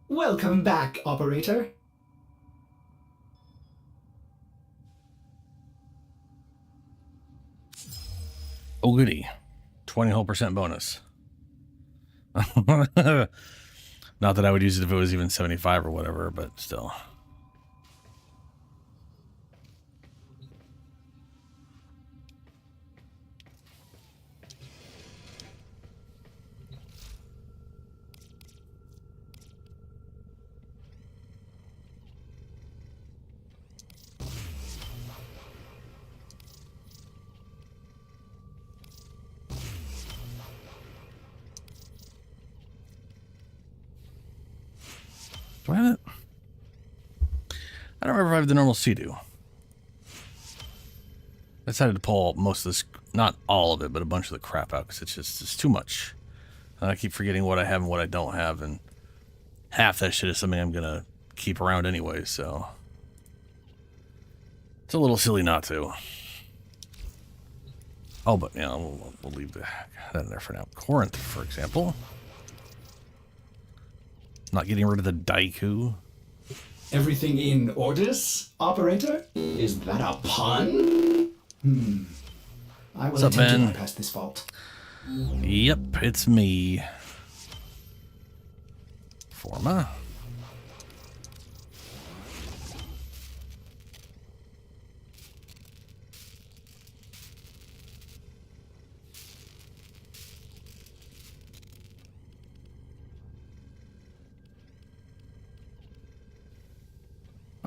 Welcome back, operator. Oh, goody. 20 whole % bonus. Not that I would use it if it was even 75 or whatever, but still. Do I have it? I don't remember if I have the normal Sea-Doo. I decided to pull most of this, not all of it, but a bunch of the crap out because it's too much. I keep forgetting what I have and what I don't have, and half that shit is something I'm going to keep around anyway, so it's a little silly not to. Oh, but yeah, we'll leave that in there for now. Corinth, for example. Not getting rid of the Daiku. Everything in orders, operator? Is that a pun? I will attempt to bypass this fault. Yep, it's me. Forma.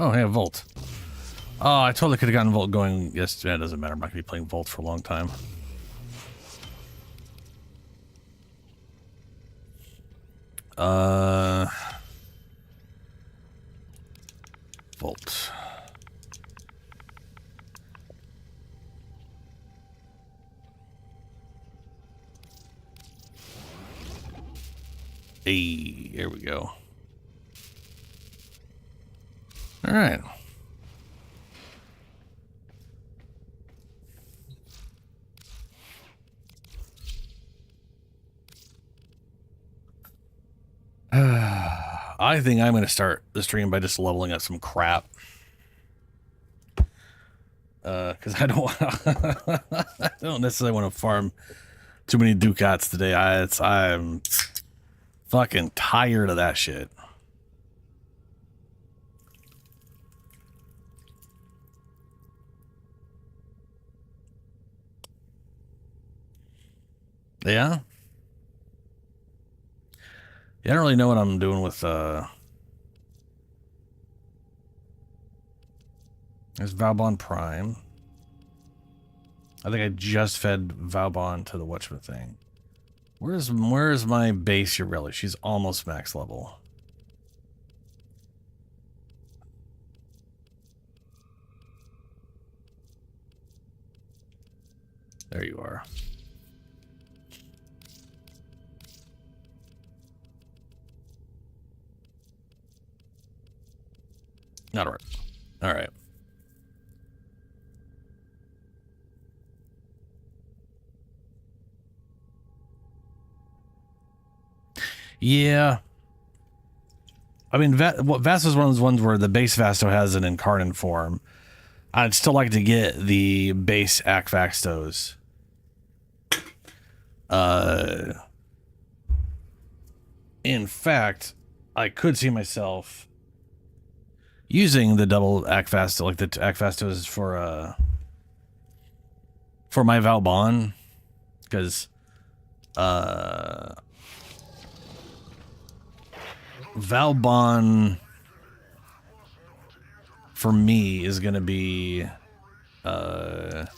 Oh, yeah, Volt. Oh, I totally could have gotten Volt going. Yes, yeah, it doesn't matter. I'm not going to be playing Volt for a long time. Volt. Hey, here we go. All right. I think I'm going to start the stream by just leveling up some crap. Because I don't necessarily want to farm too many Ducats today. I'm fucking tired of that shit. Yeah? I don't really know what I'm doing with, there's Valbon Prime. I think I just fed Valbon to the Watchman thing. Where's my base Ureli? She's almost max level. There you are. Not right. All right. Yeah. I mean, Vasto is one of those ones where the base Vasto has an incarnate form. I'd still like to get the base Ak Vastos. In fact, I could see myself using the double Ak Vasto, like the Ak Vastos for my Valbon, because Valbon for me is going to be an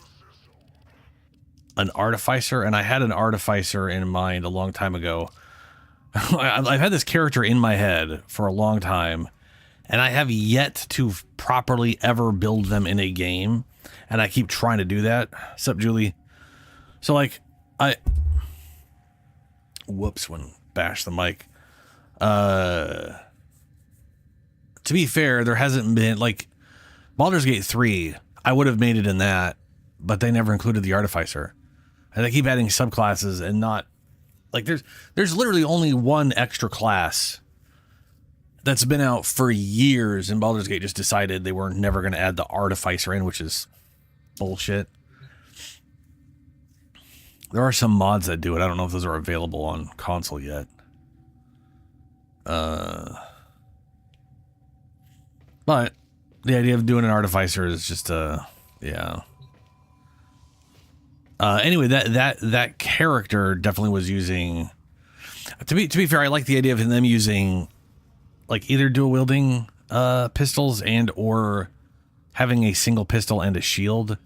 Artificer, and I had an Artificer in mind a long time ago. I've had this character in my head for a long time, and I have yet to properly ever build them in a game, and I keep trying to do that. What's up, Julie? So, like, whoops, when bash the mic. To be fair, there hasn't been, like, Baldur's Gate 3, I would have made it in that, but they never included the Artificer. And they keep adding subclasses and not, like, there's literally only one extra class that's been out for years, and Baldur's Gate just decided they were never going to add the Artificer in, which is bullshit. There are some mods that do it. I don't know if those are available on console yet. But the idea of doing an Artificer is just yeah. Anyway, that character definitely was using. To be fair, I like the idea of them using like either dual wielding pistols and or having a single pistol and a shield.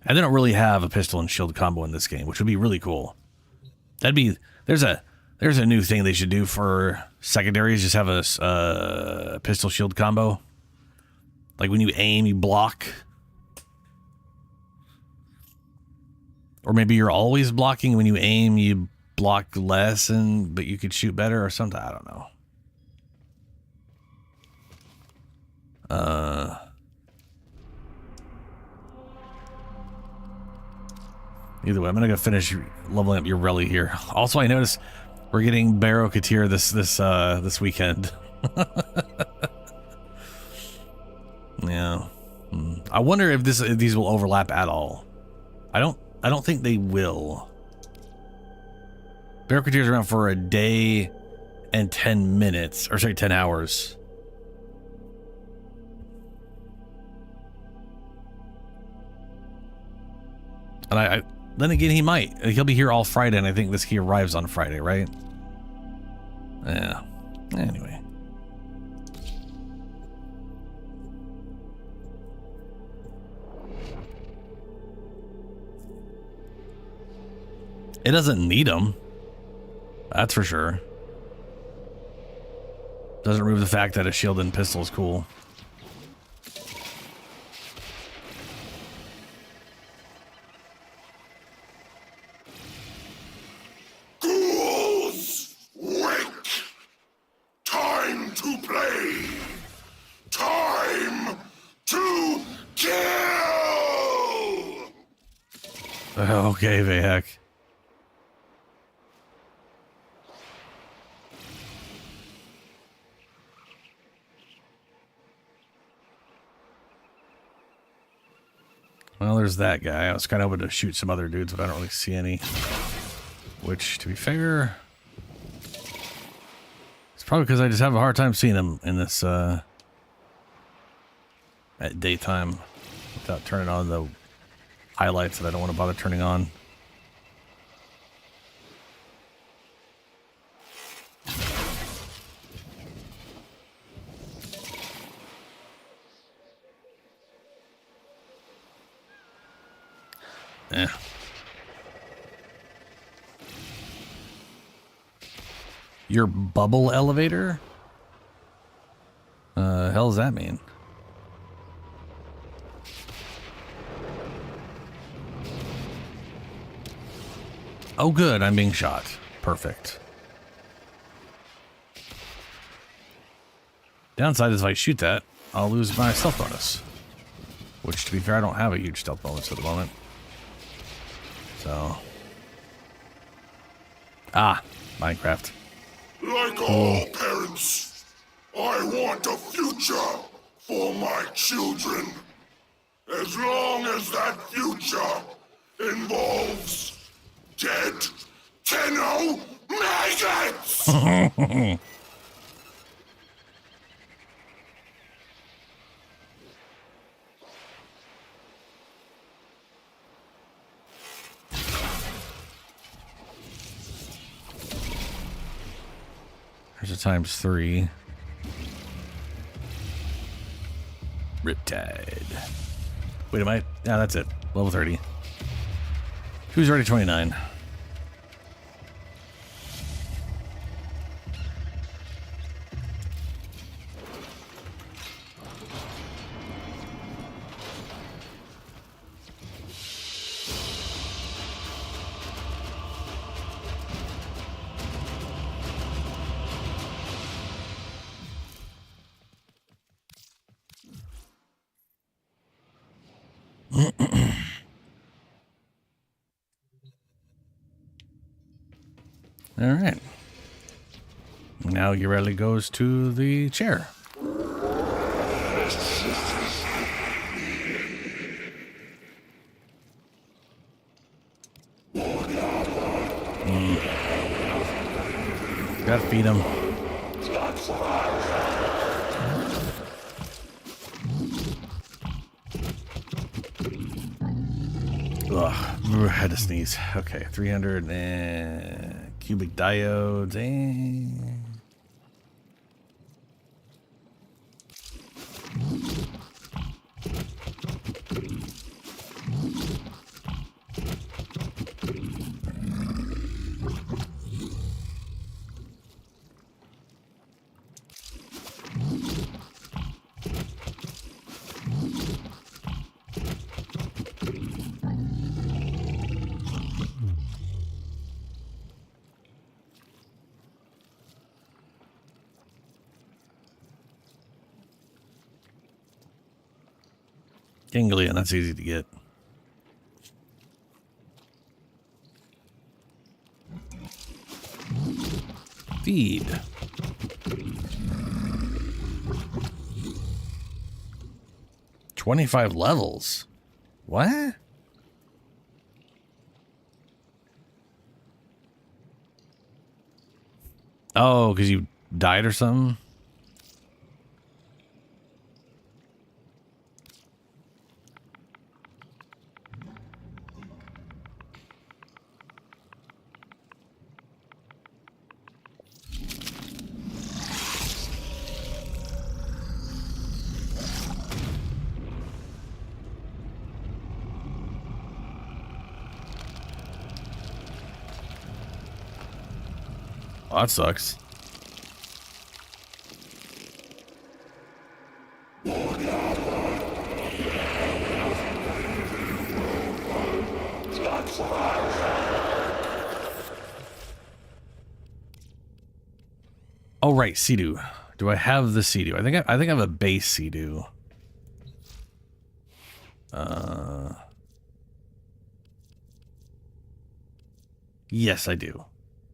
And they don't really have a pistol and shield combo in this game, which would be really cool. There's a new thing they should do for secondaries. Just have a pistol shield combo. Like when you aim, you block. Or maybe you're always blocking. When you aim, you block less, but you could shoot better or something. I don't know. Either way, I'm gonna go finish leveling up your Relly here. Also, I noticed we're getting Barrow Katir this weekend. Yeah. I wonder if these will overlap at all. I don't think they will. Barrow Katir's around for a day and 10 minutes, or sorry, 10 hours. And then again, he might. He'll be here all Friday, and I think he arrives on Friday, right? Yeah. Anyway. It doesn't need them. That's for sure. Doesn't remove the fact that a shield and pistol is cool. Ghouls, wake! Time to play! Time to kill! Okay, Vahek. Well, there's that guy. I was kind of hoping to shoot some other dudes, but I don't really see any. Which, to be fair, it's probably because I just have a hard time seeing them in this, at daytime without turning on the highlights that I don't want to bother turning on. Eh. Your bubble elevator? Hell does that mean? Oh good, I'm being shot. Perfect. Downside is if I shoot that, I'll lose my stealth bonus. Which, to be fair, I don't have a huge stealth bonus at the moment. So. Ah, Minecraft. Like all parents, I want a future for my children. As long as that future involves dead Tenno maggots! There's a ×3. Riptide. Wait, am I? Yeah, that's it. Level 30. Who's already 29? All right. Now Urelli goes to the chair. Gotta feed him. Ugh, I had to sneeze. Okay, 300 and cubic diodes and... ganglion, that's easy to get. Feed. $25 levels. What? Oh, because you died or something? Oh, that sucks. Oh right, Sea-Doo. Do I have the Sea-Doo? I think I have a base Sea-Doo. Yes, I do.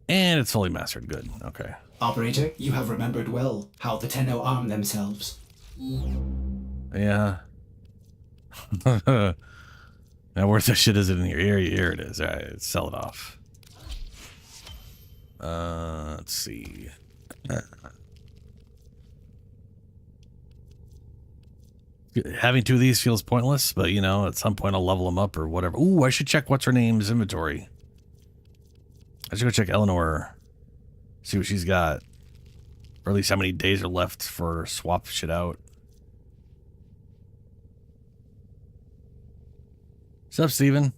And it's fully mastered. Good. Okay. Operator, you have remembered well how the Tenno arm themselves. Yeah. Now, where the shit is it in here? Here it is. All right, sell it off. Let's see. Having two of these feels pointless, but you know, at some point I'll level them up or whatever. Ooh, I should check what's her name's inventory. I should go check Eleanor, see what she's got, or at least how many days are left for her to swap shit out. What's up, Steven?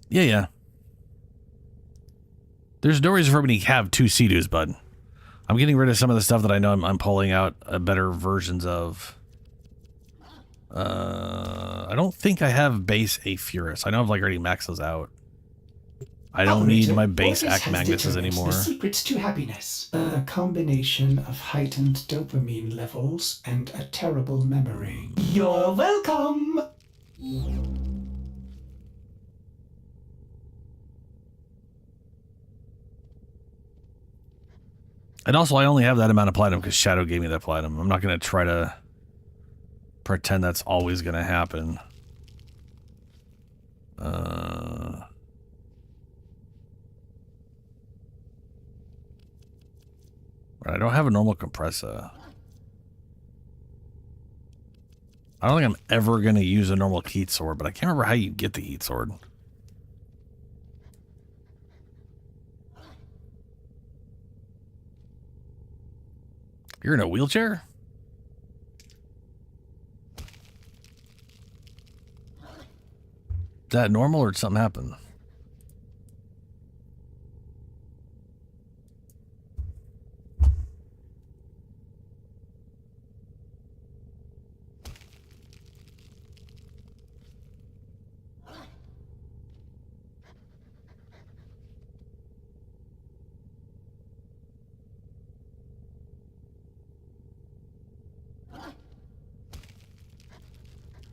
Yeah. There's no reason for me to have two Sea-Doos, bud. I'm getting rid of some of the stuff that I know I'm pulling out better versions of. I don't think I have base Aphurus. I know I've like already maxed those out. I don't need my base Acmagnuses anymore. The secrets to happiness. A combination of heightened dopamine levels and a terrible memory. You're welcome! And also, I only have that amount of platinum because Shadow gave me that platinum. I'm not going to try to pretend that's always going to happen. I don't have a normal compressor. I don't think I'm ever going to use a normal heat sword, but I can't remember how you get the heat sword. You're in a wheelchair? Is that normal or did something happen?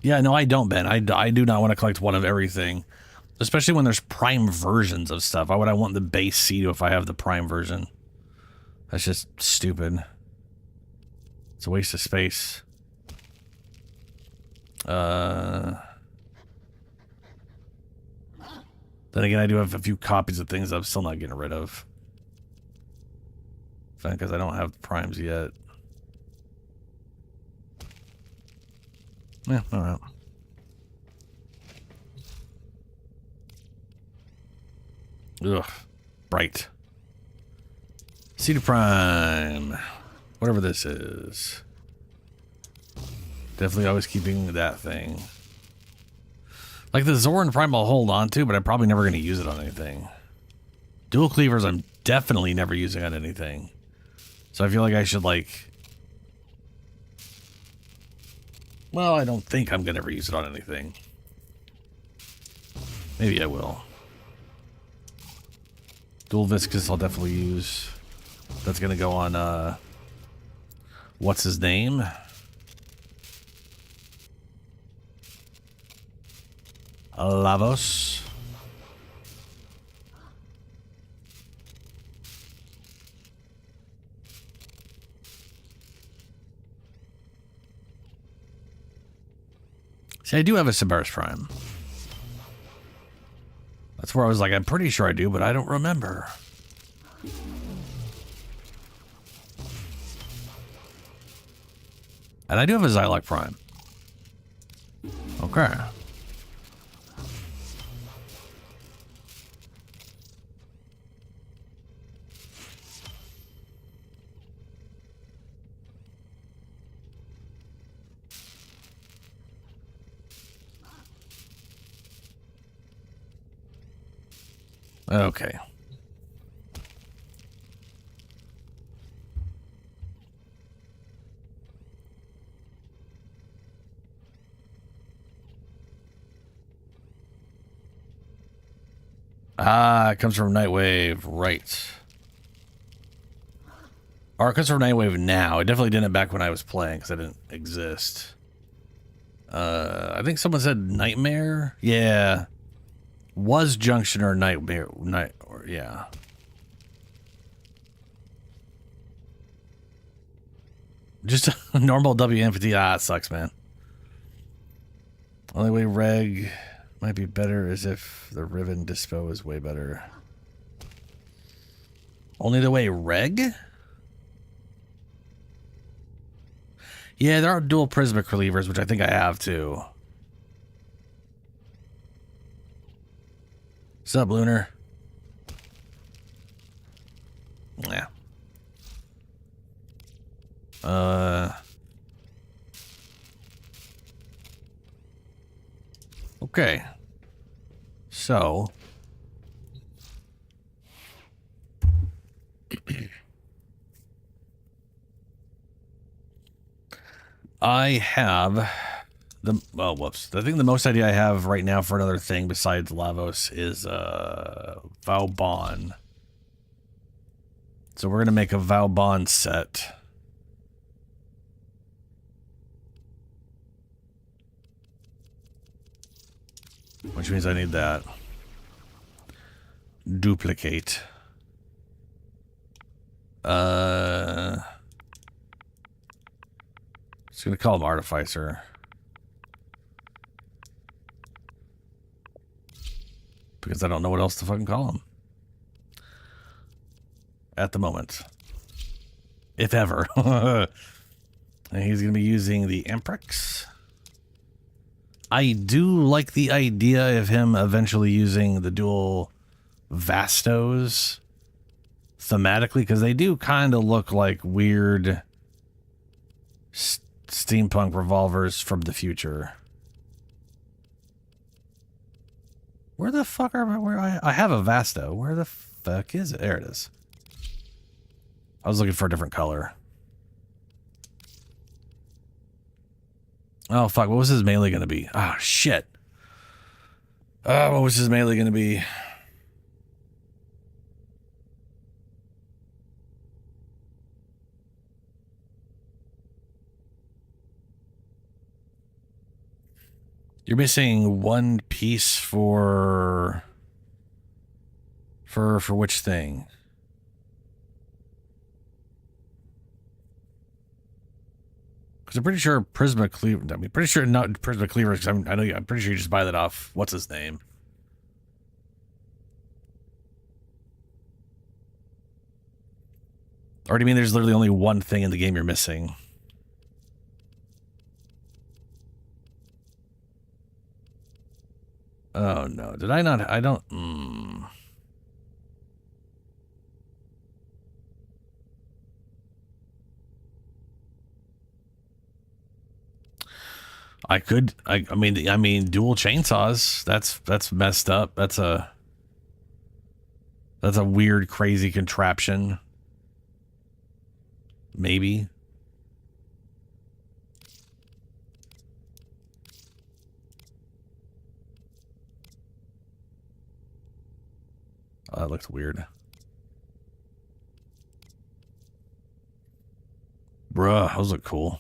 Yeah, no, I don't, Ben. I do not want to collect one of everything. Especially when there's prime versions of stuff. Why would I want the base C2 if I have the prime version? That's just stupid. It's a waste of space. Then again, I do have a few copies of things I'm still not getting rid of. Because I don't have the primes yet. Yeah, alright. Ugh. Bright. C2 Prime. Whatever this is. Definitely always keeping that thing. Like the Zoran Prime I'll hold on to, but I'm probably never going to use it on anything. Dual Cleavers I'm definitely never using on anything. So I feel like I should like... Well, I don't think I'm going to ever use it on anything. Maybe I will. Dual Viscous I'll definitely use. That's going to go on, what's his name? Lavos. See, I do have a Cerberus Prime. That's where I was like, I'm pretty sure I do, but I don't remember. And I do have a Xyloc Prime. Okay. Okay. Ah, it comes from Nightwave, right. Or it comes from Nightwave now. It definitely didn't back when I was playing, because I didn't exist. I think someone said Nightmare? Yeah. Was Junction or Nightmare? Yeah. Just a normal WMPT. Ah, it sucks, man. Only way Reg might be better is if the Riven Dispo is way better. Only the way Reg? Yeah, there are dual prismic relievers, which I think I have too. What's up, Lunar? Yeah. Okay. So. I have the, oh, whoops. I think the most idea I have right now for another thing besides Lavos is, Vauban. So we're going to make a Vauban set. Which means I need that. Duplicate. Just gonna call him Artificer. Because I don't know what else to fucking call him. At the moment. If ever. And he's gonna be using the Amprex. I do like the idea of him eventually using the dual Vastos thematically, because they do kind of look like weird steampunk revolvers from the future. Where the fuck are I have a Vasto. Where the fuck is it? There it is. I was looking for a different color. Oh, fuck. What was his melee going to be? Oh, shit. Oh, what was his melee going to be? You're missing one piece for which thing? Because I'm pretty sure Prisma Cleaver. I mean, pretty sure not Prisma Cleaver. Because I'm pretty sure you just buy that off. What's his name? Or do you mean there's literally only one thing in the game you're missing? Oh no! Did I not? I don't. I could. I mean, dual chainsaws. That's messed up. That's a weird, crazy contraption. Maybe. Oh, that looks weird. Bruh, those look cool.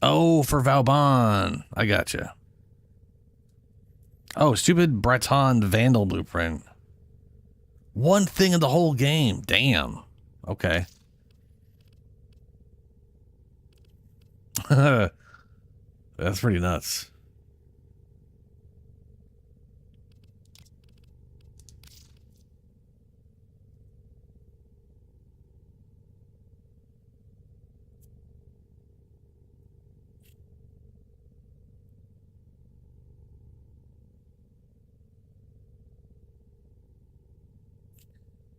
Oh, for Vauban. I gotcha. Oh, stupid Breton Vandal blueprint. One thing in the whole game. Damn. Okay. That's pretty nuts.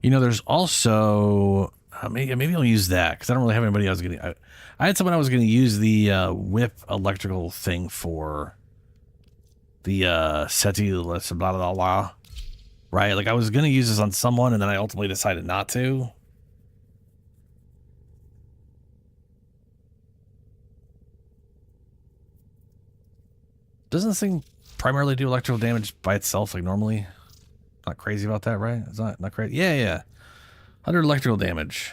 You know, there's also maybe I'll use that because I don't really have anybody I was gonna. I had someone I was gonna use the whip electrical thing for. The SETI blah blah blah blah. Right, like I was gonna use this on someone, and then I ultimately decided not to. Doesn't this thing primarily do electrical damage by itself, like normally? Not crazy about that, right? It's not crazy. Yeah. 100 electrical damage.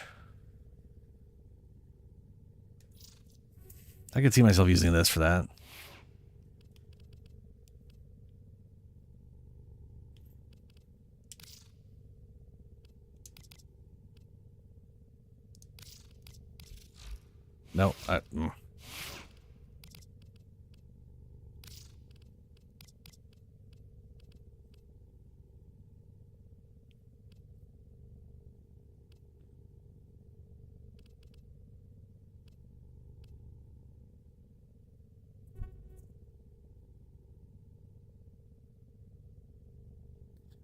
I could see myself using this for that. No,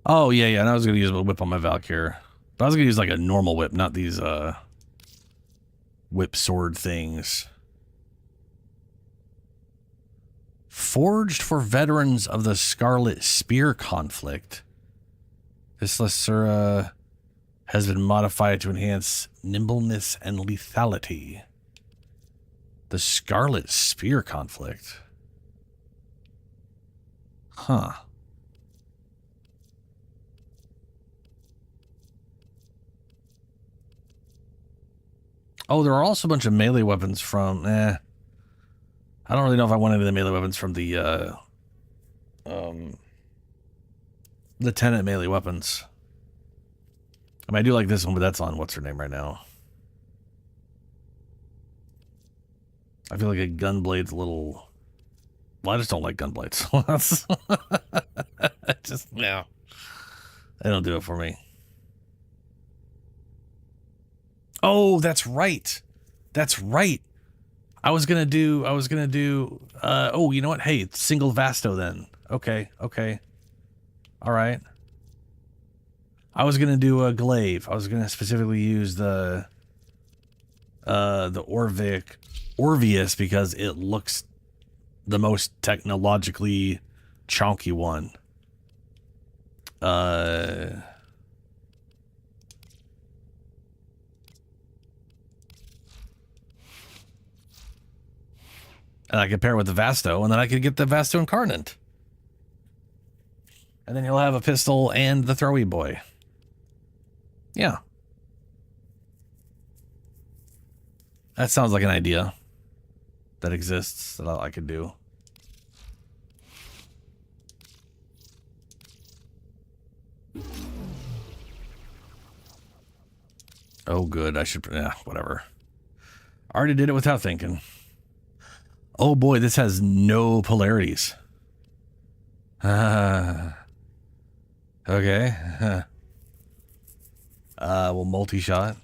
Oh, yeah, and I was going to use a whip on my Valkyr. But I was going to use like a normal whip, not these whip sword things. Forged for veterans of the Scarlet Spear conflict. This Lacera has been modified to enhance nimbleness and lethality. The Scarlet Spear conflict. Huh. Oh, there are also a bunch of melee weapons from... I don't really know if I want any of the melee weapons from the Lieutenant melee weapons. I mean, I do like this one, but that's on what's-her-name right now. I feel like a gunblade's a little... Well, I just don't like gunblades. Yeah. They don't do it for me. Oh, that's right. That's right. I was gonna do, oh, you know what? Hey, it's single Vasto then. Okay. All right. I was gonna do a glaive. I was gonna specifically use the Orvius because it looks the most technologically chonky one. And I could pair it with the Vasto, and then I could get the Vasto Incarnate. And then you'll have a pistol and the throwy boy. Yeah. That sounds like an idea that exists that I could do. Oh, good. I should, yeah, whatever. I already did it without thinking. Oh boy, this has no polarities. Okay. We'll multi-shot.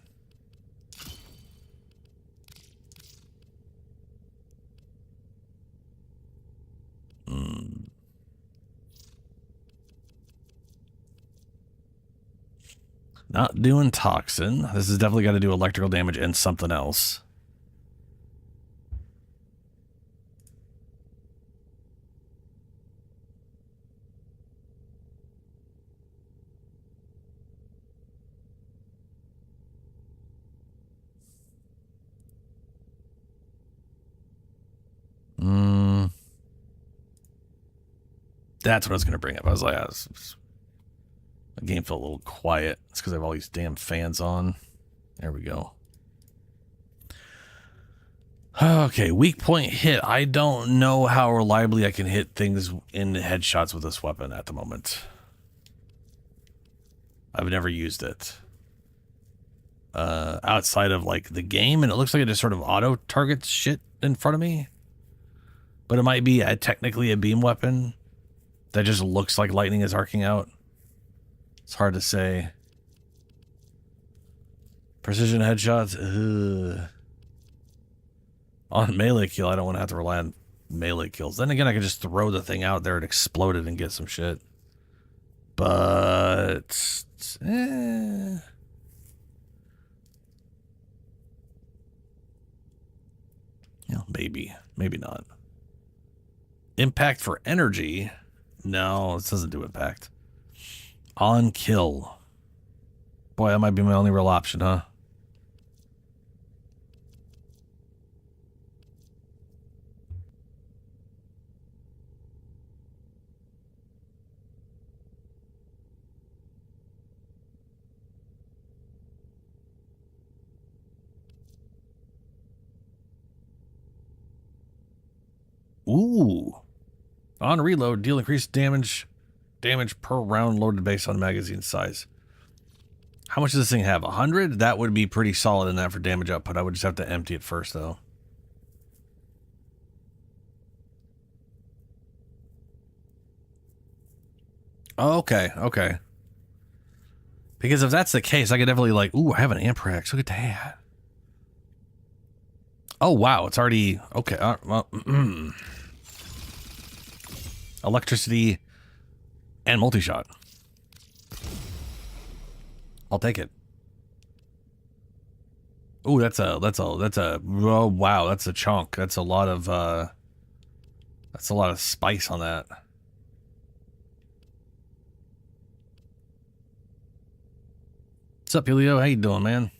Not doing toxin. This has definitely got to do electrical damage and something else. That's what I was going to bring up. I was like, the game felt a little quiet. It's because I have all these damn fans on. There we go. Okay, weak point hit. I don't know how reliably I can hit things in headshots with this weapon at the moment. I've never used it. Outside of, like, the game, and it looks like it just sort of auto-targets shit in front of me. But it might be technically a beam weapon that just looks like lightning is arcing out. It's hard to say. Precision headshots. Ugh. On melee kill, I don't want to have to rely on melee kills. Then again, I could just throw the thing out there and explode it and get some shit. But... You know, maybe. Maybe not. Impact for energy. No, this doesn't do impact. On kill. Boy, that might be my only real option, huh? Ooh. On reload, deal increased damage per round loaded based on magazine size. How much does this thing have? 100? That would be pretty solid in that for damage output. I would just have to empty it first, though. Okay, okay. Because if that's the case, I could definitely like, ooh, I have an Amprax. Look at that. Oh, wow. It's already, okay. Well, electricity and multi-shot. I'll take it. Ooh, oh, wow, that's a chunk. That's a lot of spice on that. What's up, Julio? How you doing, man?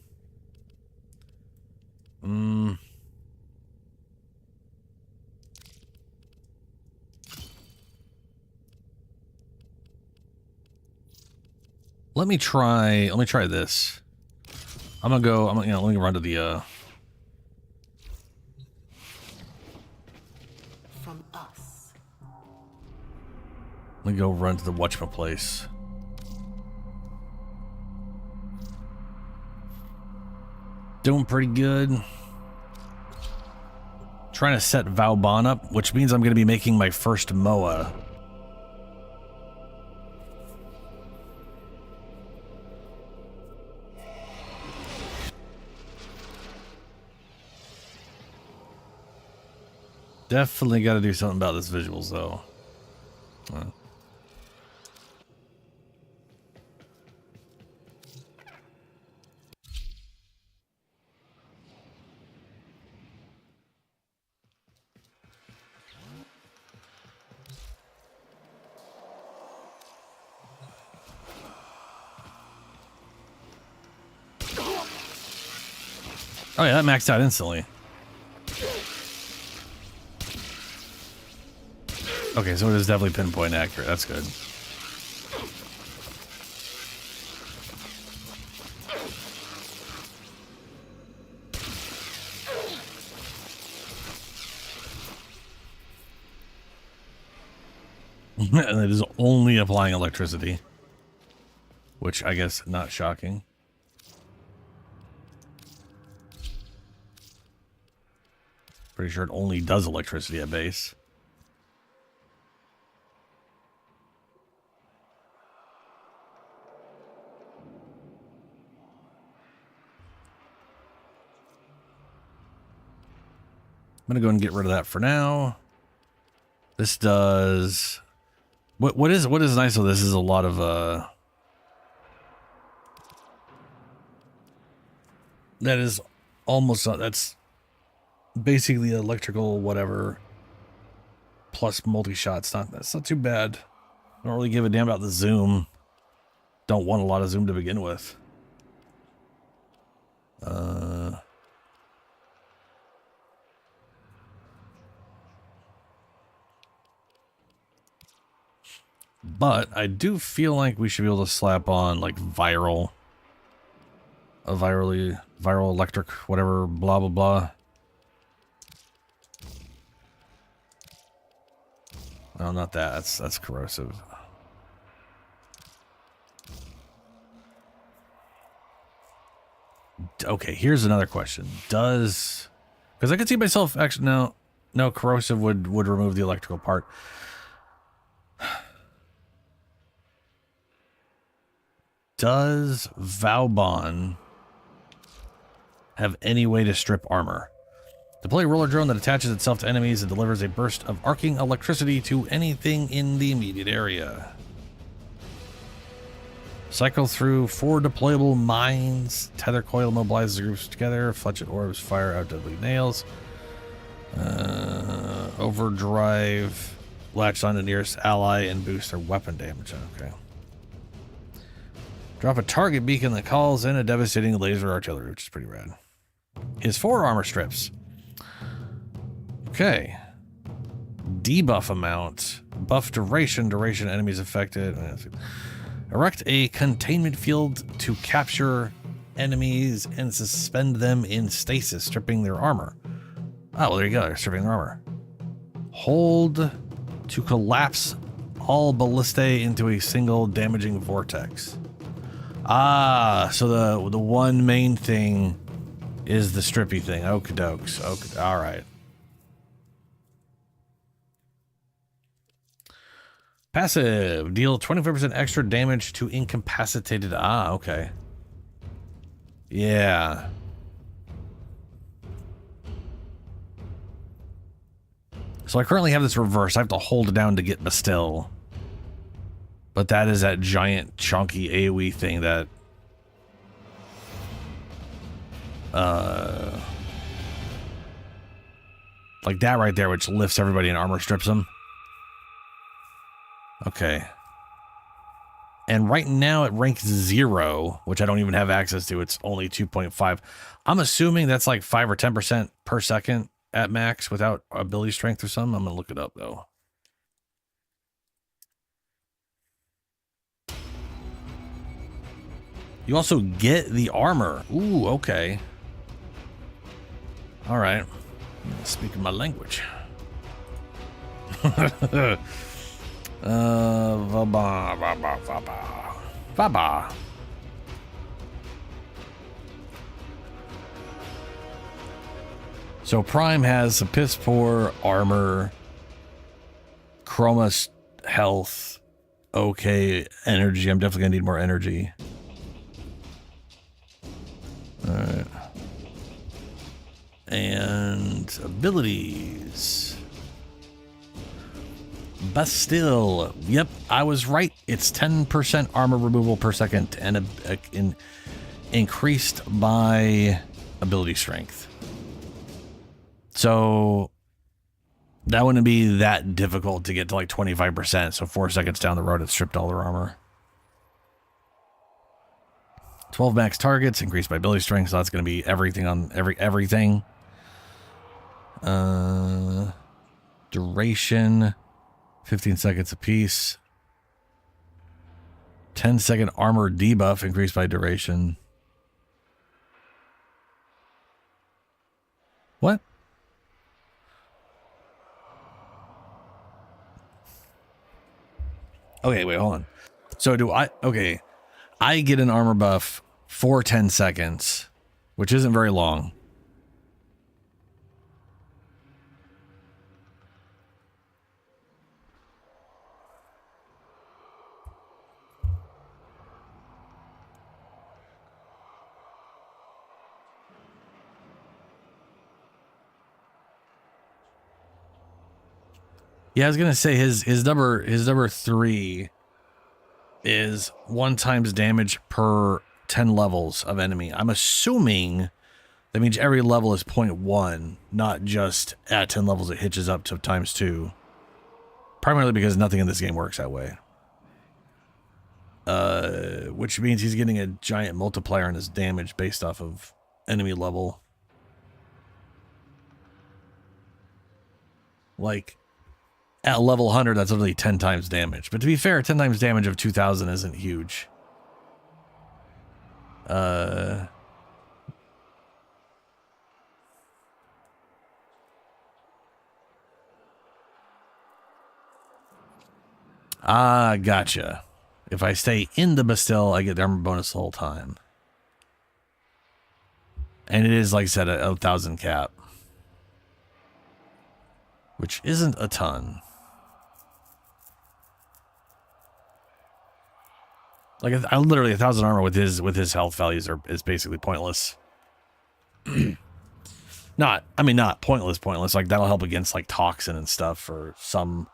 Let me try this. Let me run to the From us. let me go run to the whatchamacplace. Doing pretty good. Trying to set Vauban up, which means I'm going to be making my first MOA. Definitely got to do something about this visuals, though. Oh yeah, that maxed out instantly. Okay, so it is definitely pinpoint accurate. That's good. And it is only applying electricity. Which, I guess, not shocking. Pretty sure it only does electricity at base. I'm gonna go and get rid of that for now. This does what is nice of this is a lot of that is almost that's basically electrical whatever plus multi-shot. That's not too bad. I don't really give a damn about the zoom. Don't want a lot of zoom to begin with. But I do feel like we should be able to slap on like viral electric, whatever, blah, blah, blah. Oh, not that. That's corrosive. Okay, here's another question. Because I could see myself actually no, corrosive would remove the electrical part. Does Vauban have any way to strip armor? Deploy a roller drone that attaches itself to enemies and delivers a burst of arcing electricity to anything in the immediate area. Cycle through 4 deployable mines. Tether coil mobilizes the groups together. Fletched orbs fire out deadly nails. Overdrive. Latch on the nearest ally and boost their weapon damage. Okay. Drop a target beacon that calls in a devastating laser artillery, which is pretty rad. His 4 armor strips. Okay. Debuff amount. Buff duration. Duration enemies affected. Erect a containment field to capture enemies and suspend them in stasis, stripping their armor. Oh, well, there you go. They're stripping their armor. Hold to collapse all ballistae into a single damaging vortex. Ah, so the one main thing is the strippy thing. Okie dokes. Okay, all right. Passive. Deal 25% extra damage to incapacitated. Ah, okay. Yeah. So I currently have this reverse. I have to hold it down to get Bastille. But that is that giant, chunky AoE thing that... like that right there, which lifts everybody and armor strips them. Okay. And right now it ranks 0, which I don't even have access to. It's only 2.5. I'm assuming that's like 5 or 10% per second at max without ability strength or something. I'm going to look it up, though. You also get the armor. Ooh, okay. All right. Speaking my language. Vaba. So Prime has some piss poor armor, Chroma health, okay, energy. I'm definitely gonna need more energy. All right. And abilities. Bastille. Yep, I was right. It's 10% armor removal per second and increased by ability strength. So that wouldn't be that difficult to get to like 25%. So 4 seconds down the road, it stripped all their armor. 12 max targets increased by ability strength. So that's going to be everything on everything. Duration, 15 seconds apiece. 10-second armor debuff increased by duration. What? Okay, wait, hold on. So do I... Okay. I get an armor buff for 10 seconds, which isn't very long. Yeah, I was gonna say his number 3 is 1 times damage per 10 levels of enemy. I'm assuming that means every level is 0.1, not just at 10 levels it hitches up to times 2. Primarily because nothing in this game works that way. Which means he's getting a giant multiplier on his damage based off of enemy level. Like, at level 100, that's literally 10 times damage. But to be fair, 10 times damage of 2,000 isn't huge. Gotcha. If I stay in the Bastille, I get the armor bonus the whole time. And it is, like I said, a 1,000 cap. Which isn't a ton. Like, I literally 1,000 armor with his health values is basically pointless. Not pointless. Like, that'll help against, like, toxin and stuff for some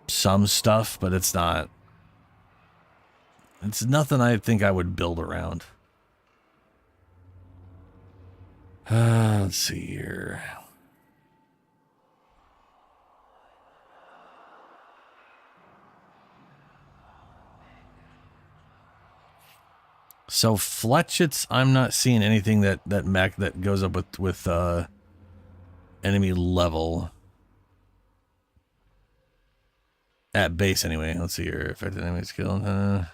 stuff, but it's not. It's nothing I think I would build around. Let's see here. So Fletchets, I'm not seeing anything that goes up with enemy level at base anyway. Let's see here. Affected enemy skill.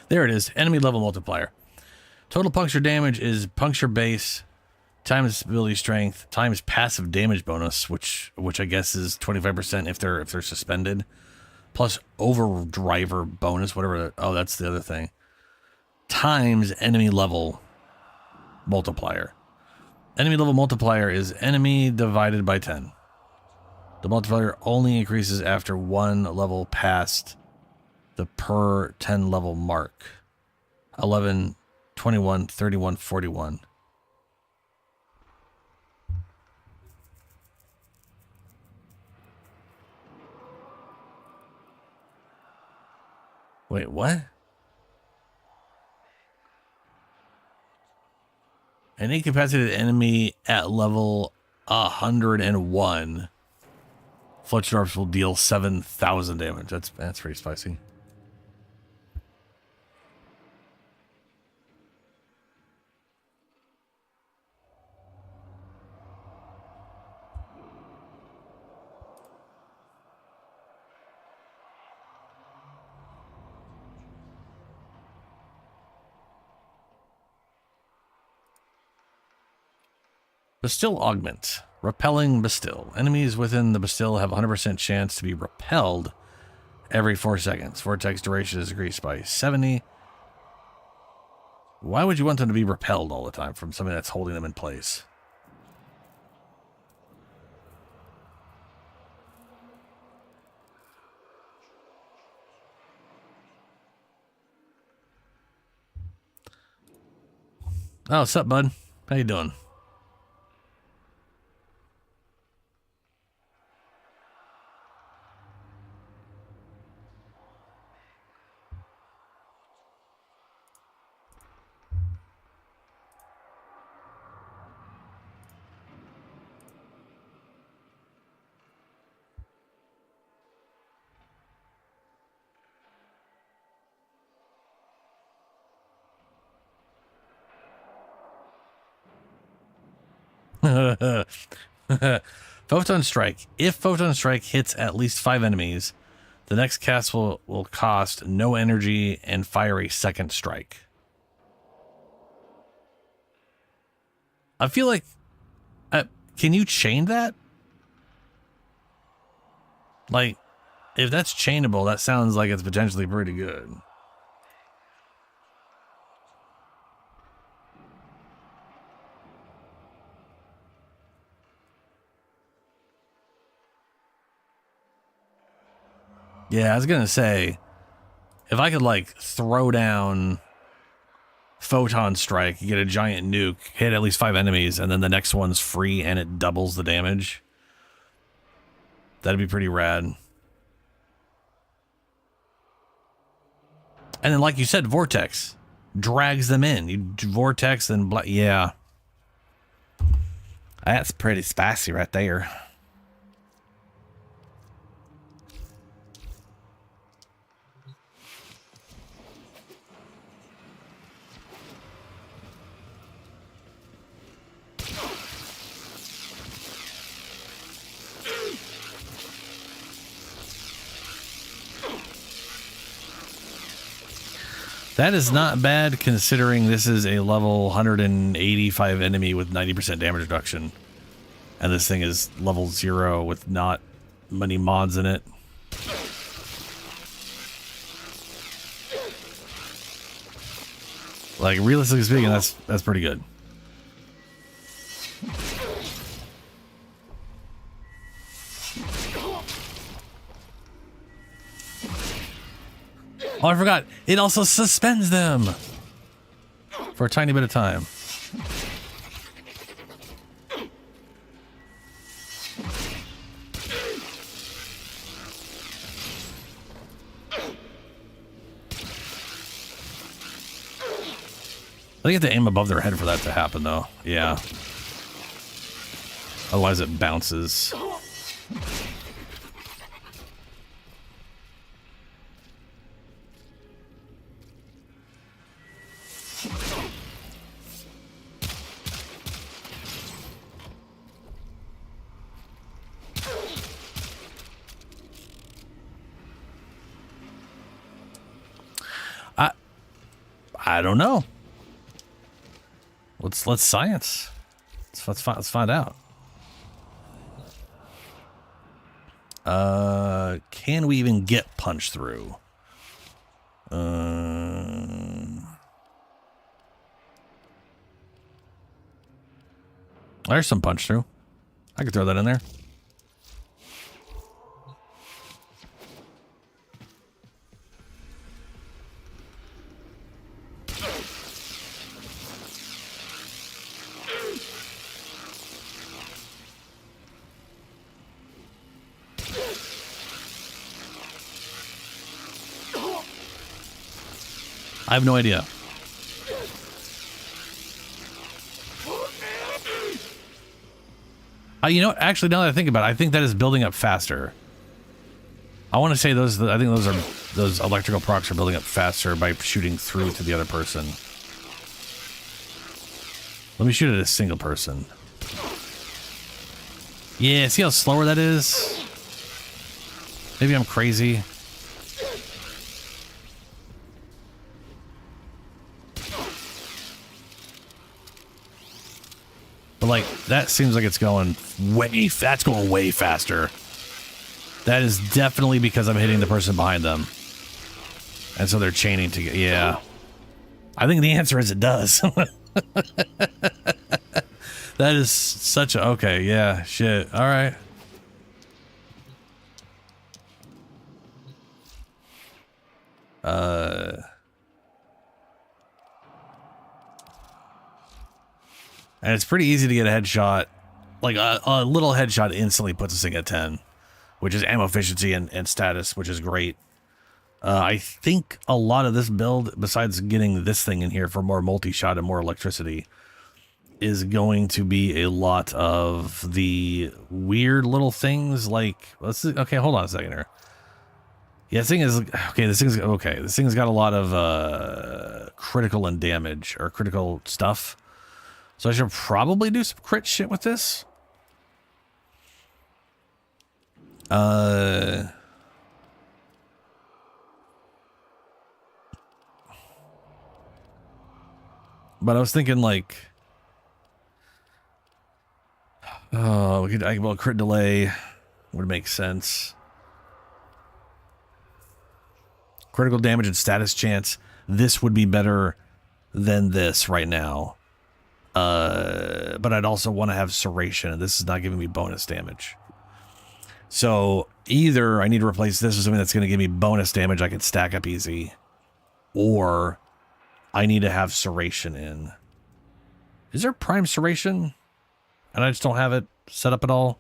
There it is. Enemy level multiplier. Total puncture damage is puncture base times ability strength times passive damage bonus, which I guess is 25% if they're suspended, plus overdriver bonus, whatever. Oh, that's the other thing. Times enemy level multiplier. Enemy level multiplier is enemy divided by 10. The multiplier only increases after 1 level past the per 10 level mark. 11, 21, 31, 41. Wait, what? An incapacitated enemy at level 101. Fletchdorfs will deal 7,000 damage. That's pretty spicy. Bastille Augment. Repelling Bastille. Enemies within the Bastille have 100% chance to be repelled every 4 seconds. Vortex duration is increased by 70. Why would you want them to be repelled all the time from something that's holding them in place? Oh, what's up, bud? How you doing? Photon Strike. If Photon Strike hits at least 5 enemies, The next cast will cost no energy and fire a second strike. I feel like... can you chain that? Like, if that's chainable, that sounds like it's potentially pretty good. Yeah, I was gonna say, if I could, like, throw down Photon Strike, get a giant nuke, hit at least 5 enemies, and then the next one's free and it doubles the damage, that'd be pretty rad. And then, like you said, Vortex drags them in. You Vortex and yeah. That's pretty spicy right there. That is not bad considering this is a level 185 enemy with 90% damage reduction. And this thing is level 0 with not many mods in it. Like, realistically speaking, that's pretty good. Oh, I forgot. It also suspends them for a tiny bit of time. I think you have to aim above their head for that to happen, though. Yeah. Otherwise, it bounces. I don't know. Let's science. Let's find out. Can we even get punch through? There's some punch through. I could throw that in there. I have no idea. You know, actually, now that I think about it, I think that is building up faster. I want to say those. I think those electrical procs are building up faster by shooting through to the other person. Let me shoot at a single person. Yeah, see how slower that is? Maybe I'm crazy. But like, that seems like it's going that's going way faster. That is definitely because I'm hitting the person behind them. And so they're chaining together. Yeah. I think the answer is it does. That is such a, okay, yeah, shit. All right. And it's pretty easy to get a headshot. Like a little headshot instantly puts this thing at 10, which is ammo efficiency and status, which is great. I think a lot of this build, besides getting this thing in here for more multi-shot and more electricity, is going to be a lot of the weird little things like, okay, hold on a second here. Yeah, this thing's got a lot of critical and damage, or critical stuff. So I should probably do some crit shit with this. But I was thinking like, oh, well, crit delay would make sense. Critical damage and status chance. This would be better than this right now. But I'd also want to have Serration, and this is not giving me bonus damage. So either I need to replace this with something that's going to give me bonus damage I can stack up easy, or I need to have Serration in. Is there Prime Serration? And I just don't have it set up at all?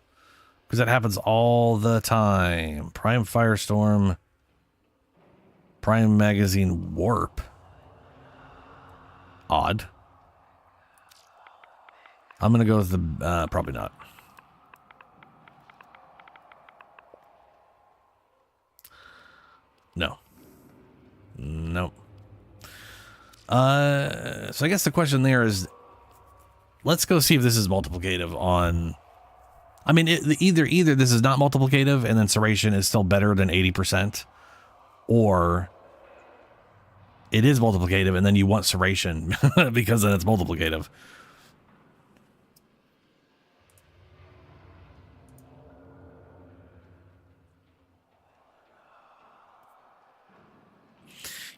Because that happens all the time. Prime Firestorm. Prime Magazine Warp. Odd. I'm going to go with the... probably not. No. Nope. So I guess the question there is, let's go see if this is multiplicative on... I mean, either this is not multiplicative and then Serration is still better than 80%, or it is multiplicative and then you want Serration because then it's multiplicative.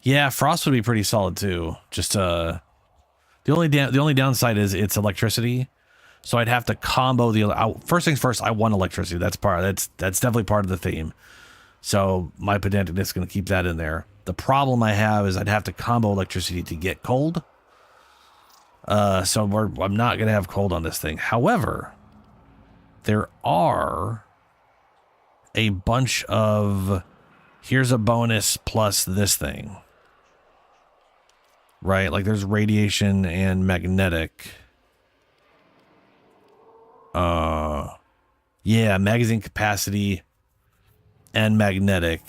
Yeah, Frost would be pretty solid too. Just the only downside is it's electricity, so I'd have to combo the first things first. I want electricity. That's definitely part of the theme. So my pedanticness is going to keep that in there. The problem I have is I'd have to combo electricity to get cold. So I'm not going to have cold on this thing. However, there are a bunch of here's a bonus plus this thing. Right, like there's radiation and magnetic. Yeah, magazine capacity and magnetic.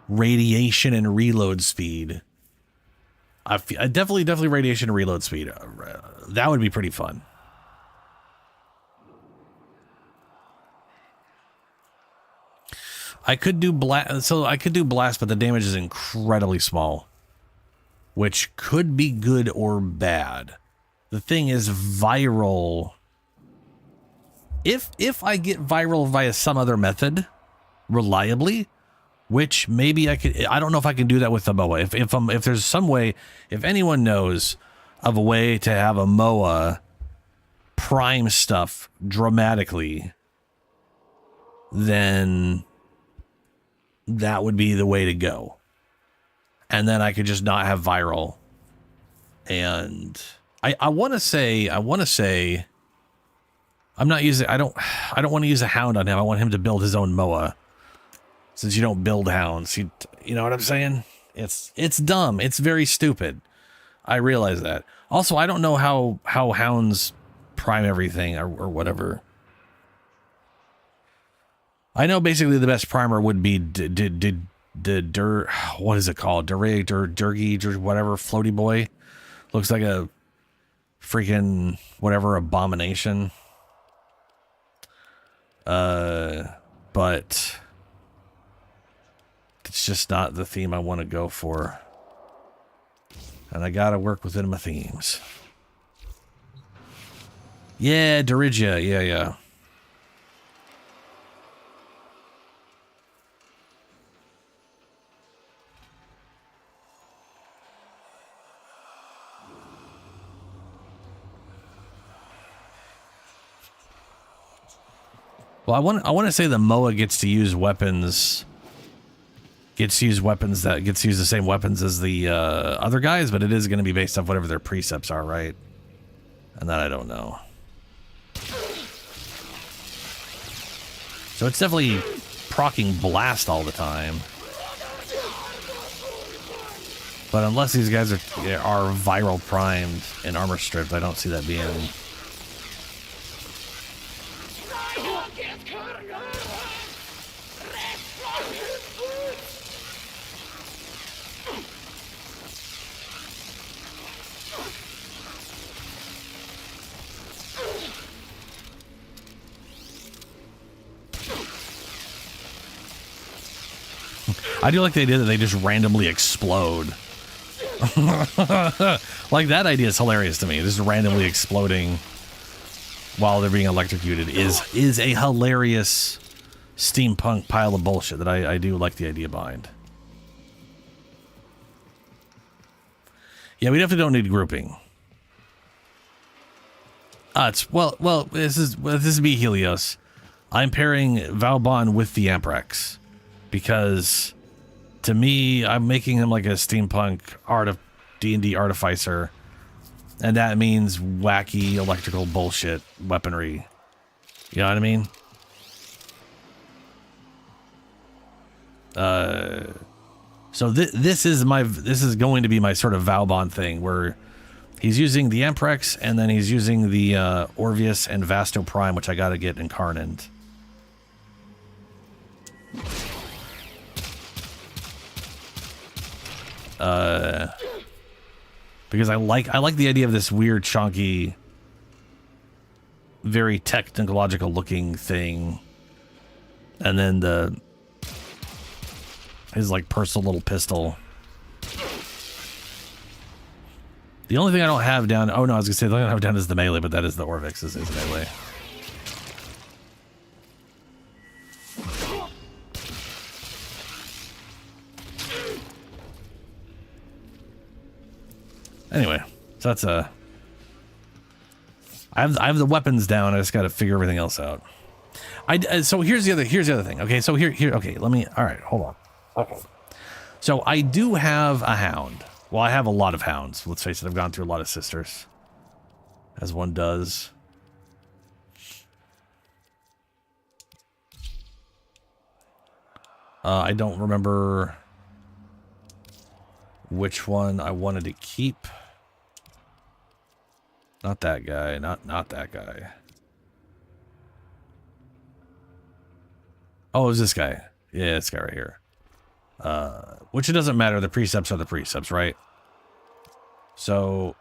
Radiation and reload speed. I definitely radiation and reload speed. That would be pretty fun. I could do blast, but the damage is incredibly small, which could be good or bad. The thing is, viral. If I get viral via some other method, reliably, which maybe I could. I don't know if I can do that with the MOA. If there's some way, if anyone knows of a way to have a MOA prime stuff dramatically, then that would be the way to go. And then I could just not have viral. And I want to say, I'm not using, I don't want to use a hound on him. I want him to build his own MOA. Since you don't build hounds, you know what I'm saying? It's dumb. It's very stupid. I realize that. Also, I don't know how hounds prime everything or whatever. I know basically the best primer would be what is it called? Durgy, whatever, floaty boy. Looks like a freaking whatever abomination. But it's just not the theme I want to go for. And I gotta work within my themes. Yeah, Durigia, yeah. Well, I want to say the MOA gets to use weapons. Gets to use the same weapons as the other guys, but it is going to be based off whatever their precepts are, right? And that I don't know. So it's definitely proccing blast all the time. But unless these guys are viral primed and armor stripped, I don't see that being. I do like the idea that they just randomly explode. Like, that idea is hilarious to me. Just randomly exploding while they're being electrocuted is a hilarious steampunk pile of bullshit that I do like the idea behind. Yeah, we definitely don't need grouping. This is me, Helios. I'm pairing Valbon with the Amprex because, to me, I'm making him like a steampunk D&D artificer, and that means wacky electrical bullshit weaponry. You know what I mean? So this is going to be my sort of Valbon thing, where he's using the Amprex, and then he's using the Orvius and Vasto Prime, which I gotta get incarnate. Because I like the idea of this weird, chonky, very technological looking thing, and then his like personal little pistol. The only thing I don't have down, oh no, I was gonna say the only thing I have down is the melee, but that is the Orvix is melee. Anyway, so that's I have the weapons down. I just got to figure everything else out. So here's the other thing. Okay, so here. Okay, all right, hold on. Okay. So I do have a hound. Well, I have a lot of hounds. Let's face it, I've gone through a lot of sisters, as one does. I don't remember which one I wanted to keep. Not that guy. Not that guy. Oh, it was this guy. Yeah, this guy right here. Which it doesn't matter. The precepts are the precepts, right? So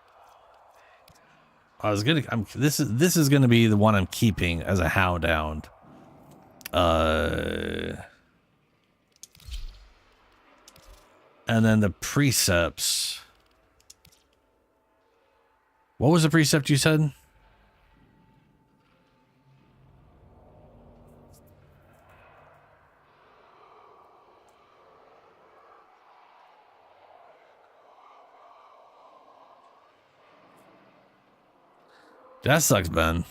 I was gonna. This is gonna be the one I'm keeping as a hound. And then the precepts. What was the precept you said? That sucks, Ben.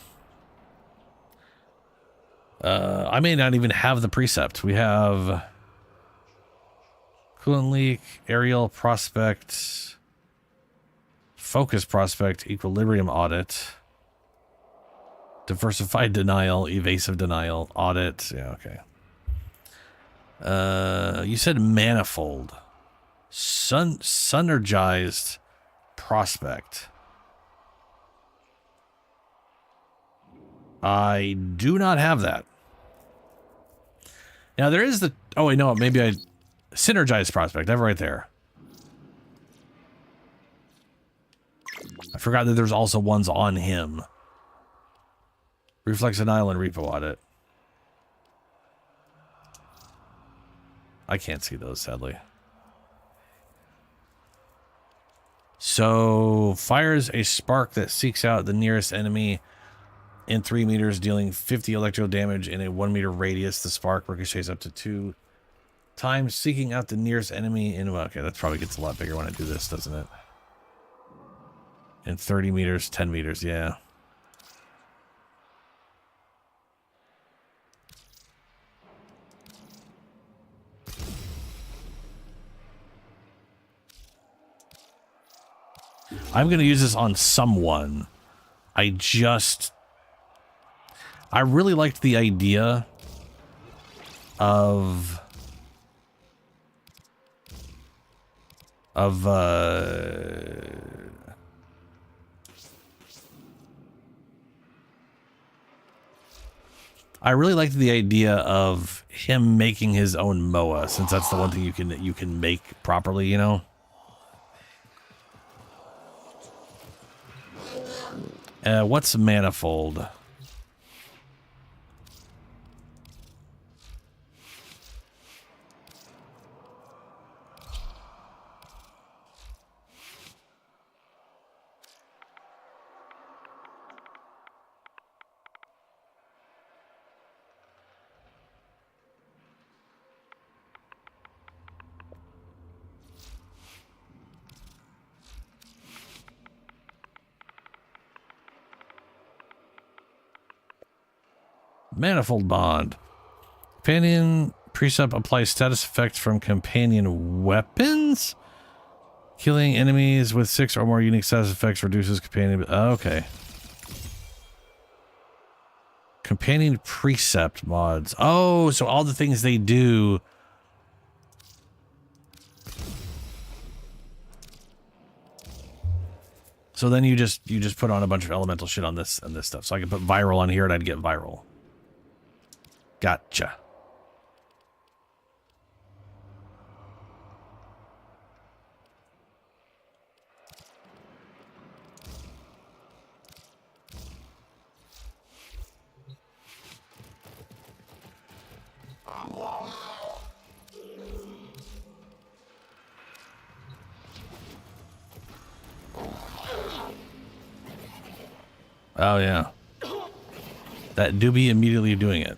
I may not even have the precept. We have Coolant Leak, Aerial Prospect, Focus Prospect, Equilibrium Audit, Diversified Denial, Evasive Denial, Audit. Yeah, okay. You said Manifold. Synergized Prospect. I do not have that. Now there is the... Oh, wait, no, maybe I... Synergized Prospect. I have it right there. I forgot that there's also ones on him. Reflex Denial and Repo Audit. I can't see those, sadly. So, fires a spark that seeks out the nearest enemy in 3 meters, dealing 50 electrical damage in a 1 meter radius. The spark ricochets up to 2 times, seeking out the nearest enemy in... Well, okay, that probably gets a lot bigger when I do this, doesn't it? In 30 meters, 10 meters, yeah. I'm going to use this on someone. I really liked the idea of I really liked the idea of him making his own MOA, since that's the one thing you can make properly, you know. What's Manifold? Manifold bond. Companion precept applies status effects from companion weapons. Killing enemies with 6 or more unique status effects reduces companion... okay. Companion precept mods. Oh, so all the things they do... So then you just put on a bunch of elemental shit on this and this stuff. So I can put viral on here and I'd get viral. Gotcha. Oh, yeah. That do be immediately doing it.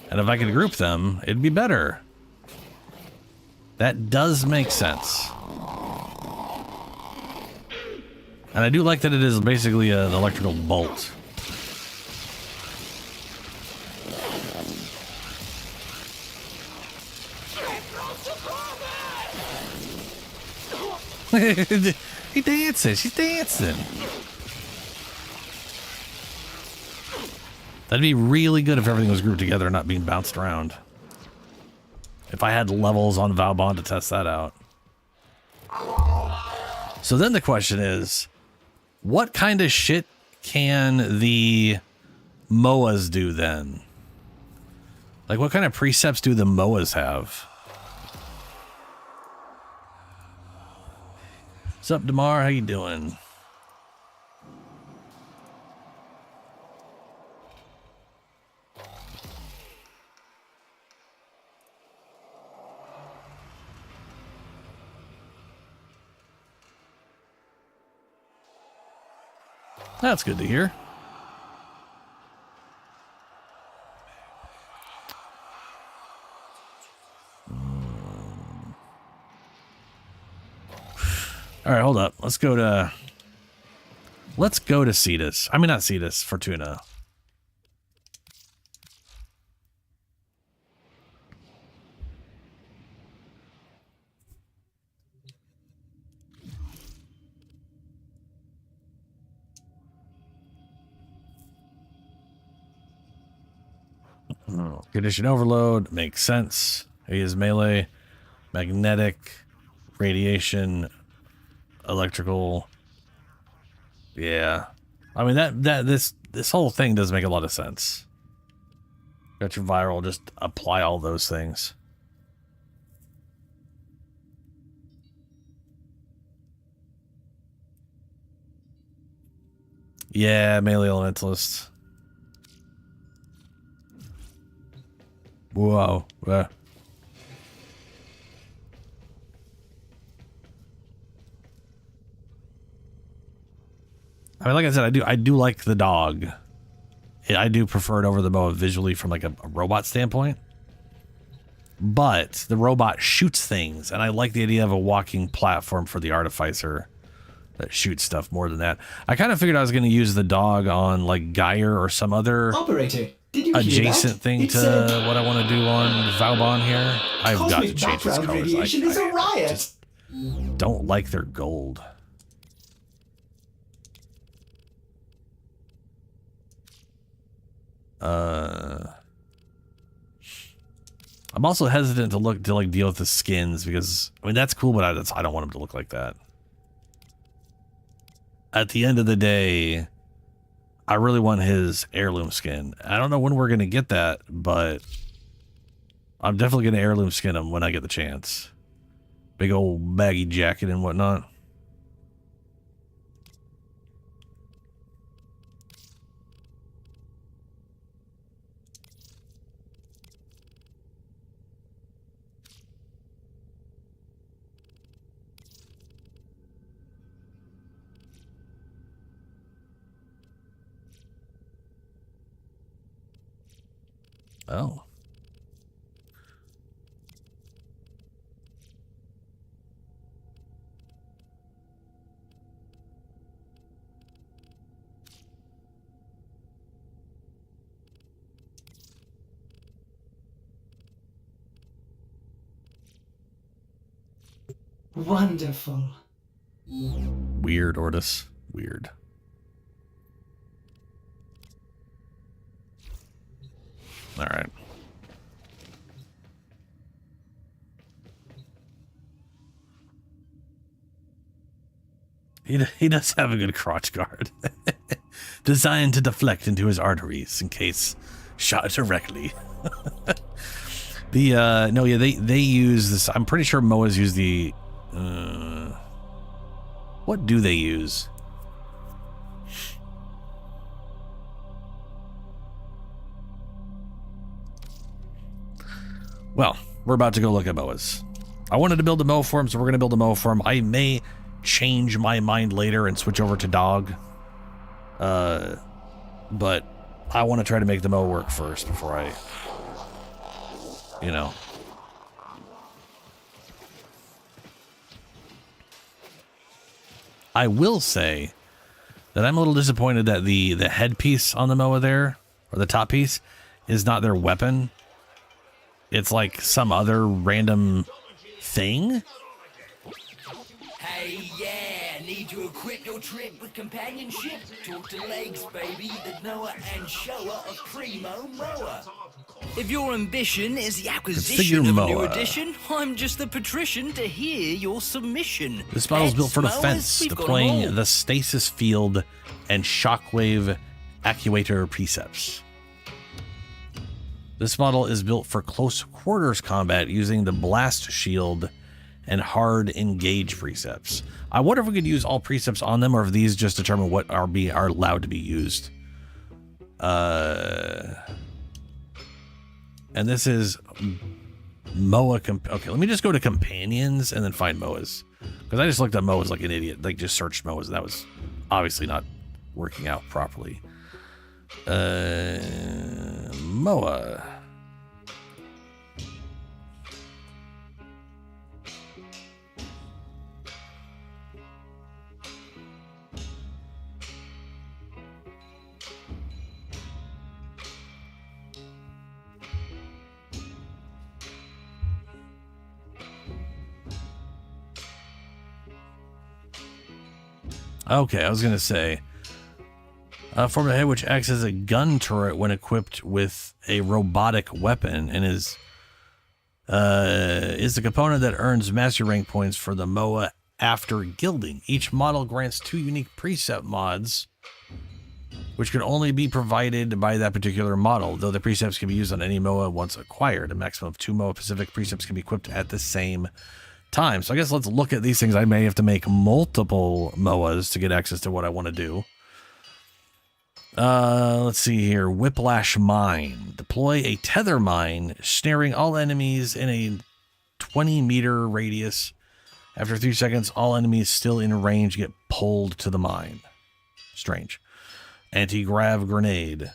And if I could group them, it'd be better. That does make sense. And I do like that it is basically an electrical bolt. He dancing. She's dancing. That'd be really good if everything was grouped together and not being bounced around. If I had levels on Valbon to test that out. So then the question is, what kind of shit can the MOAs do then? Like, what kind of precepts do the MOAs have? What's up, Damar? How you doing? That's good to hear. All right, hold up. Let's go to Cetus. I mean, not Cetus, Fortuna. Condition overload makes sense. He is melee, magnetic, radiation, electrical. Yeah, I mean this whole thing does make a lot of sense. Got your viral, just apply all those things. Yeah, melee elementalist. Whoa. I mean, like I said, I do like the dog. I do prefer it over the boa visually from like a robot standpoint. But the robot shoots things, and I like the idea of a walking platform for the artificer that shoots stuff more than that. I kind of figured I was going to use the dog on like Geyer or some other Operator, did you adjacent hear thing it to said, what I want to do on Valbon here. I've got to change his colors. Radiation is a riot. Just don't like their gold. I'm also hesitant to like deal with the skins because I mean that's cool, but I don't want them to look like that. At the end of the day, I really want his heirloom skin. I don't know when we're gonna get that, but I'm definitely gonna heirloom skin him when I get the chance. Big old baggy jacket and whatnot. Oh. Wonderful. Weird, Ortis. Weird. All right. He does have a good crotch guard. Designed to deflect into his arteries in case shot directly. They use this. I'm pretty sure MOAs use the what do they use? Well, we're about to go look at MOAs. I wanted to build a MOA for him, so we're going to build a MOA for him. I may change my mind later and switch over to dog. But I want to try to make the MOA work first before I, you know. I will say that I'm a little disappointed that the headpiece on the MOA there, or the top piece, is not their weapon. It's like some other random thing. Hey, yeah, need to equip your trip with companionship. Talk to Legs, baby, the knower and shower of Primo Moa. If your ambition is the acquisition of a new edition, I'm just the patrician to hear your submission. This model is built for defense, deploying the stasis field and shockwave actuator precepts. This model is built for close quarters combat using the blast shield and hard engage precepts. I wonder if we could use all precepts on them, or if these just determine what are allowed to be used. And this is MOA. Okay, let me just go to companions and then find MOAs, because I just looked at MOAs like an idiot. Like, just searched MOAs, and that was obviously not working out properly. MOA. Okay, I was going to say, form a head which acts as a gun turret when equipped with a robotic weapon, and is the component that earns master rank points for the MOA after gilding. Each model grants 2 unique precept mods, which can only be provided by that particular model, though the precepts can be used on any MOA once acquired. A maximum of 2 MOA Pacific precepts can be equipped at the same time. So I guess let's look at these things. I may have to make multiple MOAs to get access to what I want to do. Let's see here. Whiplash Mine. Deploy a tether mine, snaring all enemies in a 20-meter radius. After 3 seconds, all enemies still in range get pulled to the mine. Strange. Anti-grav grenade.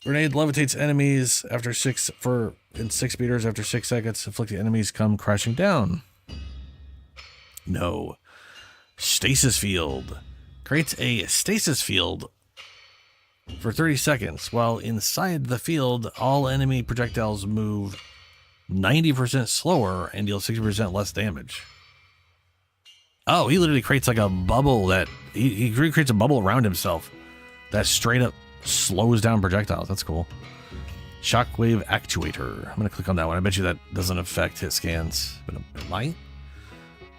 Grenade levitates enemies after 6 meters after 6 seconds. Afflicted enemies come crashing down. No. Stasis field. Creates a stasis field for 30 seconds. While inside the field, all enemy projectiles move 90% slower and deal 60% less damage. Oh, he literally creates like a bubble that he creates a bubble around himself that straight up slows down projectiles. That's cool. Shockwave actuator. I'm gonna click on that one. I bet you that doesn't affect hit scans, but it might.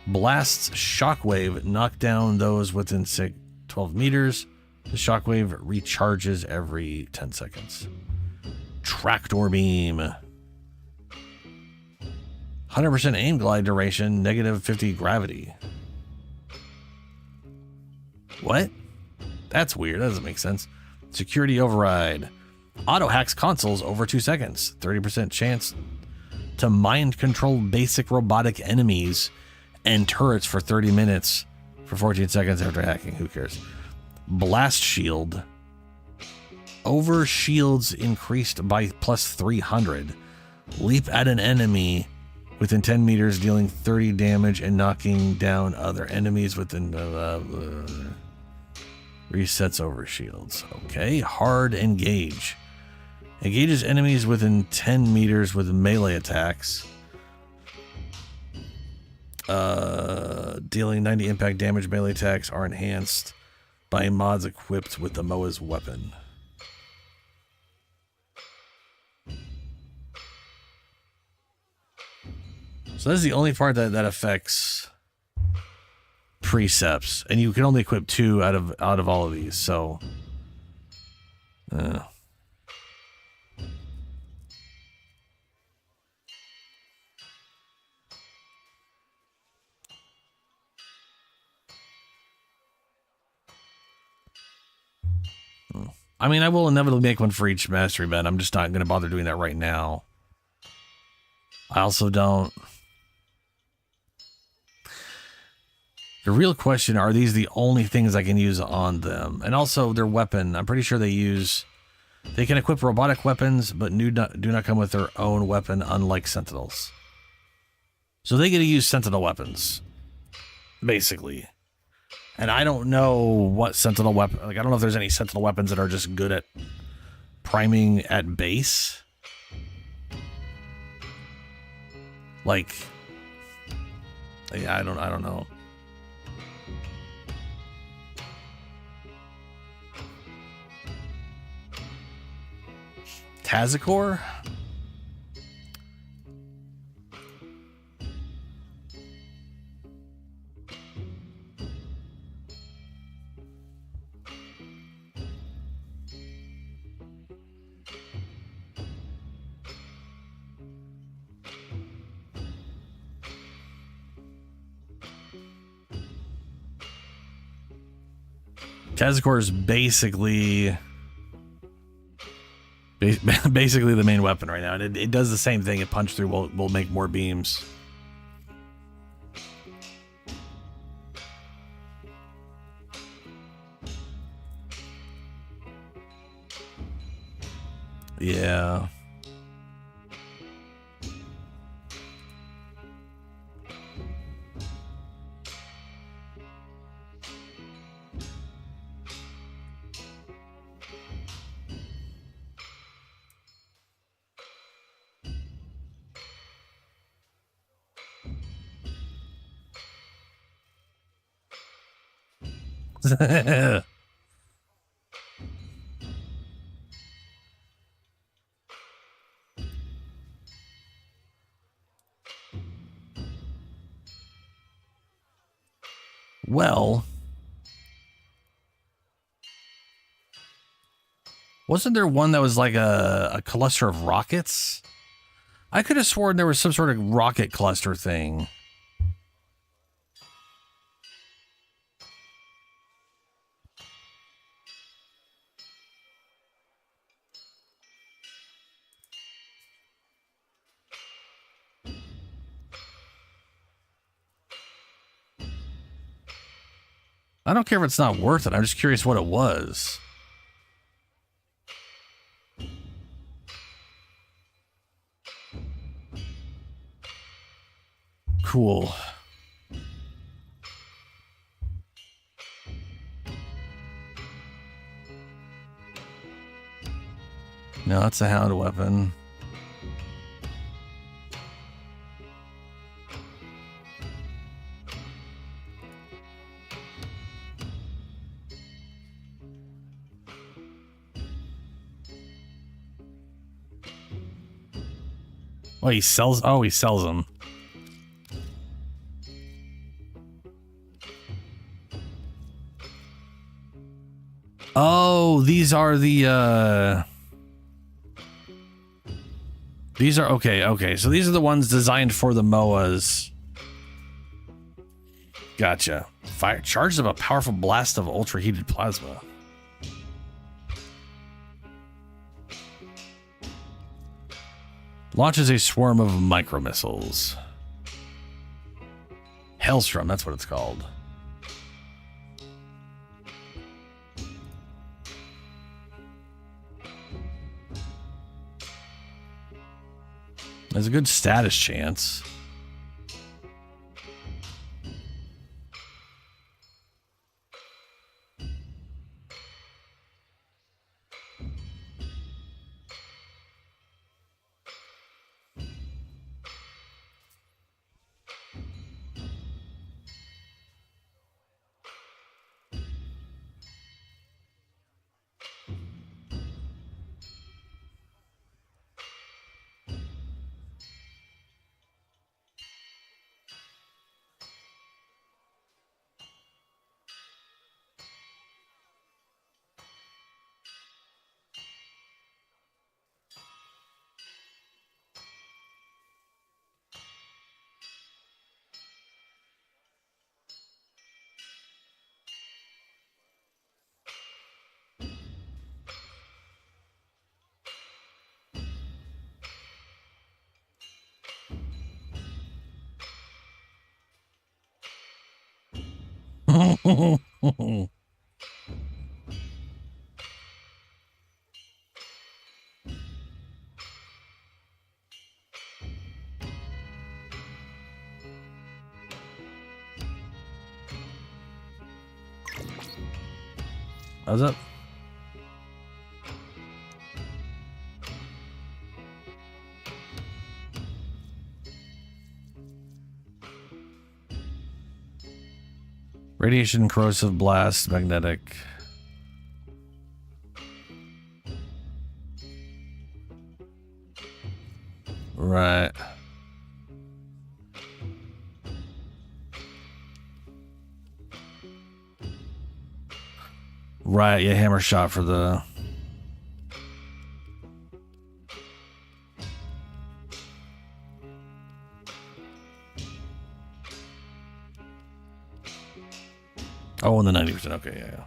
Blasts shockwave, knock down those within 12 meters. The shockwave recharges every 10 seconds. Tractor beam. 100% aim glide duration, negative 50 gravity. What? That's weird. That doesn't make sense. Security override. Auto hacks consoles over 2 seconds. 30% chance to mind control basic robotic enemies and turrets for 30 minutes for 14 seconds after hacking. Who cares? Blast shield. Over shields increased by plus 300. Leap at an enemy within 10 meters, dealing 30 damage and knocking down other enemies within resets over shields. Okay. Hard engage. Engages enemies within 10 meters with melee attacks. Dealing 90 impact damage melee attacks are enhanced by mods equipped with the Moa's weapon. So this is the only part that affects precepts, and you can only equip 2 out of all of these. So, I mean, I will inevitably make one for each mastery bed. I'm just not going to bother doing that right now. I also don't. The real question, are these the only things I can use on them? And also their weapon. I'm pretty sure they can equip robotic weapons, but do not come with their own weapon, unlike Sentinels. So they get to use Sentinel weapons, basically. And I don't know what Sentinel weapon... Like, I don't know if there's any Sentinel weapons that are just good at priming at base. Like... Yeah, I don't know. Tazikor? Tazikor is basically the main weapon right now, and it does the same thing. It punch through will make more beams. Yeah. Well, wasn't there one that was like a cluster of rockets? I could have sworn there was some sort of rocket cluster thing. I don't care if it's not worth it. I'm just curious what it was. Cool. No, that's a hound weapon. Oh, he sells them. Oh, these are the these are okay. So these are the ones designed for the MOAs. Gotcha. Fire charges of a powerful blast of ultra heated plasma. Launches a swarm of micro missiles. Hailstrom, that's what it's called. There's a good status chance. How's up? Radiation, corrosive blast, magnetic. Right. Right, yeah, hammer shot for the... Oh, and the 90%. Okay, yeah.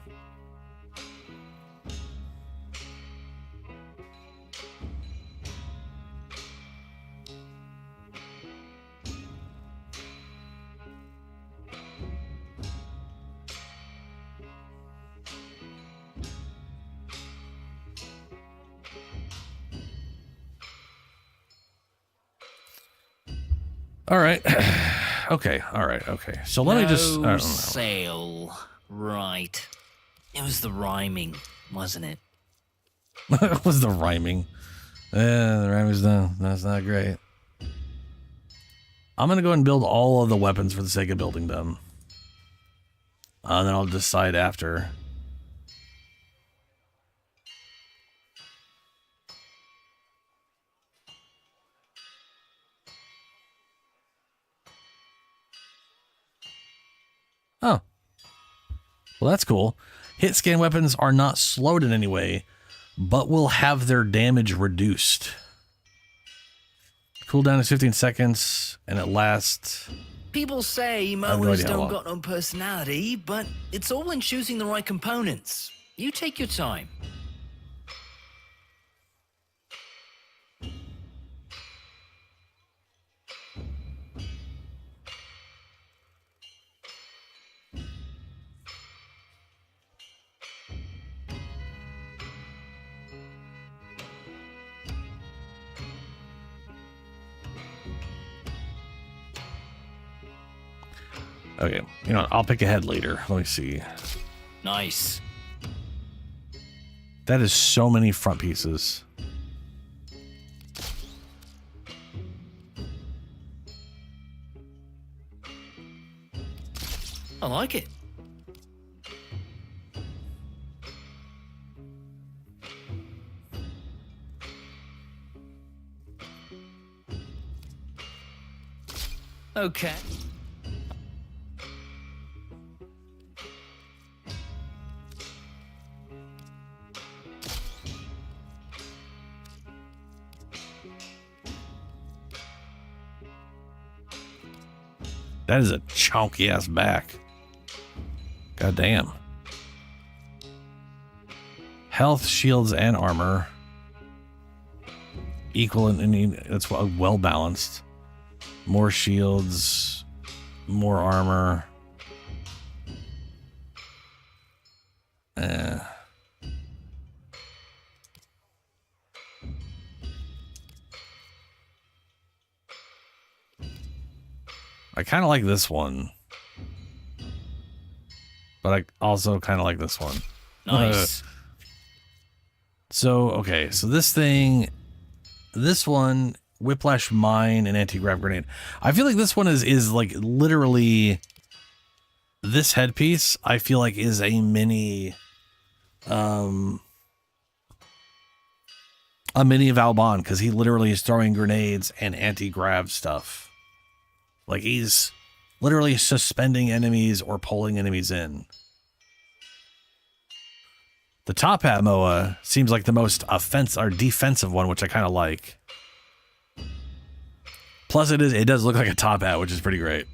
All right. Okay. All right. Okay. So let me just... I don't know. Sale. Right. It was the rhyming, wasn't it? What was the rhyming? The rhyming's done. That's not great. I'm going to go and build all of the weapons for the sake of building them. And then I'll decide after. Oh. Well, that's cool. Hit scan weapons are not slowed in any way, but will have their damage reduced. Cooldown is 15 seconds, and it lasts... People say mowers don't got no personality, but it's all in choosing the right components. You take your time. Okay, you know, I'll pick a head later. Let me see. Nice. That is so many front pieces. I like it. Okay. That is a chunky ass back. God damn. Health, shields, and armor. Equal and that's well balanced. More shields, more armor. I kind of like this one. But I also kind of like this one. Nice. So, okay. So this thing, this one, Whiplash Mine and Anti-Grav Grenade. I feel like this one is like literally this headpiece, I feel like is a mini of Alban, because he literally is throwing grenades and anti-grav stuff. Like he's literally suspending enemies or pulling enemies in. The top hat Moa seems like the most defensive one, which I kind of like. Plus it does look like a top hat, which is pretty great.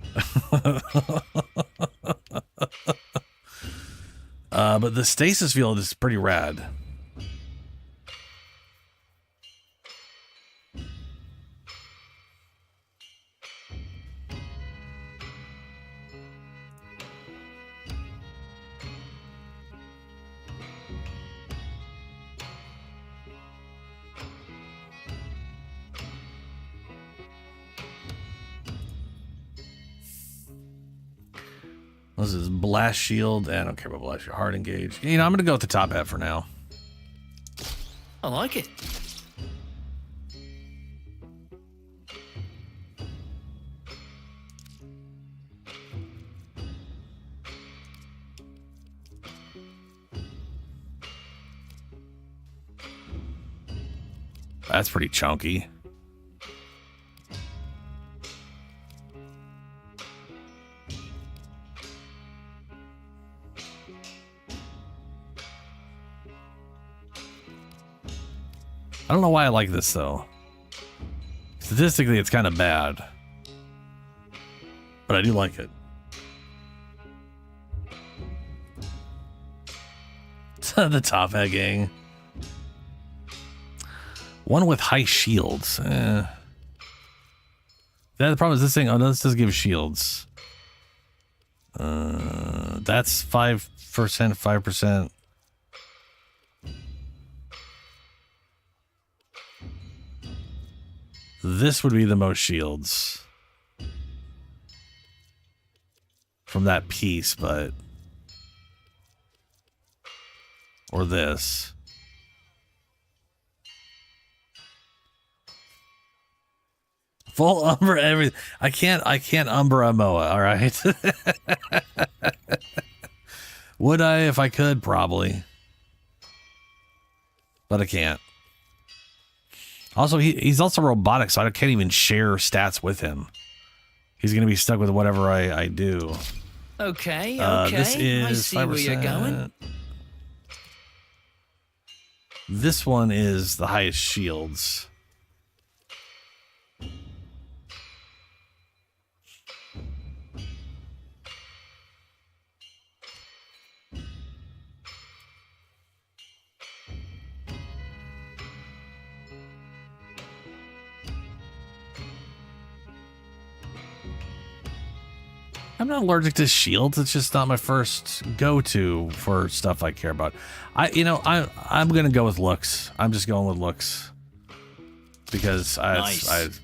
But the stasis field is pretty rad. This is blast shield. I don't care about blast shield. Hard engage. You know, I'm gonna go with the top hat for now. I like it. That's pretty chunky. I don't know why I like this though. Statistically, it's kind of bad, but I do like it. The top hat gang. One with high shields. The problem is this thing. Oh no, this does give shields. That's 5%, 5%. This would be the most shields from that piece, but or this. Full Umbra everything. I can't Umbra Moa, all right? Would I if I could? Probably. But I can't. Also, he's also robotic, so I can't even share stats with him. He's going to be stuck with whatever I do. Okay, This is I see 5%. where you're going. This one is the highest shields. I'm not allergic to shields. It's just not my first go-to for stuff I care about. I'm gonna go with looks. I'm just going with looks because Nice.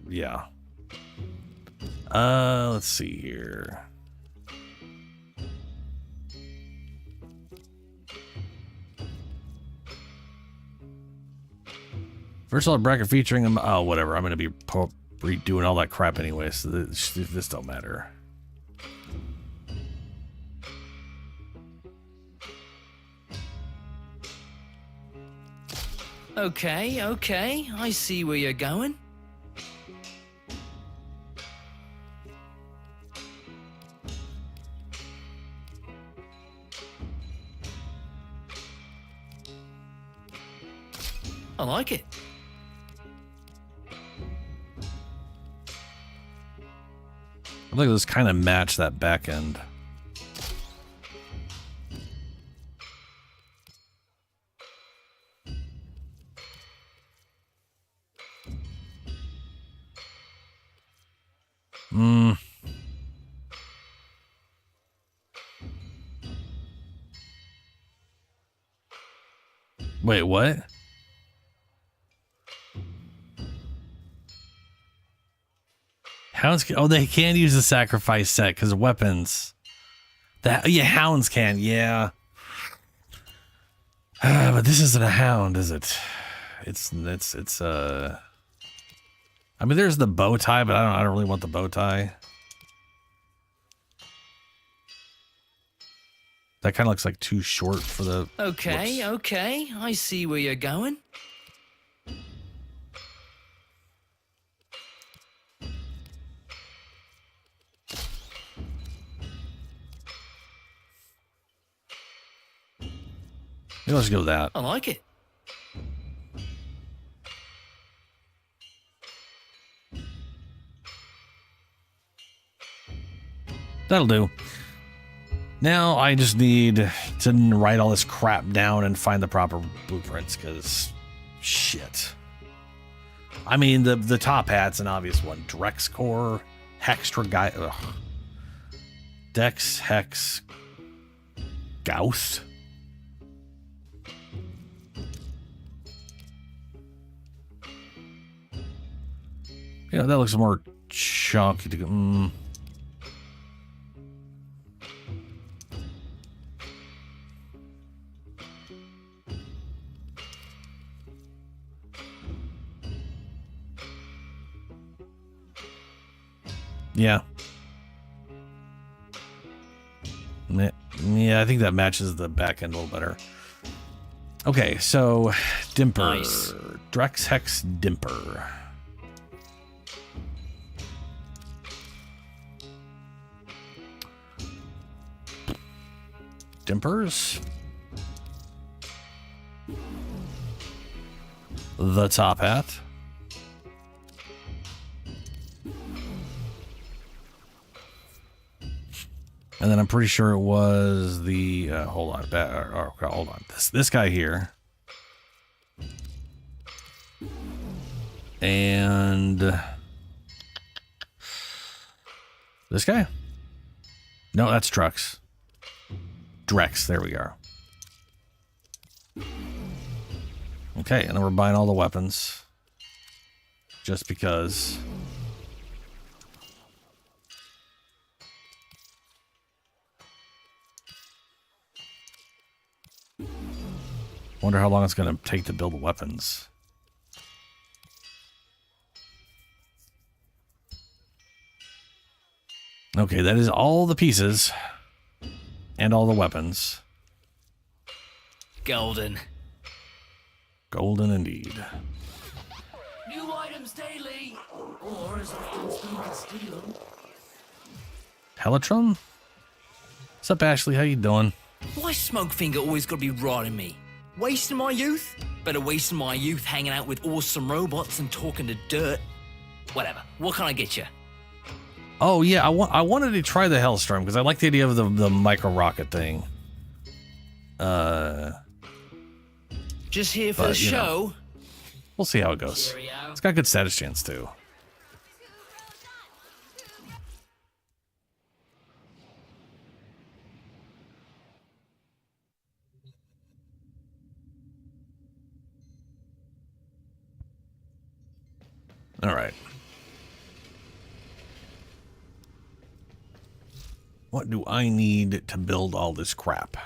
Yeah. Let's see here. Versatile bracket featuring them. Oh, whatever. I'm gonna be redoing all that crap anyway, so this don't matter. Okay, I see where you're going. I like it. I think those kind of match that back end. Wait, what? Hounds can, oh, they can use the sacrifice set because of weapons. Yeah, hounds can, yeah. But this isn't a hound, is it? It's I mean, there's the bow tie, but I don't really want the bow tie. That kind of looks like too short for the... Okay, Whoops. okay, I see where you're going. Maybe let's go with that. I like it. That'll do. Now I just need to write all this crap down and find the proper blueprints, because shit. I mean, the top hat's an obvious one. Drex Core, Hextra Guy, ugh. Dex, Hex, Gauss. You know, that looks more chunky to go. Yeah. Yeah, I think that matches the back end a little better. Okay, so Dimper. Nice. Drex Hex Dimper. Dimpers. The top hat. And then I'm pretty sure it was the hold on, hold on. This guy here. And this guy? No, that's Drex. Drex, there we are. Okay, and then we're buying all the weapons. Just because. Wonder how long it's going to take to build the weapons. Okay, that is all the pieces and all the weapons. Golden. Golden indeed. New items daily, or as often as we can steal them. Helitron? What's up, Ashley? How you doing? Why Smokefinger always gotta be rotting me? Wasting my youth? Better wasting my youth hanging out with awesome robots and talking to dirt. Whatever. What can I get you? Oh yeah, I wanted to try the Hellstorm because I like the idea of the micro rocket thing. Just here for the show. We'll see how it goes. It's got good status chance too. All right. What do I need to build all this crap?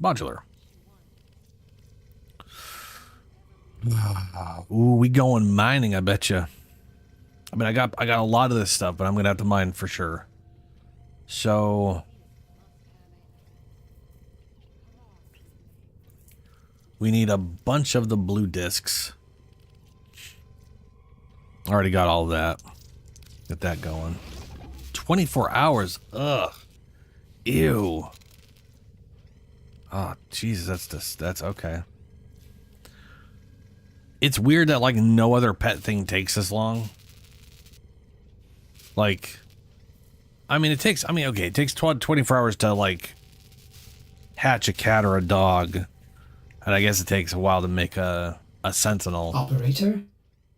Modular. Ooh, we going mining, I bet you. I mean, I got a lot of this stuff, but I'm gonna have to mine for sure. So we need a bunch of the blue discs. Already got all of that. Get that going. 24 hours. Ugh. Ew. Oh, Jesus, that's okay. It's weird that like no other pet thing takes this long. Like, I mean, it takes 24 hours to like hatch a cat or a dog. And I guess it takes a while to make a sentinel. Operator?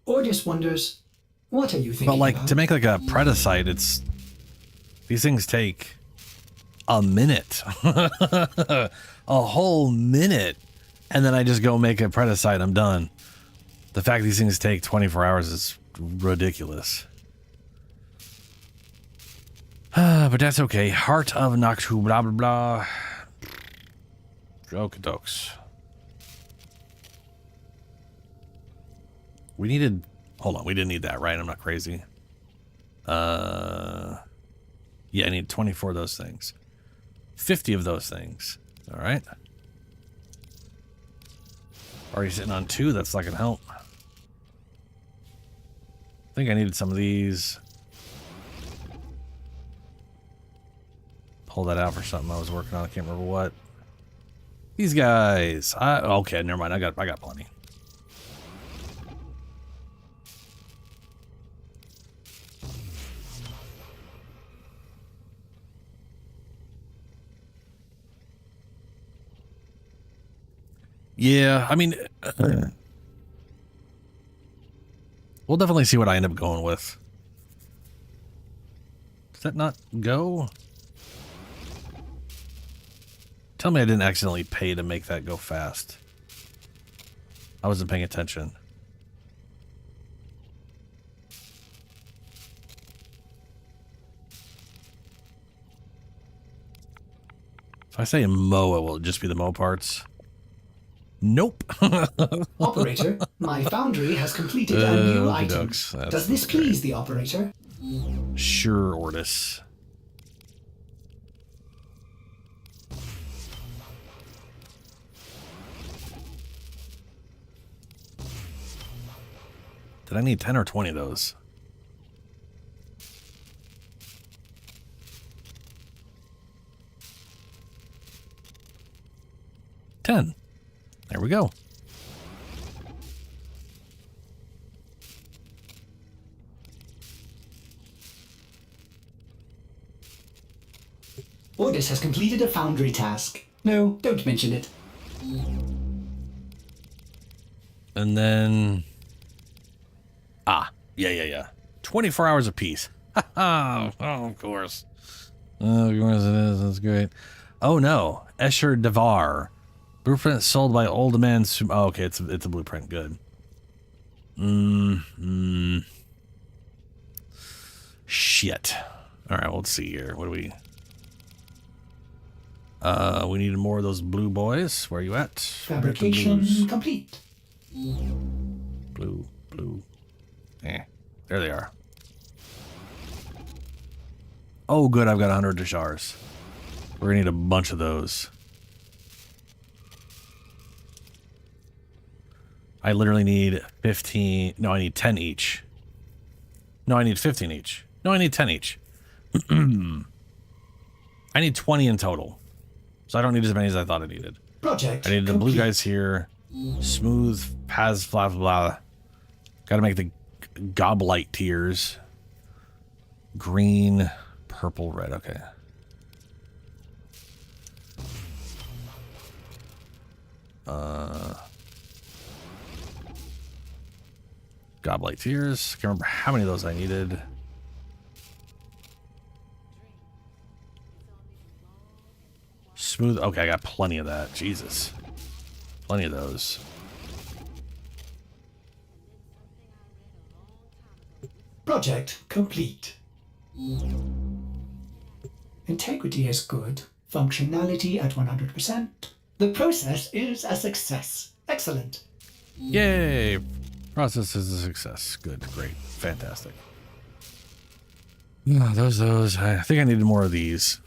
Ordis wonders, what are you thinking But like about? to make like a predicite, these things take a minute. A whole minute. And then I just go make a predicite, I'm done. The fact these things take 24 hours is ridiculous. But that's okay. Heart of Noctu, blah, blah, blah. Jokadokes. We needed... Hold on, we didn't need that, right? I'm not crazy. Yeah, I need 24 of those things. 50 of those things. All right. Already sitting on 2. That's not gonna help. I think I needed some of these. Pull that out for something I was working on. I can't remember what. These guys. Okay, never mind. I got plenty. Yeah, I mean, we'll definitely see what I end up going with. Does that not go? Tell me I didn't accidentally pay to make that go fast. I wasn't paying attention. If I say mow, it will just be the mow parts. Nope. Operator, my foundry has completed a new item. Does this please the operator? Sure, Ortis. Did I need 10 or 20 of those? 10. There we go. Ordis has completed a foundry task. No, don't mention it. And then... Yeah. 24 hours apiece. Oh, of course. Oh, of course it is. That's great. Oh, no. Escher Devar. Blueprint sold by Old Man... Oh, okay, it's a blueprint. Good. Shit. All right, let's see here. What do we... we need more of those blue boys. Where are you at? Fabrication complete. Blue. There they are. Oh, good. I've got 100 Deshars. We're gonna need a bunch of those. I literally need 15. No, I need 10 each. No, I need 15 each. No, I need 10 each. I need 20 in total. So I don't need as many as I thought I needed. Project I need the complete. blue guys here. Smooth, paths, blah, blah, blah. Gotta make the goblite tiers. Green, purple, red. Okay. Goblite tiers. Can't remember how many of those I needed. Smooth. Okay, I got plenty of that. Jesus. Plenty of those. Project complete. Integrity is good. Functionality at 100%. The process is a success. Excellent. Yay! Process is a success. Good, great, fantastic. Those. I think I needed more of these.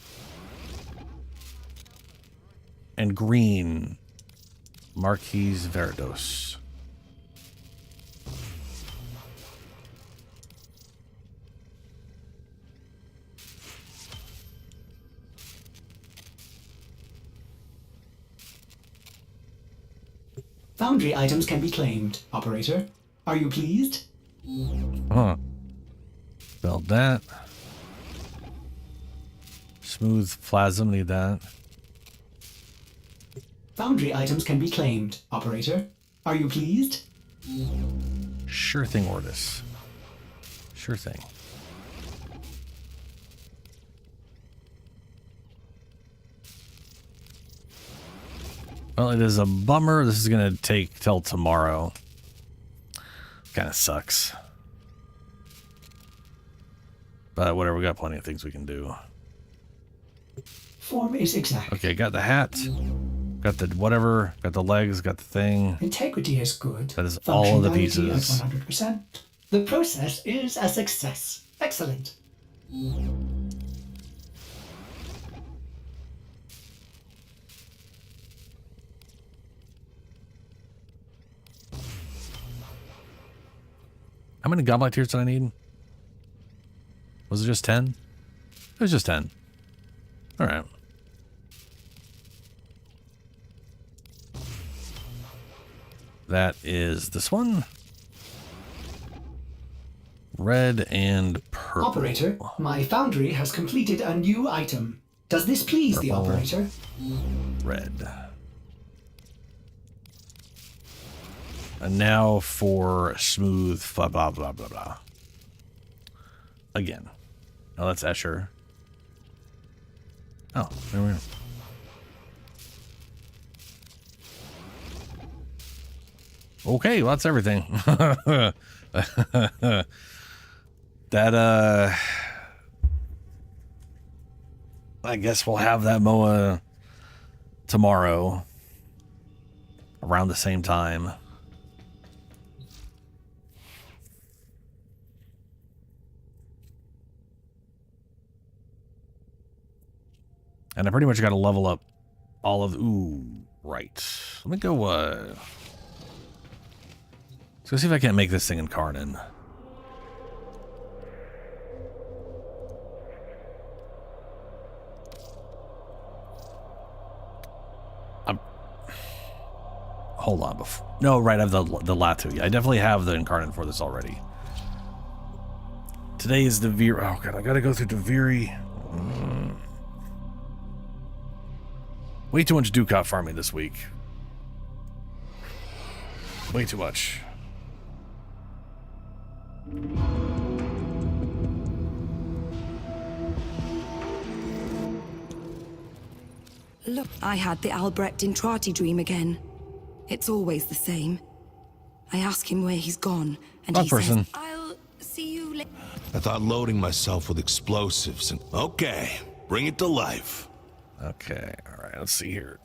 And green. Marquis Verdos. Foundry items can be claimed, operator. Are you pleased? Huh. Build that. Smooth plasm, need that. Foundry items can be claimed, operator. Are you pleased? Sure thing, Ortis. Sure thing. Well, it is a bummer. This is going to take till tomorrow. Kind of sucks. But whatever, we got plenty of things we can do. Form is exact. Okay, got the hat. Got the whatever. Got the legs. Got the thing. Integrity is good. That is all of the Functionality pieces. at 100%. The process is a success. Excellent. How many goblite tiers did I need? Was it just 10? It was just 10. All right. That is this one. Red and purple. Operator, my foundry has completed a new item. Does this please the Purple. operator? Red. And now for smooth, blah, blah, blah, blah, blah. Again. Oh, that's Escher. Oh, there we go. Okay, well, that's everything. That, I guess we'll have that MOA tomorrow. around the same time. And I pretty much got to level up all of... Ooh, right. Let me go... Let's go see if I can't make this thing incarnate. Hold on. No, right, I have the Latu. Yeah, I definitely have the incarnate for this already. Today is the Deviri. Oh, God, I got to go through Deviri. Way too much Ducat farming this week. Way too much. Look, I had the Albrecht Intrati dream again. It's always the same. I ask him where he's gone, and he says, I'll see you later. I thought loading myself with explosives and... Okay, bring it to life. Okay, all right, let's see here.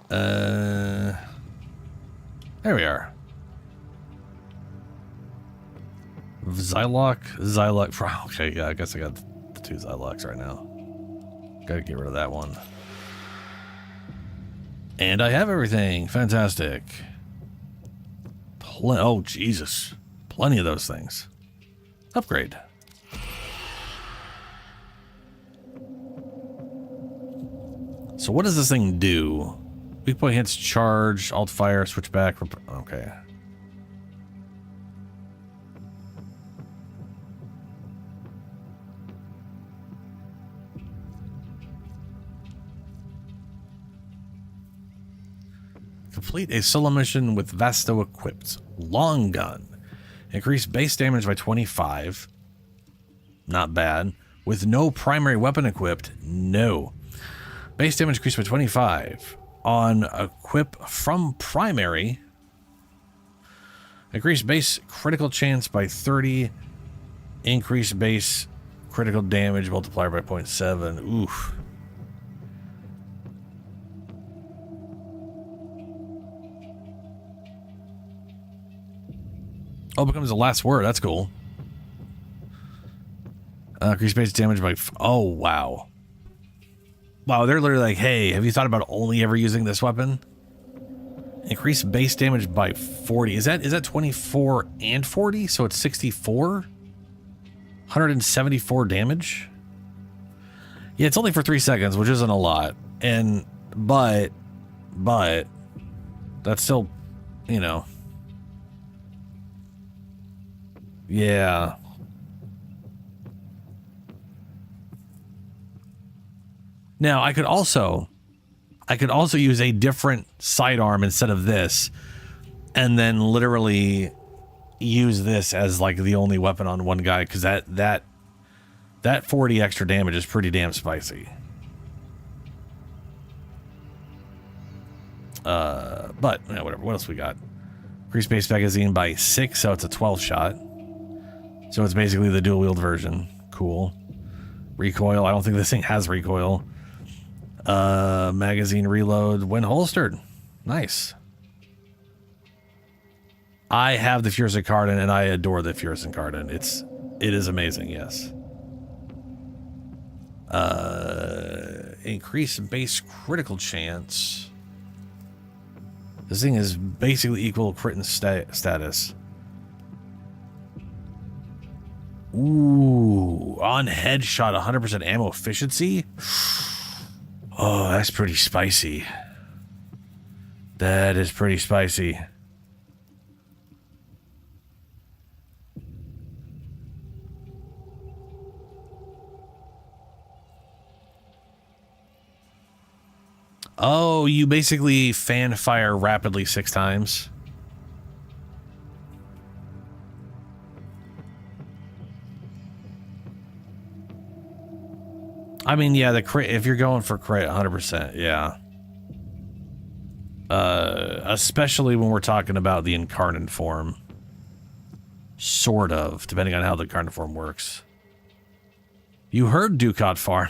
There we are. Xylock. Okay, yeah, I guess I got the 2 Xylocks right now. Gotta get rid of that one. And I have everything. Fantastic. Oh, Jesus. Plenty of those things. Upgrade. So what does this thing do? Weak point hits, charge, alt fire, switch back. Okay. Complete a solo mission with Vasto equipped. Long gun. Increase base damage by 25. Not bad. With no primary weapon equipped. No. Base damage increased by 25. On equip from primary. Increase base critical chance by 30. Increase base critical damage multiplier by 0.7. Oof. Oh, becomes the last word. That's cool. Increase base damage by... Oh, wow. Wow, they're literally like, hey, have you thought about only ever using this weapon? Increase base damage by 40. Is that 24 and 40? So it's 64? 174 damage? Yeah, it's only for 3 seconds, which isn't a lot. But that's still, you know... Yeah. Now, I could also use a different sidearm instead of this, and then literally use this as like the only weapon on one guy, because that 40 extra damage is pretty damn spicy. But yeah, whatever. What else we got? Increase base magazine by 6, so it's a 12 shot. So it's basically the dual wield version. Cool. Recoil. I don't think this thing has recoil. Magazine reload when holstered. Nice. I have the Furzen Cardin and I adore the Furzen Cardin. It is amazing, yes. Increase base critical chance. This thing is basically equal crit and status. Ooh, on headshot, 100% ammo efficiency. Oh, that's pretty spicy. That is pretty spicy. Oh, you basically fan fire rapidly 6 times. I mean, yeah, the crit, if you're going for crit, 100%, yeah. Especially when we're talking about the incarnate form. Sort of, depending on how the incarnate form works. You heard Ducat farm.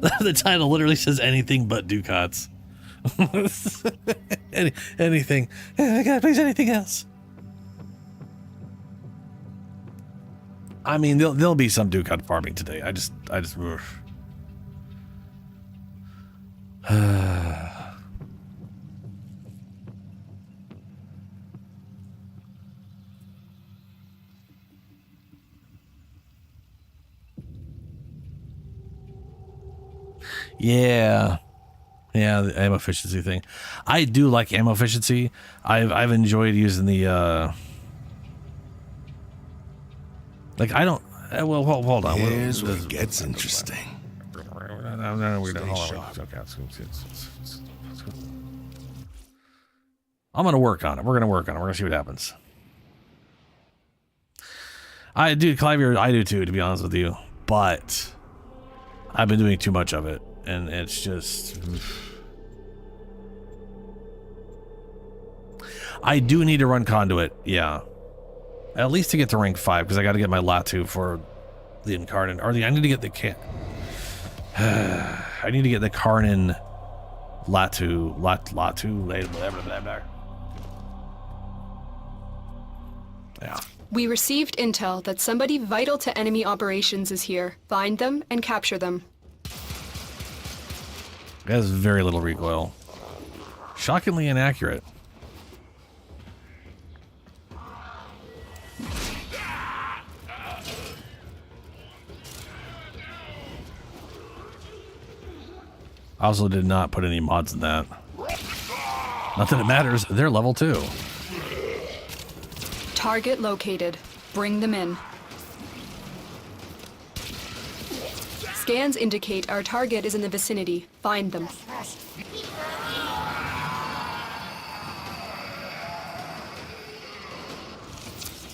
The title literally says anything but Ducats. Anything. God, please, anything else. I mean, there'll be some Ducat farming today. I just. Yeah, the ammo efficiency thing. I do like ammo efficiency. I've enjoyed using the like I don't. Well, hold on. Here's where it gets interesting. No, we don't. Hold on. Okay. I'm gonna work on it. We're gonna work on it. We're gonna see what happens. Clive, I do too, to be honest with you. But I've been doing too much of it, and it's just. I do need to run conduit, yeah. At least to get to rank 5, because I got to get my Latu for the Incarnate. Or I need to get the I need to get the Karnan Latu, whatever. Yeah. We received intel that somebody vital to enemy operations is here. Find them and capture them. It has very little recoil. Shockingly inaccurate. I also did not put any mods in that. Not that it matters, they're level 2. Target located. Bring them in. Scans indicate our target is in the vicinity. Find them.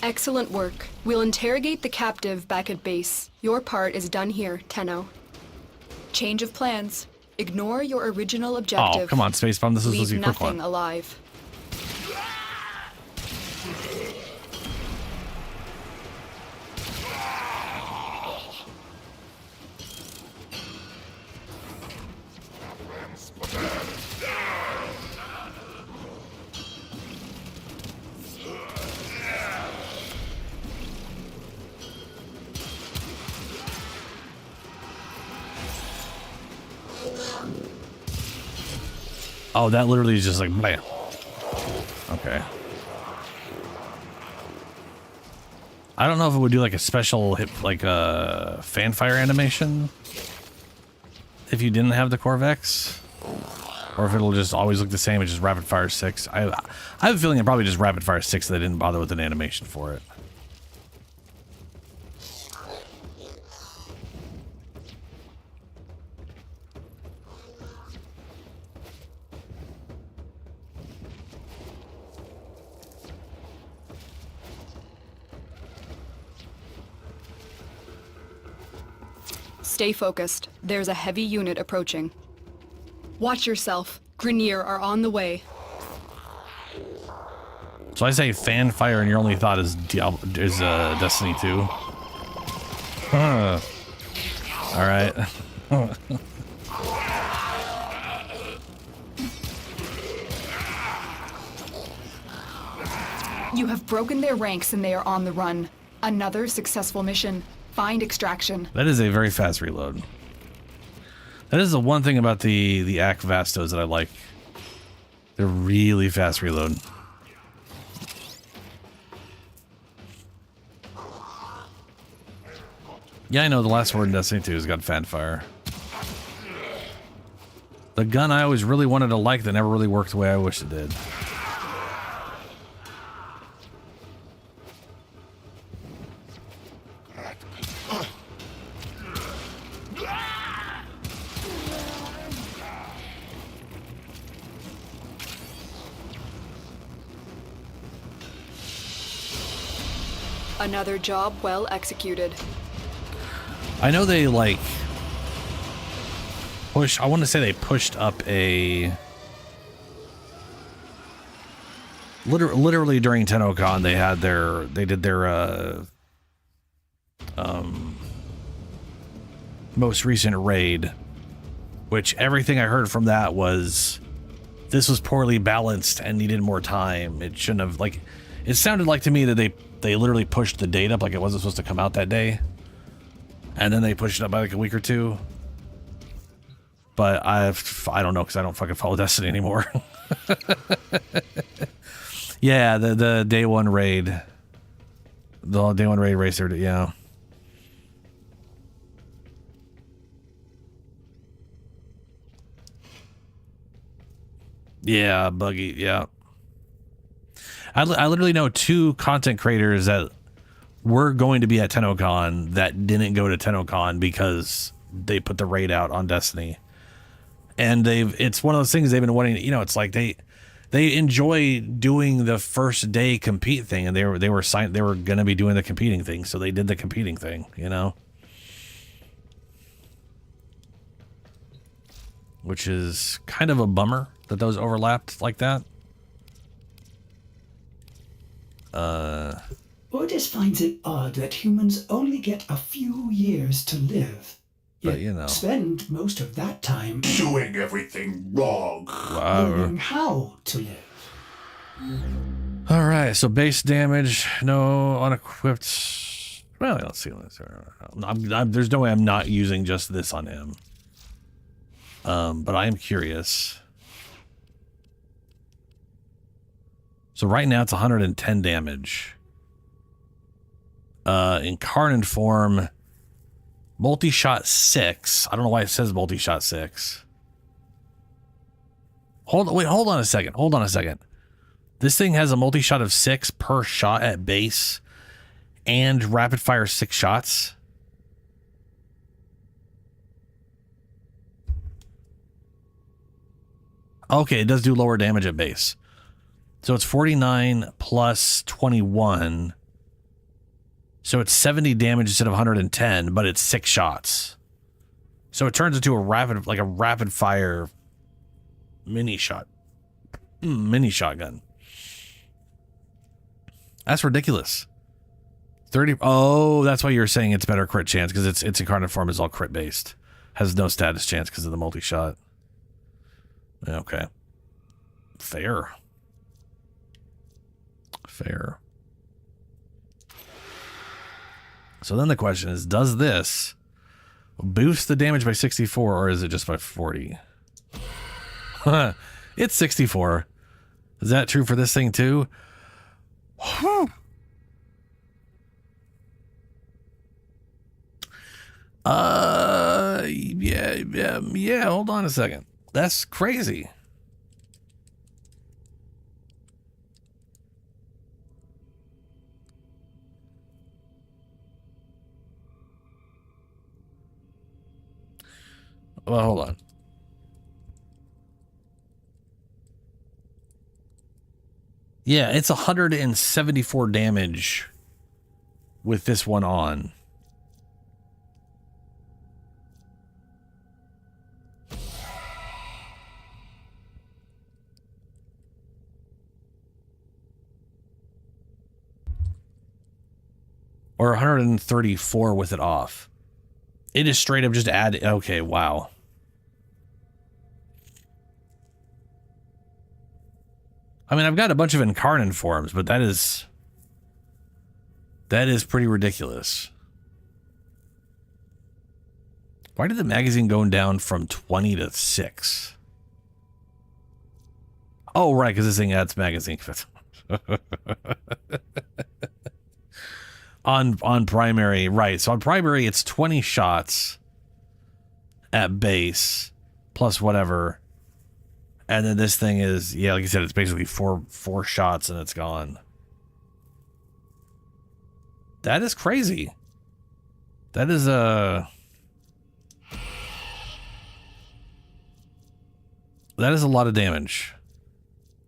Excellent work. We'll interrogate the captive back at base. Your part is done here, Tenno. Change of plans. Ignore your original objective. Oh, come on, Space Bomb. This is Leave a quick nothing one. alive. Oh, that literally is just like bam. Okay. I don't know if it would do like a special hit, like a fanfire animation if you didn't have the Corvex, or if it'll just always look the same. It's just rapid fire 6. I have a feeling it probably just rapid fire 6. They didn't bother with an animation for it. Stay focused. There's a heavy unit approaching. Watch yourself. Grineer are on the way. So I say fanfire, and your only thought is Destiny 2. Huh. All right. You have broken their ranks and they are on the run. Another successful mission. Find extraction. That is a very fast reload. That is the one thing about the Ak Vastos that I like. They're really fast reload. Yeah, I know the last word in Destiny 2 has got fanfire. The gun I always really wanted to like that never really worked the way I wish it did. Another job well executed. I know they like push. I want to say they pushed up a literally during TennoCon. They did their most recent raid which everything I heard from that was this was poorly balanced and needed more time. It shouldn't have, like, it sounded like to me that they literally pushed the date up like it wasn't supposed to come out that day. And then they pushed it up by like a week or two. But I don't know, because I don't fucking follow Destiny anymore. Yeah, the day one raid. The day one raid racer, yeah. Yeah, buggy, yeah. I literally know 2 content creators that were going to be at TennoCon that didn't go to TennoCon because they put the raid out on Destiny. And it's one of those things they've been wanting, you know, it's like they enjoy doing the first day compete thing, and they were going to be doing the competing thing, so they did the competing thing, you know? Which is kind of a bummer that those overlapped like that. Ordis finds it odd that humans only get a few years to live. But, you know, spend most of that time doing everything wrong. Learning how to live. All right, so base damage, no unequipped. Well, let's see. There's no way I'm not using just this on him. But I am curious. So right now it's 110 damage. Incarnate form. Multi-shot 6. I don't know why it says multi-shot 6. Hold on a second. This thing has a multi-shot of 6 per shot at base and rapid fire 6 shots. Okay, it does do lower damage at base. So it's 49 plus 21. So it's 70 damage instead of 110, but it's 6 shots. So it turns into a rapid fire mini shotgun. That's ridiculous. 30. Oh, that's why you're saying it's better crit chance, because its incarnate form is all crit based. Has no status chance because of the multi shot. Okay. Fair. So then the question is, does this boost the damage by 64, or is it just by 40? It's 64. Is that true for this thing too? Yeah, hold on a second. That's crazy. Well, hold on. Yeah, it's 174 damage with this one on. Or 134 with it off. It is straight up just add. Okay, wow. I mean, I've got a bunch of incarnate forms, but that is pretty ridiculous. Why did the magazine go down from 20 to 6? Oh, right, because this thing adds magazine. on primary, right. So on primary, it's 20 shots at base plus whatever. And then this thing is, yeah, like you said, it's basically four shots and it's gone. That is crazy. That is a lot of damage.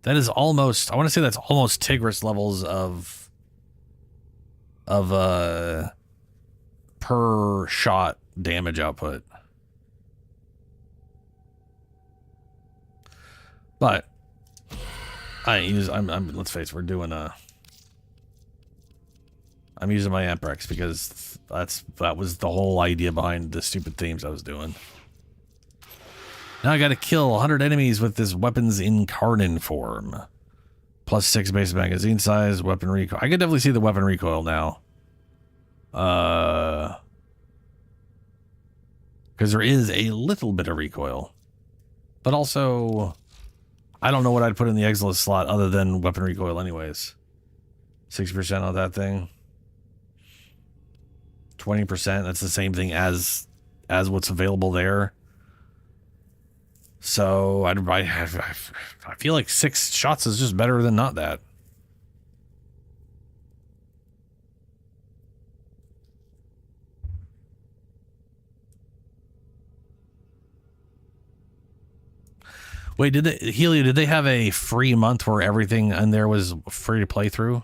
That is almost, I want to say that's almost Tigris levels of per shot damage output. But let's face it, we're doing I'm using my Amprex because that was the whole idea behind the stupid themes I was doing. Now I gotta kill 100 enemies with this weapons incarnate form. Plus 6 base magazine size, weapon recoil. I could definitely see the weapon recoil now. Because there is a little bit of recoil. But also, I don't know what I'd put in the Exilus slot other than weapon recoil anyways. 6% on that thing. 20%, that's the same thing as what's available there. So I feel like 6 shots is just better than not that. Wait, Helio, did they have a free month where everything in there was free to play through?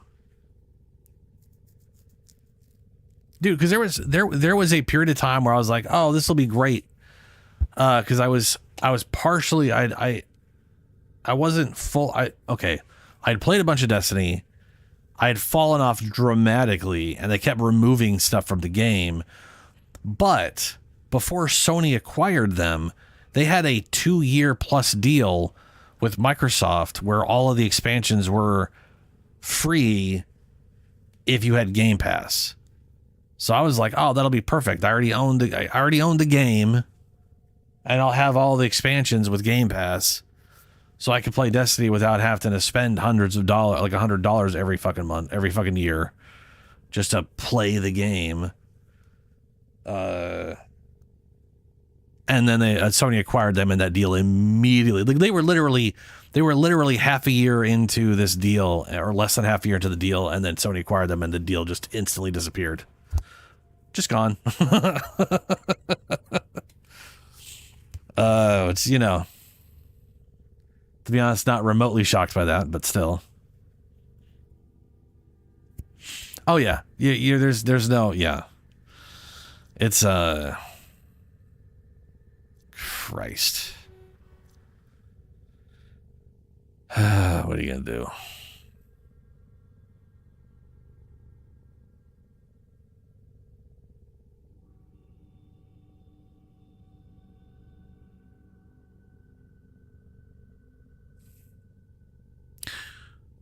Dude, because there was a period of time where I was like, oh, this will be great. Because I was partially I wasn't full. I'd played a bunch of Destiny. I had fallen off dramatically, and they kept removing stuff from the game. But before Sony acquired them, they had a 2-year plus deal with Microsoft where all of the expansions were free if you had Game Pass. So I was like, oh, that'll be perfect. I already own the game, and I'll have all the expansions with Game Pass, so I could play Destiny without having to spend hundreds of dollars, like $100 every fucking month, every fucking year, just to play the game. And then Sony acquired them, and that deal immediately, like they were literally half a year into this deal, or less than half a year into the deal, and then Sony acquired them, and the deal just instantly disappeared. Just gone. It's, you know, to be honest, not remotely shocked by that, but still. Oh yeah, there's no, yeah. It's Christ. What are you gonna do?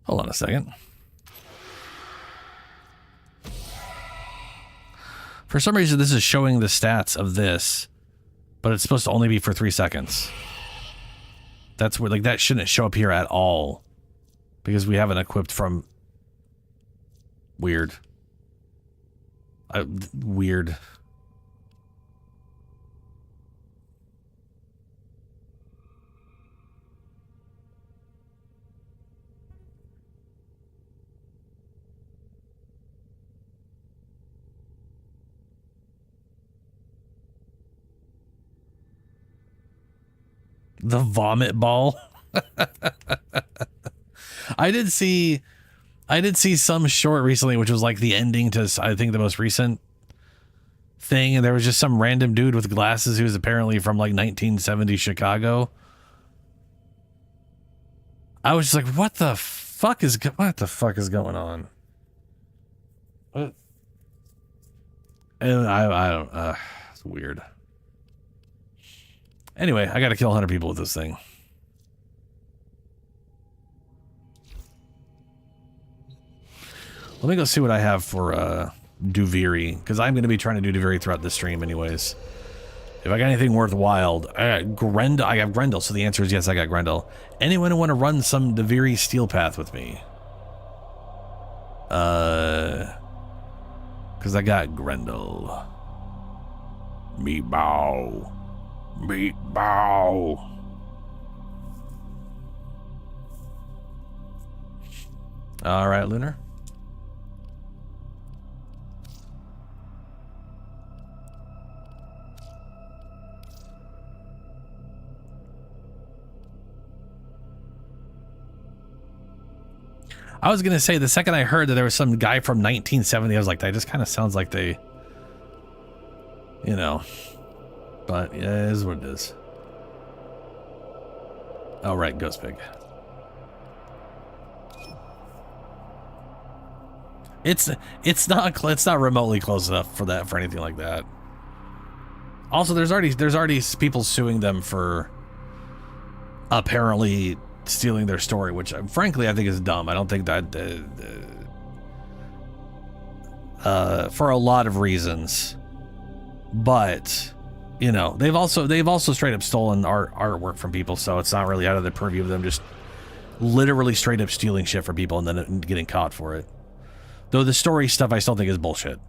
Hold on a second. For some reason, this is showing the stats of this, but it's supposed to only be for 3 seconds. That's where, like, that shouldn't show up here at all, because we haven't equipped from... Weird. Weird. The vomit ball. I did see some short recently, which was like the ending to, I think, the most recent thing, and there was just some random dude with glasses who was apparently from like 1970 Chicago. I was just like, what the fuck is going on? What? And I don't, it's weird. Anyway, I gotta kill 100 people with this thing. Let me go see what I have for Duviri, because I'm going to be trying to do Duviri throughout the stream anyways. If I got anything worthwhile, I got Grendel, so the answer is yes, I got Grendel. Anyone who want to run some Duviri Steel Path with me? Because I got Grendel. Meatball. Meatball. All right, Lunar. I was going to say, the second I heard that there was some guy from 1970, I was like, that just kind of sounds like they, you know, but yeah, it is what it is. Oh, right, Ghost Pig. It's not remotely close enough for anything like that. Also, there's already people suing them for apparently stealing their story, which frankly I think is dumb. I don't think that for a lot of reasons, but you know, they've also straight up stolen artwork from people, so it's not really out of the purview of them just literally straight up stealing shit from people and then getting caught for it. Though the story stuff I still think is bullshit.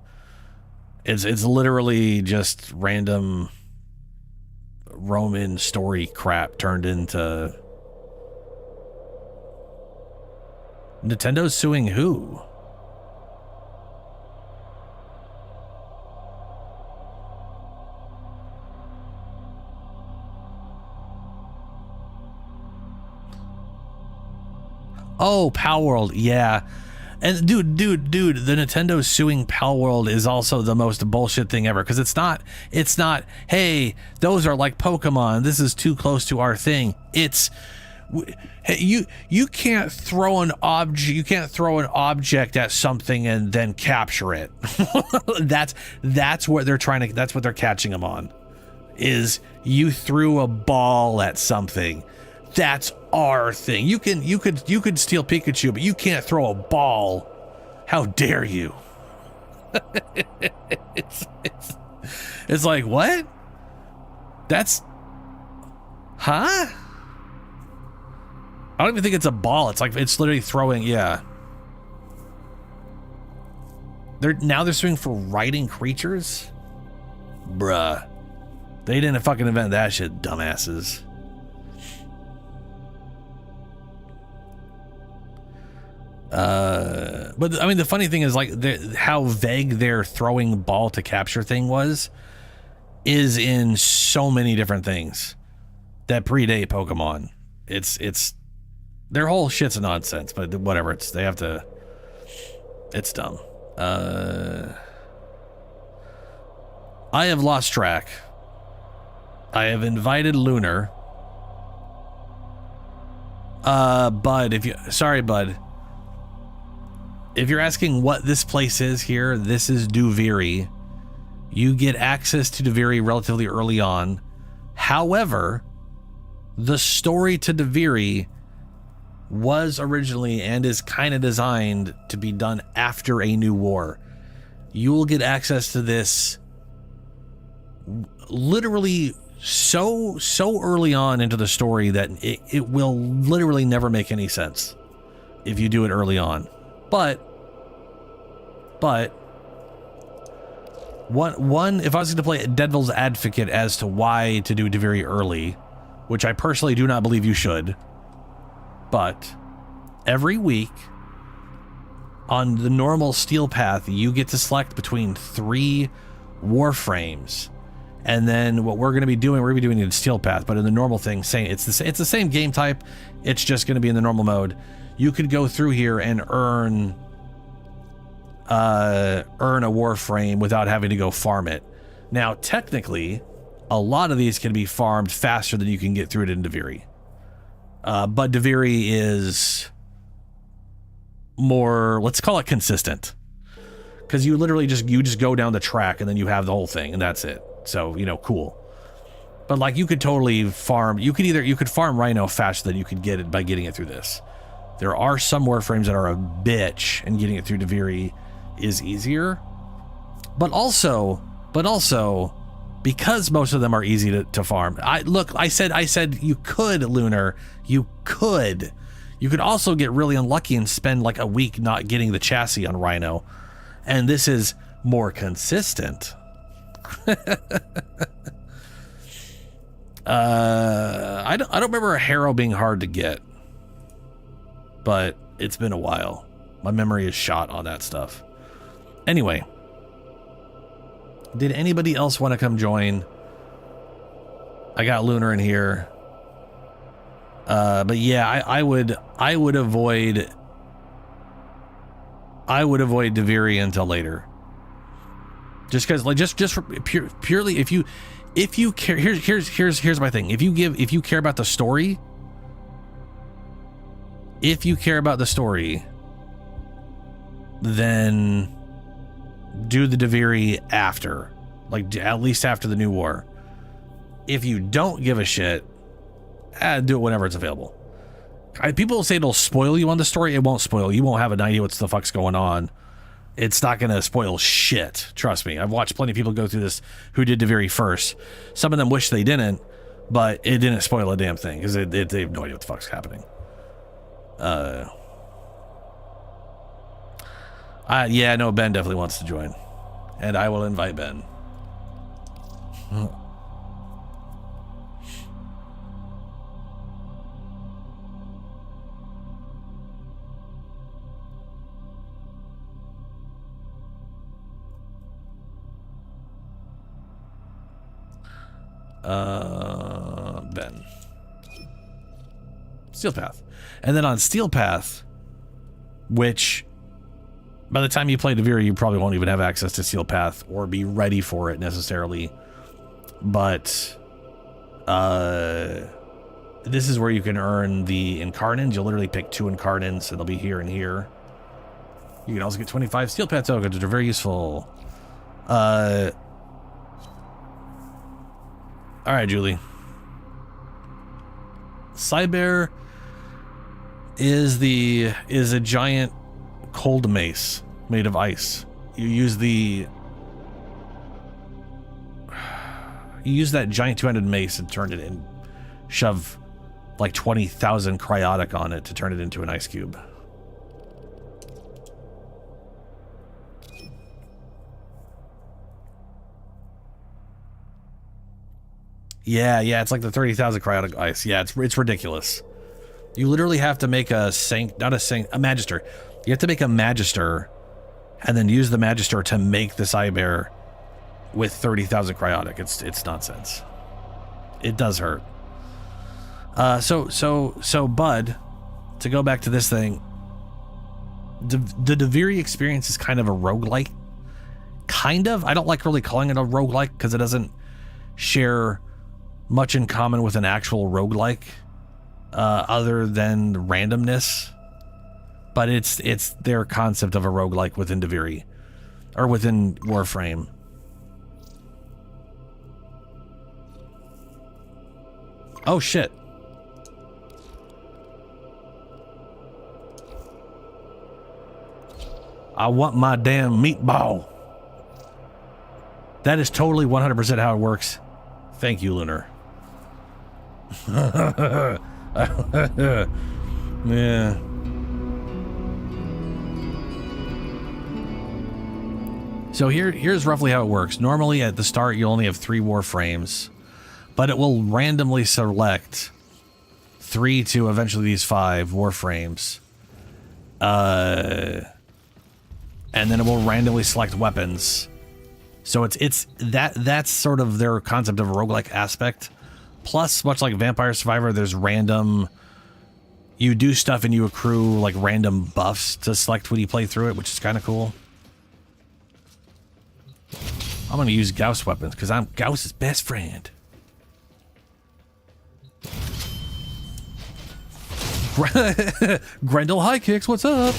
It's literally just random Roman story crap turned into... Nintendo's suing who? Oh, Palworld, yeah. And dude, the Nintendo suing Palworld is also the most bullshit thing ever, because it's not, hey, those are like Pokemon, this is too close to our thing. It's, hey, you can't throw an object at something and then capture it. that's what they're catching them on. Is you threw a ball at something. That's our thing. You could steal Pikachu, but you can't throw a ball. How dare you? It's like, what? That's, huh? I don't even think it's a ball. It's like, it's literally throwing, yeah. They're suing for riding creatures? Bruh. They didn't fucking invent that shit, dumbasses. But I mean, the funny thing is, like, how vague their throwing ball to capture thing is in so many different things that predate Pokemon. It's their whole shit's nonsense, but whatever. It's dumb. I have lost track. I have invited Lunar. Bud, sorry, Bud. If you're asking what this place is here, this is Duviri. You get access to Duviri relatively early on. However, the story to Duviri was originally and is kind of designed to be done after a new war. You will get access to this literally so early on into the story that it will literally never make any sense if you do it early on. But one, if I was going to play devil's advocate as to why to do Duviri early, which I personally do not believe you should, but every week on the normal steel path, you get to select between 3 Warframes. And then what we're going to be doing in steel path, but in the normal thing, saying it's the same game type, it's just going to be in the normal mode. You could go through here and earn a Warframe without having to go farm it. Now, technically, a lot of these can be farmed faster than you can get through it in Duviri. But Duviri is more, let's call it consistent. Because you literally just go down the track and then you have the whole thing and that's it. So, you know, cool. But like, you could totally farm, you could farm Rhino faster than you could get it by getting it through this. There are some Warframes that are a bitch, and getting it through Duviri is easier. But also, because most of them are easy to farm. I said you could, Lunar. You could also get really unlucky and spend like a week not getting the chassis on Rhino. And this is more consistent. I don't remember a Harrow being hard to get. But it's been a while. My memory is shot on that stuff. Anyway, did anybody else want to come join? I got Lunar in here. But yeah, I would avoid Duviri until later. Just because, like, just for purely if you care. Here's my thing. If you care about the story. If you care about the story, then do the Duviri after, like at least after the new war. If you don't give a shit, do it whenever it's available. People say it'll spoil you on the story. It won't spoil you. You won't have an idea what the fuck's going on. It's not going to spoil shit. Trust me. I've watched plenty of people go through this who did Duviri first. Some of them wish they didn't, but it didn't spoil a damn thing because they have no idea what the fuck's happening. Yeah, no, Ben definitely wants to join. And I will invite Ben. Ben. Steel Path. And then on Steel Path, which by the time you play Duviri, you probably won't even have access to Steel Path or be ready for it necessarily. But this is where you can earn the Incarnins. You'll literally pick 2 Incarnins, and they'll be here and here. You can also get 25 Steel Path tokens, which are very useful. All right, Julie. Cyber is a giant cold mace made of ice. You use that giant 2-handed mace and turn it in, shove like 20,000 cryotic on it to turn it into an ice cube. Yeah, it's like the 30,000 cryotic ice. Yeah, it's ridiculous. You literally have to make a Magister. You have to make a Magister and then use the Magister to make the Cyber with 30,000 cryotic. It's nonsense. It does hurt. So Bud, to go back to this thing, the Duviri experience is kind of a roguelike. Kind of. I don't like really calling it a roguelike because it doesn't share much in common with an actual roguelike, other than randomness. But it's their concept of a roguelike within Duviri, or within Warframe. Oh shit. I want my damn meatball. That is totally 100% how it works. Thank you, Lunar. Yeah. So here's roughly how it works. Normally at the start you only have 3 Warframes, but it will randomly select 3 to eventually these 5 Warframes. And then it will randomly select weapons. So that's sort of their concept of a roguelike aspect. Plus, much like Vampire Survivor, there's random... You do stuff and you accrue like random buffs to select when you play through it, which is kind of cool. I'm going to use Gauss weapons because I'm Gauss's best friend. Grendel High Kicks, what's up?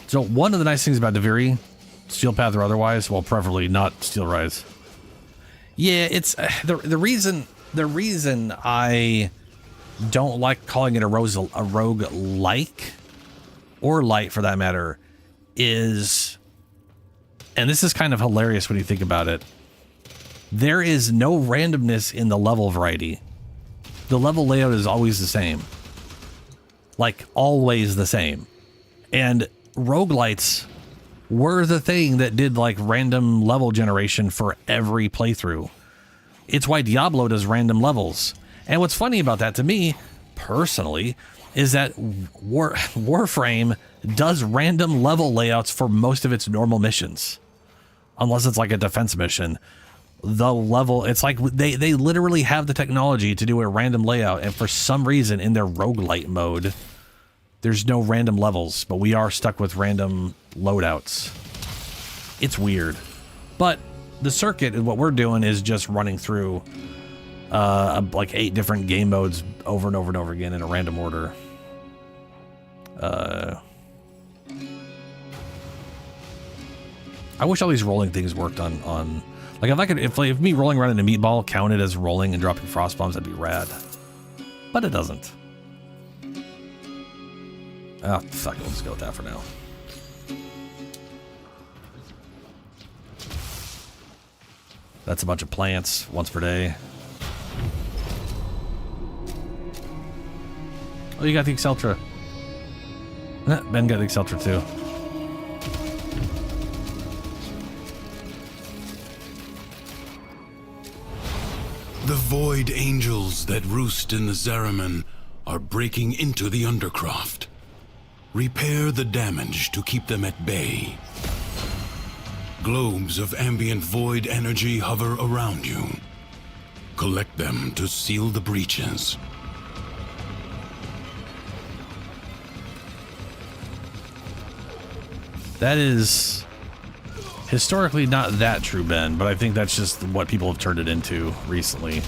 So one of the nice things about Duviri, Steel Path or otherwise, well, preferably not Steel Rise. Yeah, it's the reason I don't like calling it a rogue like, or light for that matter, is, and this is kind of hilarious when you think about it, there is no randomness in the level variety. The level layout is always the same. Like, always the same. And roguelites were the thing that did like random level generation for every playthrough. It's why Diablo does random levels. And what's funny about that to me, personally, is that Warframe does random level layouts for most of its normal missions. Unless it's like a defense mission. The level, it's like they literally have the technology to do a random layout, and for some reason in their roguelite mode, there's no random levels, but we are stuck with random loadouts. It's weird. But the circuit, what we're doing is just running through like 8 different game modes over and over and over again in a random order. I wish all these rolling things worked on like if me rolling around in a meatball counted as rolling and dropping frost bombs, that'd be rad. But it doesn't. Oh, fuck it, we'll just go with that for now. That's a bunch of plants once per day. Oh, you got the Exceltra. Ben got the Exceltra too. The Void Angels that roost in the Zariman are breaking into the Undercroft. Repair the damage to keep them at bay. Globes of ambient void energy hover around you. Collect them to seal the breaches. That is historically not that true, Ben, but I think that's just what people have turned it into recently.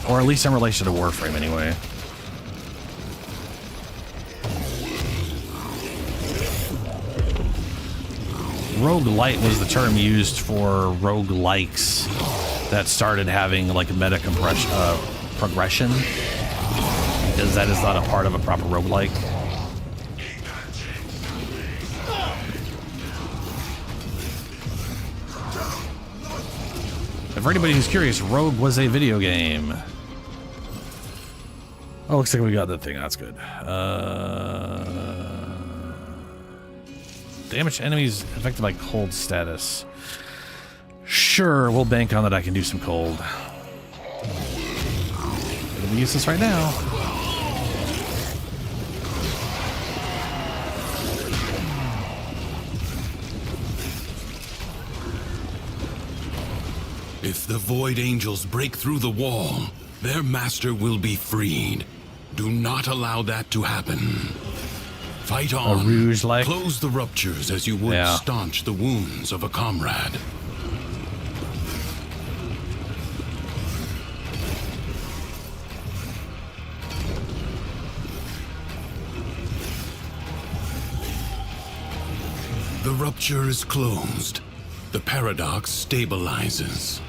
Or at least in relation to Warframe, anyway. Roguelite was the term used for roguelikes that started having like meta progression, because that is not a part of a proper roguelike. For anybody who's curious, Rogue was a video game. Oh, looks like we got that thing. That's good. Damage enemies affected by cold status. Sure, we'll bank on that. I can do some cold. It'll be useless right now. If the Void Angels break through the wall, their master will be freed. Do not allow that to happen. Fight on. A rouge like. Close the ruptures as you would staunch the wounds of a comrade. The rupture is closed. The paradox stabilizes.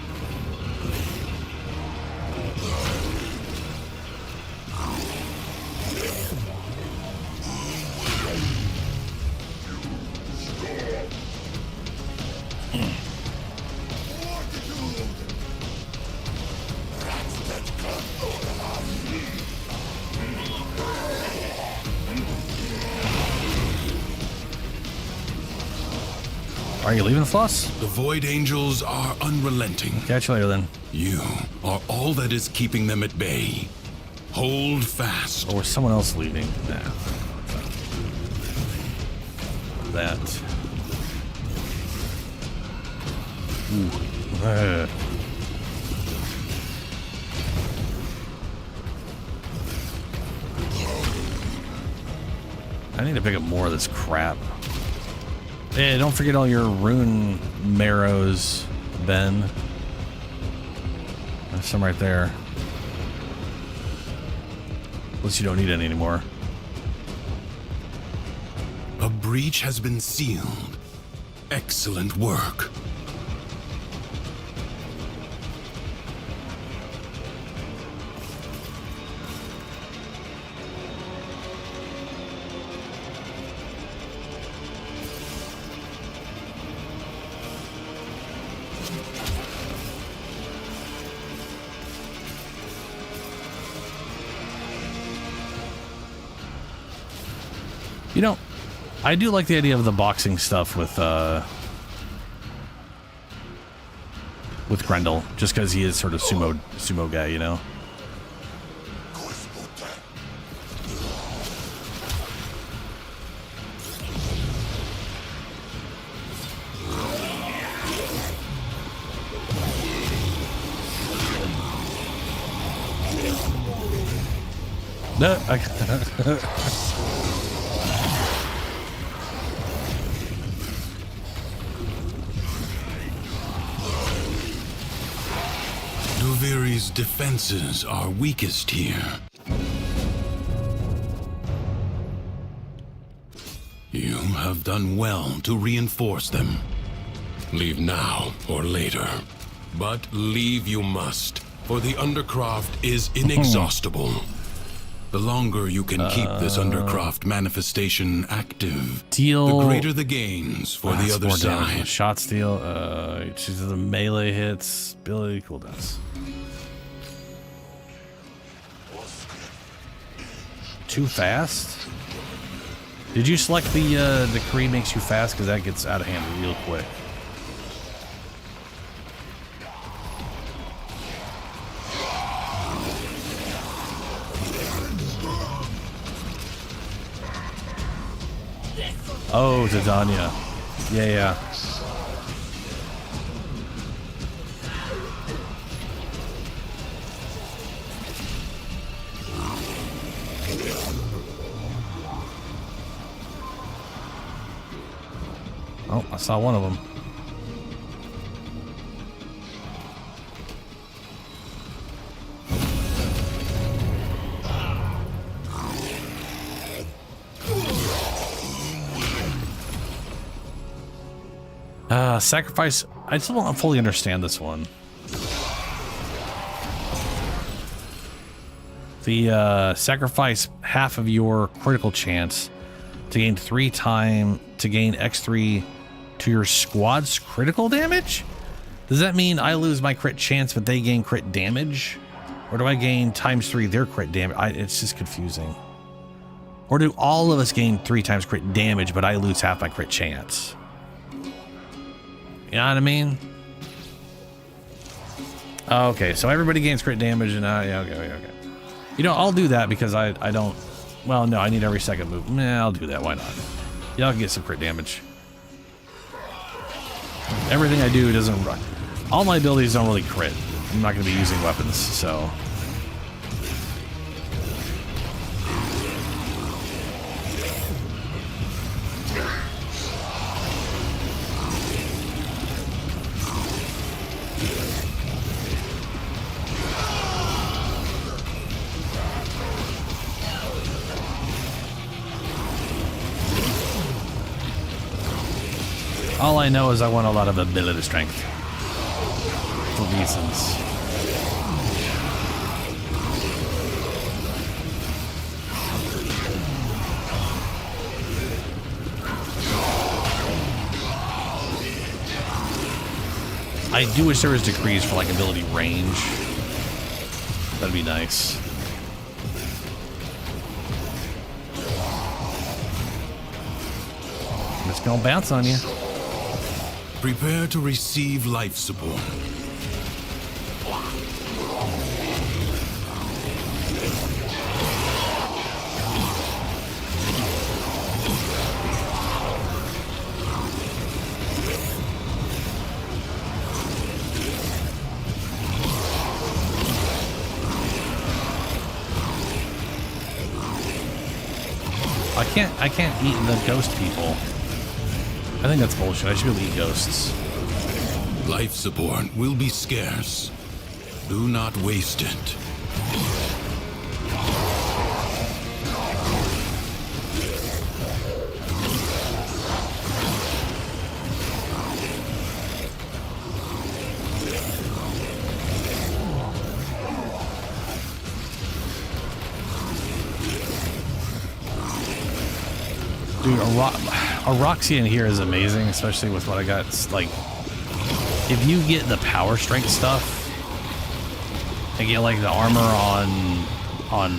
Are you leaving, Floss? The Void Angels are unrelenting. Catch you later, then. You are all that is keeping them at bay. Hold fast. Or someone else leaving. Nah. That. Ooh. I need to pick up more of this crap. Hey, don't forget all your rune marrows, Ben. There's some right there. Unless you don't need any anymore. A breach has been sealed. Excellent work. You know, I do like the idea of the boxing stuff with Grendel, just because he is sort of sumo guy, you know. No, Duviri's defenses are weakest here. You have done well to reinforce them. Leave now or later. But leave you must, for the Undercroft is inexhaustible. The longer you can keep this Undercroft manifestation active, the greater the gains for the other side. Shot steal, chooses the melee hits, ability cooldowns. Too fast? Did you select the decree makes you fast? Because that gets out of hand real quick. Oh, Titania. Yeah. Oh, I saw one of them. Sacrifice. I still don't fully understand this one. The sacrifice half of your critical chance to gain gain X3 to your squad's critical damage? Does that mean I lose my crit chance but they gain crit damage? Or do I gain ×3 their crit damage? It's just confusing. Or do all of us gain 3 times crit damage but I lose half my crit chance? You know what I mean? Okay, so everybody gains crit damage and yeah, okay. You know, I'll do that because I don't... Well, no, I need every second move. Nah, I'll do that. Why not? Y'all can get some crit damage. Everything I do doesn't... All my abilities don't really crit. I'm not going to be using weapons, so... All I know is I want a lot of ability strength. For reasons. I do wish there was decrees for like ability range. That'd be nice. I'm just gonna bounce on you. Prepare to receive life support. I can't eat the ghost people. I think that's bullshit. I should be able to eat ghosts. Life support will be scarce. Do not waste it. Dude, a Roxy in here is amazing, especially with what I got. It's like, if you get the power strength stuff, and get like the armor on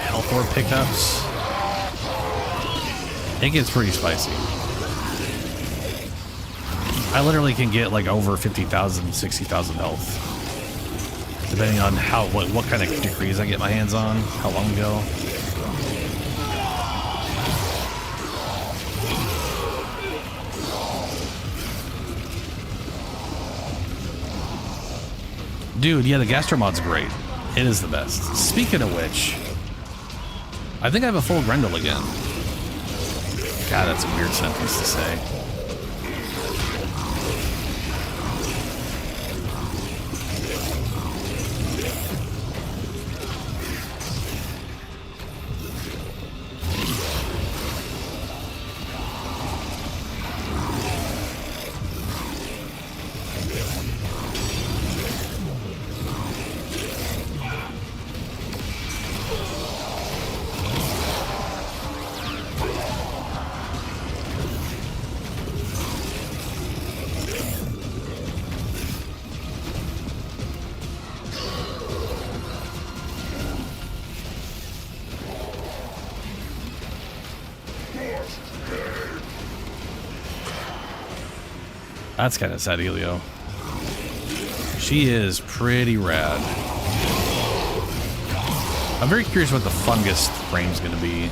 health orb pickups, it gets pretty spicy. I literally can get like over 50,000, 60,000 health, depending on what kind of decrees I get my hands on, how long ago. Dude, yeah, the Gastromod's great. It is the best. Speaking of which, I think I have a full Grendel again. God, that's a weird sentence to say. That's kind of sad, Helio. She is pretty rad. I'm very curious what the fungus frame's going to be.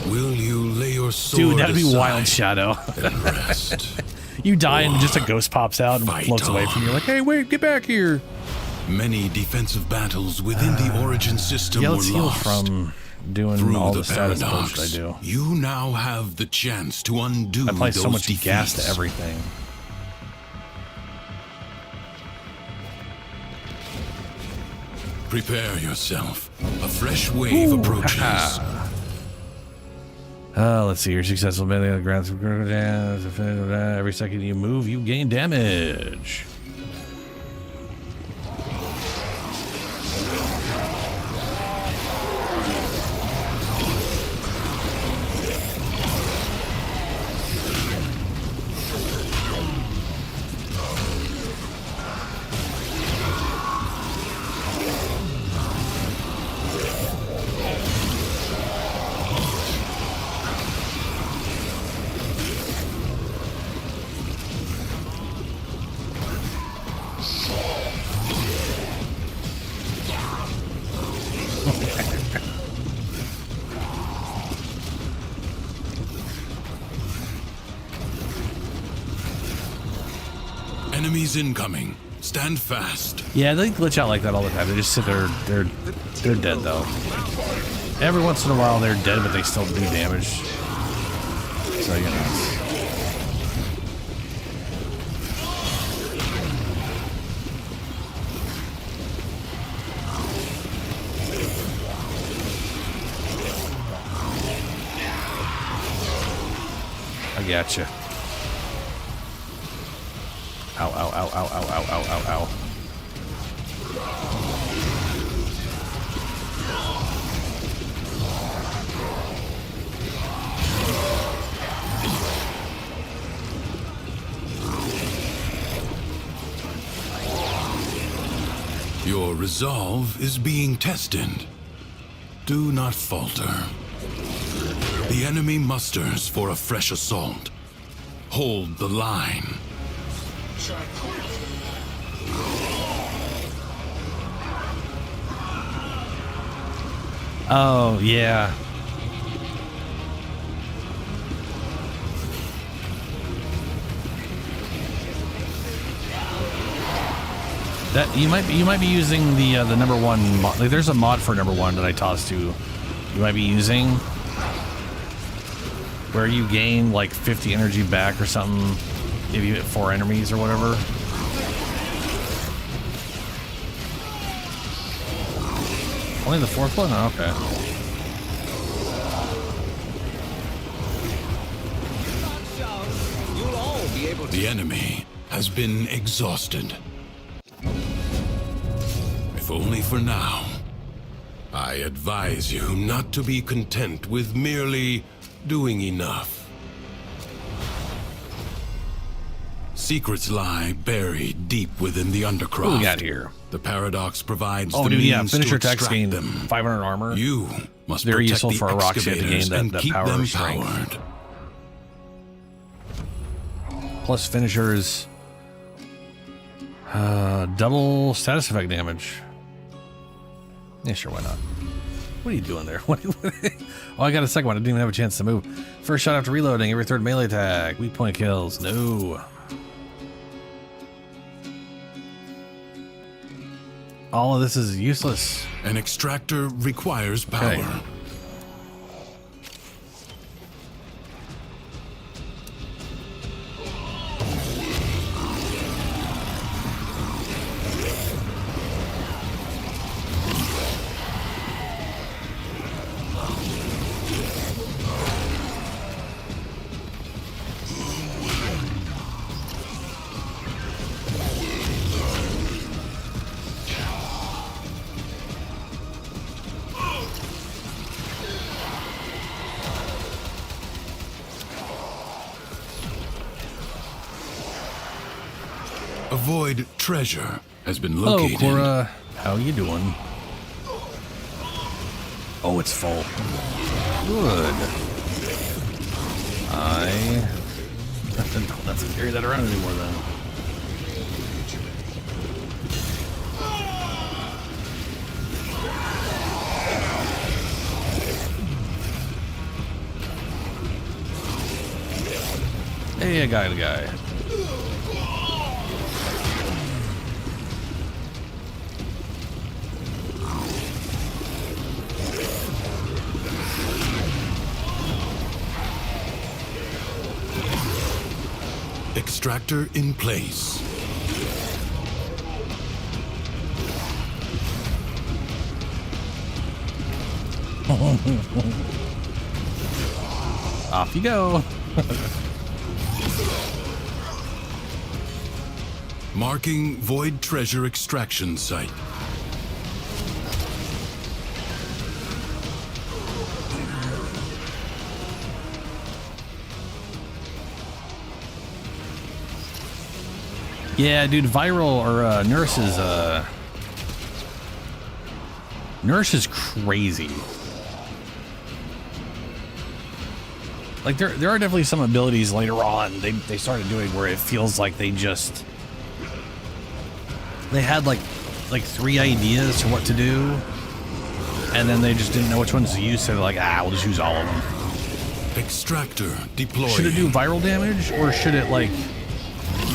Will you lay your sword Dude, that'd be aside wild, Shadow. and rest? You die and just a ghost pops out and Fight floats away from you. Like, hey, wait, get back here. Many defensive battles within the Origin system Yeah, were let's heal lost. from doing Through all the the status paradox, bullshit I do. you now have the chance to undo I apply those so much defeats. gas to everything. Prepare yourself. A fresh wave approaches. Let's see. You're successful melee on the ground. Every second you move, you gain damage. Enemies incoming. Stand fast. Yeah, they glitch out like that all the time. They just sit there. They're dead though. Every once in a while they're dead, but they still do damage. So you know. I gotcha. Ow, ow, ow, ow, ow, ow, ow, ow, ow. Your resolve is being tested. Do not falter. The enemy musters for a fresh assault. Hold the line. Oh, yeah. That you might be using the number one mod. Like, there's a mod for number one that I tossed to. You might be using where you gain like 50 energy back or something if you hit 4 enemies or whatever. Only the 4th one? Oh, okay. The enemy has been exhausted. If only for now. I advise you not to be content with merely doing enough. Secrets lie buried deep within the undercroft. What do we got here? The paradox provides Oh, the dude, yeah. means Finisher to attacks extract gain them. 500 armor. You must Very protect useful the for a rock ship to gain excavators that, and that keep power them strength. powered. Plus finishers. Double status effect damage. Yeah, sure, why not? What are you doing there? Oh, I got a second one. I didn't even have a chance to move. First shot after reloading. Every 3rd melee attack. Weak point kills. No. All of this is useless. An extractor requires power. Okay. Avoid treasure has been Hello, located. Cora. How you doing? Oh, it's full. Good. I don't have to carry that around anymore then. Hey, I got a guy. Extractor in place. Off you go. Marking Void Treasure extraction site. Yeah, dude, viral or Nurse is crazy. Like there are definitely some abilities later on they started doing where it feels like they had like 3 ideas for what to do, and then they just didn't know which ones to use, so they're like, we'll just use all of them. Extractor deployed. Should it do viral damage, or should it like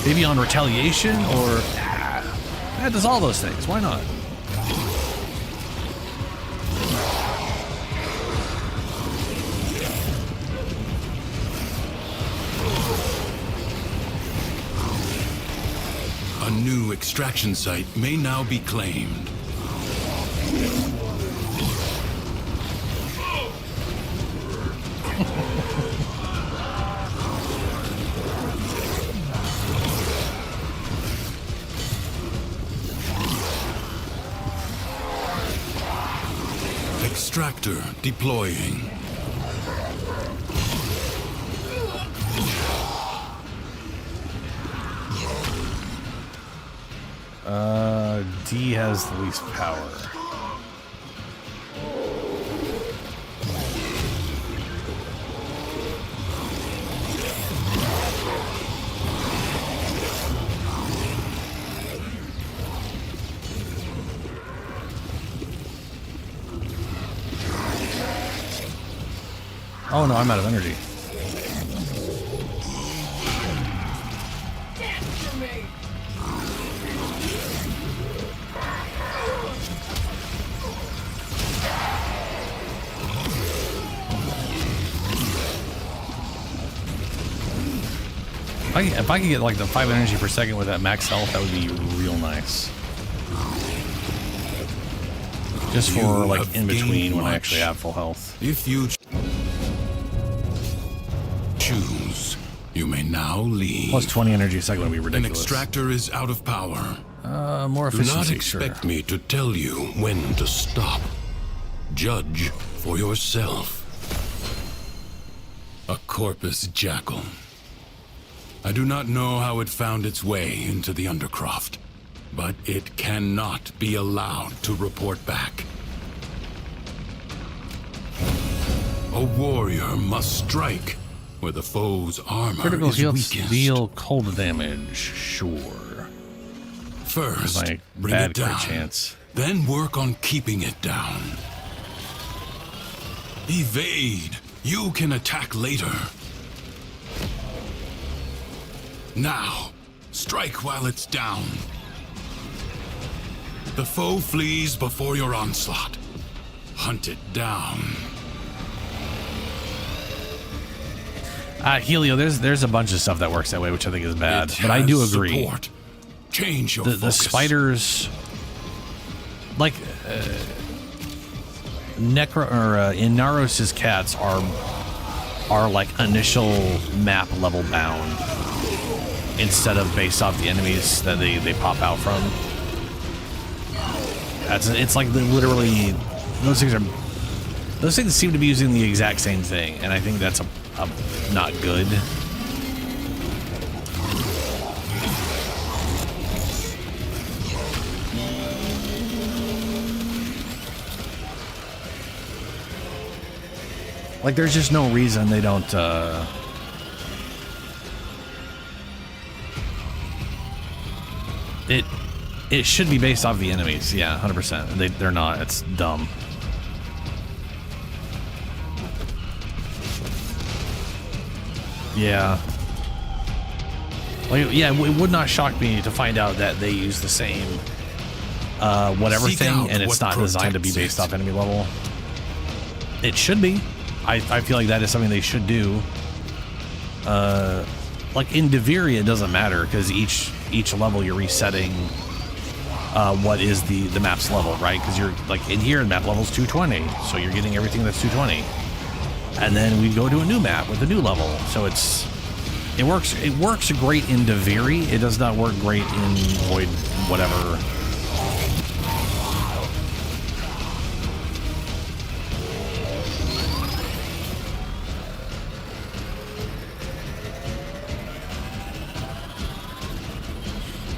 maybe on retaliation, or it does all those things? Why not? A new extraction site may now be claimed. Extractor deploying. D has the least power. Oh no, I'm out of energy. If I could get like the 5 energy per second with that max health, that would be real nice. Just for like in between when I actually have full health. If you choose, you may now leave. Plus 20 energy a second would be An ridiculous. extractor is out of power. More Do not efficiency, expect sure. me to tell you when to stop. Judge for yourself. A corpus jackal. I do not know how it found its way into the Undercroft, but it cannot be allowed to report back. A warrior must strike where the foe's armor Critical is heals weakest. deal cold damage, sure. First, My bring bad it crit down. chance. Then work on keeping it down. Evade. You can attack later. Now, strike while it's down. The foe flees before your onslaught. Hunt it down. Helio, there's a bunch of stuff that works that way, which I think is bad. It But I do has agree. Support. Change your The focus. spiders, like Inaros' cats are like initial map level bound instead of based off the enemies that they pop out from. It's like literally those things seem to be using the exact same thing, and I think that's a not good. Like, there's just no reason they don't, It should be based off the enemies, yeah, 100%. They're not, it's dumb. Yeah. Like, yeah, it would not shock me to find out that they use the same whatever Seek thing, and it's what not designed to be protects based it. off enemy level. It should be. I feel like that is something they should do. Like in Deveria, it doesn't matter because each level you're resetting what is the map's level, right? Because you're like in here, the map level's 220, so you're getting everything that's 220, and then we go to a new map with a new level. So it works great in Deviri. It does not work great in Void, whatever.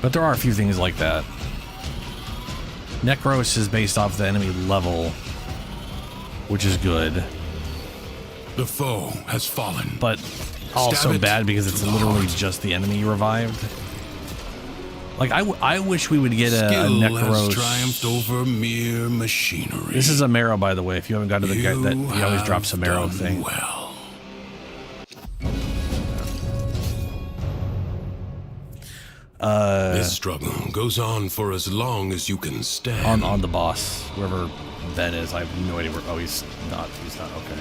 But there are a few things like that. Necros is based off the enemy level, which is good. The foe has fallen. But also Stab it bad because to it's the literally heart. just the enemy revived. Like, I wish we would get a Skill has Necros. triumphed over mere machinery. This is a marrow, by the way. If you haven't got to the guy that he always have drops a marrow done thing. Well. This struggle goes on for as long as you can stand. On the boss, whoever Ben is, I have no idea where. Oh, he's not. Okay.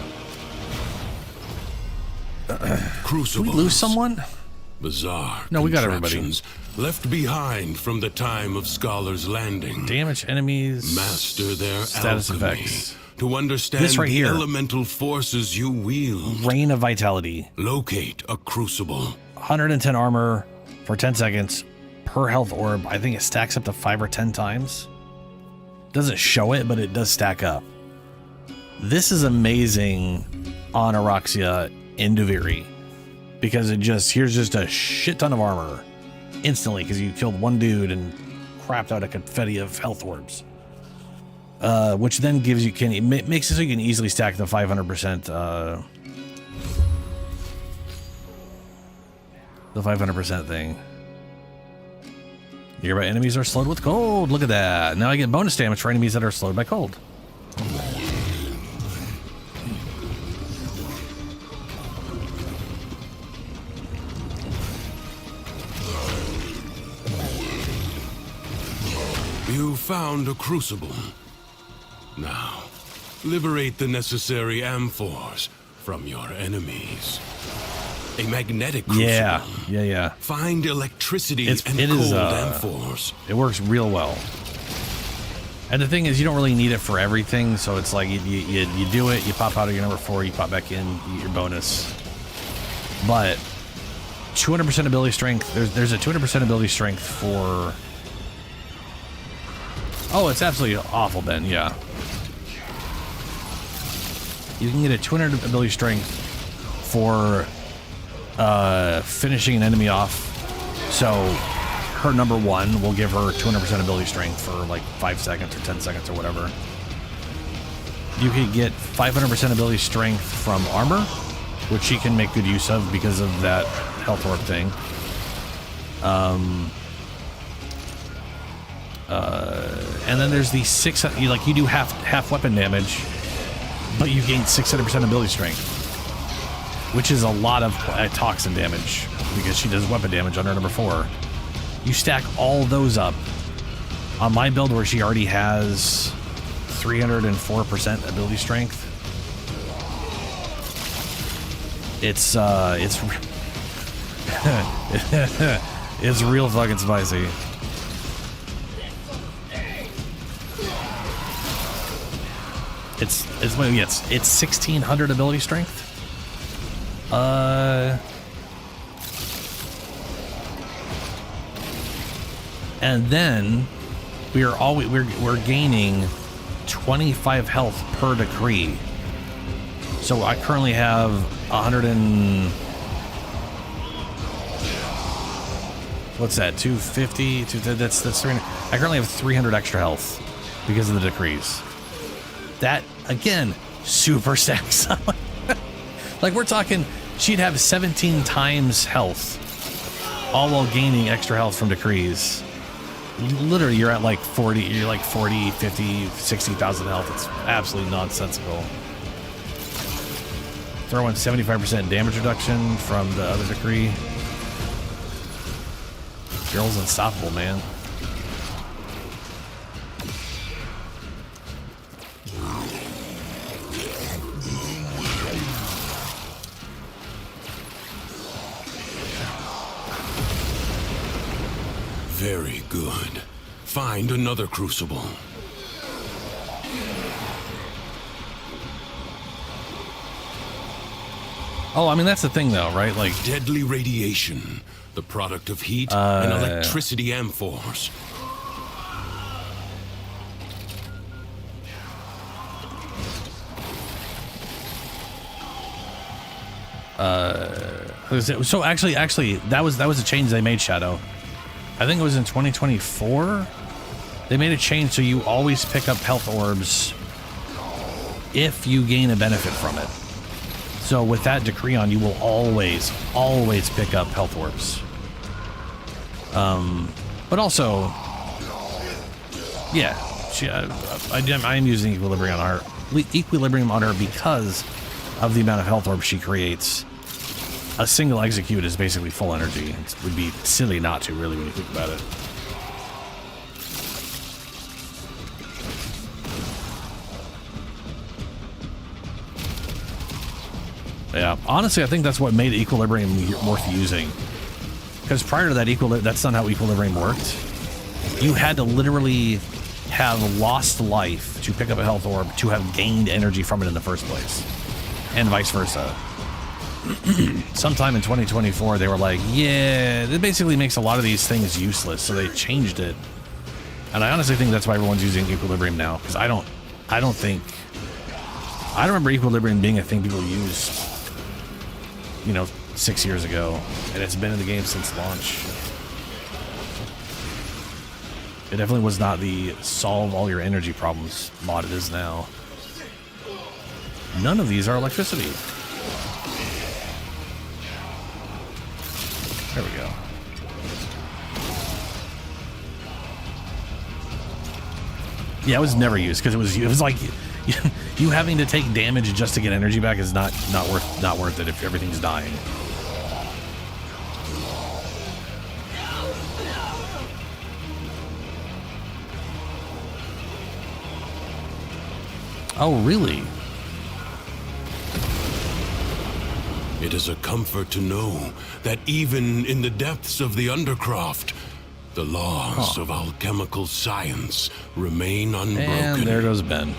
Did Crucibles. we lose someone? Bizarre. No, we got everybody. contraptions left behind from the time of Scholar's Landing. Damage enemies. Master their status alchemy effects. to understand This right the here. elemental forces you wield. Rain of Vitality. Locate a crucible. 110 armor for 10 seconds per health orb. I think it stacks up to 5 or 10 times. Doesn't show it, but it does stack up. This is amazing on Araxia in Duviri, because here's just a shit ton of armor instantly because you killed one dude and crapped out a confetti of health orbs. Which then gives you makes it so you can easily stack the 500%. The 500% thing. Nearby enemies are slowed with cold. Look at that. Now I get bonus damage for enemies that are slowed by cold. You found a crucible. Now, liberate the necessary amphors from your enemies. A magnetic crucible. Yeah. Find electricity It and is, cold amphors. It works real well. And the thing is, you don't really need it for everything, so it's like you do it, you pop out of your number 4, you pop back in, you get your bonus. But 200% ability strength, there's a 200% ability strength for... Oh, it's absolutely awful, Ben, yeah. You can get a 200 ability strength for finishing an enemy off. So her number 1 will give her 200% ability strength for like 5 seconds or 10 seconds or whatever. You could get 500% ability strength from armor, which she can make good use of because of that health orb thing. And then there's the 600, you do half weapon damage, but you gain 600% ability strength, which is a lot of toxin damage because she does weapon damage on her number 4. You stack all those up on my build where she already has 304% ability strength. It's it's real fucking spicy. It's 1600 ability strength. And then we're gaining 25 health per decree. So I currently have 100 and what's that? 250. That's 300. I currently have 300 extra health because of the decrees. That again super stacks up. Like, we're talking, she'd have 17 times health, all while gaining extra health from decrees. Literally, you're at like 40, you're like 40, 50, 60,000 health. It's absolutely nonsensical. Throw in 75% damage reduction from the other decree. Girl's unstoppable, man. Very good. Find another crucible. Oh, I mean, that's the thing, though, right? Like, deadly radiation, the product of heat and electricity amphors. So actually, that was a change they made, Shadow. I think it was in 2024. They made a change so you always pick up health orbs if you gain a benefit from it. So with that decree on, you will always pick up health orbs. But also, yeah, I am using Equilibrium on her because of the amount of health orbs she creates. A single execute is basically full energy. It would be silly not to, really, when you think about it. Yeah, honestly, I think that's what made Equilibrium worth using. Because prior to that, that's not how Equilibrium worked. You had to literally have lost life to pick up a health orb to have gained energy from it in the first place. And vice versa. Sometime in 2024, they were like, yeah, it basically makes a lot of these things useless, so they changed it. And I honestly think that's why everyone's using Equilibrium now, because I don't remember Equilibrium being a thing people used, 6 years ago, and it's been in the game since launch. It definitely was not the solve all your energy problems mod it is now. None of these are electricity. There we go. Yeah, it was never used because it was like you having to take damage just to get energy back is not worth it if everything's dying. Oh, really? It is a comfort to know that even in the depths of the Undercroft, the laws of alchemical science remain unbroken. And there goes Ben.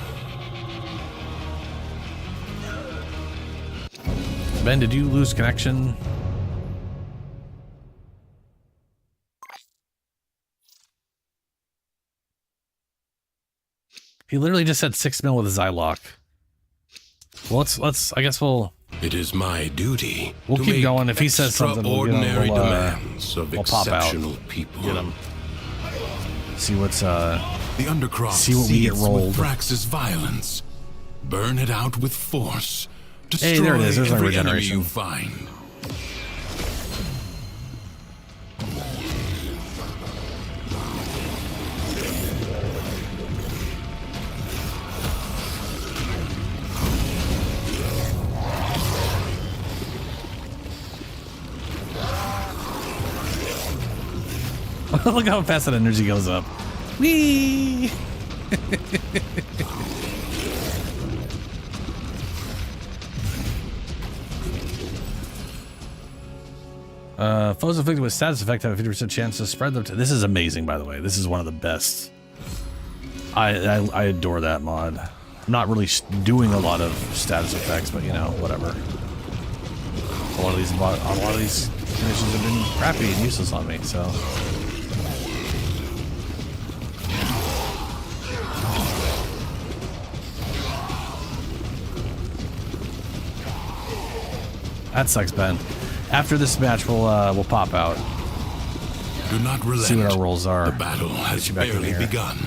Ben, did you lose connection? He literally just said 6 mil with a Zylock. Well, let's. I guess we'll. It is my duty. We'll to keep make going. If he says something, extraordinary demands of we'll pop out. People. Get him. See what's the Undercroft. See what we get rolled. Frax's violence. Burn it out with force. Destroy hey, there it is. There's our every enemy regeneration. you find. Look how fast that energy goes up. Whee! Foes afflicted with status effect have a 50% chance to spread them to... This is amazing, by the way. This is one of the best. I adore that mod. I'm not really doing a lot of status effects, but whatever. A lot of these conditions have been crappy and useless on me, so... That sucks, Ben. After this match, we'll pop out. Do not relent. See what our rolls are. The battle has barely begun.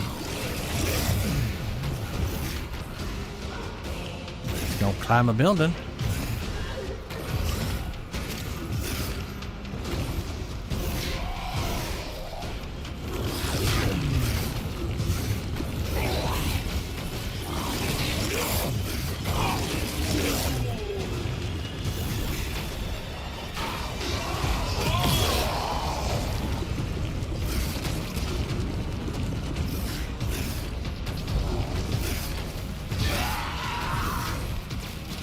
Don't climb a building.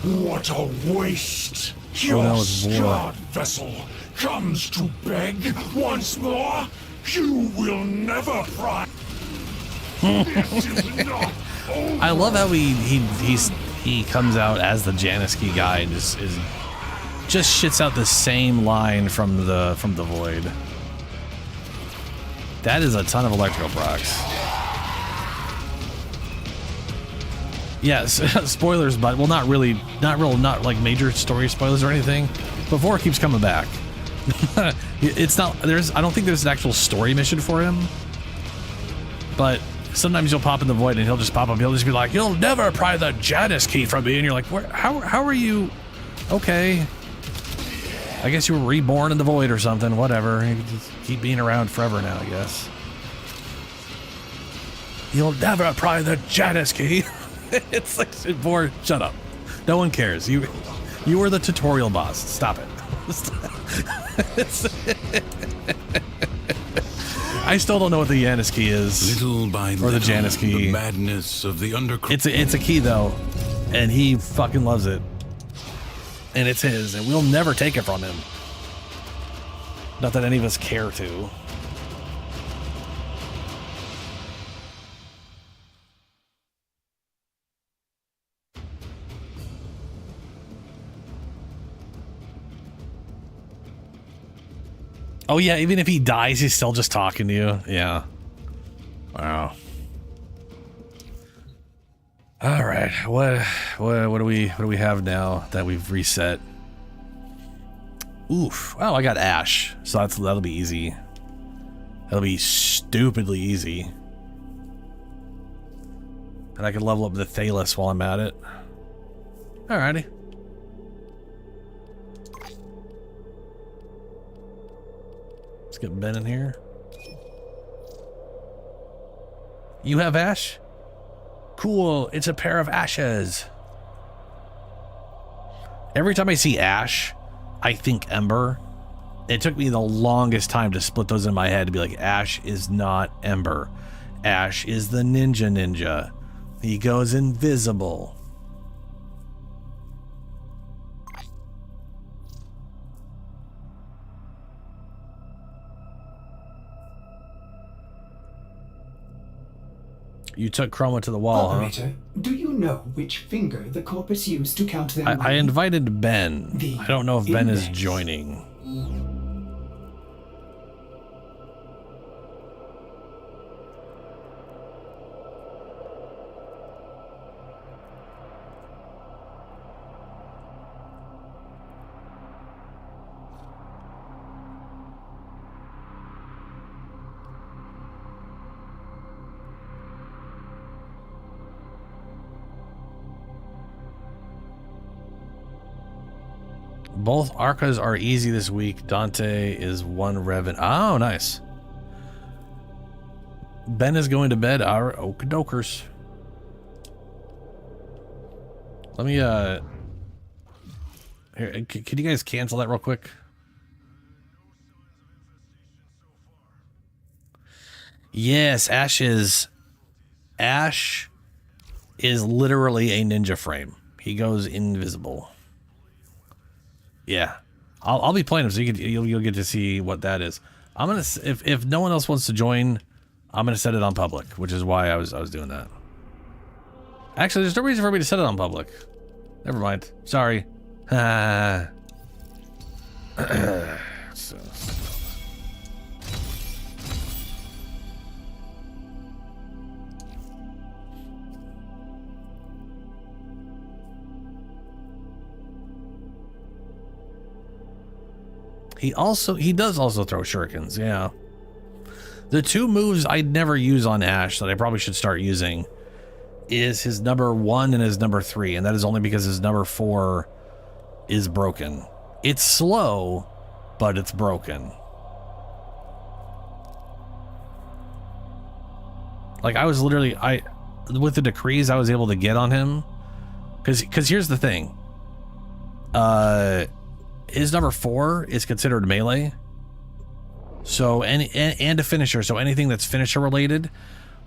What a waste! Oh, Your no, it's war. scarred vessel comes to beg once more? You will never pry. This is not over. I love how he comes out as the Janisky guy and just shits out the same line from the void. That is a ton of electro procs. Yes, spoilers, but well, not like major story spoilers or anything. But Vor keeps coming back. It's not I don't think there's an actual story mission for him. But sometimes you'll pop in the void and he'll just pop up. He'll just be like, "You'll never pry the Janus key from me," and you're like, How are you? Okay, I guess you were reborn in the void or something. Whatever. You just keep being around forever now, I guess. You'll never pry the Janus key. It's like, Vor, shut up. No one cares. You were the tutorial boss. Stop it. I still don't know what the Janus key is. Little by or the Janus key. The madness of the undercroft. It's a key though, and he fucking loves it. And it's his, and we'll never take it from him. Not that any of us care to. Oh yeah, even if he dies, he's still just talking to you. Yeah. Wow. All right. What do we have now that we've reset? Oof. Oh, I got Ash, so that'll be easy. That'll be stupidly easy. And I can level up the Thalos while I'm at it. Alrighty. Let's get Ben in here. You have Ash? Cool, it's a pair of ashes. Every time I see Ash, I think Ember. It took me the longest time to split those in my head to be like, Ash is not Ember. Ash is the ninja. He goes invisible. You took Chroma to the wall, Operator, do you know which finger the corpus used to count their I invited Ben. The I don't know if Ben is index. joining. Both Arcas are easy this week. Dante is one Revan. Oh, nice. Ben is going to bed. Our okadokers. Let me, here, can you guys cancel that real quick? Yes, Ash is literally a ninja frame. He goes invisible. Yeah, I'll be playing him, so you'll get to see what that is. I'm gonna, if no one else wants to join, I'm gonna set it on public, which is why I was doing that. Actually, there's no reason for me to set it on public. Never mind. Sorry. He does also throw shurikens, yeah. The two moves I'd never use on Ash that I probably should start using is his number 1 and his number 3, and that is only because his number 4 is broken. It's slow, but it's broken. Like, I was literally, with the decrees I was able to get on him, because here's the thing. His number 4 is considered melee. So, and a finisher. So anything that's finisher related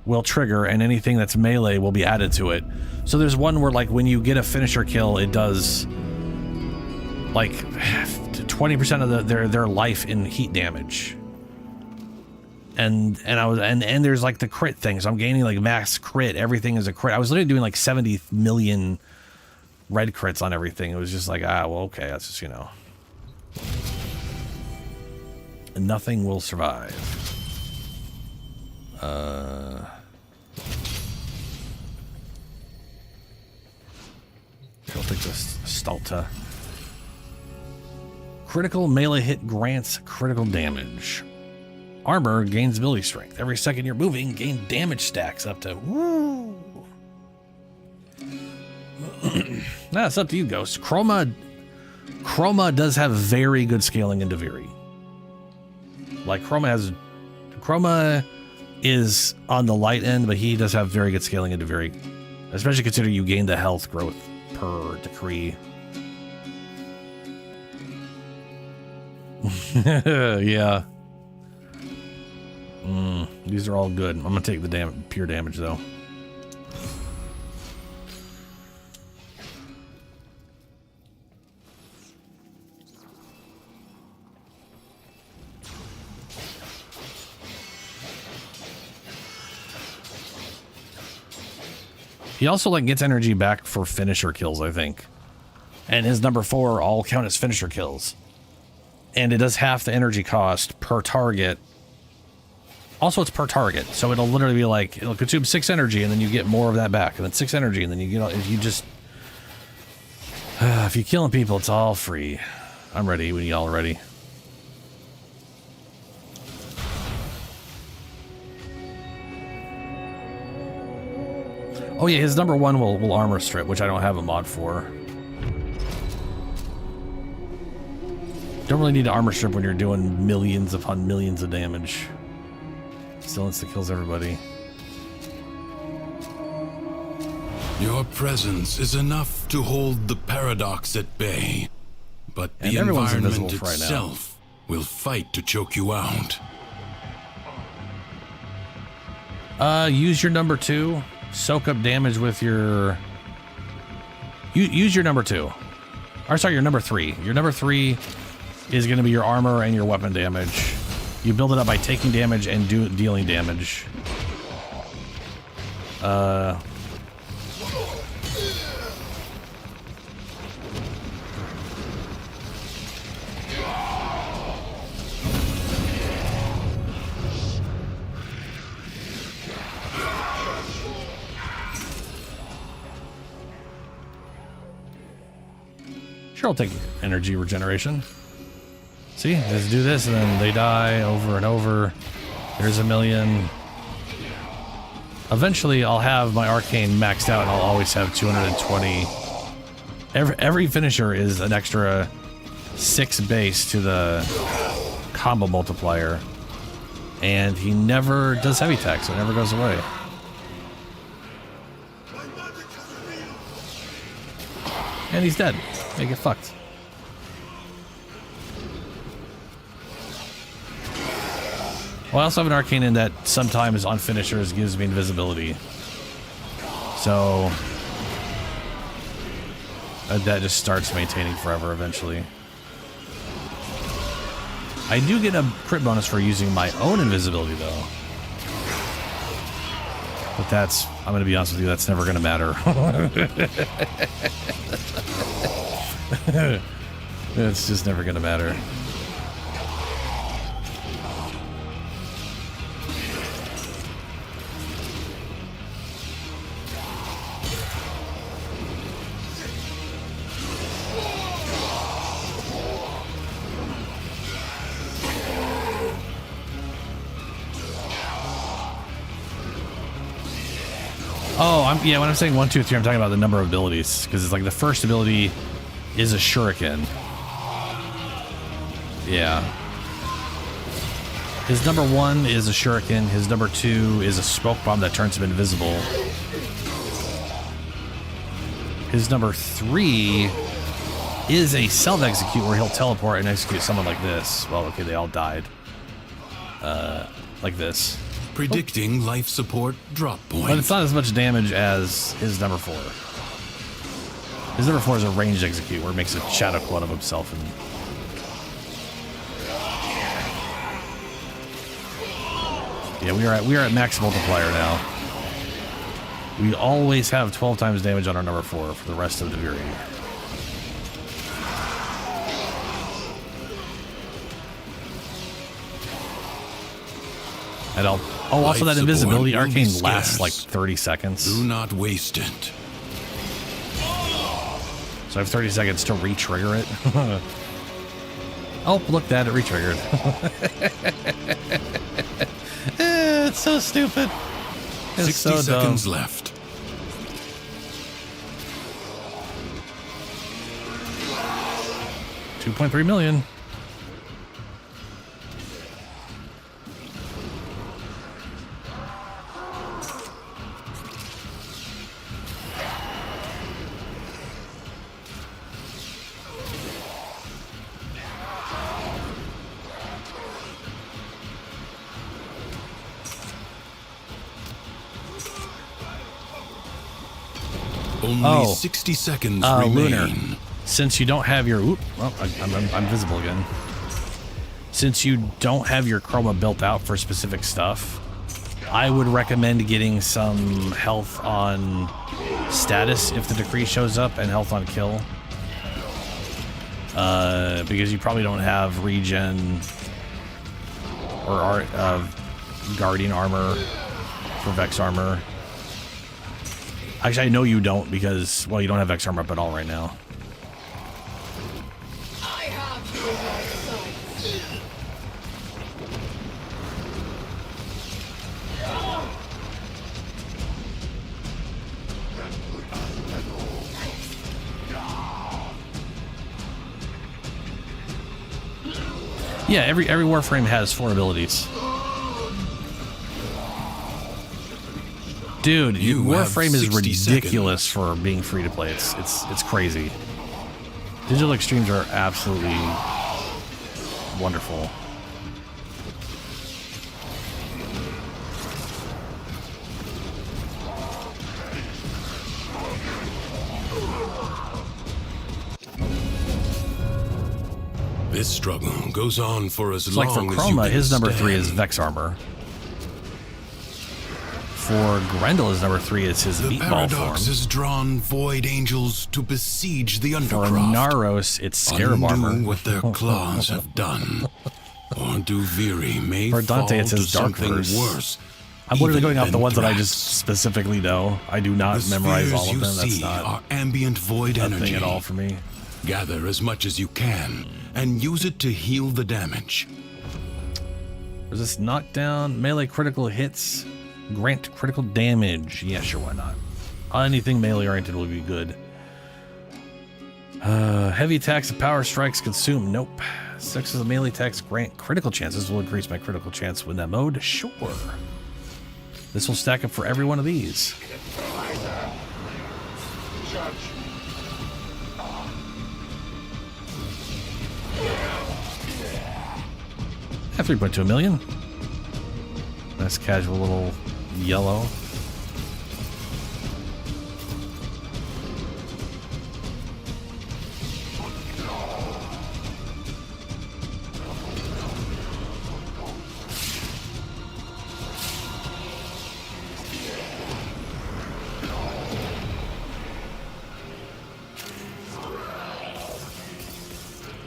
will trigger, and anything that's melee will be added to it. So there's one where, like, when you get a finisher kill, it does like 20% of their life in heat damage. And there's like the crit thing, so I'm gaining like max crit. Everything is a crit. I was literally doing like 70 million red crits on everything. It was just like, well, okay, that's just, you know, nothing will survive. I'll take this Stalta. Critical melee hit grants critical damage. Armor gains ability strength. Every second you're moving, gain damage stacks up to... Woo! Nah, it's up to you, Ghost. Chroma does have very good scaling in Deviri. Like, Chroma is on the light end, but he does have very good scaling in Deviri. Especially considering you gain the health growth per decree. Yeah. These are all good. I'm gonna take the pure damage though. He also like gets energy back for finisher kills, I think. And his number 4 all count as finisher kills. And it does half the energy cost per target. Also, it's per target, so it'll literally be like, it'll consume 6 energy, and then you get more of that back, and then 6 energy, and then you get, if you just, if you're killing people, it's all free. I'm ready when y'all are ready. Oh yeah, his number 1 will armor strip, which I don't have a mod for. Don't really need to armor strip when you're doing millions upon millions of damage. Still insta-kills everybody. Your presence is enough to hold the paradox at bay, but the environment itself will fight to choke you out. Use your number 2. Soak up damage with your... Use your number 2. Or sorry, your number 3. Your number 3 is going to be your armor and your weapon damage. You build it up by taking damage and dealing damage. Sure, I'll take energy regeneration. See, just do this and then they die over and over. There's a million. Eventually I'll have my arcane maxed out and I'll always have 220. Every finisher is an extra 6 base to the combo multiplier. And he never does heavy attack, so it never goes away. And he's dead. They get fucked. Well, I also have an arcane in that sometimes on finishers gives me invisibility. So that just starts maintaining forever eventually. I do get a crit bonus for using my own invisibility though. But that's, I'm going to be honest with you, that's never going to matter. It's just never going to matter. Oh, yeah, when I'm saying 1, 2, 3, I'm talking about the number of abilities, because it's like the first ability is a shuriken. Yeah. His number 1 is a shuriken, his number 2 is a smoke bomb that turns him invisible. His number 3 is a self-execute where he'll teleport and execute someone like this. Well, okay, they all died. Like this. predicting life support drop point. But it's not as much damage as his number 4. His number 4 is a ranged execute where it makes a shadow clone of himself. And yeah, we are at max multiplier now. We always have 12 times damage on our number 4 for the rest of the Viri. And also that invisibility arcane lasts like 30 seconds. Do not waste it. So I have 30 seconds to re-trigger it. Oh, look, that it re-triggered. It's so stupid. It's 60 so seconds dumb. left. $2.3 million. Only 60 seconds remain. Lunar. Since you don't have your... Oop, well, I'm visible again. Since you don't have your chroma built out for specific stuff, I would recommend getting some health on status if the decree shows up and health on kill. Because you probably don't have regen or guardian armor for Vex armor. Actually, I know you don't because, well, you don't have Vex armor up at all right now. I have you in my sights. Yeah, every Warframe has 4 abilities. Dude, Warframe is ridiculous for being free to play. It's crazy. Digital Extremes are absolutely wonderful. This struggle goes on for as It's long like for as you Chroma, can his number stand. 3 is Vex armor. For Grendel, his number 3 is his The meatball paradox form. has drawn void angels to besiege the For undercroft. Naros, it's Scarab armor. Undo what their claws have done. Or do Viri may For Dante, fall it's his to Dark something Verse. worse. I'm literally even going off the than ones that I Thrax. just specifically know. I do not The memorize spheres all of you them. That's see not are ambient void a energy. thing at all for me. Gather as much as you can and use it to heal the damage. Resist knockdown, melee critical hits, grant critical damage. Yeah, sure, why not? Anything melee oriented will be good. Heavy attacks and power strikes consume. Nope. 6 of the melee attacks grant critical chances. Will increase my critical chance with that mode. Sure. This will stack up for every one of these. At 3.2 million. Nice casual little yellow.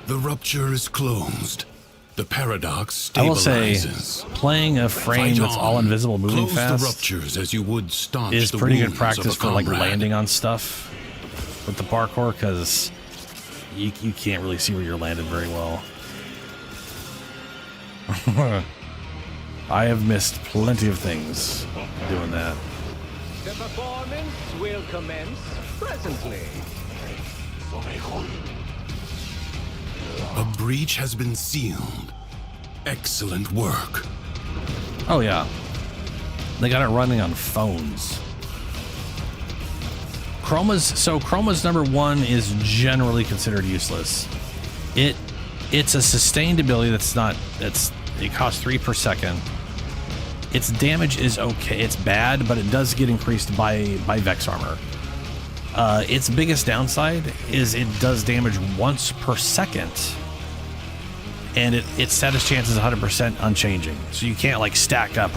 The rupture is closed. The paradox I will say, stabilizes. playing a frame Fight that's on. all invisible moving Close fast the ruptures as you would staunch is the pretty good wounds practice of a for like comrade. landing on stuff with the parkour, because you can't really see where you're landed very well. I have missed plenty of things doing that. The performance will commence presently. A breach has been sealed. Excellent work. Oh yeah, they got it running on phones. Chroma's number 1 is generally considered useless. It's a sustained ability it costs 3 per second. its damage is okay. It's bad, but it does get increased by Vex armor. Its biggest downside is it does damage once per second, and its status chance is 100% unchanging. So you can't like stack up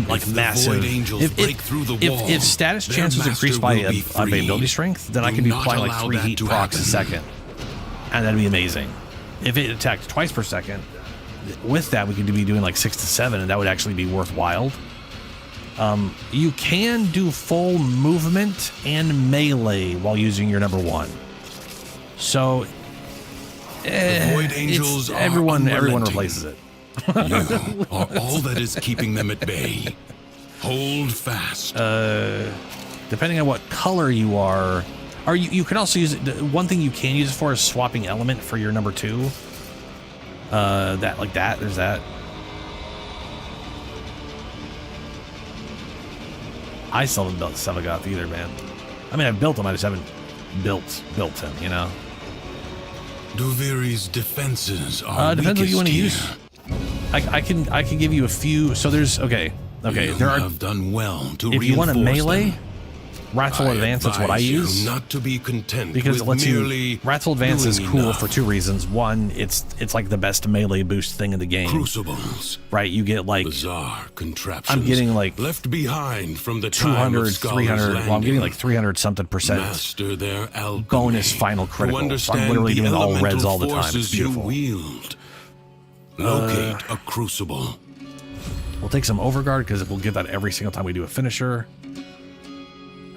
like massive. If status chance was increased by ability strength, then I could be applying like 3 heat procs a second, and that'd be amazing. If it attacked twice per second, with that we could be doing like 6 to 7, and that would actually be worthwhile. You can do full movement and melee while using your number 1. So Void Angels everyone replaces it. You are all that is keeping them at bay. Hold fast. Depending on what color you are, or you can also use it. One thing you can use it for is swapping element for your number 2. There's that. I still haven't built Sevagoth either, man. I mean, I've built him. I just haven't built him. You know. Duviri's defenses are depends what you want to here. use. I can give you a few. So there's okay. You There are. have done well to If you want a melee, them. Wrathful Advance. That's what I use. Not to be content Because it with lets you. Wrathful Advance is cool enough. for 2 reasons. One, it's like the best melee boost thing in the game. Crucibles. Right, you get like Bizarre contraptions. I'm getting like left behind from the time 200, of Scholar's 300. Well, I'm getting Landing. like 300 something percent Master their alchemy, bonus final to critical. So I'm understand literally the doing all elemental reds all the time. It's forces you beautiful. wield. Locate a crucible. We'll take some Overguard because we'll get that every single time we do a finisher.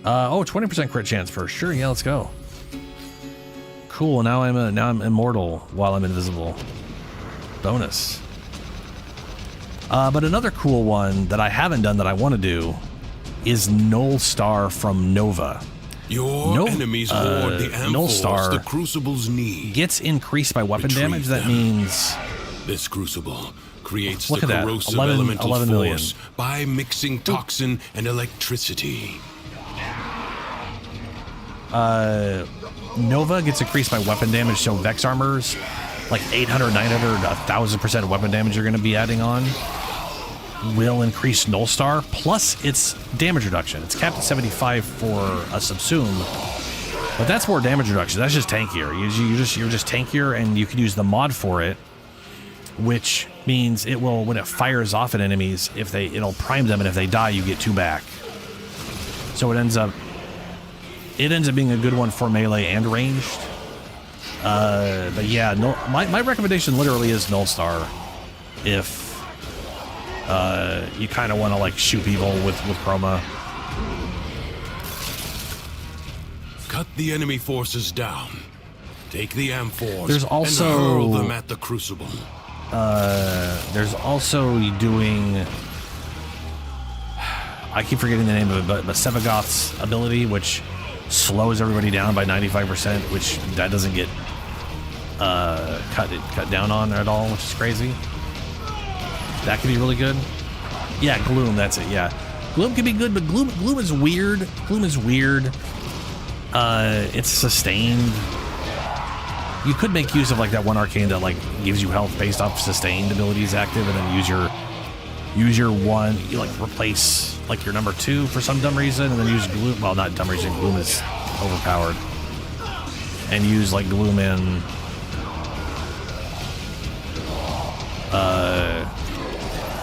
20% crit chance for sure. Yeah, let's go. Cool. Now I'm immortal while I'm invisible. Bonus. But another cool one that I haven't done that I want to do is Null Star from Nova. Your enemies hoard the Null amphors Star the crucibles need. gets increased by weapon Retrieve damage. That them. means This crucible creates Look the at that. corrosive 11 elemental million. force by mixing toxin and electricity. Nova gets increased by weapon damage, so Vex armors, like 800, 900, 1,000% weapon damage you're going to be adding on, will increase Null Star, plus its damage reduction. It's capped at 75 for a Subsume, but that's more damage reduction. That's just tankier. You're just tankier, and you can use the mod for it, which means it will, when it fires off at enemies, it'll prime them, and if they die, you get 2 back. So it ends up being a good one for melee and ranged. But yeah, my recommendation literally is Null Star. If you kind of want to like shoot people with chroma. Cut the enemy forces down. Take the amphors There's also and hurl them at the crucible. There's also doing. I keep forgetting the name of it, but Sevagoth's ability, which slows everybody down by 95%, which that doesn't get cut down on at all, which is crazy. That could be really good. Yeah, Gloom, that's it. Yeah, Gloom can be good, but Gloom is weird. It's sustained. You could make use of like that one arcane that like gives you health based off sustained abilities active, and then use your one. You like replace like your number 2 for some dumb reason, and then use Gloom. Well, not dumb reason. Gloom is overpowered, and use like Gloom in.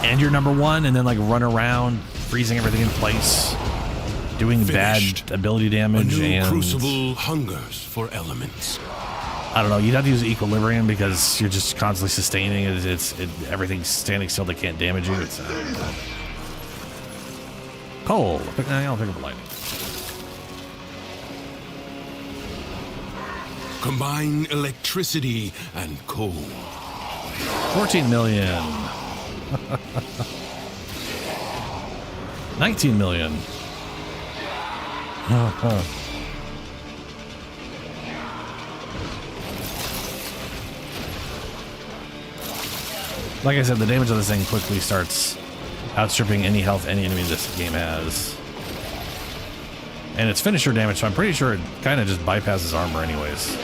And your number 1, and then like run around, freezing everything in place, doing Finished. bad ability damage, A new and crucible hungers for elements. I don't know. You'd have to use Equilibrium because you're just constantly sustaining it. Everything's standing still. They can't damage you. It's coal. I'll pick up lightning. Combine electricity and coal. 14 million. 19 million. Like I said, the damage of this thing quickly starts outstripping any health any enemy this game has. And it's finisher damage, so I'm pretty sure it kind of just bypasses armor anyways.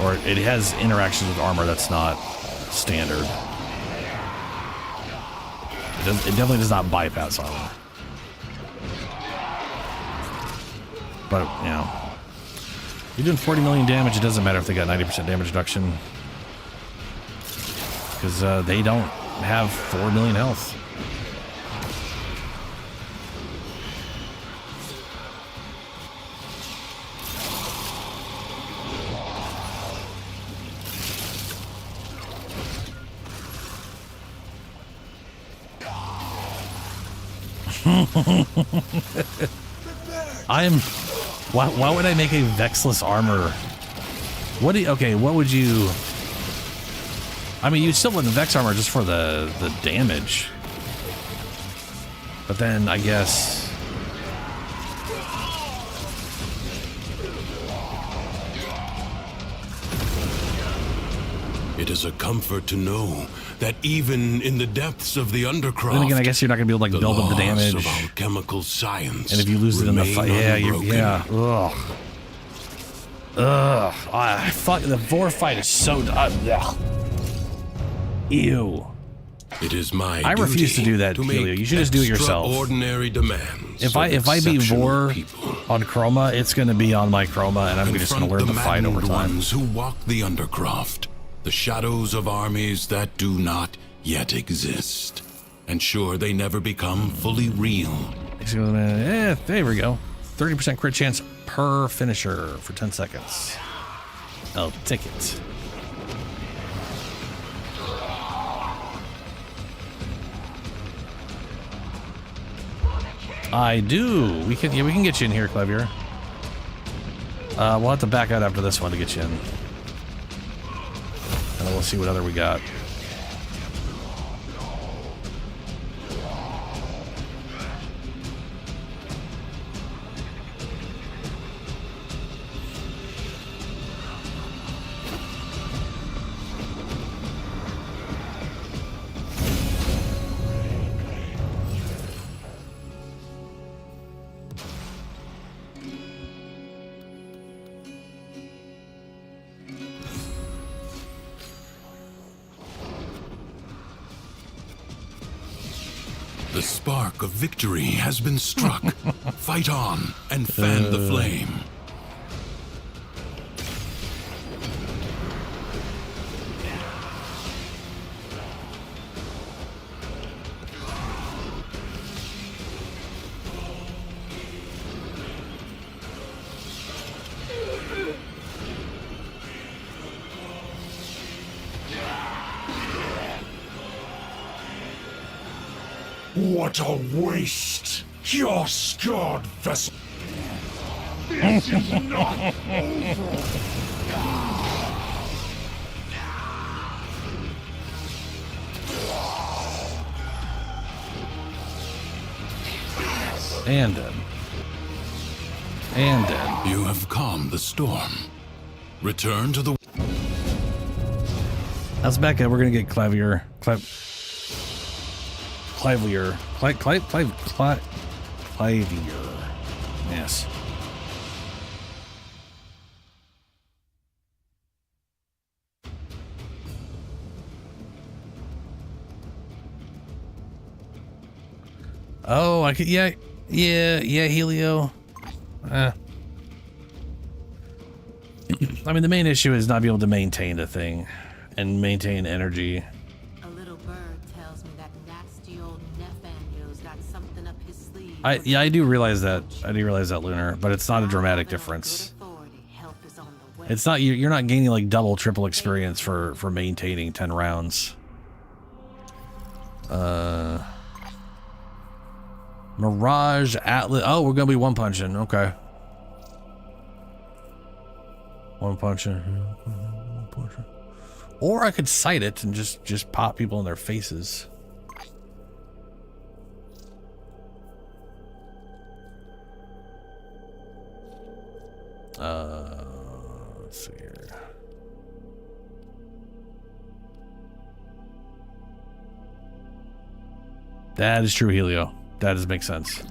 Or it has interactions with armor that's not standard. It definitely does not bypass armor. But, you know, you're doing 40 million damage, it doesn't matter if they got 90% damage reduction. Because they don't have 4 million health. Why would I make a Vexless armor? What would you... I mean, you'd still want the Vex armor just for the damage. But then, I guess... It is a comfort to know that even in the depths of the undercroft, then again, I guess you're not going to be able to, like, build up the damage. Of alchemical science, and if you lose it in the fight, yeah. Ugh. Fuck, the Vor fight is so... Ew. It is my I refuse to do that, Helio. You should just do it yourself. Ordinary demands. If I beat Vor on Chroma, it's going to be on my Chroma, and I'm just going to learn to fight over time. Ones who walk the undercroft, the shadows of armies that do not yet exist. Ensure they never become fully real. There we go. 30% crit chance per finisher for 10 seconds. I'll take it. I do. We can get you in here, Clevier. We'll have to back out after this one to get you in. And then we'll see what other we got. The spark of victory has been struck. Fight on and fan the flame. What a waste! Your scarred vessel. This is not over. And dead. And dead. You have calmed the storm. Return to the... Let's back up. We're gonna get Clavier. Clavier. Yes. Oh, I could, yeah, Helio. I mean, the main issue is not being able to maintain the thing and maintain energy. A little bird tells me that nasty old Nathaniel's got something up his sleeve. I do realize that. I do realize that, Lunar, but it's not a dramatic difference. It's not, you're not gaining like double, triple experience for maintaining 10 rounds. Mirage Atlas. Oh, we're gonna be one punching. Okay. One punching. Or I could sight it and just pop people in their faces. Let's see here. That is true, Helio. That does make sense.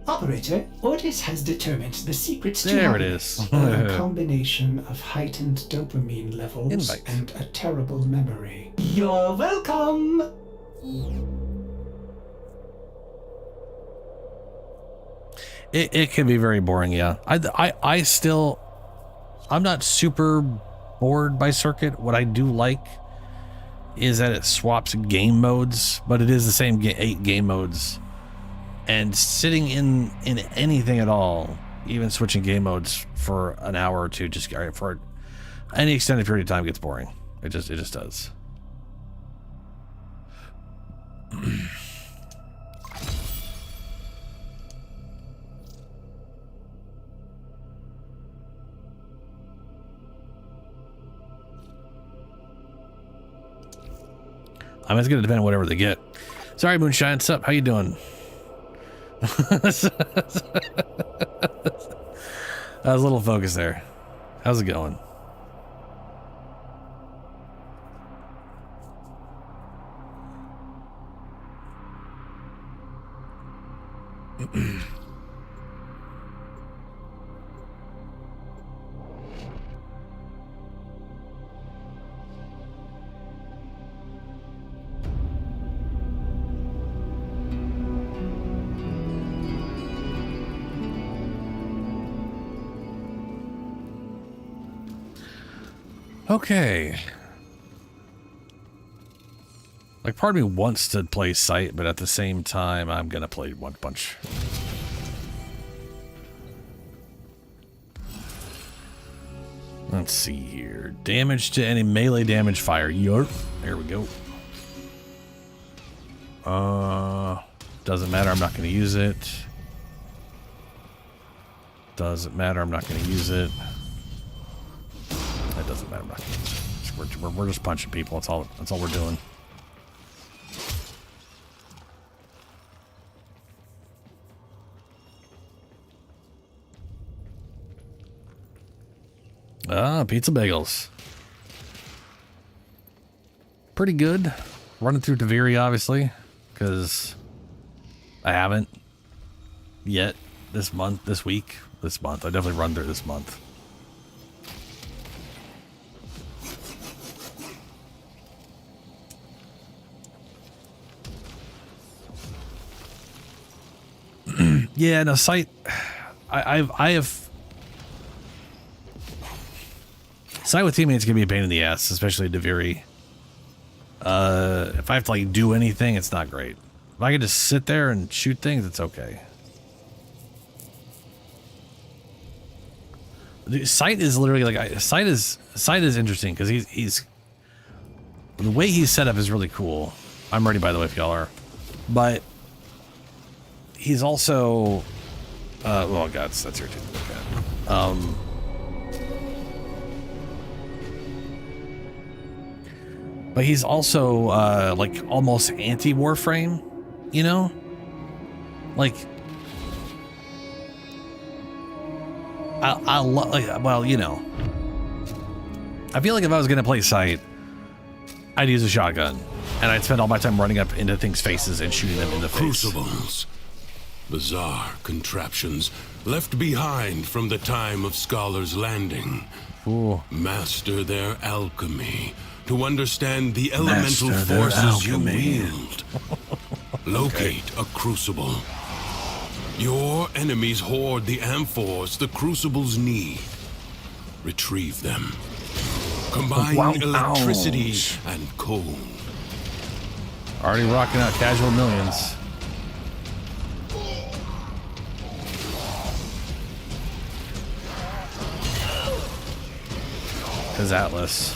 Operator, Ordis has determined the secrets to There it happiness is. are a combination of heightened dopamine levels Invite. and a terrible memory. You're welcome! It can be very boring, yeah. I still, I'm not super bored by Circuit. What I do like is that it swaps game modes, but it is the same 8 game modes. And sitting in anything at all, even switching game modes for an hour or two, just for any extended period of time, gets boring. It just does. I mean, it's going to depend on whatever they get. Sorry, Moonshine. What's up? How you doing? I was a little focused there. How's it going? Okay. Like, part of me wants to play Sight, but at the same time, I'm gonna play one bunch. Let's see here. Damage to any melee damage fire. Yarp. There we go. Doesn't matter. I'm not gonna use it. Doesn't matter. I'm not gonna use it. That doesn't matter. I'm not gonna use it. We're just punching people. That's all we're doing. Pizza bagels. Pretty good. Running through Taviri, obviously, because I haven't yet this month, this week, this month. I definitely run through this month. Yeah, no, Sight. I have. Sight with teammates can be a pain in the ass, especially Taviri. If I have to like do anything, it's not great. If I can just sit there and shoot things, it's okay. Sight is literally like Sight is interesting because he's the way he's set up is really cool. I'm ready, by the way, if y'all are, but he's also oh god, that's irritating. Okay. But he's also like almost anti-Warframe, you know? Like I love, like, well, you know, I feel like if I was gonna play Sight, I'd use a shotgun, and I'd spend all my time running up into things' faces and shooting them in the face. Crucibles, bizarre contraptions left behind from the time of Scholar's Landing. Ooh. Master their alchemy to understand the elemental forces you wield. Locate a crucible. Your enemies hoard the amphors the crucibles need. Retrieve them. Combine electricity and cold. Already rocking out casual millions. His Atlas.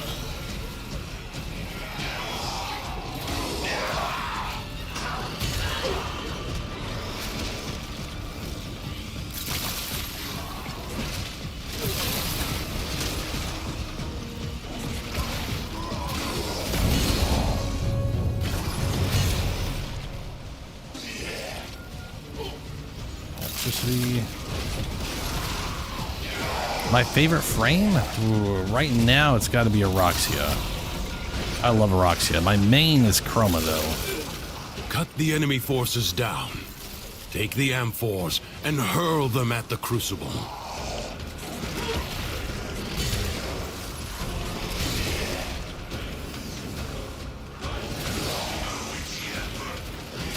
Electricity. My favorite frame? Ooh, right now it's got to be Aroxia. I love Aroxia. My main is Chroma, though. Cut the enemy forces down. Take the amphors and hurl them at the crucible.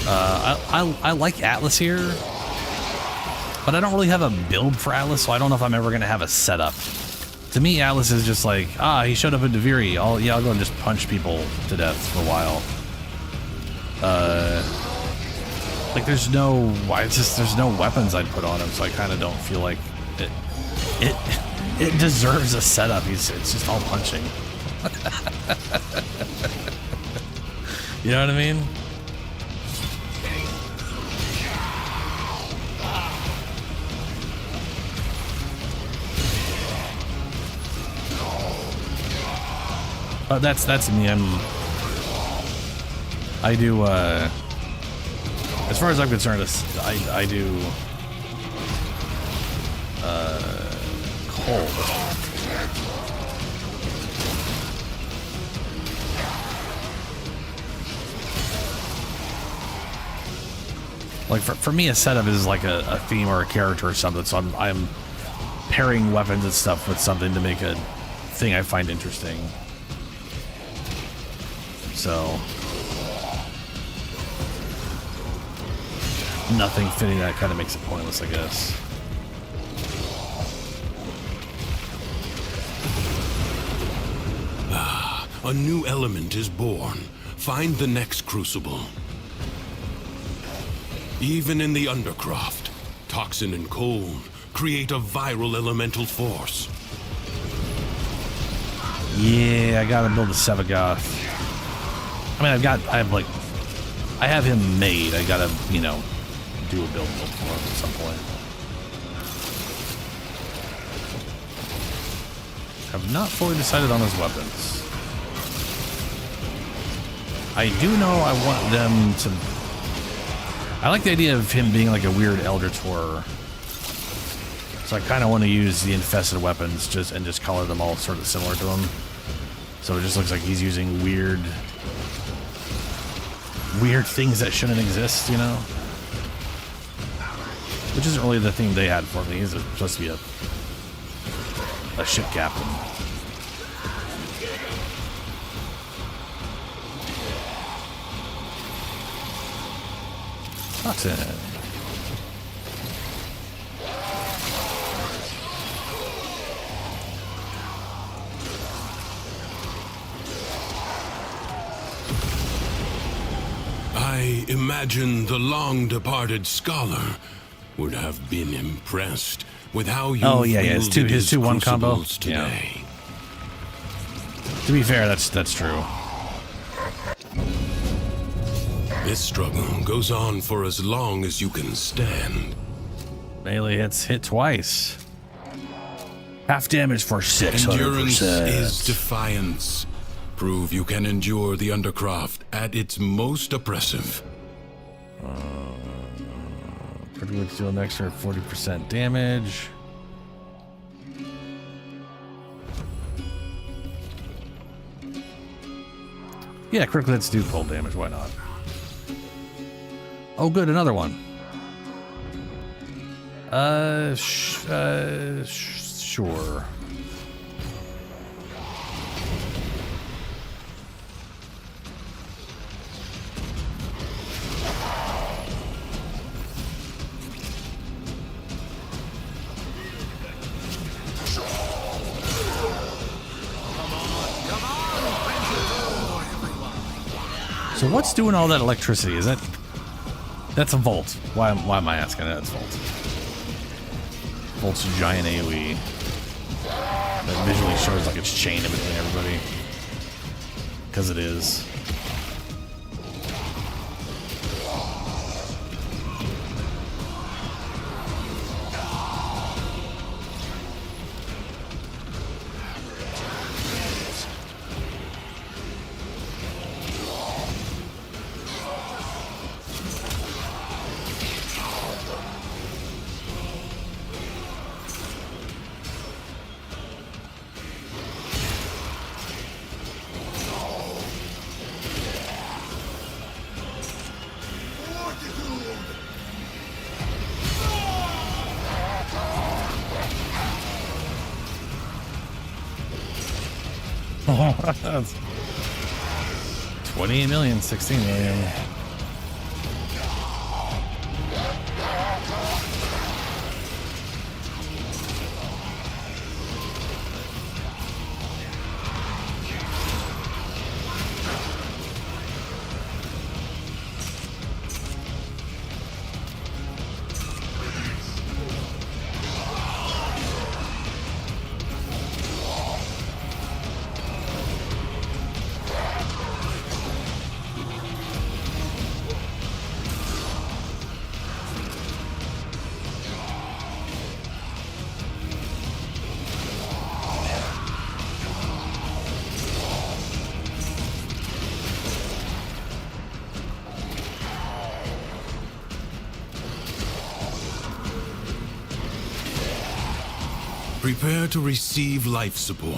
I like Atlas here, but I don't really have a build for Atlas, so I don't know if I'm ever gonna have a setup. To me, Atlas is just like, he showed up in Deviri. I'll go and just punch people to death for a while. Like there's no weapons I'd put on him, so I kind of don't feel like it deserves a setup. It's just all punching. You know what I mean? That's me. I do as far as I'm concerned, I do cold. Like for me, a setup is like a theme or a character or something. So I'm pairing weapons and stuff with something to make a thing I find interesting. So nothing fitting that kind of makes it pointless, I guess. A new element is born. Find the next crucible. Even in the Undercroft, Toxin and Cold create a viral elemental force. Yeah, I gotta build a Sevagoth. I mean, I have him made. I gotta, do a build for him at some point. Have not fully decided on his weapons. I do know I want them to... I like the idea of him being like a weird Eldritch Horror. So I kind of want to use the infested weapons and just color them all sort of similar to him. So it just looks like he's using weird things that shouldn't exist, Which isn't really the thing they had for me. He's supposed to be a ship captain. Toxin. I imagine the long-departed scholar would have been impressed with how you his 2-1 combo today. Yeah. To be fair, that's true. This struggle goes on for as long as you can stand. Melee hit twice. Half damage for 600%. Endurance is defiance. Prove you can endure the Undercroft at its most oppressive. Pretty much deal an extra 40% damage. Yeah, critical hits do cold damage. Why not? Oh, good, another one. Sure. So what's doing all that electricity? Is that's a Volt? Why am I asking that? It's Volt. Volt's giant AoE that visually shows like it's chained in between everybody, because it is. 28 million, 16 million. Prepare to receive life support.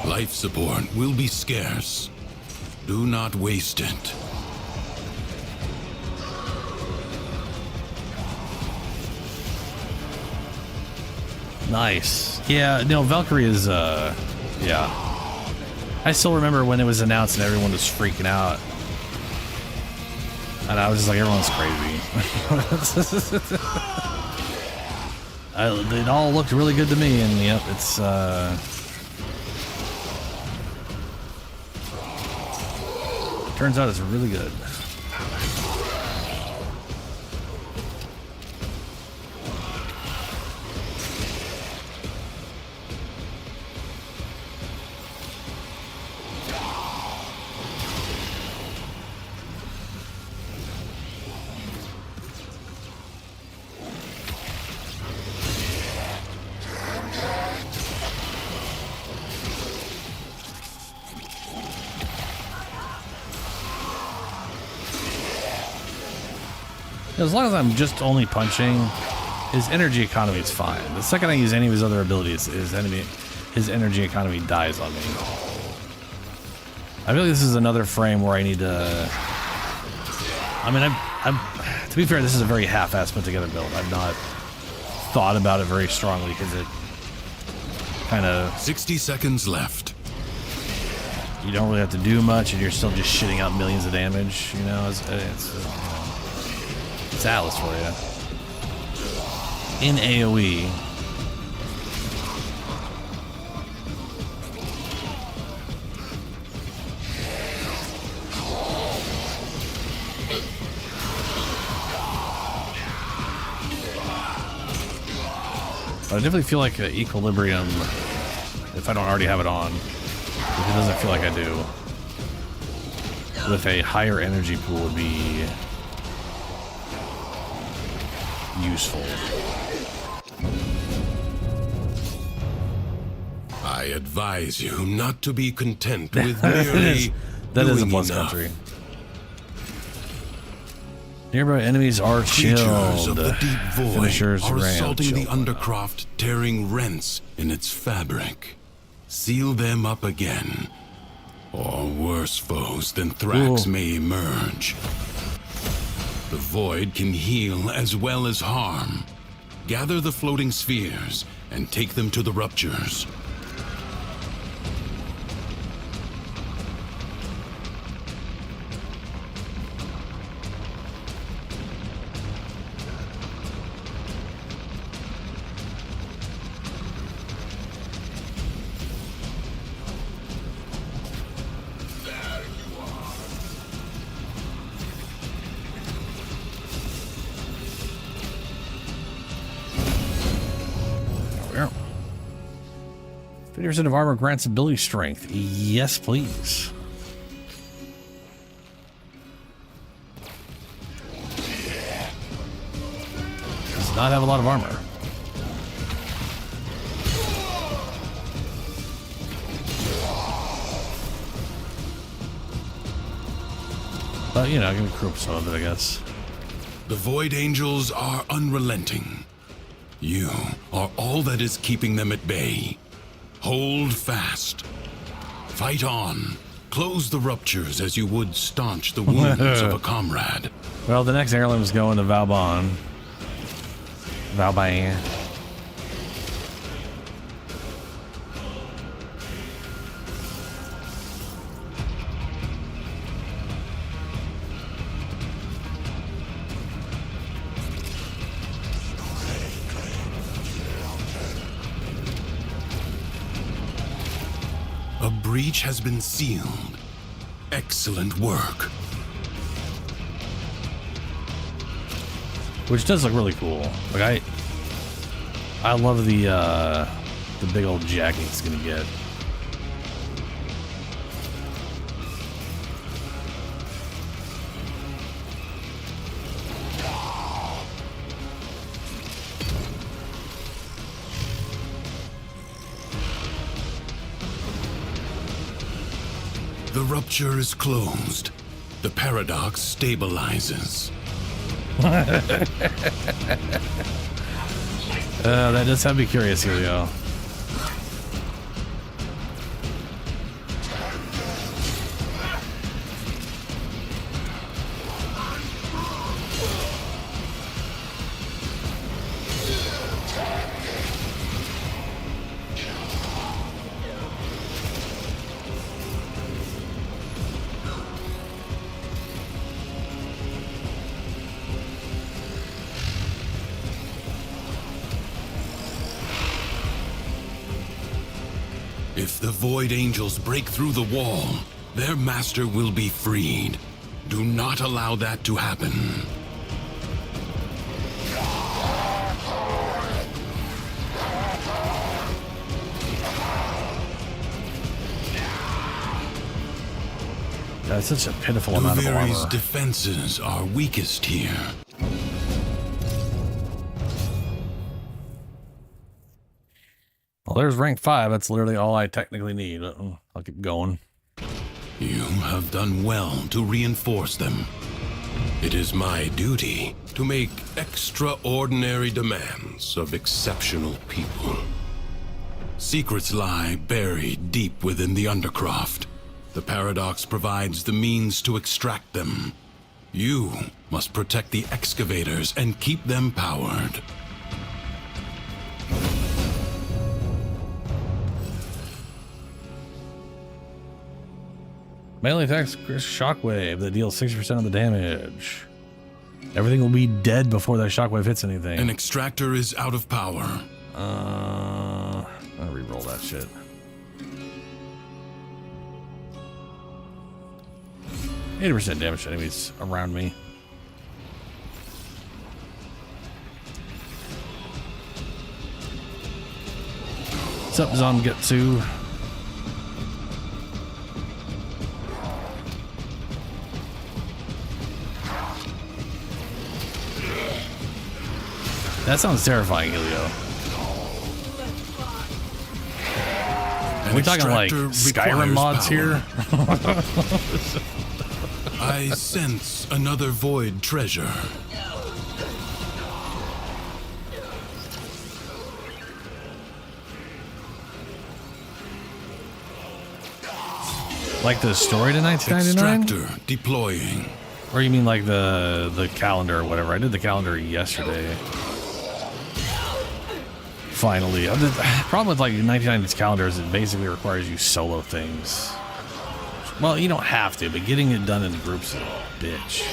Life support will be scarce. Do not waste it. Nice. Yeah, no, Valkyrie is, yeah. I still remember when it was announced and everyone was freaking out. And I was just like, everyone's crazy. It all looked really good to me, and yep, it's, turns out it's really good. As long as I'm just only punching, his energy economy is fine. The second I use any of his other abilities, his energy economy dies on me. I feel like this is another frame where I need to... I mean, to be fair, this is a very half-assed put together build. I've not thought about it very strongly because it kind of... 60 seconds left. You don't really have to do much and you're still just shitting out millions of damage, you know? It's Atlas for you. In AoE. But I definitely feel like Equilibrium, if I don't already have it on, if it doesn't feel like I do, with a higher energy pool would be useful. I advise you not to be content with merely that is a doing plus enough. country. Nearby enemies are Creatures chilled. of the deep void Finishers are ran assaulting the chilled. Undercroft, tearing rents in its fabric. Seal them up again, or worse foes than Thrax may emerge. The void can heal as well as harm. Gather the floating spheres and take them to the ruptures. There we go. 50% of armor grants ability strength. Yes, please. Does not have a lot of armor. But, you know, I can group some of it, I guess. The Void Angels are unrelenting. You are all that is keeping them at bay. Hold fast. Fight on. Close the ruptures as you would staunch the wounds of a comrade. Well, the next heirloom's going to Valbon. Valbain. A breach has been sealed. Excellent work. Which does look really cool. Like I love the big old jacket it's gonna get. The rupture is closed. The paradox stabilizes. That does have me curious, Helio. If the Void Angels break through the wall, their master will be freed. Do not allow that to happen. That's such a pitiful amount of Duviri's armor. defenses are weakest here. Well, there's rank 5. That's literally all I technically need. I'll keep going. You have done well to reinforce them. It is my duty to make extraordinary demands of exceptional people. Secrets lie buried deep within the Undercroft. The paradox provides the means to extract them. You must protect the excavators and keep them powered. Melee attacks shockwave that deals 60% of the damage. Everything will be dead before that shockwave hits anything. An extractor is out of power. I'll reroll that shit. %80 damage to enemies around me. What's up, Zangetsu? That sounds terrifying, Helio. Are we talking like Skyrim mods here? I sense another void treasure. Like the story to 1999? Extractor deploying. Or you mean like the calendar or whatever? I did the calendar yesterday. Finally. The problem with like 1990's calendar is it basically requires you solo things. Well, you don't have to, but getting it done in groups is a bitch.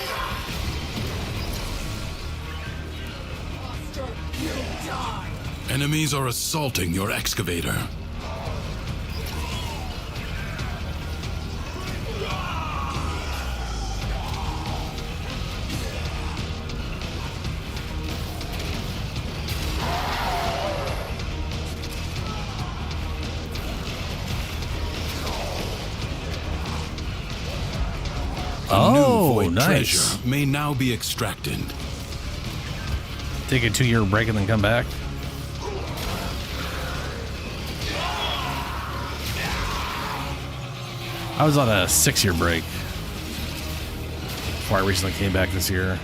Enemies are assaulting your excavator. Oh, nice. Treasure may now be extracted. Take a 2-year break and then come back. I was on a 6-year break. before I recently came back this year.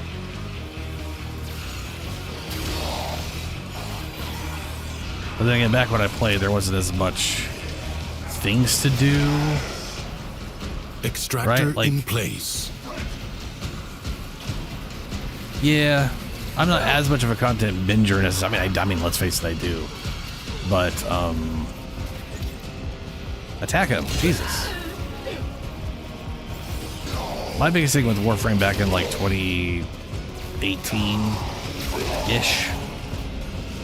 But then again, back when I played, there wasn't as much things to do. Extractor right? Like, in place. Yeah, I'm not as much of a content binger as I mean, let's face it, I do. But attack him, Jesus. My biggest thing with Warframe back in like 2018-ish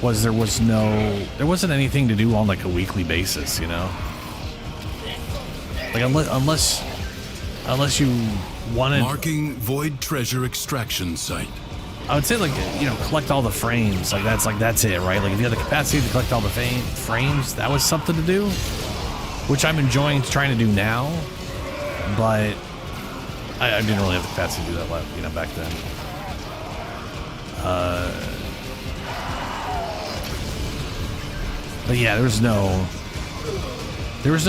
was there wasn't anything to do on like a weekly basis, you know? Like unless you wanted Marking void treasure extraction site. I would say, like, you know, collect all the frames. Like that's it, right? Like if you had the capacity to collect all the frames, that was something to do, which I'm enjoying trying to do now, but I didn't really have the capacity to do that, you know, back then. But yeah, there was no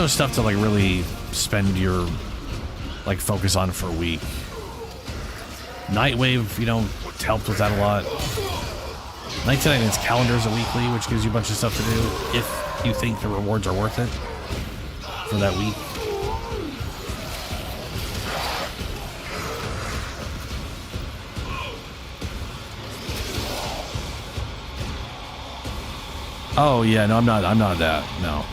stuff to like really spend your like focus on for a week. Nightwave, you know, helped with that a lot. 1999's calendars are weekly, which gives you a bunch of stuff to do if you think the rewards are worth it for that week. Oh yeah, no, I'm not that, no.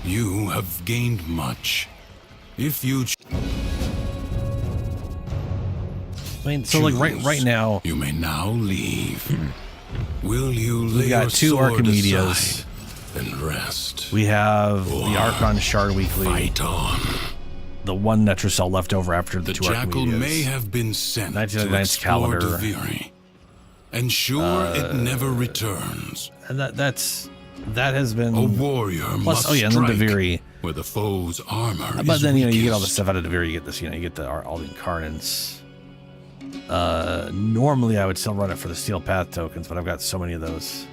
You have gained much. If you I mean, so like right now, you may now leave. Will you lay we got your 2 sword Archimedias aside and rest? We have the Archon Shard Weekly. Fight on. The 1 Netrocell left over after the 2 Jackal Archimedias. may have been sent 1999's to explore calendar. Deviri. Ensure it never returns. And that has been A warrior plus, must and then strike Deviri. where the foe's armor But is then, you know, you get all the weakest. stuff out of Deviri. You get this, you know, you get all the Incarnates. Normally I would still run it for the Steel Path tokens, but I've got so many of those.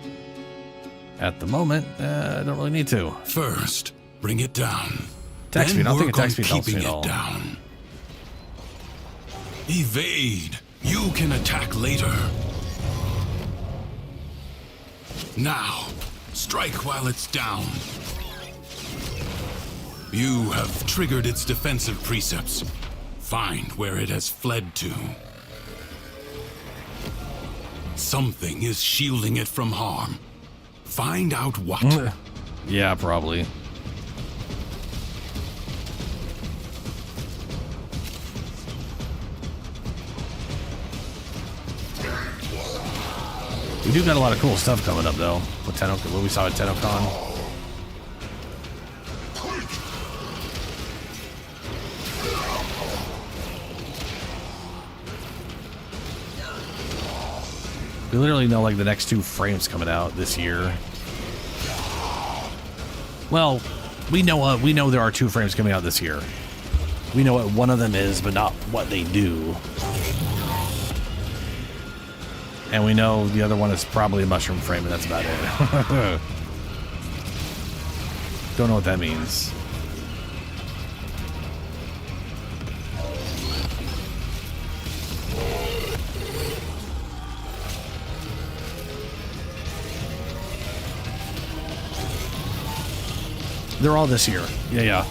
At the moment, I don't really need to. First, bring it down. Attack speed. I don't think work attack on speed helps me keeping at all. it down. Evade. You can attack later. Now, strike while it's down. You have triggered its defensive precepts. Find where it has fled to. Something is shielding it from harm. Find out what. Yeah, probably. We do got a lot of cool stuff coming up, though. With what we saw at TennoCon. We literally know, like, the next 2 frames coming out this year. Well, we know there are 2 frames coming out this year. We know what one of them is, but not what they do. And we know the other one is probably a mushroom frame, and that's about it. Don't know what that means. They're all this year. Yeah.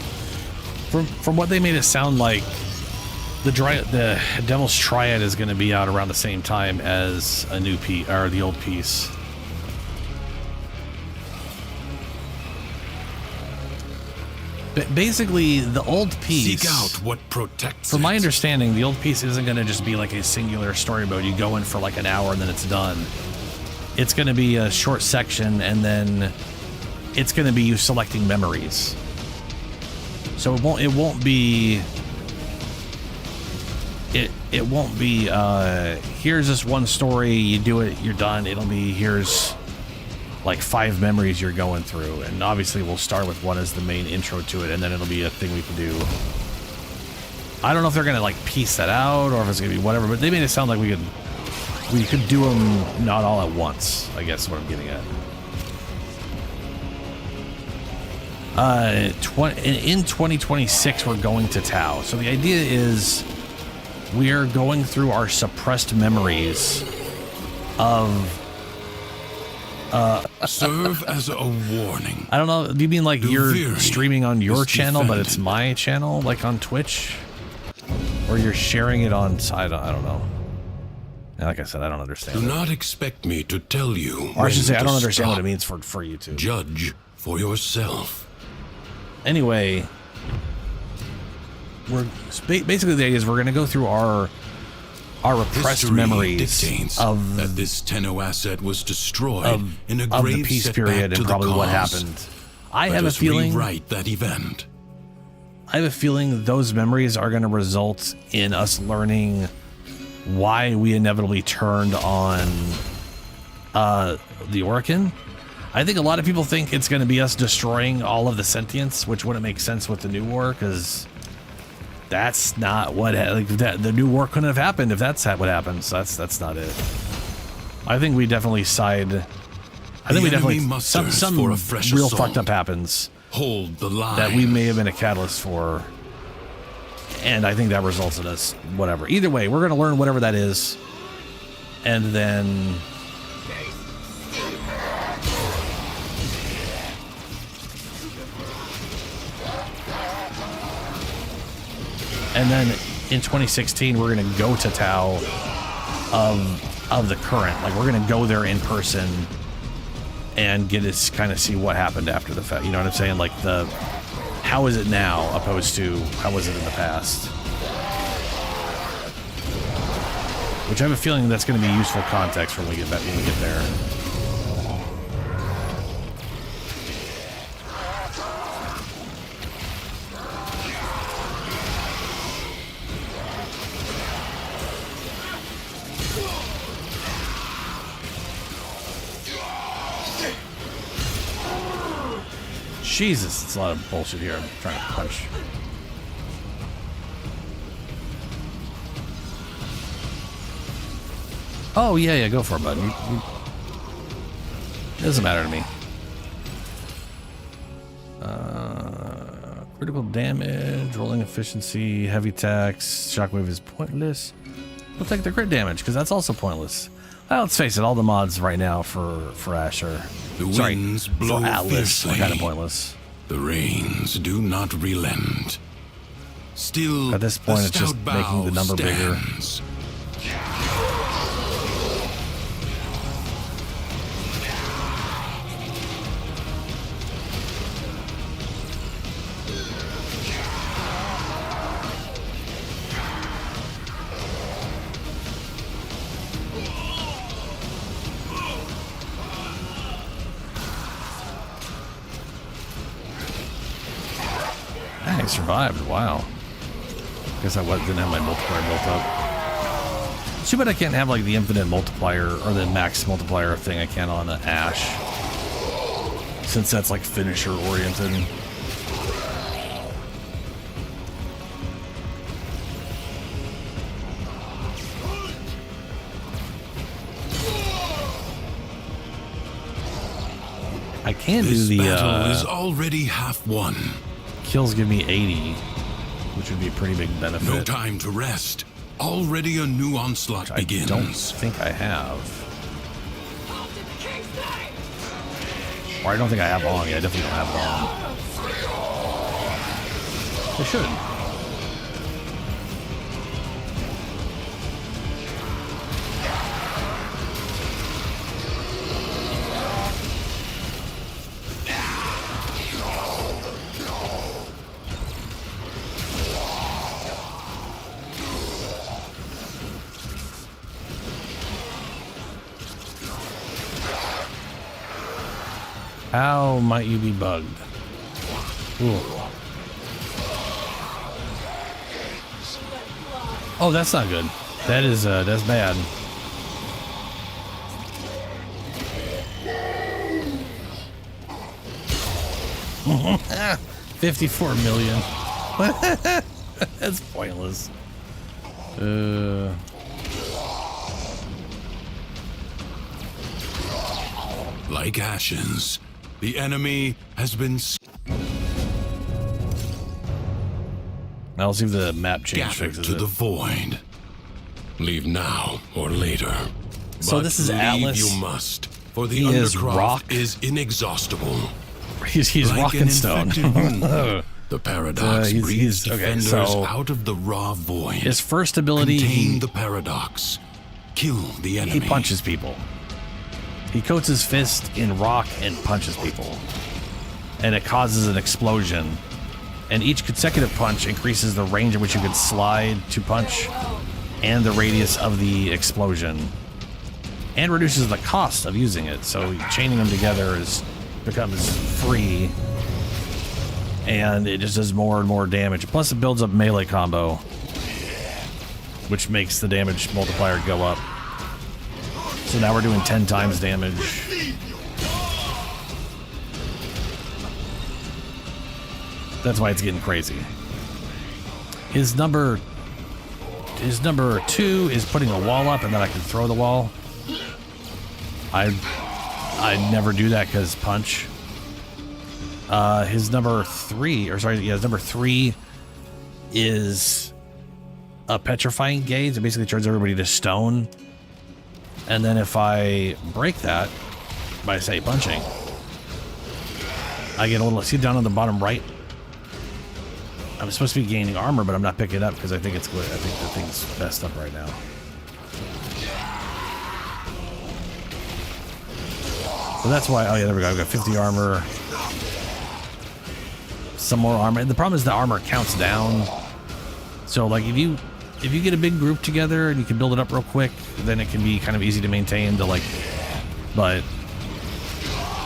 From what they made it sound like, the Devil's Triad is going to be out around the same time as a new piece, or the old piece. But basically, the old piece. Seek out what protects From my it. understanding, the old piece isn't going to just be like a singular story mode. You go in for like an hour and then it's done. It's going to be a short section, and then it's going to be you selecting memories. So it won't be here's this one story, you do it, you're done. It'll be here's like 5 memories you're going through, and obviously we'll start with one as the main intro to it, and then it'll be a thing we can do I don't know if they're gonna like piece that out or if it's gonna be whatever, but they made it sound like we could do them not all at once, I guess is what I'm getting at. In 2026 we're going to Tau. So the idea is we are going through our suppressed memories of serve as a warning. I don't know, do you mean like you're Duviri streaming on your is channel but defended. it's my channel, like on Twitch? Or you're sharing it on I don't know. Like I said, I don't understand. Do not expect me to tell you. Or I should say, I when don't to understand what stop. it means for YouTube. Judge for yourself. Anyway, basically the idea is we're going to go through our repressed History memories dictates of that this Tenno asset was destroyed in a of grave the peace setback period to and the probably what cause. happened. I Let have a us feeling. rewrite that event. I have a feeling those memories are going to result in us learning why we inevitably turned on the Orokin. I think a lot of people think it's going to be us destroying all of the sentience, which wouldn't make sense with the new war, because that's not what the new war couldn't have happened if that's what happened. So that's not it. I think we definitely side. I think we definitely some for a fresh real assault. fucked up happens. Hold the line. That we may have been a catalyst for, and I think that results in us whatever. Either way, we're going to learn whatever that is, and then in 2016 we're going to go to Tau of the current. Like we're going to go there in person and get to kind of see what happened after the fact. You know what I'm saying? Like how is it now opposed to how was it in the past? Which I have a feeling that's going to be useful context when we get there. Jesus, it's a lot of bullshit here. I'm trying to punch. Oh, yeah, go for it, bud. It doesn't matter to me. Critical damage, rolling efficiency, heavy tax, shockwave is pointless. We'll take the crit damage, because that's also pointless. Well, let's face it, all the mods right now for Ash are... The winds blow for Atlas are fiercely. kind of pointless. The rains do not relent. Still, At this point, the it's just stout making the bow number bigger. stands. I survived. Wow. Guess I didn't have my multiplier built up. Too bad I can't have like the infinite multiplier or the max multiplier thing I can on Ash, since that's like finisher oriented. I can do This the battle is already half won. kills give me 80, which would be a pretty big benefit. No time to rest. Already a new onslaught begins. I don't think I have. Or I don't think I have long. Yeah, I definitely don't have long. I should. How might you be bugged? Ooh. Oh, that's not good. That is, that's bad. $54 million. That's pointless. Like ashes, the enemy has been Now let's see if the map change scattered fixes to it. the void. Leave now or later. So But this is leave Atlas. you must, for the He is undercroft rock. is inexhaustible. He's Like rock an and stone. infected wound, the paradox breeds defenders out of the raw void. His first ability, Contain the paradox. Kill the enemy. he punches people. He coats his fist in rock and punches people. And it causes an explosion. And each consecutive punch increases the range in which you can slide to punch and the radius of the explosion. And reduces the cost of using it. So chaining them together becomes free. And it just does more and more damage. Plus it builds up melee combo, which makes the damage multiplier go up. So now we're doing 10 times damage. That's why it's getting crazy. His number 2 is putting a wall up, and then I can throw the wall. I never do that because punch. His number 3, his number 3 is a petrifying gauge. It basically turns everybody to stone. And then if I break that by, say, punching, I get a little, see down on the bottom right? I'm supposed to be gaining armor, but I'm not picking it up because I think it's good. I think the thing's messed up right now. So that's why, oh yeah, there we go. I've got 50 armor. Some more armor. And the problem is the armor counts down. So like if you get a big group together and you can build it up real quick, then it can be kind of easy to maintain to like, but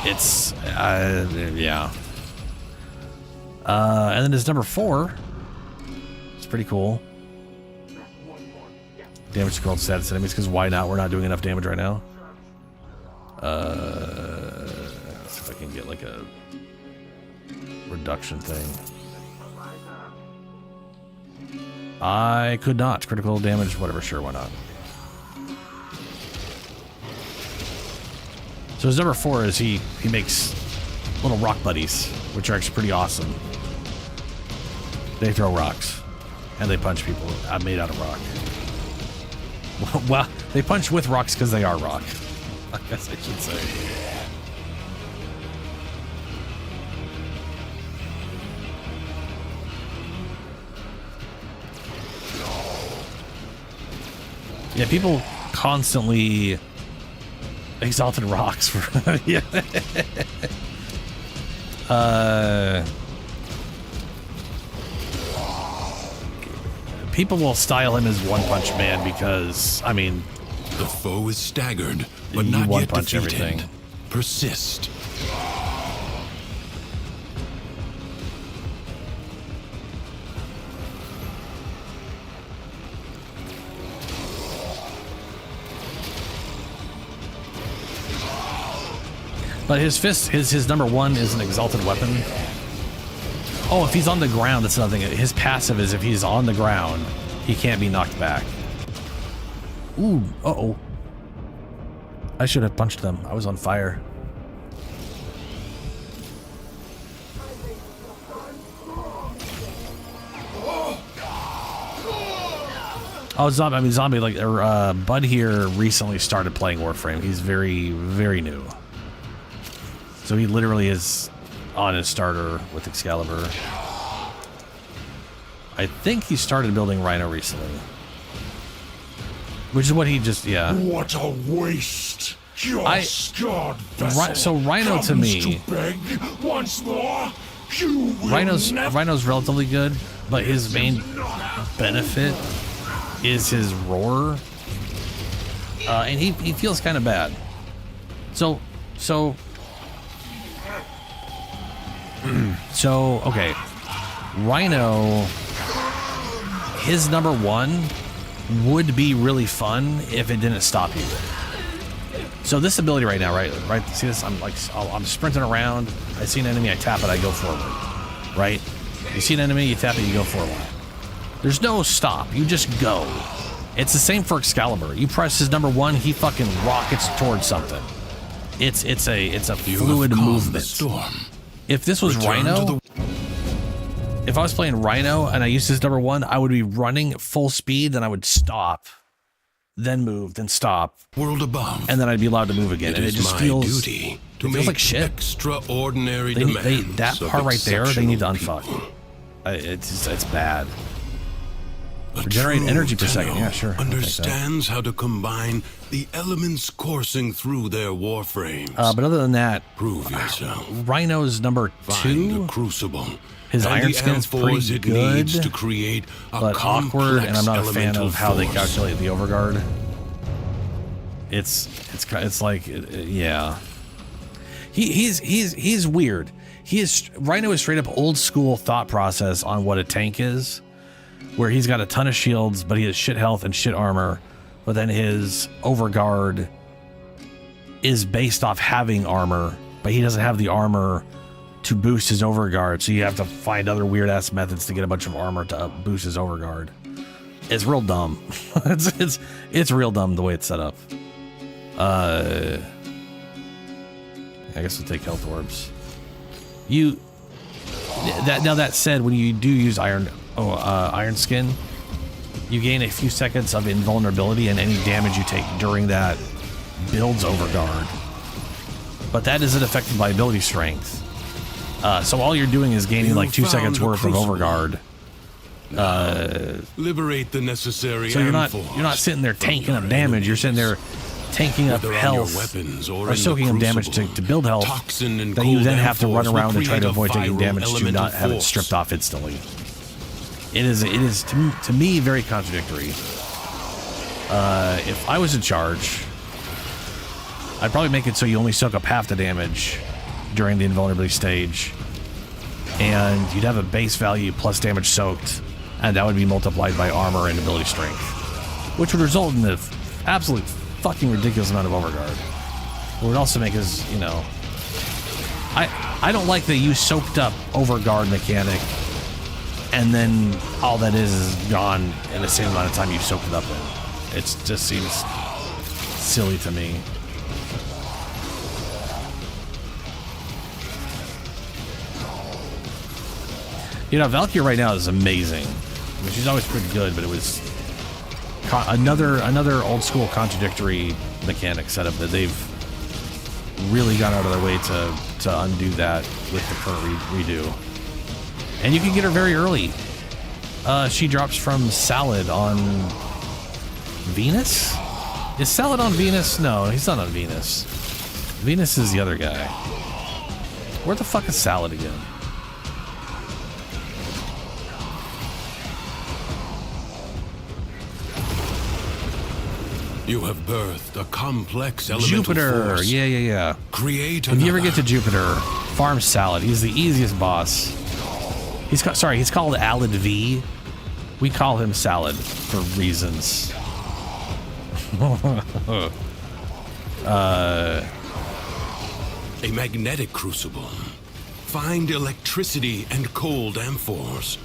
it's, yeah. And then his number 4, it's pretty cool. Damage to current status enemies, because why not? We're not doing enough damage right now. Let's see if I can get like a reduction thing. I could not. Critical damage, whatever, sure, why not? So his number 4 is he makes little rock buddies, which are actually pretty awesome. They throw rocks, and they punch people made out of rock. Well, they punch with rocks because they are rock, I guess I should say. Yeah, people constantly exalted rocks for yeah. People will style him as One Punch Man because, I mean, the foe is staggered, but you not one yet punch defeated. everything. Persist. But his fist, his number 1 is an exalted weapon. Oh, if he's on the ground, that's another thing. His passive is if he's on the ground, he can't be knocked back. Ooh, uh-oh. I should have punched them. I was on fire. Oh, zombie, like, Bud here recently started playing Warframe. He's very, very new. So he literally is on his starter with Excalibur. I think he started building Rhino recently. Which is what he just, yeah. What a waste! Your scarred vessel so Rhino to me, to beg once more. You will Rhino's relatively good, but his main benefit is his roar. And he feels kind of bad. So okay, Rhino, his number 1 would be really fun if it didn't stop you. So this ability right now, right? See this? I'm sprinting around. I see an enemy, I tap it, I go forward. Right? You see an enemy, you tap it, you go forward. There's no stop. You just go. It's the same for Excalibur. You press his number 1, he fucking rockets towards something. It's a fluid movement. If this was Rhino, if I was playing Rhino and I used his number 1, I would be running at full speed, then I would stop, then move, then stop, world above, and then I'd be allowed to move again. And it just feels duty to feels like shit. Extraordinary demands that part right there, they need to unfuck. It's bad. Regenerate energy per second. Yeah, sure. Understands how to combine the elements coursing through their warframes. But other than that, prove yourself. Rhino's number 2. Crucible. His iron skin's pretty good, to create but awkward, and I'm not a fan of how they calculate the overguard. It's like, yeah. He's weird. Rhino is straight up old school thought process on what a tank is, where he's got a ton of shields, but he has shit health and shit armor, but then his overguard is based off having armor, but he doesn't have the armor to boost his overguard, so you have to find other weird ass methods to get a bunch of armor to boost his overguard. It's real dumb. it's real dumb the way it's set up. I guess we'll take health orbs. That said, when you do use iron skin, you gain a few seconds of invulnerability, and any damage you take during that builds overguard. But that isn't affected by ability strength. So all you're doing is gaining like 2 seconds worth of overguard. Liberate the necessary. So you're not sitting there tanking up damage. You're sitting there tanking up health or soaking up damage to build health that you then have to run around and try to avoid taking damage to not have it stripped off instantly. It is to me very contradictory. If I was in charge, I'd probably make it so you only soak up half the damage during the invulnerability stage, and you'd have a base value plus damage soaked, and that would be multiplied by armor and ability strength, which would result in an absolute fucking ridiculous amount of overguard. What would also make is, you know, I don't like the you soaked up overguard mechanic and then all that is gone in the same amount of time you soaked it up in. It just seems silly to me. You know, Valkyrie right now is amazing. I mean, she's always pretty good, but it was another old school contradictory mechanic setup that they've really gone out of their way to undo that with the current redo. And you can get her very early. She drops from Salad on Venus? Is Salad on Venus? No, he's not on Venus. Venus is the other guy. Where the fuck is Salad again? You have birthed a complex elemental Jupiter. force. Yeah. Create if you ever get to Jupiter, farm Salad. He's the easiest boss. He's called Alid V. We call him Salad for reasons. A magnetic crucible. Find electricity and cold amphors.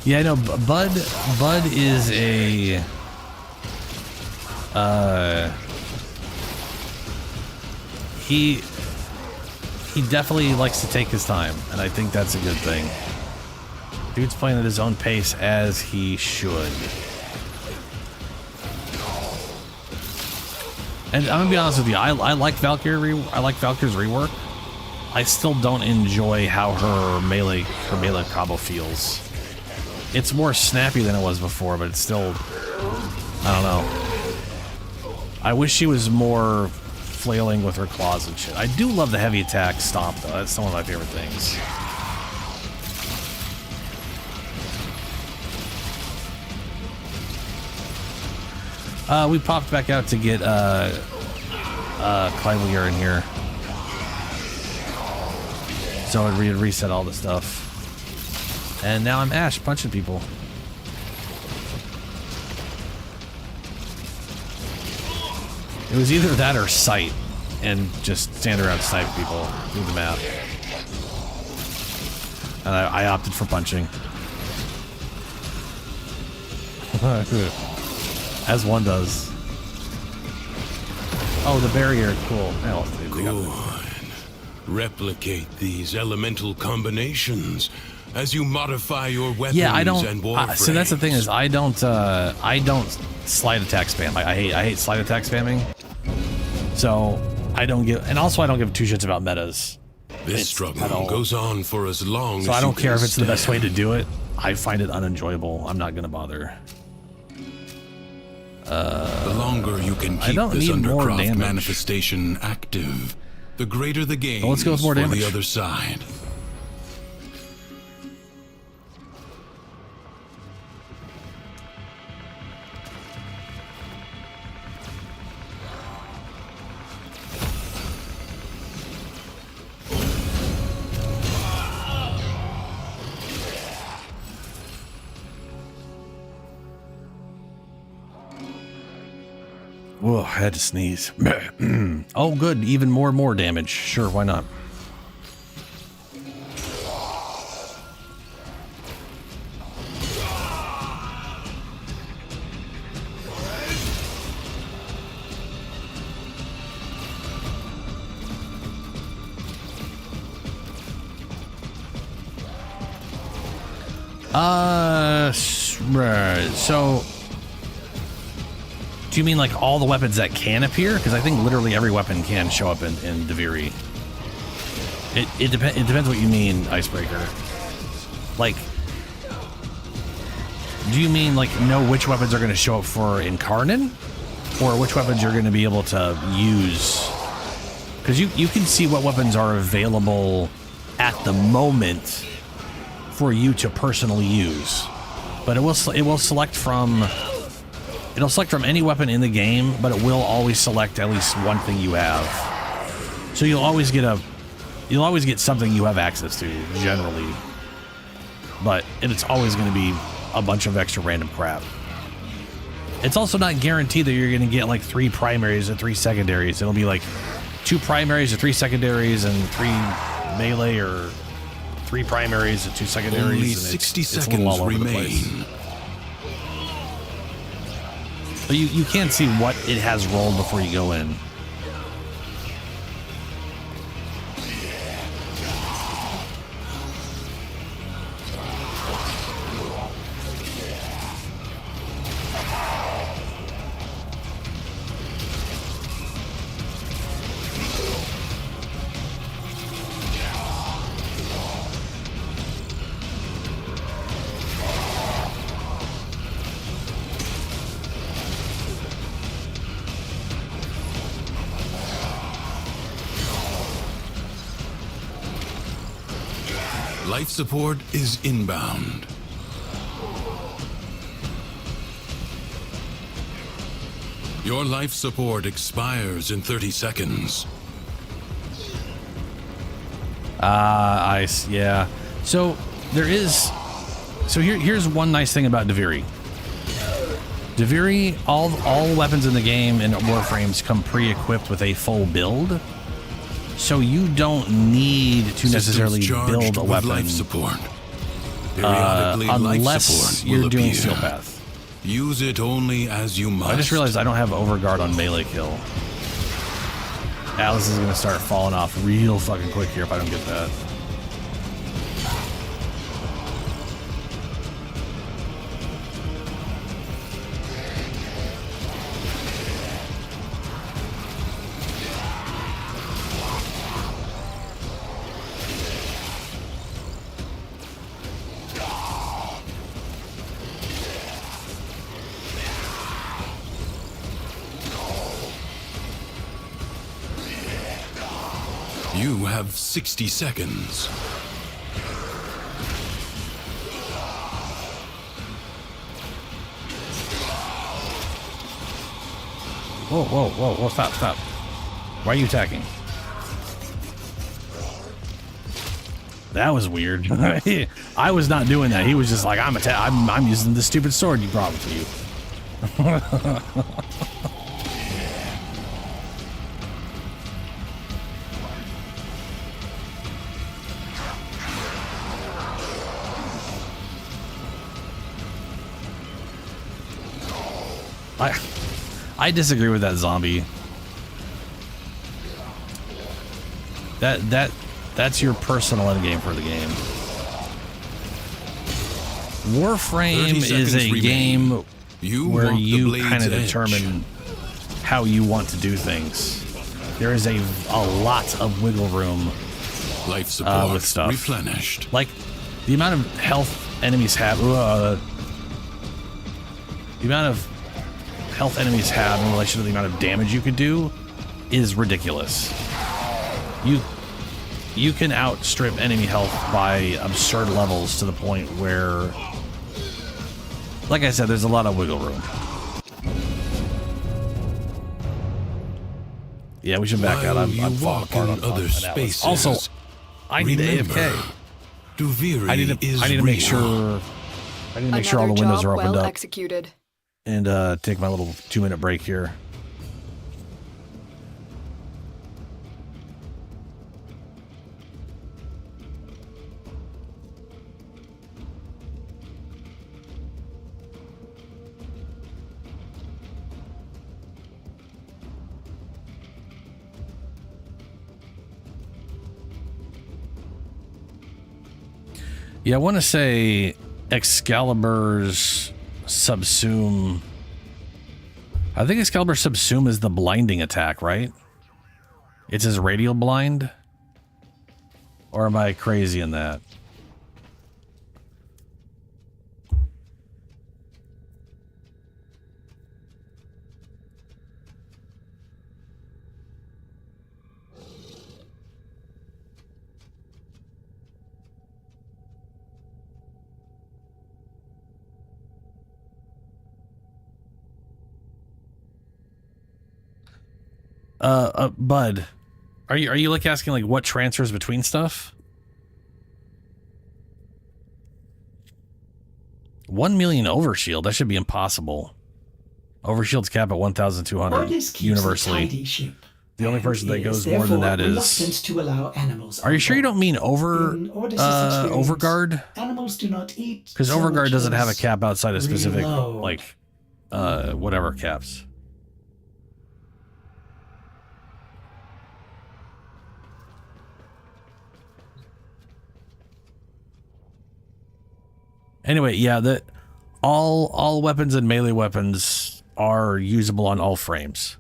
Yeah, I know. Bud is a he definitely likes to take his time, and I think that's a good thing. Dude's playing at his own pace, as he should. And I'm gonna be honest with you, I like Valkyrie. I like Valkyrie's rework. I still don't enjoy how her melee combo feels. It's more snappy than it was before, but it's still, I don't know. I wish she was more flailing with her claws and shit. I do love the heavy attack stomp though. That's one of my favorite things. We popped back out to get Clivelier in here. So it reset all the stuff. And now I'm Ash punching people. It was either that or sight, and just stand around sniping people through the map. And I opted for punching. As one does. Oh, the barrier, cool. Good. Replicate these elemental combinations as you modify your weapons and warframes. So that's the thing is I don't slide attack spam. I hate slide attack spamming. So I don't give, and also I don't give two shits about metas. This struggle goes on for as long as I don't care if it's the best way to do it. I find it unenjoyable. I'm not gonna bother. The longer you can keep this undercroft manifestation active, the greater the gain let's go with more damage. The other side. Whoa, I had to sneeze. Oh, good. Even more damage. Sure, why not? So do you mean like all the weapons that can appear? Because I think literally every weapon can show up in Deviri. It depends what you mean, Icebreaker. Like, do you mean like know which weapons are going to show up for Incarnon? Or which weapons you're going to be able to use? Because you can see what weapons are available at the moment for you to personally use. But it will select from... It'll select from any weapon in the game, but it will always select at least one thing you have. So you'll always get something you have access to, generally. But it's always going to be a bunch of extra random crap. It's also not guaranteed that you're going to get like 3 primaries or 3 secondaries. It'll be like 2 primaries or 3 secondaries and 3 melee or 3 primaries and 2 secondaries. Only and 60 seconds remain. But you can't see what it has rolled before you go in. Life support is inbound. Your life support expires in 30 seconds. Yeah. So there is. So here's one nice thing about Deviri. Deviri, all weapons in the game and Warframes come pre-equipped with a full build. So you don't need to necessarily build a weapon life support. Unless you're doing Steel Path. Use it only as you must. I just realized I don't have Overguard on melee kill. Alice is going to start falling off real fucking quick here if I don't get that. You have 60 seconds. Whoa, stop. Why are you attacking? That was weird. I was not doing that. He was just like, I'm using this stupid sword you brought with you. I disagree with that zombie. That's your personal endgame for the game. Warframe is a game where you kind of determine how you want to do things. There is a lot of wiggle room life support with stuff. Replenished. Like the amount of health enemies have. The amount of health enemies have in relation to the amount of damage you could do is ridiculous. You can outstrip enemy health by absurd levels to the point where, like I said, there's a lot of wiggle room. Yeah, we should back out. I'm falling apart on other spaces. Also, I need to AFK. I need to make sure. I need to make sure all the windows are opened up. Executed. And take my little 2-minute break here. Yeah, I want to say Excalibur's Subsume. I think Excalibur Subsume is the blinding attack, right? It's his radial blind? Or am I crazy in that? Bud, are you like asking like what transfers between stuff? 1 million overshield. That should be impossible. Overshield's cap at 1,200 universally. The only person that goes more than that is. To allow animals are you sure you don't mean Overguard? Animals do not eat. Because Overguard doesn't have a cap outside of specific like whatever caps. Anyway, yeah, that all weapons and melee weapons are usable on all frames.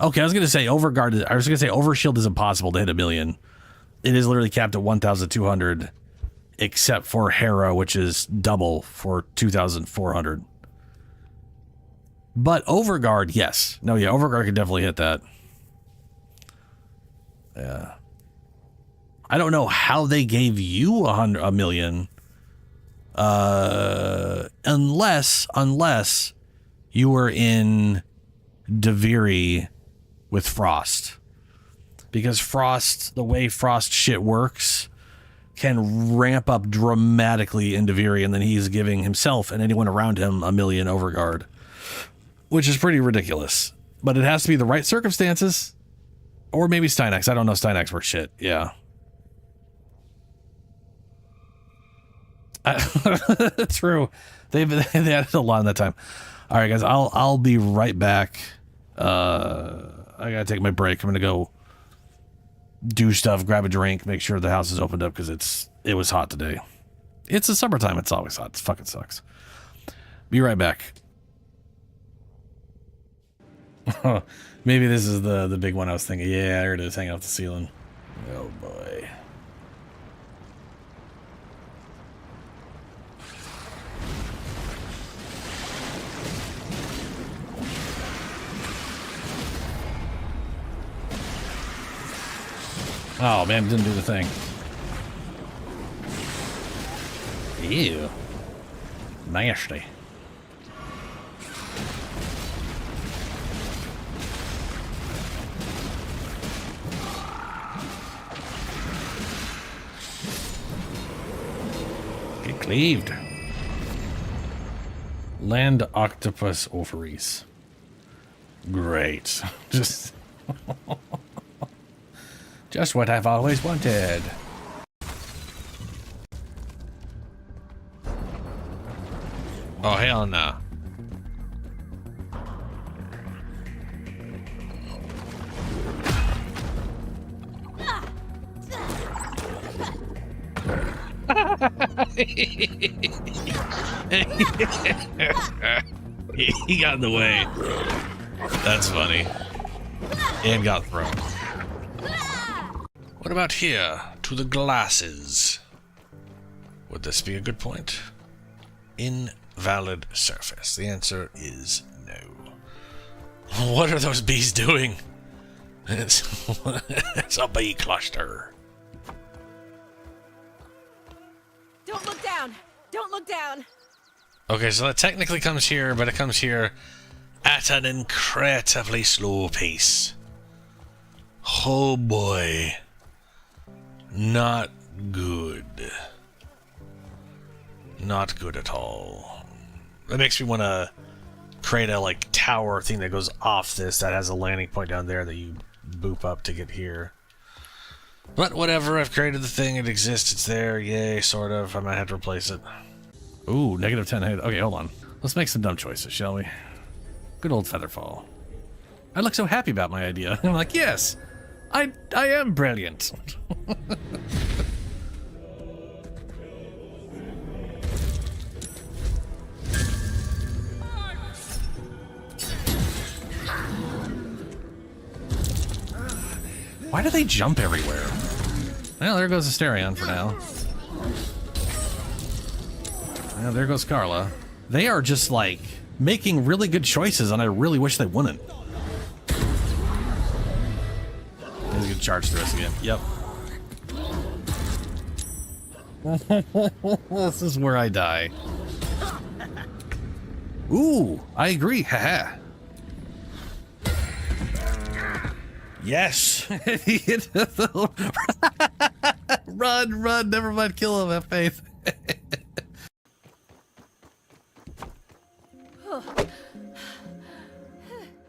Okay, I was gonna say Overshield is impossible to hit 1 million. It is literally capped at 1,200, except for Hera, which is double for 2,400. But Overguard, yes. No, yeah, Overguard could definitely hit that. Yeah. I don't know how they gave you 1 million. Unless you were in Deviri with Frost, because Frost, the way Frost shit works, can ramp up dramatically in Deviri, and then he's giving himself and anyone around him 1 million Overguard, which is pretty ridiculous. But it has to be the right circumstances, or maybe Stynax. I don't know Stynax for shit. Yeah. True. They added a lot in that time. All right, guys, I'll be right back. I gotta take my break. I'm gonna go do stuff, grab a drink, make sure the house is opened up because it was hot today. It's the summertime. It's always hot. It fucking sucks. Be right back. Maybe this is the big one I was thinking. Yeah, there it is, hanging off the ceiling. Oh boy. Oh man, didn't do the thing. Ew. Nasty. Cleaved. Land octopus ovaries. Great. Just what I've always wanted. Oh, hell no. He got in the way. That's funny. And got thrown. What about here? To the glasses. Would this be a good point? Invalid surface. The answer is no. What are those bees doing? It's a bee cluster. Don't look down! Don't look down! Okay, so that technically comes here, but it comes here at an incredibly slow pace. Oh boy. Not good. Not good at all. That makes me want to create a like tower thing that goes off this that has a landing point down there that you boop up to get here. But whatever, I've created the thing, it exists, it's there, yay, sort of. I might have to replace it. Ooh, -10. Okay, hold on. Let's make some dumb choices, shall we? Good old Featherfall. I look so happy about my idea. I'm like, yes, I am brilliant. Why do they jump everywhere? Well, there goes Asterion for now. Well, there goes Carla. They are just, like, making really good choices, and I really wish they wouldn't. He's gonna charge through us again. Yep. This is where I die. Ooh, I agree. Haha. Yes! Run, never mind, kill him, have faith.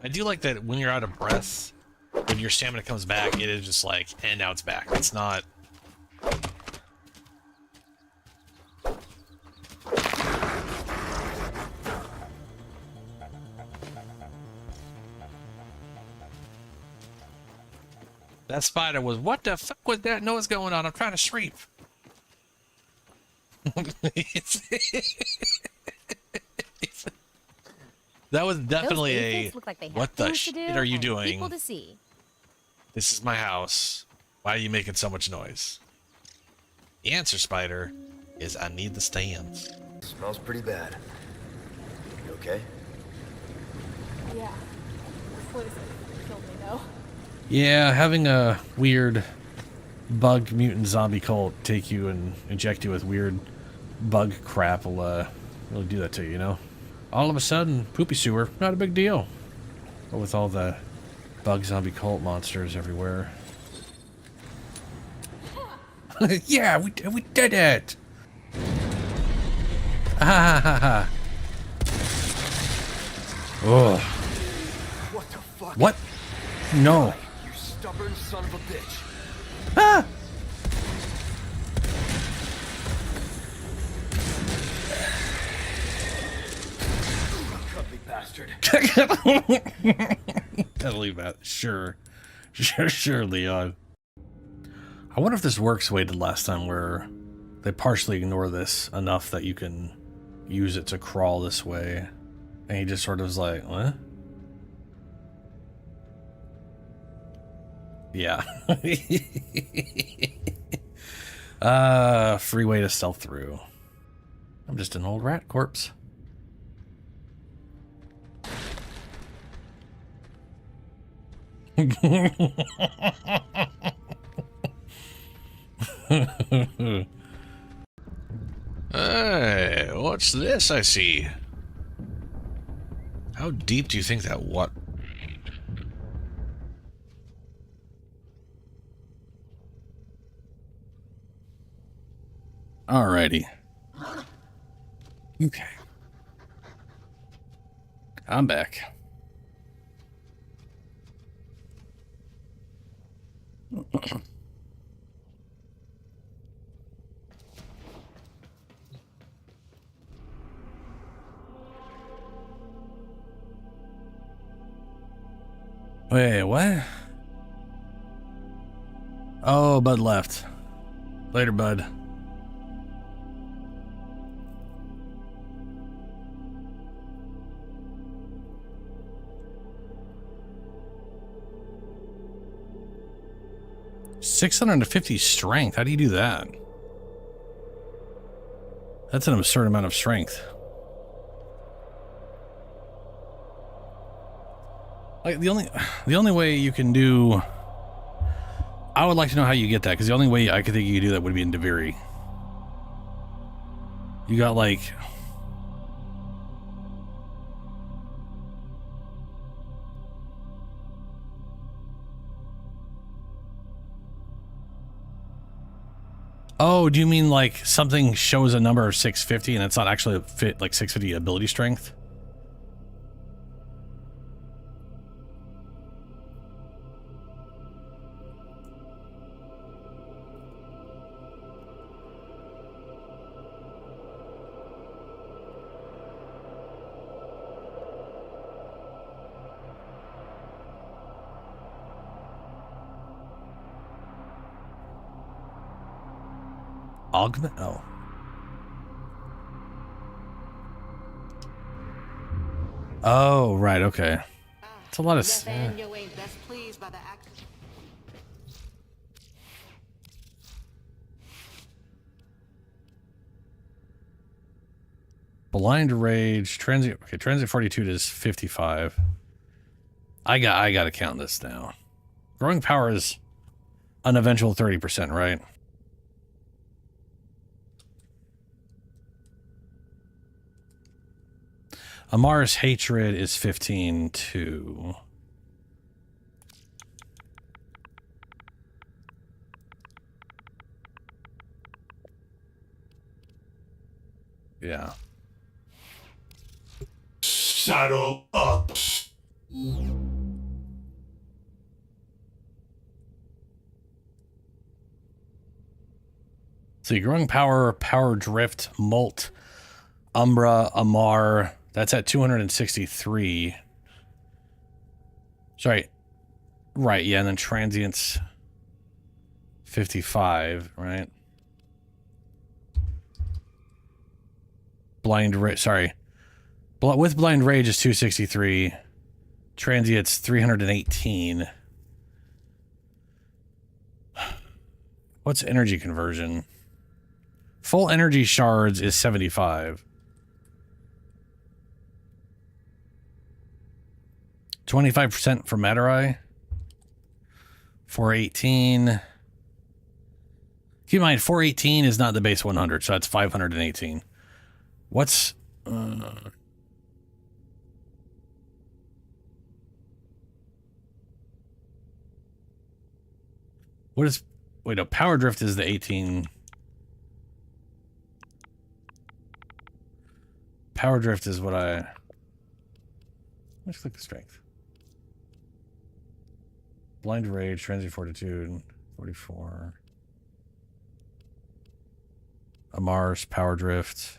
I do like that when you're out of breath, when your stamina comes back, it is just like, and now it's back. It's not... That spider was, what the fuck was that noise going on? I'm trying to sleep. That was definitely a, what the shit are you doing? This is my house. Why are you making so much noise? The answer, spider, is I need the stands. Smells pretty bad. You okay? Yeah. Poison killed me though. Yeah, having a weird bug mutant zombie cult take you and inject you with weird bug crap will really do that to you, you know? All of a sudden, poopy sewer, not a big deal. But with all the bug zombie cult monsters everywhere. Yeah, we did it! Ha ha ha ha. Oh. What the fuck? What? No. You stubborn son of a bitch. Ah! Cuddly bastard. Cuddly bastard. Sure, Leon. I wonder if this works the way it did last time, where they partially ignore this enough that you can use it to crawl this way. And he just sort of is like, what? Yeah. Free way to stealth through. I'm just an old rat corpse. Hey, what's this I see? How deep do you think that what? Alrighty. Okay. I'm back. Wait, what? Oh, Bud left. Later, Bud. $650 strength. How do you do that? That's an absurd amount of strength. Like the only way you can do. I would like to know how you get that, because the only way I could think you could do that would be in Deviri. You got like. Oh, do you mean like something shows a number of 650 and it's not actually a fit like 650 ability strength? Augment? Oh. Oh, right, okay. It's a lot of... Blind Rage, Transient... Okay, Transient Fortitude is 55. I gotta count this now. Growing Power is an eventual 30%, right? Amar's Hatred is 15 too. Yeah. Saddle up. See, Growing Power, Power Drift, Molt, Umbra, Amar. That's at 263. Sorry. Right, yeah, and then Transient's 55, right? Blind Rage, sorry. With Blind Rage is 263. Transient's 318. What's energy conversion? Full energy shards is 75. 25% for Matarai. 418. Keep in mind, 418 is not the base 100, so that's 518. What's... what is... Wait, no, Power Drift is the 18... Power Drift is what I... Let's click the strength. Blind Rage, Transient Fortitude, 44. Amar's Power Drift.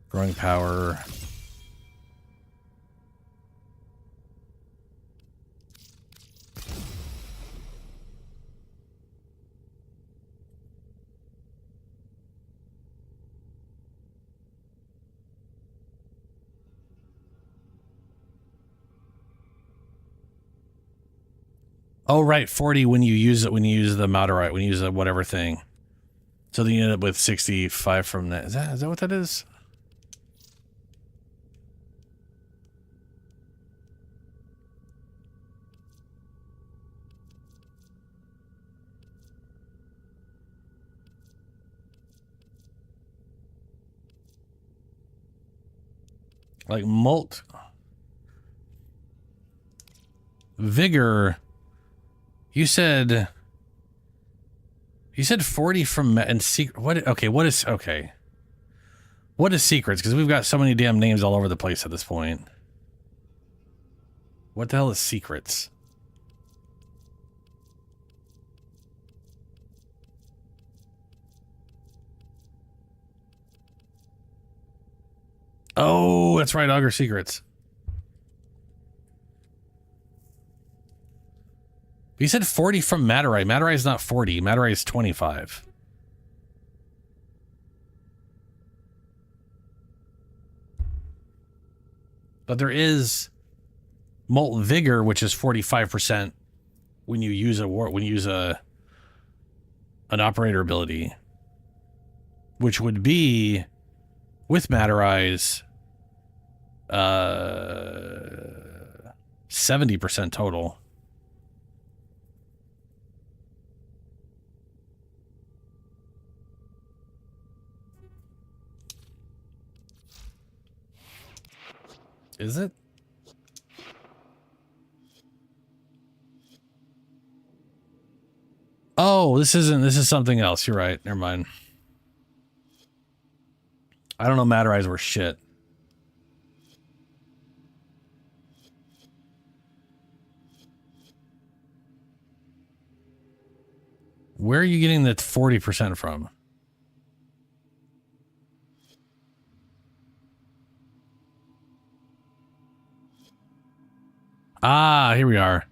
Growing Power. Oh, right, 40 when you use it, when you use the Materite, when you use the whatever thing. So then you end up with 65 from that. Is that what that is? Like Molt. Vigor. You said You said 40 from and secret. What? Okay, what is okay? What is secrets? Because we've got so many damn names all over the place at this point. What the hell is secrets? Oh, that's right, Augur Secrets. You said 40 from Madurai. Madurai is not 40. Madurai is 25. But there is Molt Vigor, which is 45% when you use an operator ability, which would be with Madurai's 70% total. Is it? Oh, this isn't. This is something else. You're right. Never mind. I don't know. Madurai's were shit. Where are you getting the 40% from? Ah, here we are.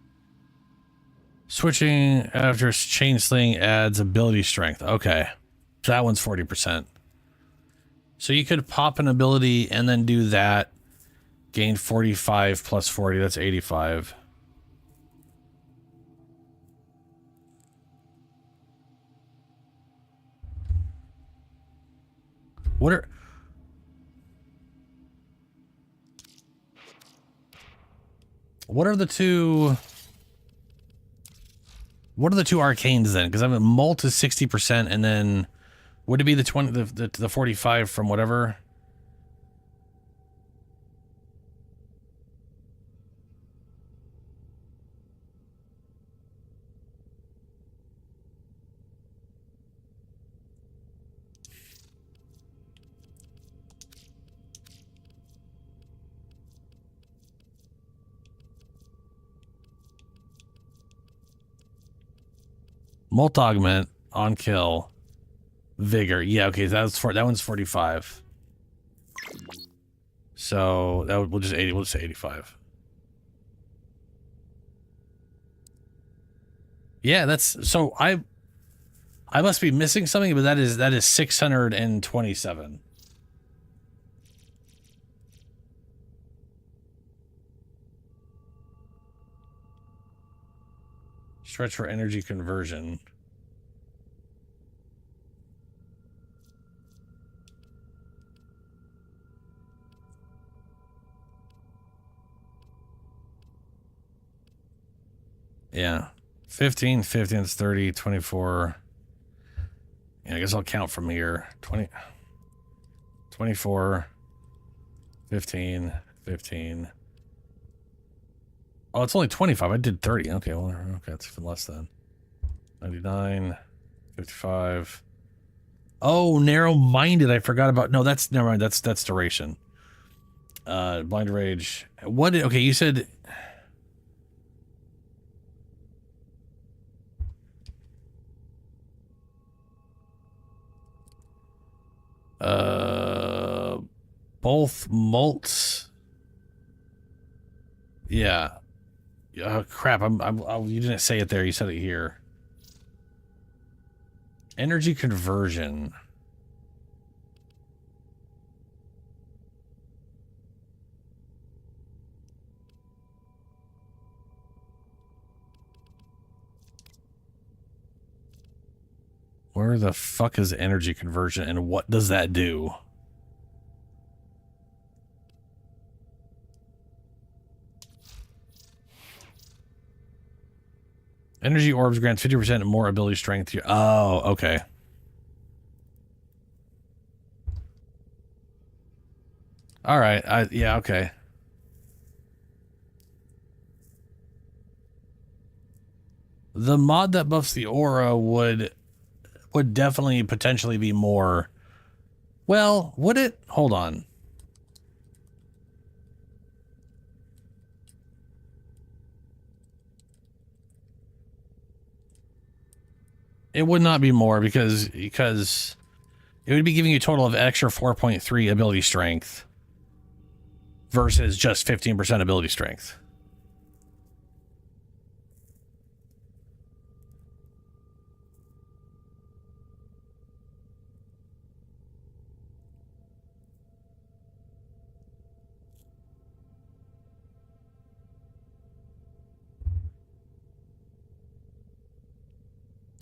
Switching after chain sling adds ability strength. Okay. So that one's 40%. So you could pop an ability and then do that. Gain 45 plus 40. That's 85. What are the two? What are the two arcanes then? Because I have Molt is 60%, and then would it be the 20, the 45 from whatever? Molt augment on kill, vigor. Yeah, okay, that one's 45. So that we'll just say 85. Yeah, that's so I must be missing something, but that is 627. Stretch for energy conversion. Yeah. 15, 15 is 30, 24. Yeah, I guess I'll count from here. 20, 24, 15, 15. Oh, it's only 25. I did 30. Okay, well, okay, that's even less than. 99, 55. Oh, narrow-minded. I forgot about. No, that's never mind. That's duration. Blind rage. What? Okay, you said. Both Molts. Yeah. Crap. You didn't say it there. You said it here. Energy conversion. Where the fuck is energy conversion and what does that do? Energy orbs grants 50% more ability strength. Oh, okay. All right. Yeah, okay. The mod that buffs the aura would would definitely potentially be more. Well, would it? Hold on. It would not be more because it would be giving you a total of extra 4.3 ability strength versus just 15% ability strength.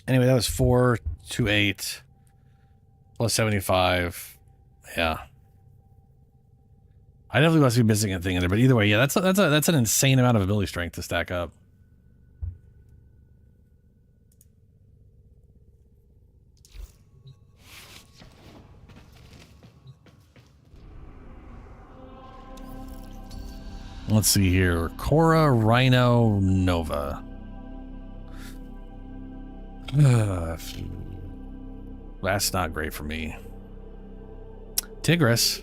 Anyway, that was 428 plus 75. Yeah. I definitely must be missing a thing in there, but either way, yeah, that's an insane amount of ability strength to stack up. Let's see here. Cora, Rhino, Nova. That's not great for me. Tigris.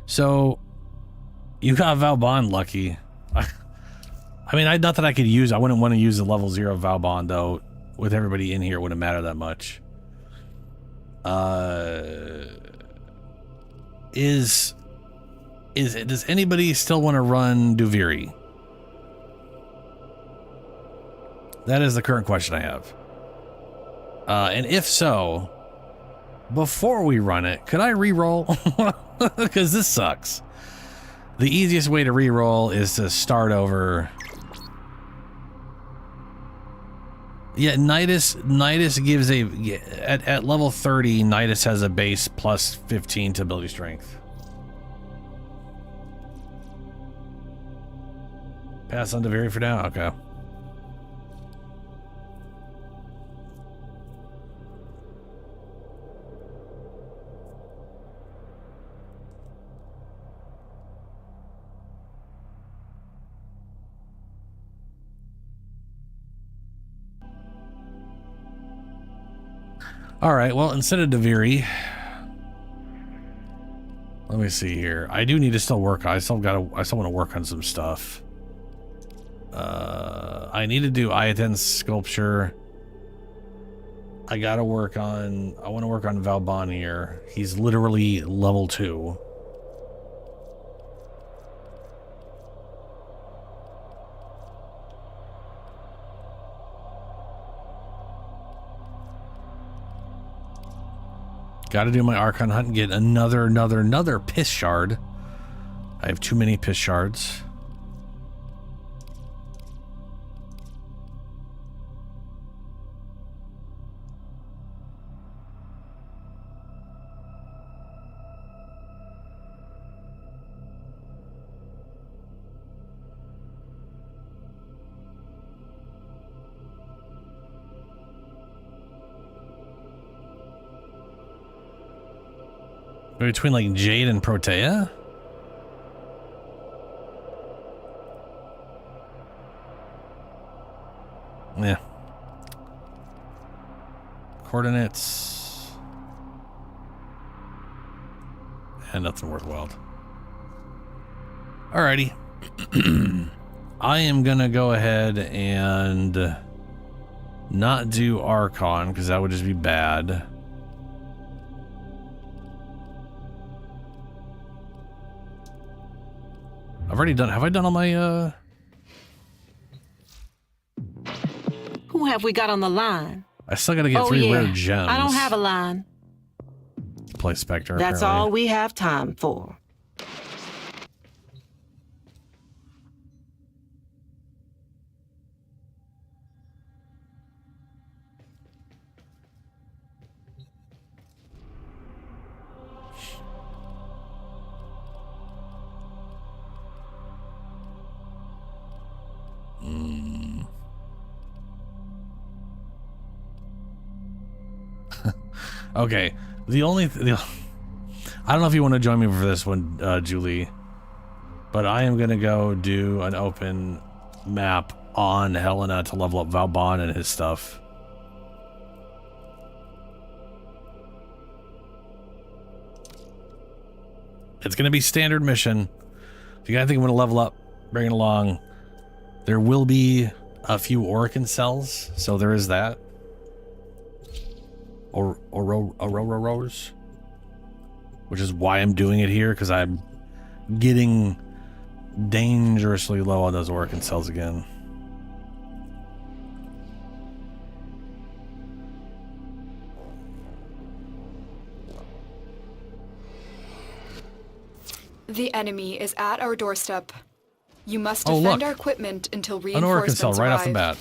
So, you got Valbon lucky. I mean, not that I could use. I wouldn't want to use the level 0 Valbon though. With everybody in here, it wouldn't matter that much. Does anybody still want to run Duviri? That is the current question I have. And if so, before we run it, could I re-roll? Because this sucks. The easiest way to re-roll is to start over. Yeah, Nidus gives at level 30, Nidus has a base plus 15 to ability strength. Pass on to Viri for now? Okay. All right, well, instead of Deviri, let me see here. I do need to still work. I still want to work on some stuff. I need to do Ayaten's sculpture. I want to work on Valbon here. He's literally level 2. Got to do my Archon hunt and get another piss shard. I have too many piss shards. Between like Jade and Protea? Yeah. Coordinates. And nothing worthwhile. Alrighty. I am gonna go ahead and not do Archon because that would just be bad. I've already done. Have I done all my? Who have we got on the line? I still got to get 3 rare gems. I don't have a line. Play Spectre. That's apparently. all we have time for. Okay, I don't know if you want to join me for this one, Julie, but I am gonna go do an open map on Helena to level up Valbon and his stuff. It's gonna be standard mission. If you guys think I'm gonna level up, bring it along. There will be a few Orokin cells, so there is that. Or Auroras, which is why I'm doing it here, because I'm getting dangerously low on those Orokin cells again. The enemy is at our doorstep. You must defend our equipment until An reinforcements Orokin cell right arrive. off the bat.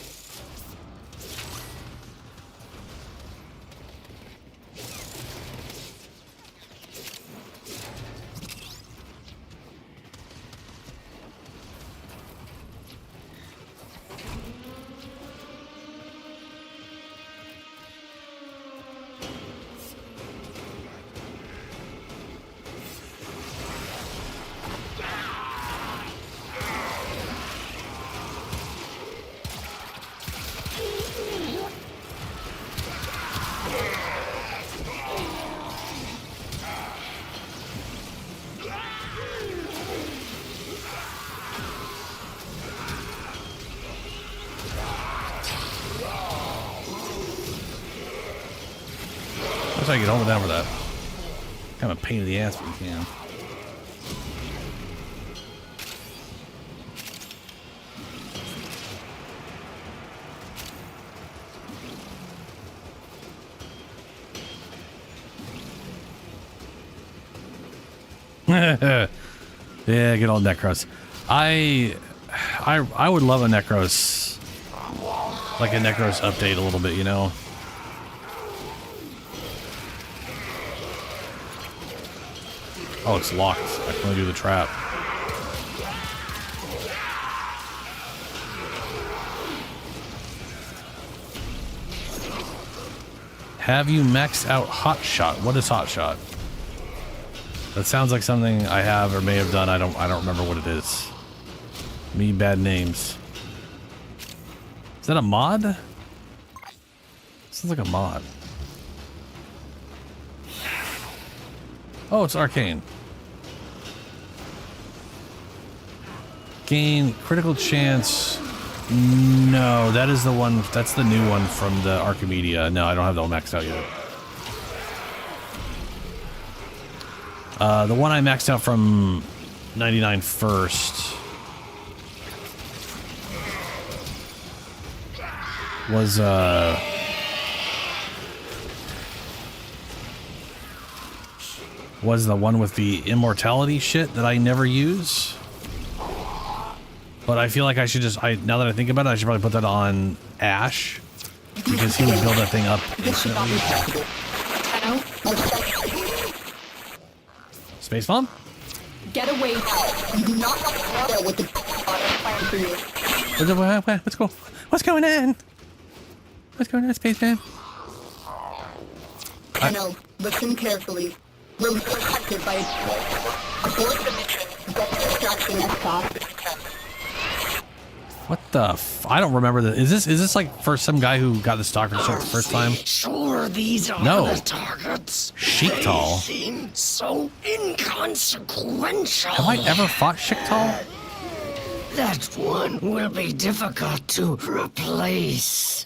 That's how you get hold of them for that. Kind of a pain in the ass, but you can. Yeah, good old Necros. I would love a Necros, like a Necros update a little bit, you know. Oh, it's locked. I can only do the trap. Have you maxed out Hot Shot? What is Hot Shot? That sounds like something I have or may have done. I don't remember what it is. Me bad names. Is that a mod? Sounds like a mod. Oh, it's arcane. Gain critical chance. No, that is the one. That's the new one from the Archimedia. No, I don't have that one maxed out yet. The one I maxed out from 99 first was the one with the immortality shit that I never use. But I feel like I should just, now that I think about it, I should probably put that on Ash, because he would build that thing up instantly. Space Bomb? Get away now. You do not want to with the plan for you. What's going on? What's going on, Spaceman? No, listen carefully. We'll be protected by abort the mission. Get distracting as fast as you can. What the I don't remember that. Is this like for some guy who got the stalker shot the first time? Sure, these are No. the targets. Sheiktal. They seem so inconsequential. Have I ever fought Sheiktal? That one will be difficult to replace.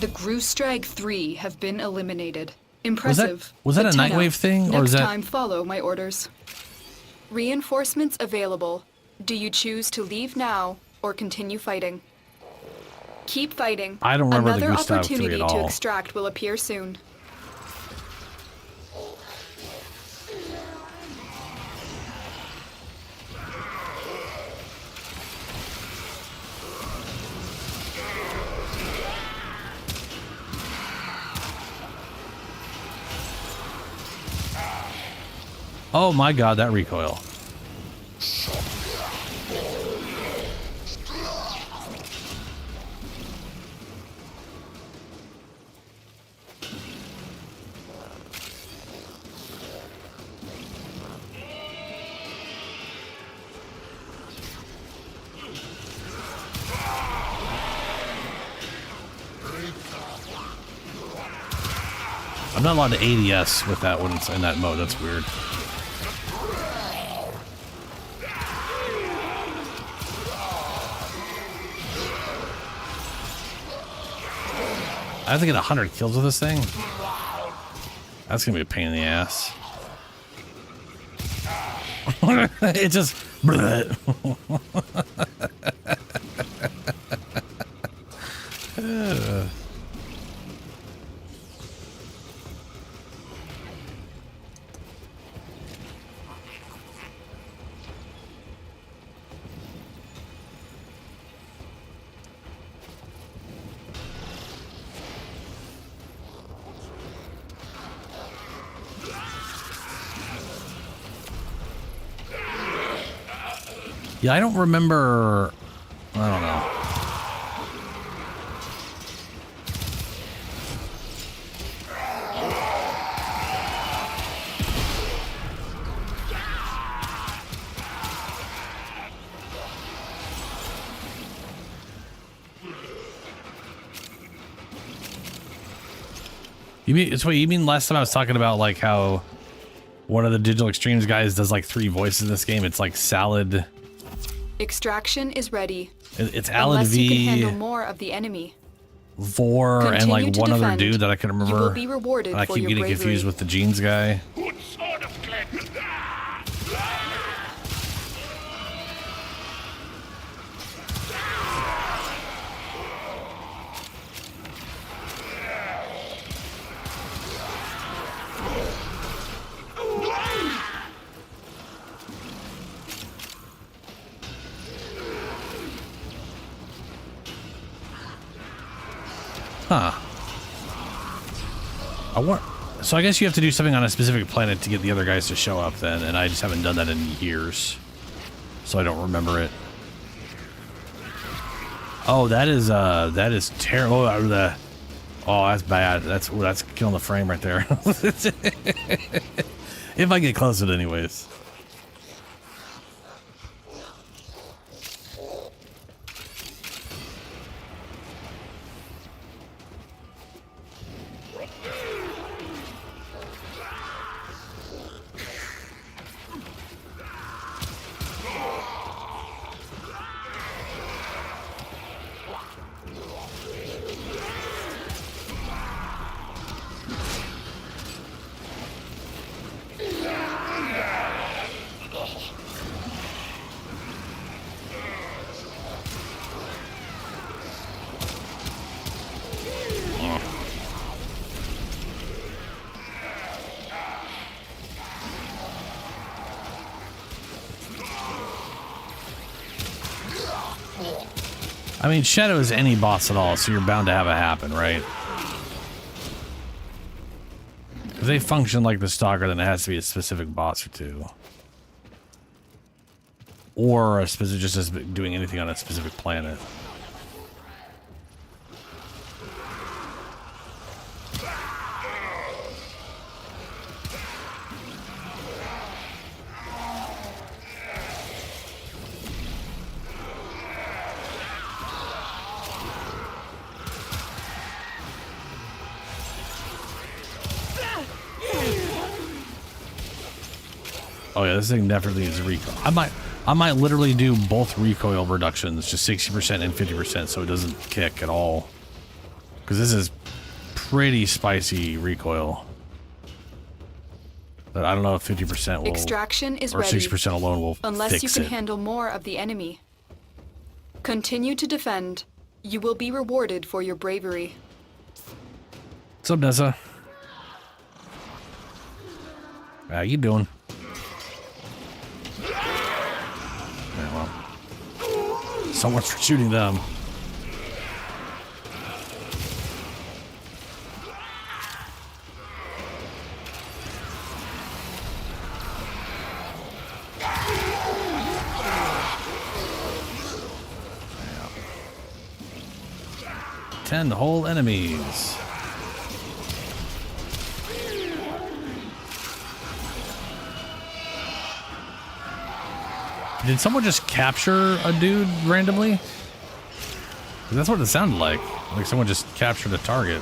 The Groostrag 3 have been eliminated. Impressive. Was that but a 10 Nightwave thing, or Next is that? time, follow my orders. Reinforcements available. Do you choose to leave now or continue fighting? Keep fighting. I don't remember the Another Gustav 3 opportunity at to all. extract will appear soon. Oh my god, that recoil. I'm not allowed to ADS with that when it's in that mode. That's weird. I have to get 100 kills with this thing. That's gonna be a pain in the ass. It just. Yeah, I don't remember. I don't know. You mean it's what you mean? Last time I was talking about like how one of the Digital Extremes guys does like 3 voices in this game. It's like Salad. Extraction is ready. It's Alad Unless V. you can handle more of the enemy. Vor and Continue like to one other defend. dude that I can remember. You will be rewarded and I for keep your getting bravery. confused with the jeans guy. Huh. So I guess you have to do something on a specific planet to get the other guys to show up then, and I just haven't done that in years. So I don't remember it. Oh, that is terrible. Oh, that's bad. That's killing the frame right there. If I get close to it anyways. I mean, Shadow is any boss at all, so you're bound to have it happen, right? If they function like the Stalker, then it has to be a specific boss or two. Or a specific, just as doing anything on a specific planet. Oh yeah, this thing definitely needs recoil. I might literally do both recoil reductions, just 60% and 50%, so it doesn't kick at all. Because this is pretty spicy recoil. But I don't know if 50% will, Extraction is or ready. 60% alone will Unless fix you can it. handle more of the enemy. Continue to defend. You will be rewarded for your bravery. What's up, Nessa? How you doing? Yeah, well, so much for shooting them. Yeah. 10 whole enemies. Did someone just capture a dude randomly? That's what it sounded like. Like someone just captured a target.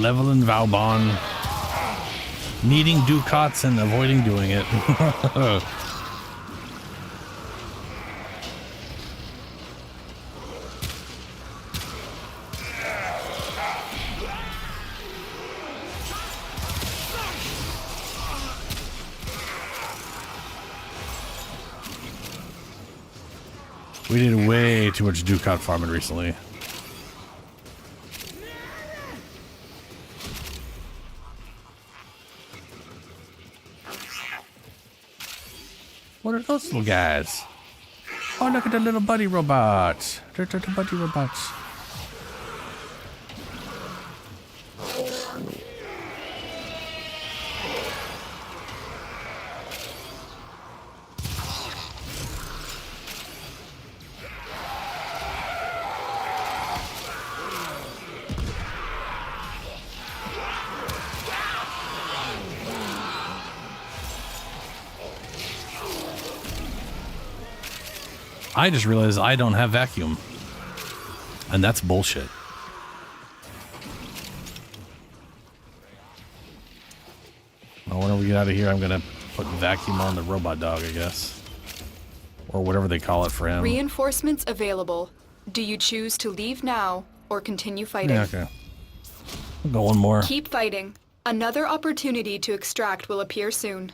Leveling Valbon. Needing Ducats and avoiding doing it. We did way too much Ducat farming recently. What are those little guys? Oh, look at the little buddy robots. They're the buddy robots. I just realized I don't have vacuum. And that's bullshit. Well, whenever we get out of here, I'm going to put vacuum on the robot dog, I guess. Or whatever they call it for him. Reinforcements available. Do you choose to leave now or continue fighting? Yeah, okay. I'll go one more. Keep fighting. Another opportunity to extract will appear soon.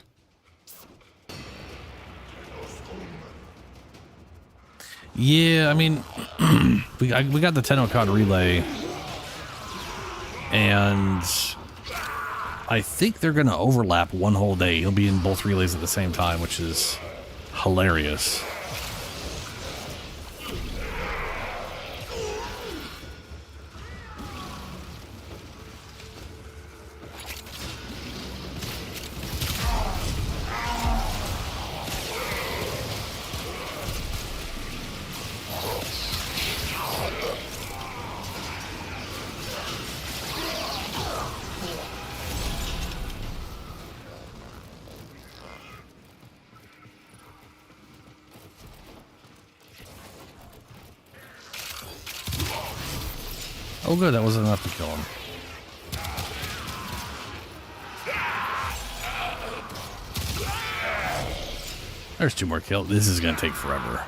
Yeah, I mean, we got the Tenno-Con relay, and I think they're going to overlap one whole day. He'll be in both relays at the same time, which is hilarious. Oh good, that wasn't enough to kill him. There's 2 more kills. This is gonna take forever.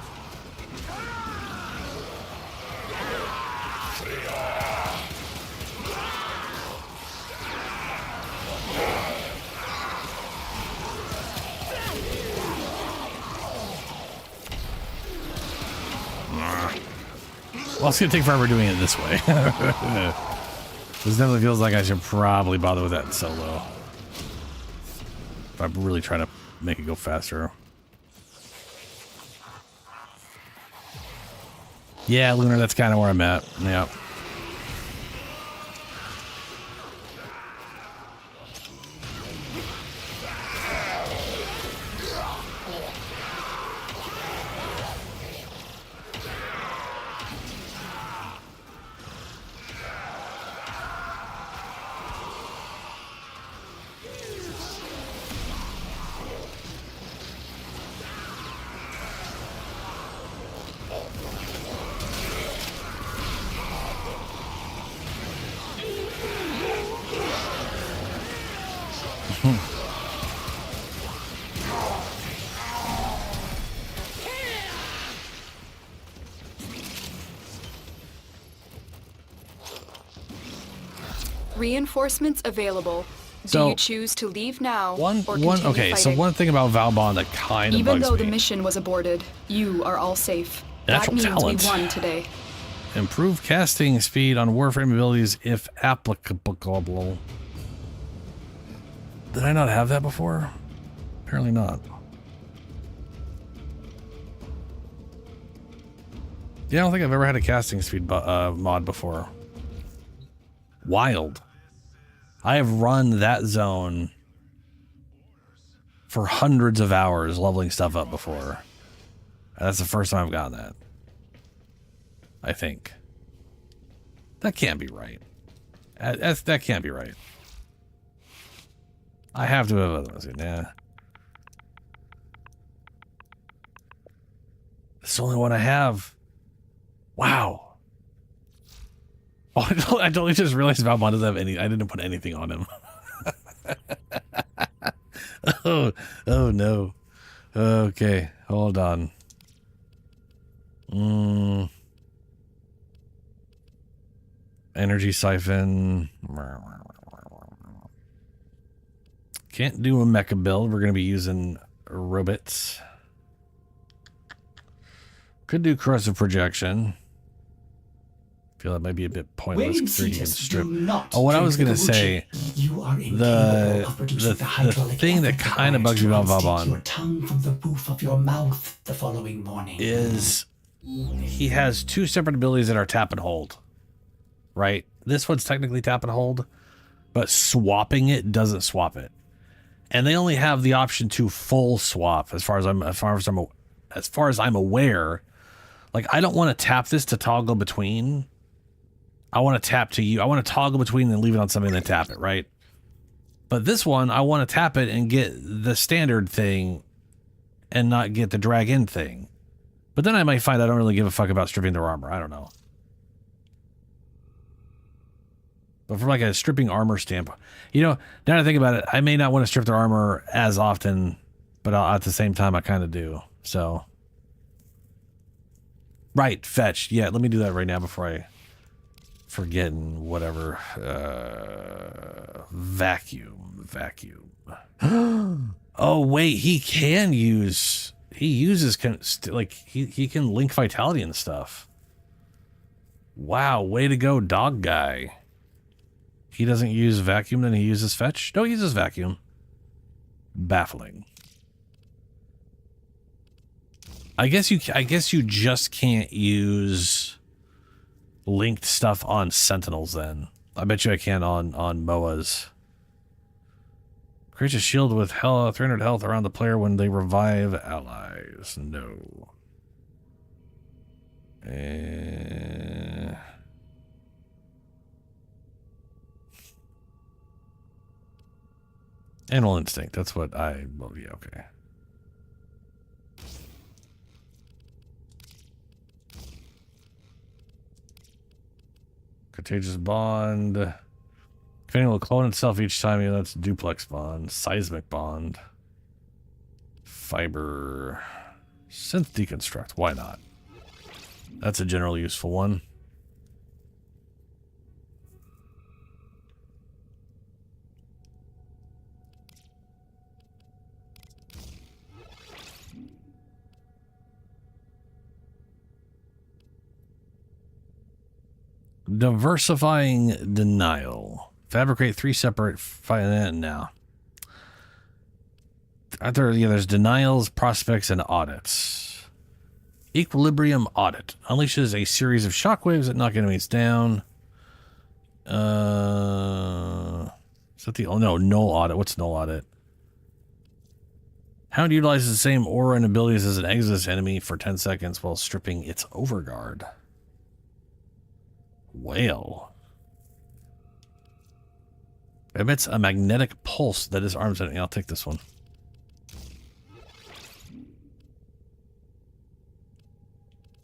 Well, it's gonna take forever doing it this way. This definitely feels like I should probably bother with that solo. If I'm really trying to make it go faster. Yeah, Lunar, that's kind of where I'm at. Yeah. Reinforcements available. Do you choose to leave now or continue okay, fighting? so one thing about Valbon that kind of Even bugs though me. the mission was aborted, you are all safe. Natural that means talent. we won today. Improve casting speed on Warframe abilities if applicable. Did I not have that before? Apparently not. Yeah, I don't think I've ever had a casting speed mod before. Wild. I have run that zone for hundreds of hours leveling stuff up before. And that's the first time I've gotten that. I think. That can't be right. That can't be right. I have to have other ones. Yeah. It's the only one I have. Wow. Oh, I totally just realized Valbon doesn't have any. I didn't put anything on him. oh no. Okay, hold on. Energy siphon. Can't do a mecha build. We're going to be using robots. Could do corrosive projection. Feel that might be a bit pointless. What I was going to say, the thing that kind of bugs me about Vauban is he has two separate abilities that are tap and hold. Right? This one's technically tap and hold, but swapping it doesn't swap it. And they only have the option to full swap as far as I'm aware. Like, I don't want to tap this to toggle between. I want to tap to you. I want to toggle between and leave it on something and then tap it, right? But this one, I want to tap it and get the standard thing and not get the drag in thing. But then I might find I don't really give a fuck about stripping their armor. I don't know. But from like a stripping armor standpoint, you know, now that I think about it, I may not want to strip their armor as often, but at the same time, I kind of do. So, right, fetch. Yeah, let me do that right now before I forget and whatever. Vacuum. Oh wait, he can use. He uses like he can link vitality and stuff. Wow, way to go, dog guy. He doesn't use vacuum, then he uses fetch? No, he uses vacuum. Baffling. I guess you just can't use linked stuff on Sentinels then. I bet you I can on MOAs. Creates a shield with 300 health around the player when they revive allies. No. Animal instinct. That's what well, yeah, okay. Contagious bond. Fitting will clone itself each time. Yeah, that's duplex bond. Seismic bond. Fiber. Synth deconstruct. Why not? That's a generally useful one. Diversifying denial. Fabricate 3 separate now. There's denials, prospects, and audits. Equilibrium audit unleashes a series of shockwaves that knock enemies down. Is that the null audit? What's null audit? Hound utilizes the same aura and abilities as an Exodus enemy for 10 seconds while stripping its overguard. Whale. Emits a magnetic pulse that is arms enemy. I'll take this one.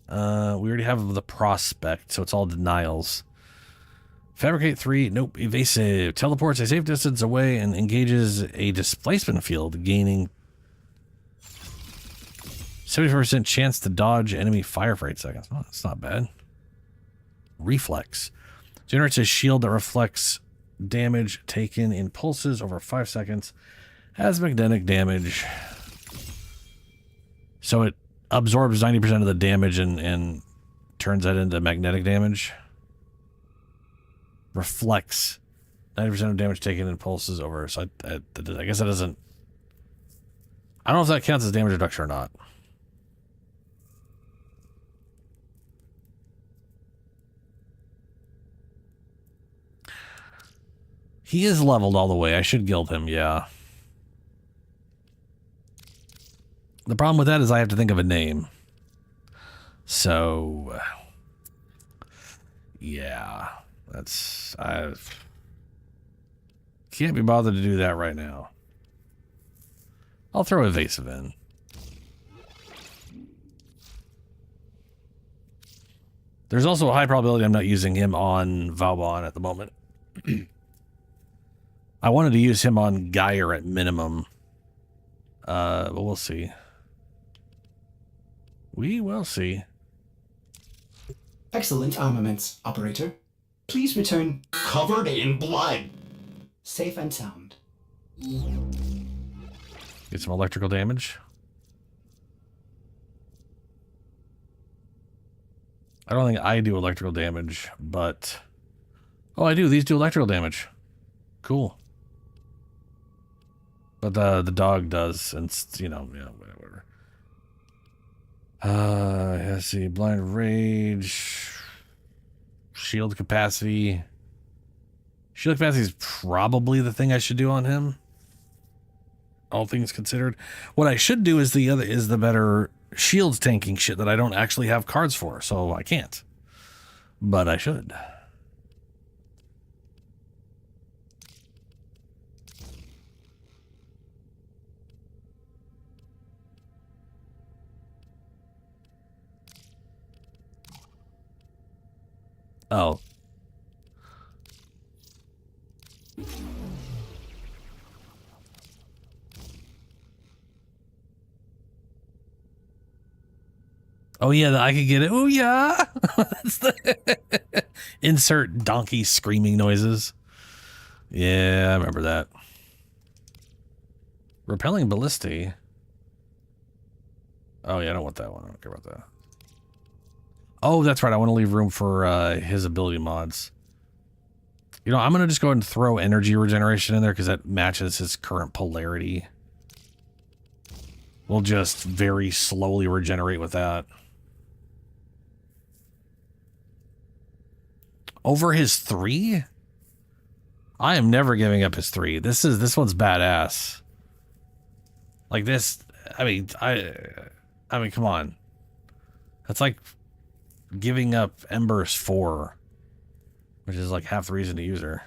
We already have the prospect, so it's all denials. Fabricate 3, nope. Evasive. Teleports a safe distance away and engages a displacement field, gaining 74% chance to dodge enemy fire for 8 seconds. Oh, that's not bad. Reflex. Generates a shield that reflects damage taken in pulses over 5 seconds. Has magnetic damage. So it absorbs 90% of the damage and turns that into magnetic damage. Reflects 90% of damage taken in pulses over. So I guess that doesn't... I don't know if that counts as damage reduction or not. He is leveled all the way. I should guild him, yeah. The problem with that is I have to think of a name. So, yeah. I can't be bothered to do that right now. I'll throw evasive in. There's also a high probability I'm not using him on Vauban at the moment. I wanted to use him on Geyer at minimum. But we'll see. We will see. Excellent armaments, operator. Please return covered in blood. Safe and sound. Get some electrical damage. I don't think I do electrical damage, but... Oh, I do. These do electrical damage. Cool. But the dog does, and, you know, yeah, whatever. Let's see. Blind Rage. Shield capacity. Shield capacity is probably the thing I should do on him. All things considered. What I should do is the better shields tanking shit that I don't actually have cards for, so I can't. But I should. Oh. Oh yeah, I could get it. Oh yeah. That's the insert donkey screaming noises. Yeah, I remember that. Repelling ballistae. Oh yeah, I don't want that one. I don't care about that. Oh, that's right. I want to leave room for his ability mods. You know, I'm going to just go ahead and throw energy regeneration in there because that matches his current polarity. We'll just very slowly regenerate with that. Over his 3? I am never giving up his 3. This one's badass. Like this, I mean, come on. That's like giving up Ember's 4, which is like half the reason to use her.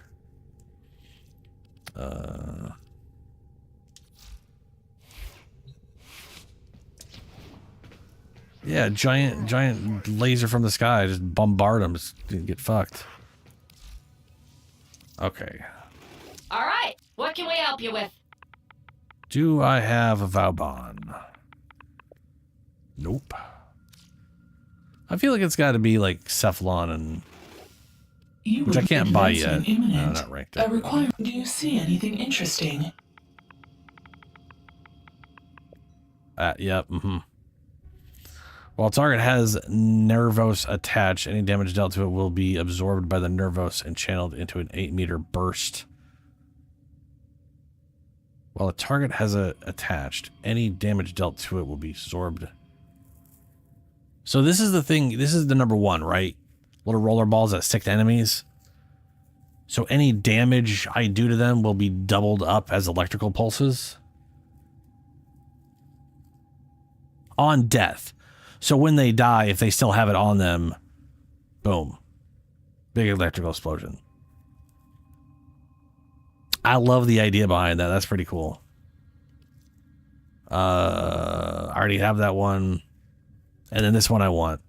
Yeah, giant laser from the sky. Just bombard them. Just get fucked. Okay. All right. What can we help you with? Do I have a Vauban? Nope. I feel like it's got to be like Cephalon and... which I can't buy yet. No, not ranked. Do you see anything interesting? Yep, While target has Nervos attached, any damage dealt to it will be absorbed by the Nervos and channeled into an 8-meter burst. While a target has attached, any damage dealt to it will be absorbed. So this is the thing, this is the number 1, right? Little roller balls that stick to enemies. So any damage I do to them will be doubled up as electrical pulses. On death. So when they die, if they still have it on them, boom. Big electrical explosion. I love the idea behind that. That's pretty cool. I already have that one. And then this one I want.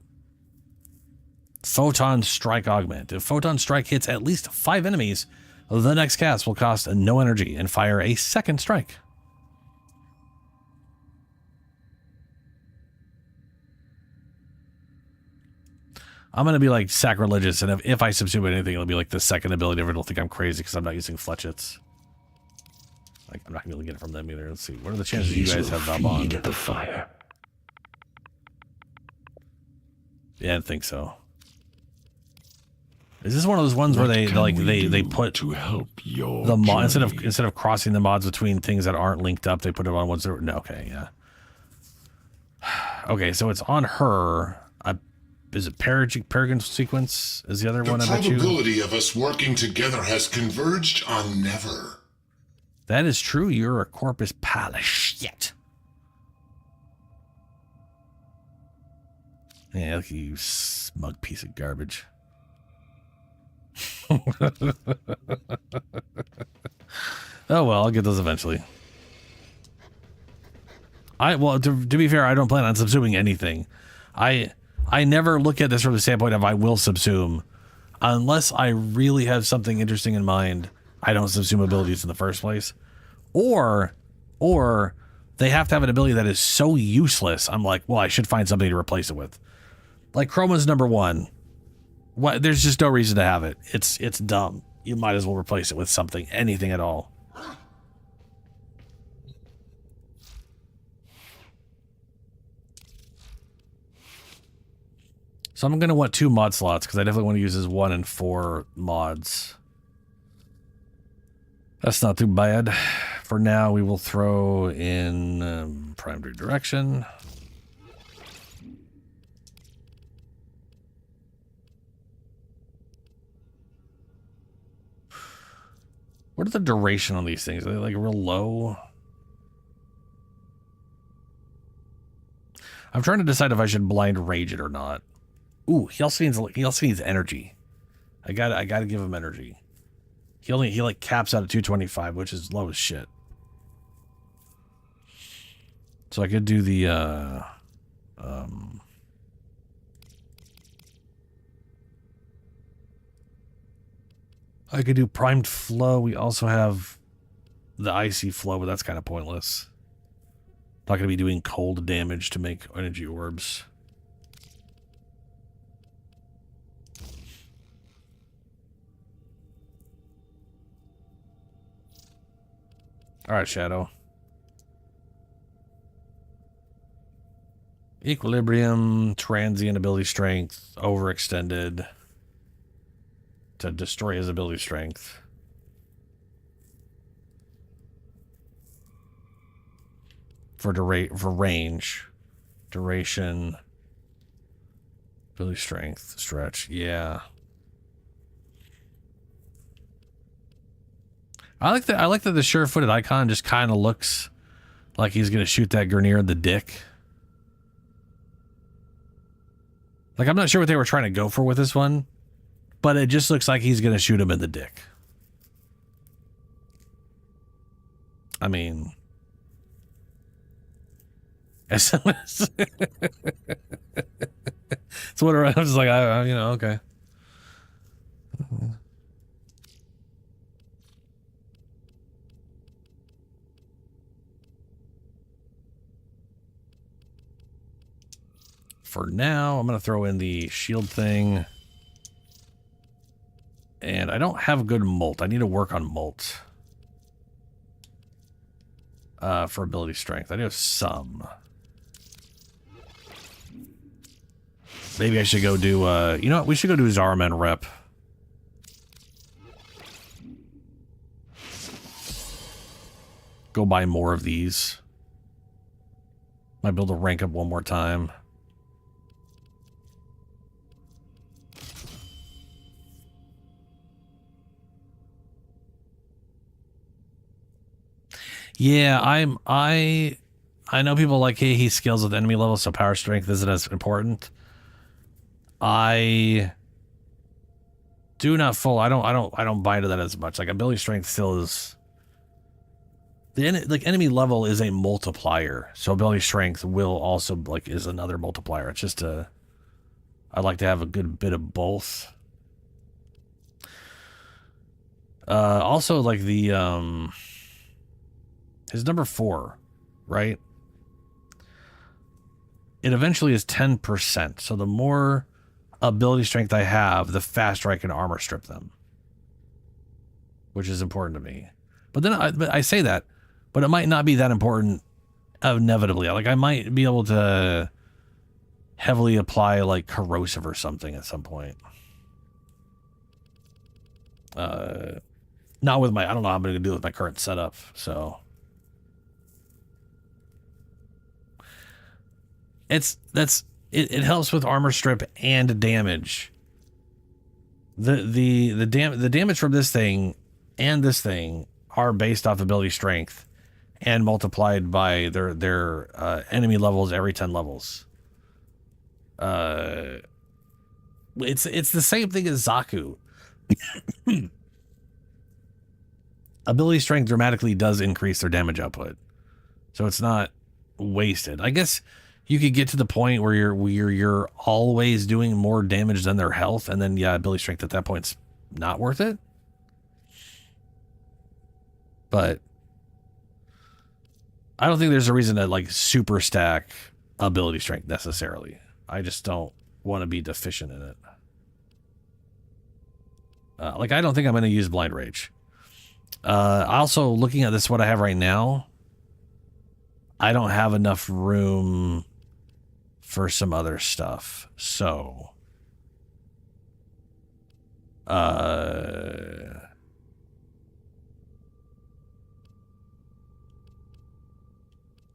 Photon Strike Augment. If Photon Strike hits at least 5 enemies, the next cast will cost no energy and fire a second strike. I'm going to be like sacrilegious, and if I substitute anything, it'll be like the second ability. Everyone will think I'm crazy because I'm not using fletchets. Like, I'm not going to be able to get it from them either. Let's see. What are the chances you guys have Vauban? The fire. Yeah, I didn't think so. Is this one of those ones where they put to help your the mod instead of crossing the mods between things that aren't linked up, they put it on ones that are, no, okay, yeah. Okay, so it's on her. Is it Peregrine sequence? Is the other one? I bet you. The probability of us working together has converged on never. That is true. You're a corpus pile of shit. Yeah, look at you, smug piece of garbage. Oh well, I'll get those eventually. Well, to be fair, I don't plan on subsuming anything. I never look at this from the standpoint of I will subsume. Unless I really have something interesting in mind, I don't subsume abilities in the first place. Or they have to have an ability that is so useless, I'm like, well, I should find something to replace it with. Like Chroma's number 1. What? There's just no reason to have it. It's dumb. You might as well replace it with something, anything at all. So I'm going to want 2 mod slots because I definitely want to use his 1 and 4 mods. That's not too bad. For now, we will throw in primary direction. What are the duration on these things? Are they like real low? I'm trying to decide if I should blind rage it or not. Ooh, he also needs energy. I gotta give him energy. He like caps out at 225, which is low as shit. So I could do the I could do primed flow. We also have the icy flow, but that's kind of pointless. Not gonna be doing cold damage to make energy orbs. All right, Shadow. Equilibrium, transient ability strength, overextended to destroy his ability strength. For range, duration, ability strength, stretch. Yeah. I like that the sure-footed icon just kind of looks like he's gonna shoot that Grineer in the dick. Like, I'm not sure what they were trying to go for with this one, but it just looks like he's gonna shoot him in the dick. I mean, so what I'm just like, you know, okay. For now, I'm going to throw in the shield thing. And I don't have good molt. I need to work on molt. For ability strength. I do have some. Maybe I should go do, you know what? We should go do Zaraman rep. Go buy more of these. Might be able to rank up one more time. Yeah, I know people like, hey, he scales with enemy level, so power strength isn't as important. I do not I don't buy into that as much. Like, ability strength still is like enemy level is a multiplier, so ability strength will also like is another multiplier. It's just I like to have a good bit of both. Also, like the his number 4, right? It eventually is 10%. So the more ability strength I have, the faster I can armor strip them, which is important to me. But then I say that, but it might not be that important inevitably. Like, I might be able to heavily apply like corrosive or something at some point. Not with my, I don't know how I'm going to do it with my current setup, so. It helps with armor strip and damage. The damage from this thing and this thing are based off ability strength and multiplied by their enemy levels every 10 levels. It's the same thing as Zaku. Ability strength dramatically does increase their damage output, so it's not wasted. I guess you could get to the point where you're always doing more damage than their health, and then yeah, ability strength at that point's not worth it. But I don't think there's a reason to like super stack ability strength necessarily. I just don't want to be deficient in it. Like I don't think I'm going to use blind rage. Also, looking at this, what I have right now, I don't have enough room for some other stuff. So,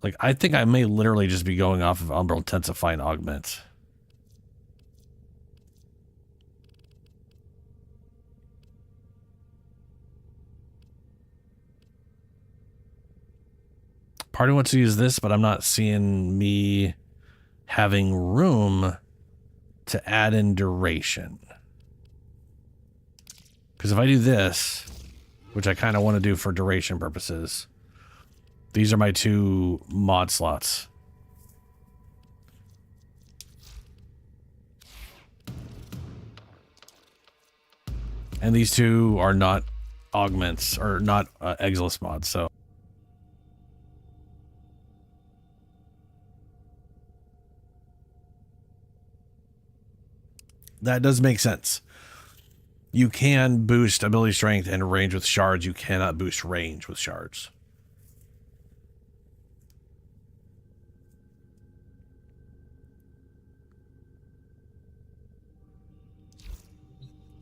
like I think I may literally just be going off of Umbral Intensify and Augment. Party wants to use this, but I'm not seeing me having room to add in duration. Because if I do this, which I kind of want to do for duration purposes, these are my 2 mod slots. And these 2 are not augments, or not Exilus mods, so. That does make sense. You can boost ability strength and range with shards. You cannot boost range with shards.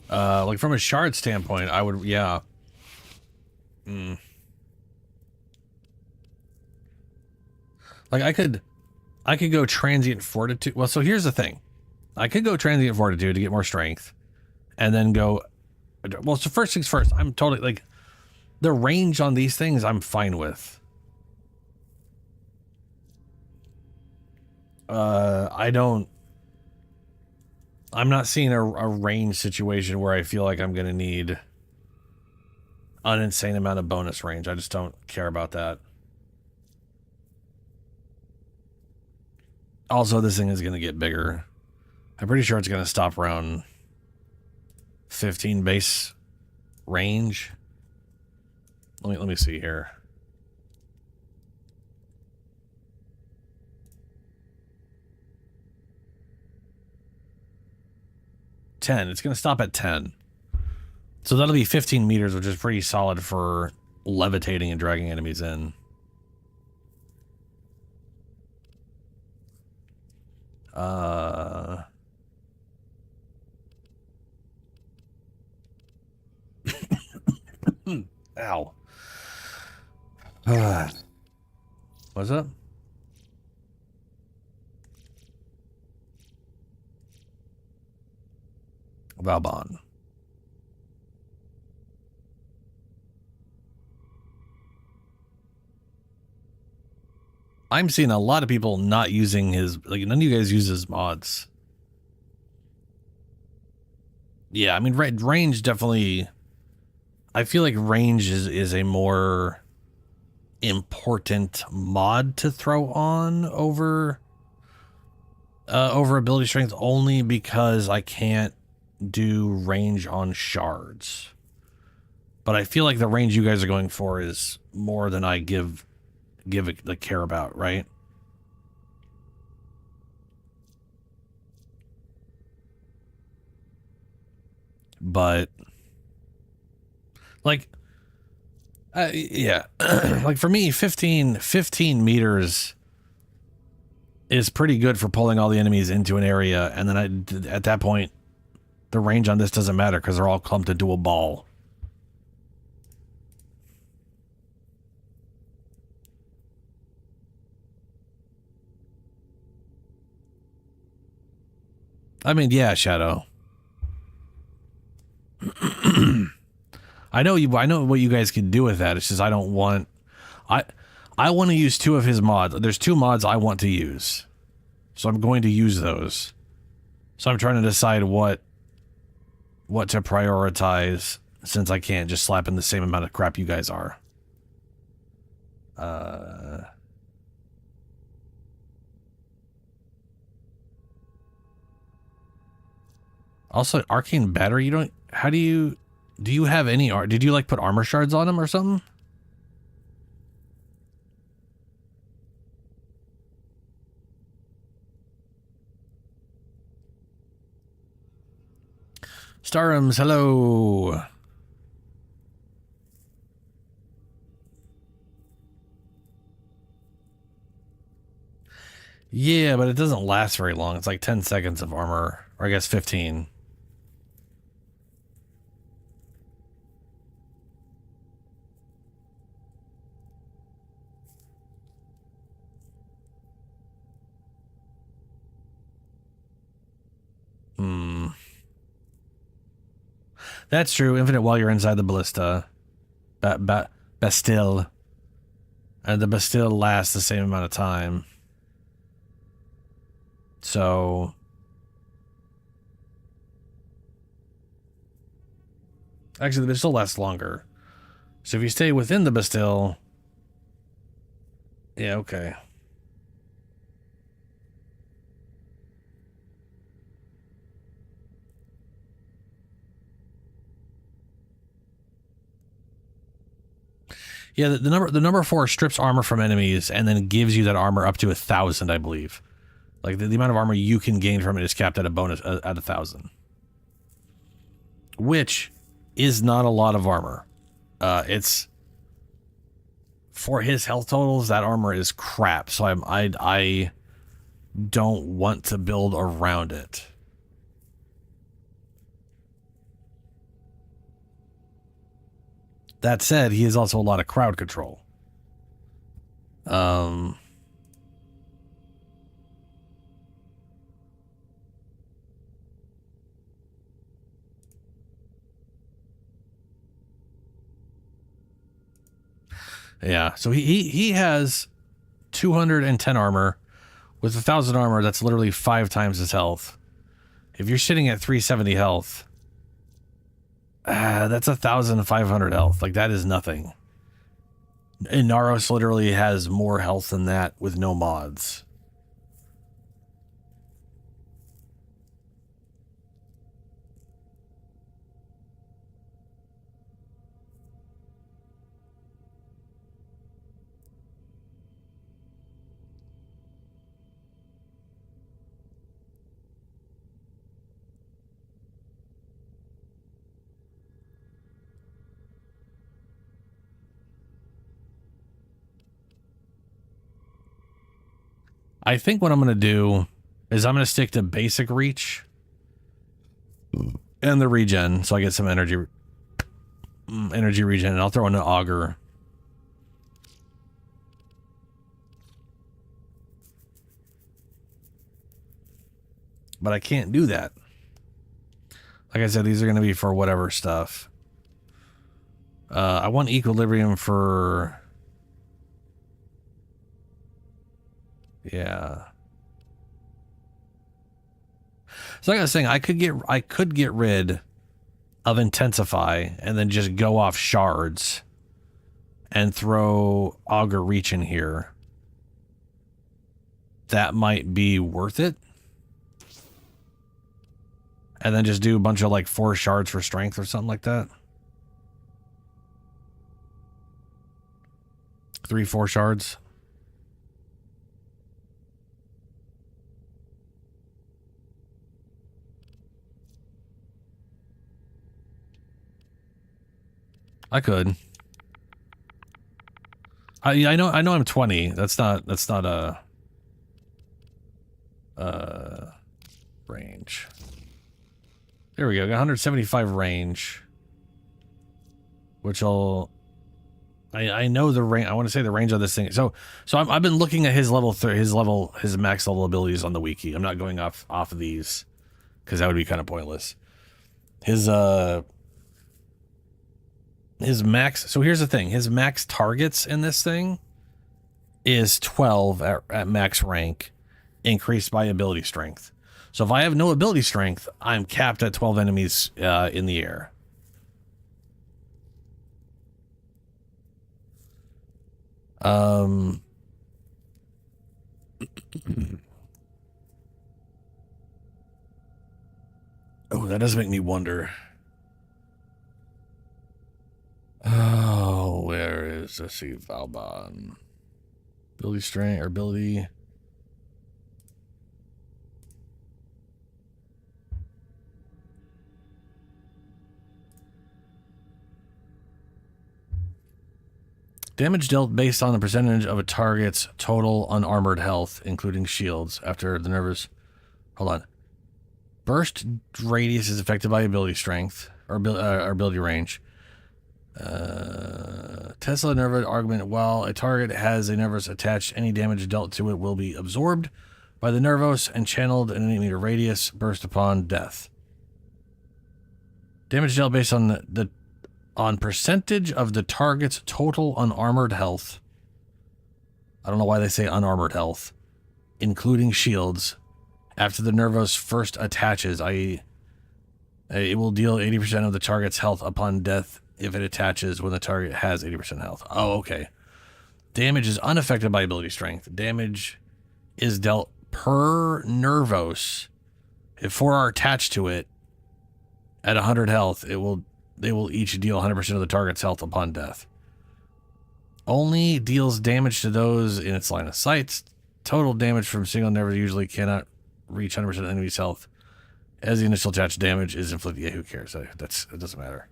Like from a shard standpoint, I would, yeah. Like I could go transient fortitude. Well, so here's the thing. I could go transient fortitude to get more strength, and then go. Well, so first things first. I'm totally like the range on these things. I'm fine with. I don't. I'm not seeing a range situation where I feel like I'm gonna need an insane amount of bonus range. I just don't care about that. Also, this thing is gonna get bigger. I'm pretty sure it's going to stop around 15 base range. Let me see here. It's going to stop at 10. So that'll be 15 meters, which is pretty solid for levitating and dragging enemies in. Ow. What's up? Valbon. I'm seeing a lot of people not using his, like, none of you guys use his mods. Yeah, I mean, range definitely, I feel like range is a more important mod to throw on over ability strength, only because I can't do range on shards. But I feel like the range you guys are going for is more than I give it the care about, right? But like yeah, like for me 15 meters is pretty good for pulling all the enemies into an area, and then at that point the range on this doesn't matter because they're all clumped into a ball. I mean, yeah, Shadow. I know what you guys can do with that. It's just I don't want, I want to use 2 of his mods. There's 2 mods I want to use, so I'm going to use those. So I'm trying to decide what to prioritize, since I can't just slap in the same amount of crap you guys are. Also, arcane battery, you don't... How do you have any... Did you, like, put armor shards on him or something? Starums, hello. Yeah, but it doesn't last very long. It's like 10 seconds of armor, or I guess 15. That's true. Infinite while you're inside the ballista. Bastille. And the Bastille lasts the same amount of time. So... Actually, the Bastille lasts longer. So if you stay within the Bastille... Yeah, okay. Yeah, the number 4 strips armor from enemies and then gives you that armor up to 1,000, I believe. Like the amount of armor you can gain from it is capped at a bonus at 1,000, which is not a lot of armor. It's for his health totals. That armor is crap. So I don't want to build around it. That said, he has also a lot of crowd control. Yeah, so he has 210 armor. With 1,000 armor, that's literally 5 times his health. If you're sitting at 370 health... that's 1,500 health. Like, that is nothing. And Naros literally has more health than that with no mods. I think what I'm going to do is I'm going to stick to basic reach and the regen, so I get some energy regen, and I'll throw in an auger. But I can't do that. Like I said, these are going to be for whatever stuff. I want equilibrium for... Yeah. So like I was saying, I could get rid of intensify and then just go off shards and throw auger reach in here. That might be worth it. And then just do a bunch of like 4 shards for strength or something like that. 3-4 shards. I could. I know I'm 20. That's not a range. There we go. Got 175 range. Which I know the range. I want to say the range of this thing. So I've been looking at his his max level abilities on the wiki. I'm not going off of these because that would be kind of pointless. His max, so here's the thing, his max targets in this thing is 12 at max rank, increased by ability strength. So if I have no ability strength, I'm capped at 12 enemies in the air. Oh, that does make me wonder. Oh, where is, let's see, Valbon. Ability strength, or ability. Damage dealt based on the percentage of a target's total unarmored health, including shields, after the nervous... Hold on. Burst radius is affected by ability strength, or ability range. Tesla nervous argument. While a target has a nervous attached, any damage dealt to it will be absorbed by the nervos and channeled in an 8 meter radius, burst upon death. Damage dealt based on on percentage of the target's total unarmored health. I don't know why they say unarmored health, including shields. After the nervos first attaches, i.e., it will deal 80% of the target's health upon death if it attaches when the target has 80% health. Oh, okay. Damage is unaffected by ability strength. Damage is dealt per nervos. If 4 are attached to it at 100 health, they will each deal 100% of the target's health upon death. Only deals damage to those in its line of sight. Total damage from single nerve usually cannot reach 100% of the enemy's health. As the initial attached damage is inflicted, yeah, who cares? It doesn't matter.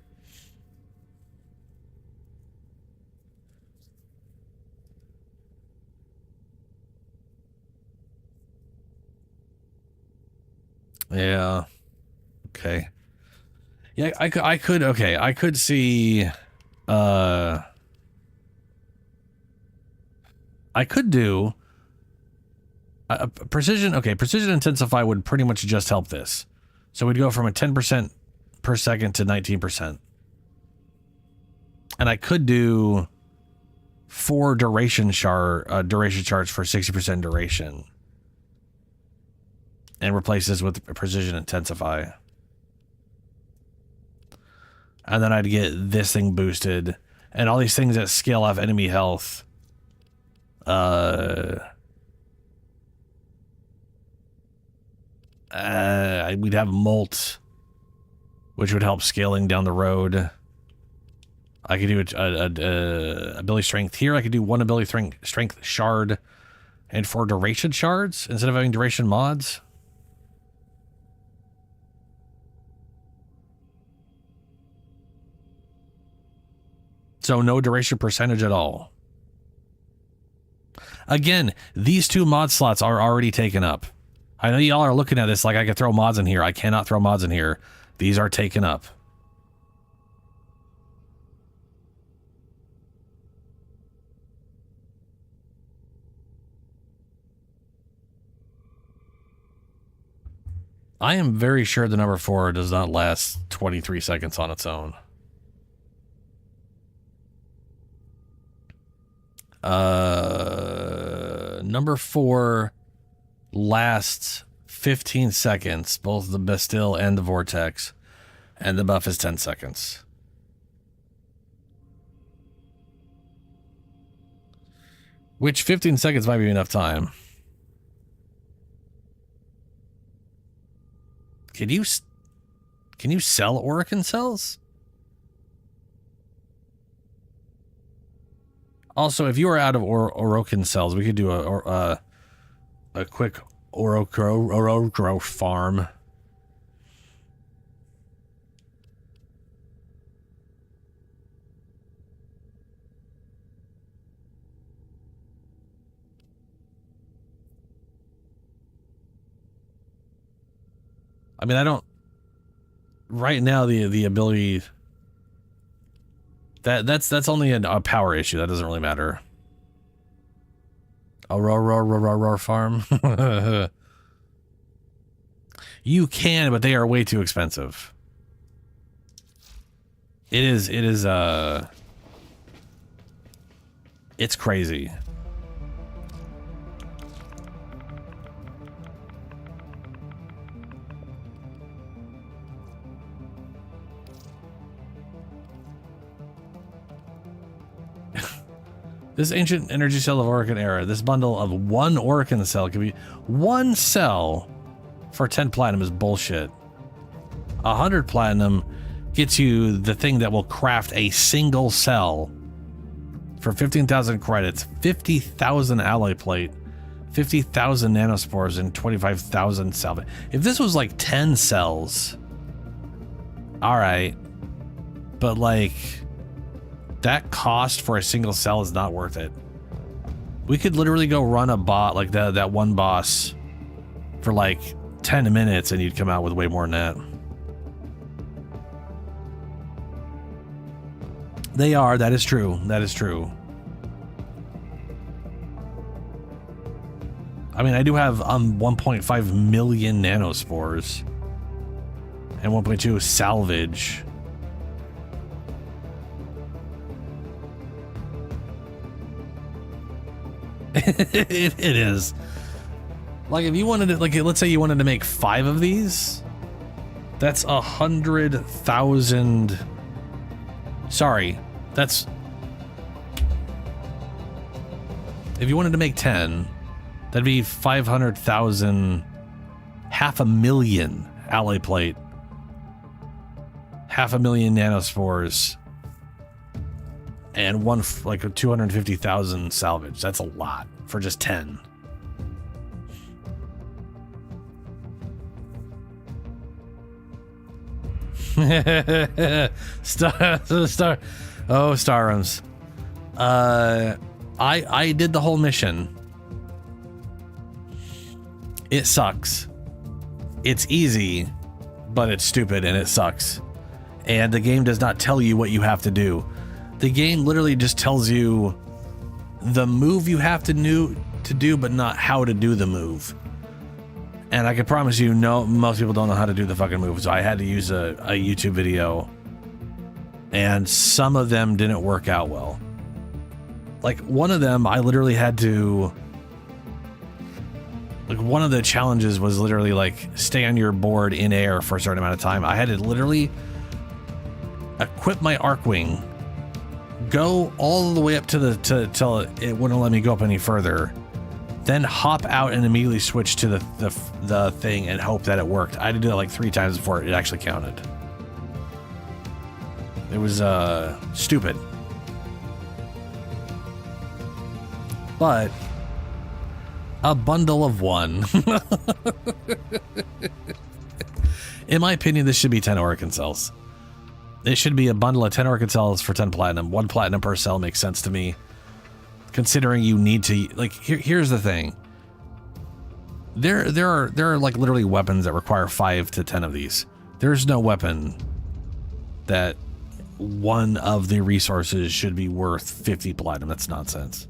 Yeah. Okay. Yeah, I could see, I could do precision. Okay, precision intensify would pretty much just help this. So we'd go from a 10% per second to 19%. And I could do 4 duration charge for 60% duration. And replace this with precision intensify. And then I'd get this thing boosted. And all these things that scale off enemy health. We'd have Molt, which would help scaling down the road. I could do a ability strength here. I could do 1 ability strength shard and 4 duration shards instead of having duration mods. So no duration percentage at all. Again, these 2 mod slots are already taken up. I know y'all are looking at this like I could throw mods in here. I cannot throw mods in here. These are taken up. I am very sure the number 4 does not last 23 seconds on its own. Number 4 lasts 15 seconds, both the Bastille and the Vortex, and the buff is 10 seconds. Which 15 seconds might be enough time. Can you sell Orokin cells? Also, if you are out of Orokin cells, we could do a quick Orokro farm. I mean, I don't... Right now, the ability... That's only a power issue. That doesn't really matter. A farm. You can, but they are way too expensive. It is it's crazy. This ancient energy cell of Orokin era. This bundle of 1 Orokin cell could be 1 cell for 10 platinum is bullshit. 100 platinum gets you the thing that will craft a single cell for 15,000 credits, 50,000 alloy plate, 50,000 nanospores, and 25,000 salvage. If this was like 10 cells, all right, but like that cost for a single cell is not worth it. We could literally go run a bot like that one boss for like 10 minutes and you'd come out with way more than that. They are, that is true. That is true. I mean, I do have 1.5 million nanospores and 1.2 salvage. It is. Like, if you wanted to, like, let's say you wanted to make 5 of these, that's 100,000. Sorry, that's. If you wanted to make 10, that'd be 500,000, 500,000 alloy plate, 500,000 nanospores, and like 250,000 salvage. That's a lot for just 10. Starums. I did the whole mission. It sucks. It's easy, but it's stupid and it sucks. And the game does not tell you what you have to do. The game literally just tells you the move you have to do, but not how to do the move. And I can promise you, no, most people don't know how to do the fucking move. So I had to use a YouTube video, and some of them didn't work out well. Like one of them, I literally had to. Like one of the challenges was literally like stay on your board in air for a certain amount of time. I had to literally equip my Arcwing, go all the way up to till it wouldn't let me go up any further, then hop out and immediately switch to the thing and hope that it worked. I had to do it like 3 times before it actually counted. It was stupid. But a bundle of 1. In my opinion, this should be 10 Oricon cells. It should be a bundle of 10 Oricon cells for 10 platinum. 1 platinum per cell makes sense to me, considering you need to, like, here's the thing. There are like literally weapons that require 5 to 10 of these. There's no weapon that one of the resources should be worth 50 platinum. That's nonsense.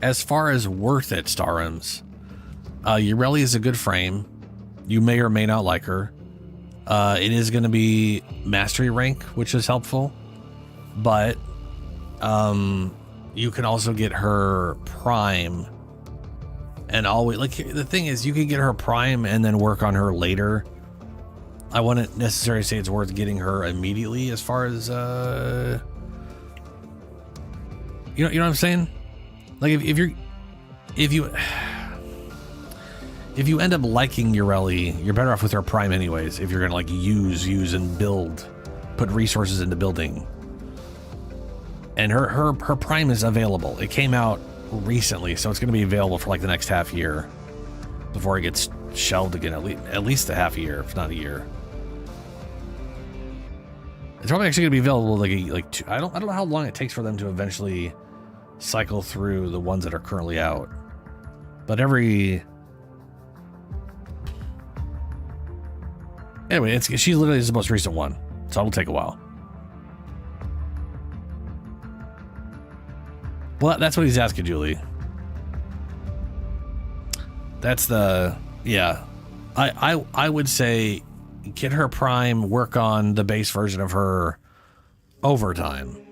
As far as worth it, Starums, Ureli is a good frame. You may or may not like her. It is going to be mastery rank, which is helpful, but you can also get her prime, and always, like, the thing is, you can get her prime and then work on her later. I wouldn't necessarily say it's worth getting her immediately, as far as you know what I'm saying. Like if you end up liking Ureli, you're better off with her prime anyways. If you're gonna like use and build, put resources into building. And her prime is available. It came out recently, so it's gonna be available for like the next half year before it gets shelved again. At least a half a year, if not a year. It's probably actually gonna be available like 2. I don't know how long it takes for them to eventually cycle through the ones that are currently out, but anyway, she literally is the most recent one, so it'll take a while. Well, that's what he's asking, Julie. That's the, yeah. I would say get her prime, work on the base version of her over time.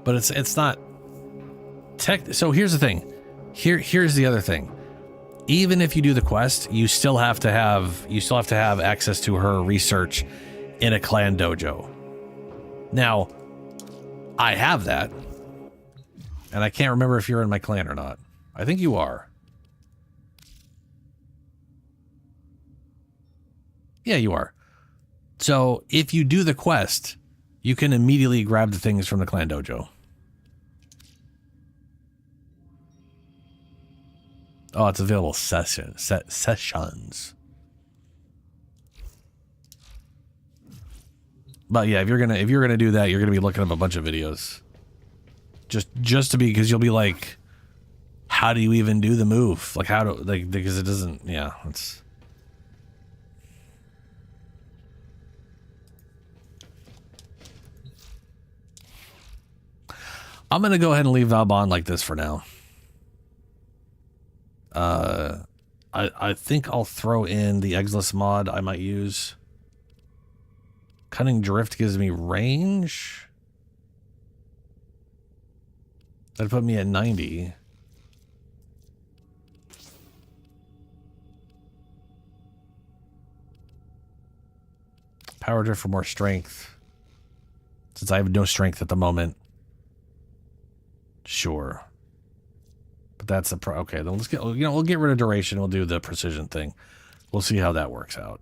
But it's not tech. So here's the thing. Here's the other thing. Even if you do the quest, you still have to have access to her research in a clan dojo. Now, I have that. And I can't remember if you're in my clan or not. I think you are. Yeah, you are. So if you do the quest, you can immediately grab the things from the clan dojo. Oh, it's available sessions. But yeah, if you're gonna do that, you're gonna be looking up a bunch of videos. Just to be, because you'll be like, how do you even do the move? Like how do, like, because it doesn't, yeah, it's. I'm gonna go ahead and leave Valbon like this for now. I think I'll throw in the Eggless mod I might use. Cunning Drift gives me range. That'd put me at 90. Power Drift for more strength. Since I have no strength at the moment. Sure. But that's a okay, then let's get, we'll get rid of duration. We'll do the precision thing. We'll see how that works out.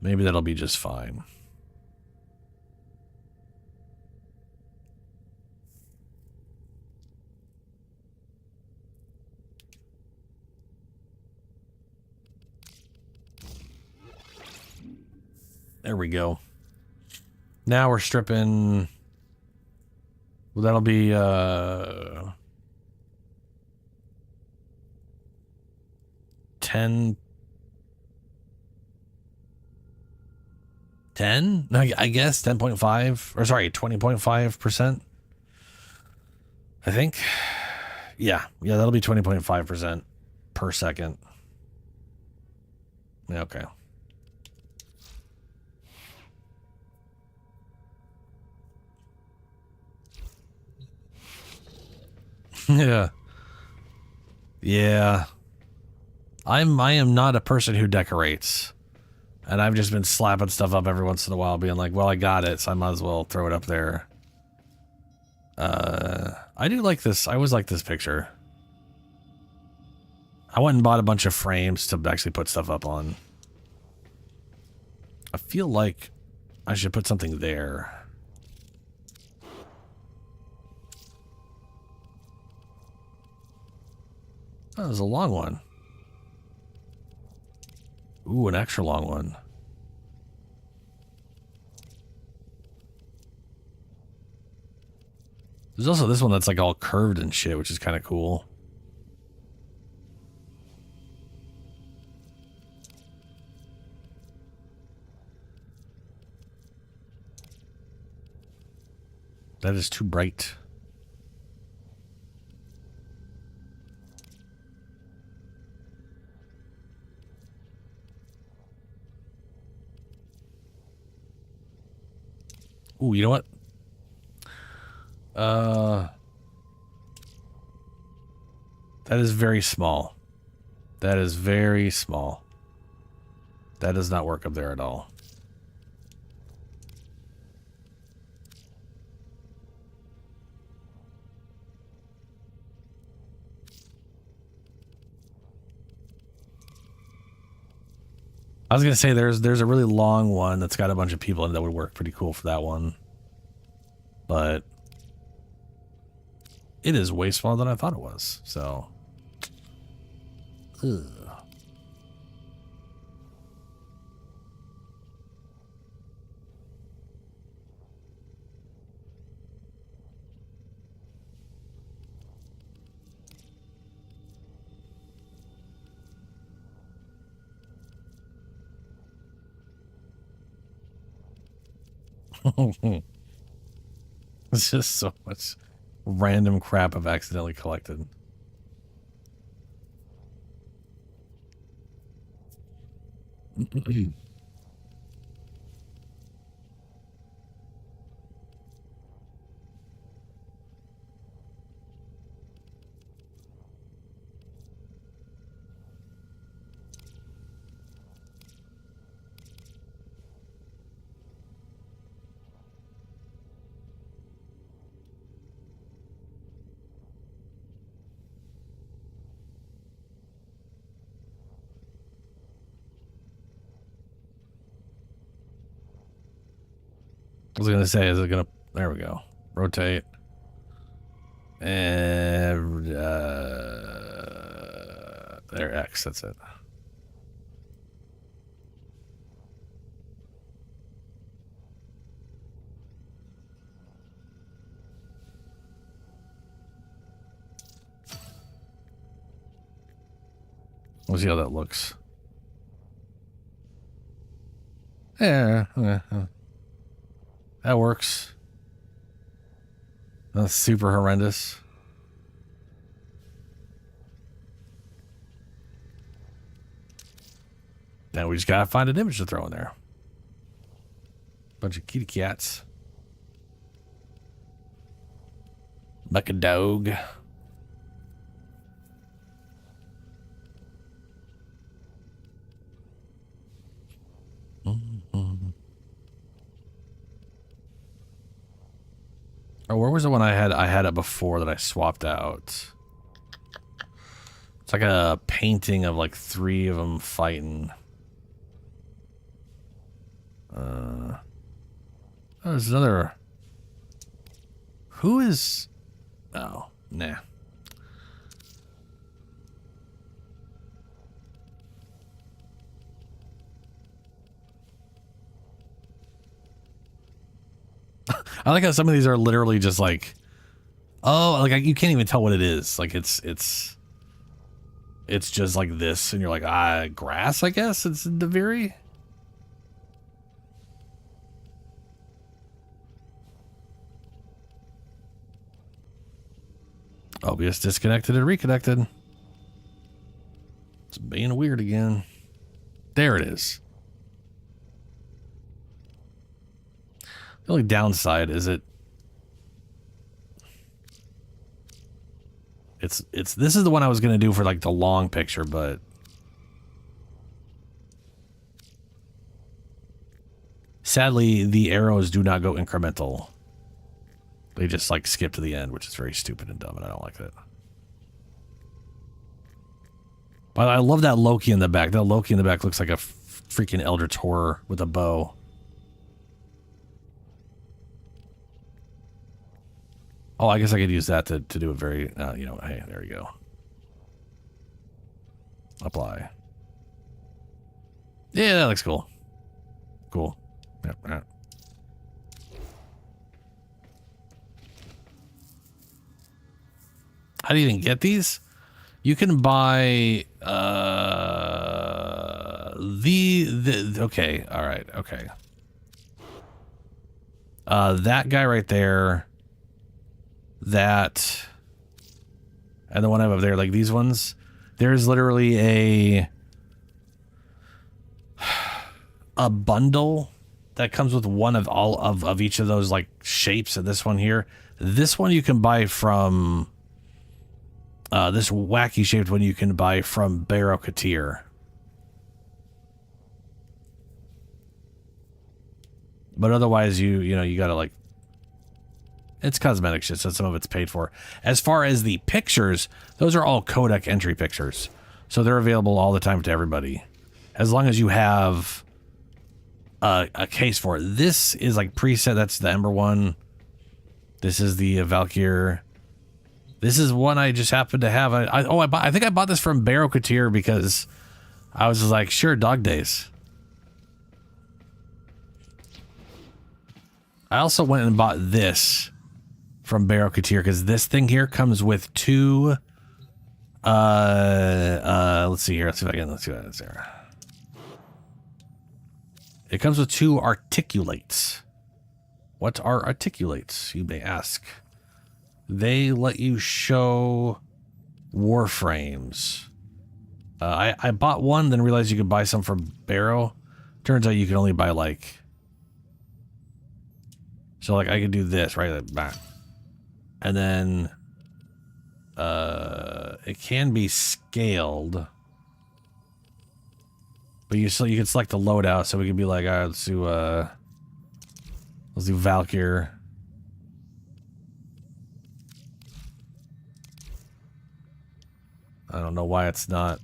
Maybe that'll be just fine. There we go. Now we're stripping. Well, that'll be 10. I guess 10.5, or sorry, 20.5%. I think. Yeah, that'll be 20.5% per second. Yeah, okay. Yeah. Yeah. I am not a person who decorates. And I've just been slapping stuff up every once in a while, being like, well, I got it, so I might as well throw it up there. I do like this. I always like this picture. I went and bought a bunch of frames to actually put stuff up on. I feel like I should put something there. Oh, that was a long one. Ooh, an extra long one. There's also this one that's like all curved and shit, which is kind of cool. That is too bright. Ooh, you know what? That is very small. That is very small. That does not work up there at all. I was gonna say there's a really long one that's got a bunch of people in it that would work pretty cool for that one. But it is way smaller than I thought it was, so. Ugh. It's just so much random crap I've accidentally collected. was gonna say, is it gonna? There we go. Rotate. And there, X. That's it. We'll see how that looks. Yeah, that works. That's super horrendous. Now we just gotta find an image to throw in there. Bunch of kitty cats. Like a dog. Oh, where was the one I had? I had it before that I swapped out. It's like a painting of like 3 of them fighting. Oh, there's another. Who is? Oh, nah. I like how some of these are literally just like, oh, like you can't even tell what it is. Like it's just like this, and you're like, grass, I guess. It's Deviri. OBS disconnected and reconnected. It's being weird again. There it is. The only downside is it's this is the one I was gonna do for like the long picture, but sadly the arrows do not go incremental. They just like skip to the end, which is very stupid and dumb, and I don't like that. But I love that Loki in the back. That Loki in the back looks like a freaking Eldritch Horror with a bow. Oh, I guess I could use that to do a very, you know, hey, there you go. Apply. Yeah, that looks cool. Cool. Yep, yep. How do you even get these? You can buy, okay, all right, okay. That guy right there. That and the one I have up there, like these ones, there's literally a bundle that comes with one of all of each of those like shapes. And this one here, this one you can buy from this wacky shaped one you can buy from Barrow Katir. But otherwise you know you gotta like, it's cosmetic shit, so some of it's paid for. As far as the pictures, those are all codec entry pictures. So they're available all the time to everybody. As long as you have a case for it. This is like preset. That's the Ember one. This is the Valkyr. This is one I just happened to have. I think I bought this from Barrow Katir because I was just like, sure, dog days. I also went and bought this from Barrow Katir because this thing here comes with 2 let's see here, let's see what it's there. It comes with 2 articulates. What are articulates, you may ask? They let you show warframes. I bought one, then realized you could buy some from Barrow. Turns out you can only buy like, so like I could do this right, like, and then it can be scaled, but you can select the loadout. So we could be like, all right, let's do Valkyr. I don't know why it's not.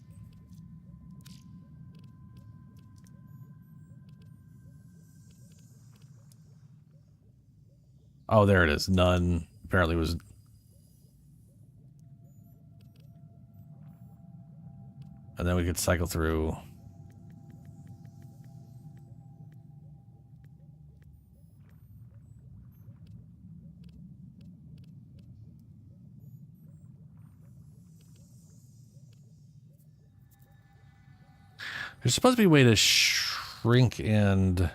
Oh, there it is. None apparently was. And then we could cycle through. There's supposed to be a way to shrink and...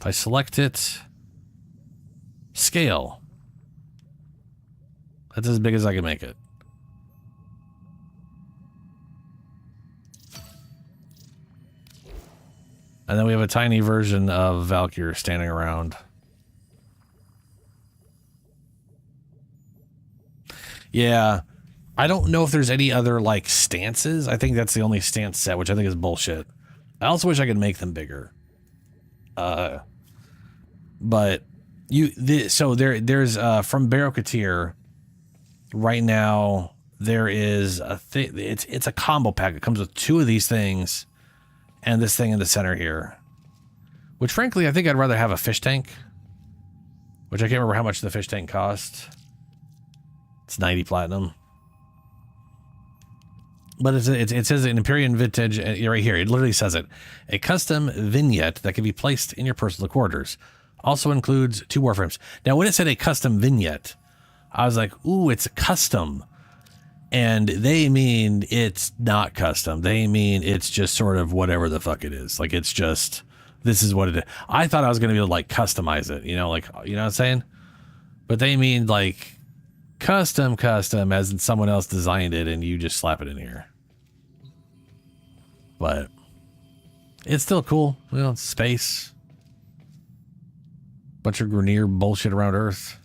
If I select it... Scale. That's as big as I can make it. And then we have a tiny version of Valkyr standing around. Yeah. I don't know if there's any other, like, stances. I think that's the only stance set, which I think is bullshit. I also wish I could make them bigger. But so there's from Barokatir right now there is a thing. It's a combo pack. It comes with 2 of these things and this thing in the center here. Which frankly I think I'd rather have a fish tank. Which I can't remember how much the fish tank cost. It's 90 platinum. But it says an Empyrean Vintage right here. It literally says it. A custom vignette that can be placed in your personal quarters. Also includes 2 Warframes. Now, when it said a custom vignette, I was like, ooh, it's a custom. And they mean it's not custom. They mean it's just sort of whatever the fuck it is. Like, it's just, this is what it is. I thought I was going to be able to, like, customize it. You know, like, you know what I'm saying? But they mean, like... Custom, as in someone else designed it and you just slap it in here. But it's still cool. You know, it's space. Bunch of Grenier bullshit around Earth.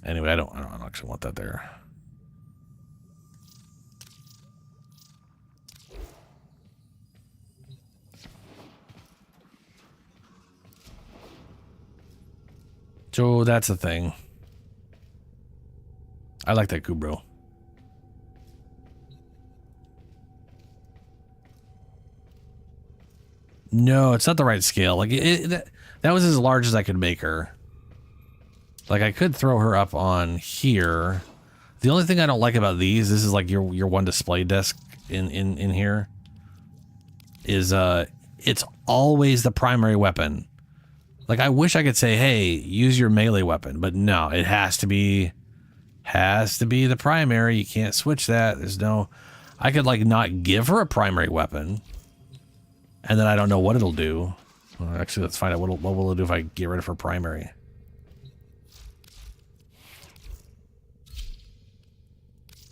Anyway, I don't actually want that there. So that's the thing. I like that Kubro. No, it's not the right scale. Like that was as large as I could make her. Like I could throw her up on here. The only thing I don't like about these, this is like your one display desk in here, is it's always the primary weapon. Like, I wish I could say, hey, use your melee weapon, but no, it has to be the primary. You can't switch that. There's no, I could like not give her a primary weapon and then I don't know what it'll do. Well, actually, let's find out what will it do if I get rid of her primary.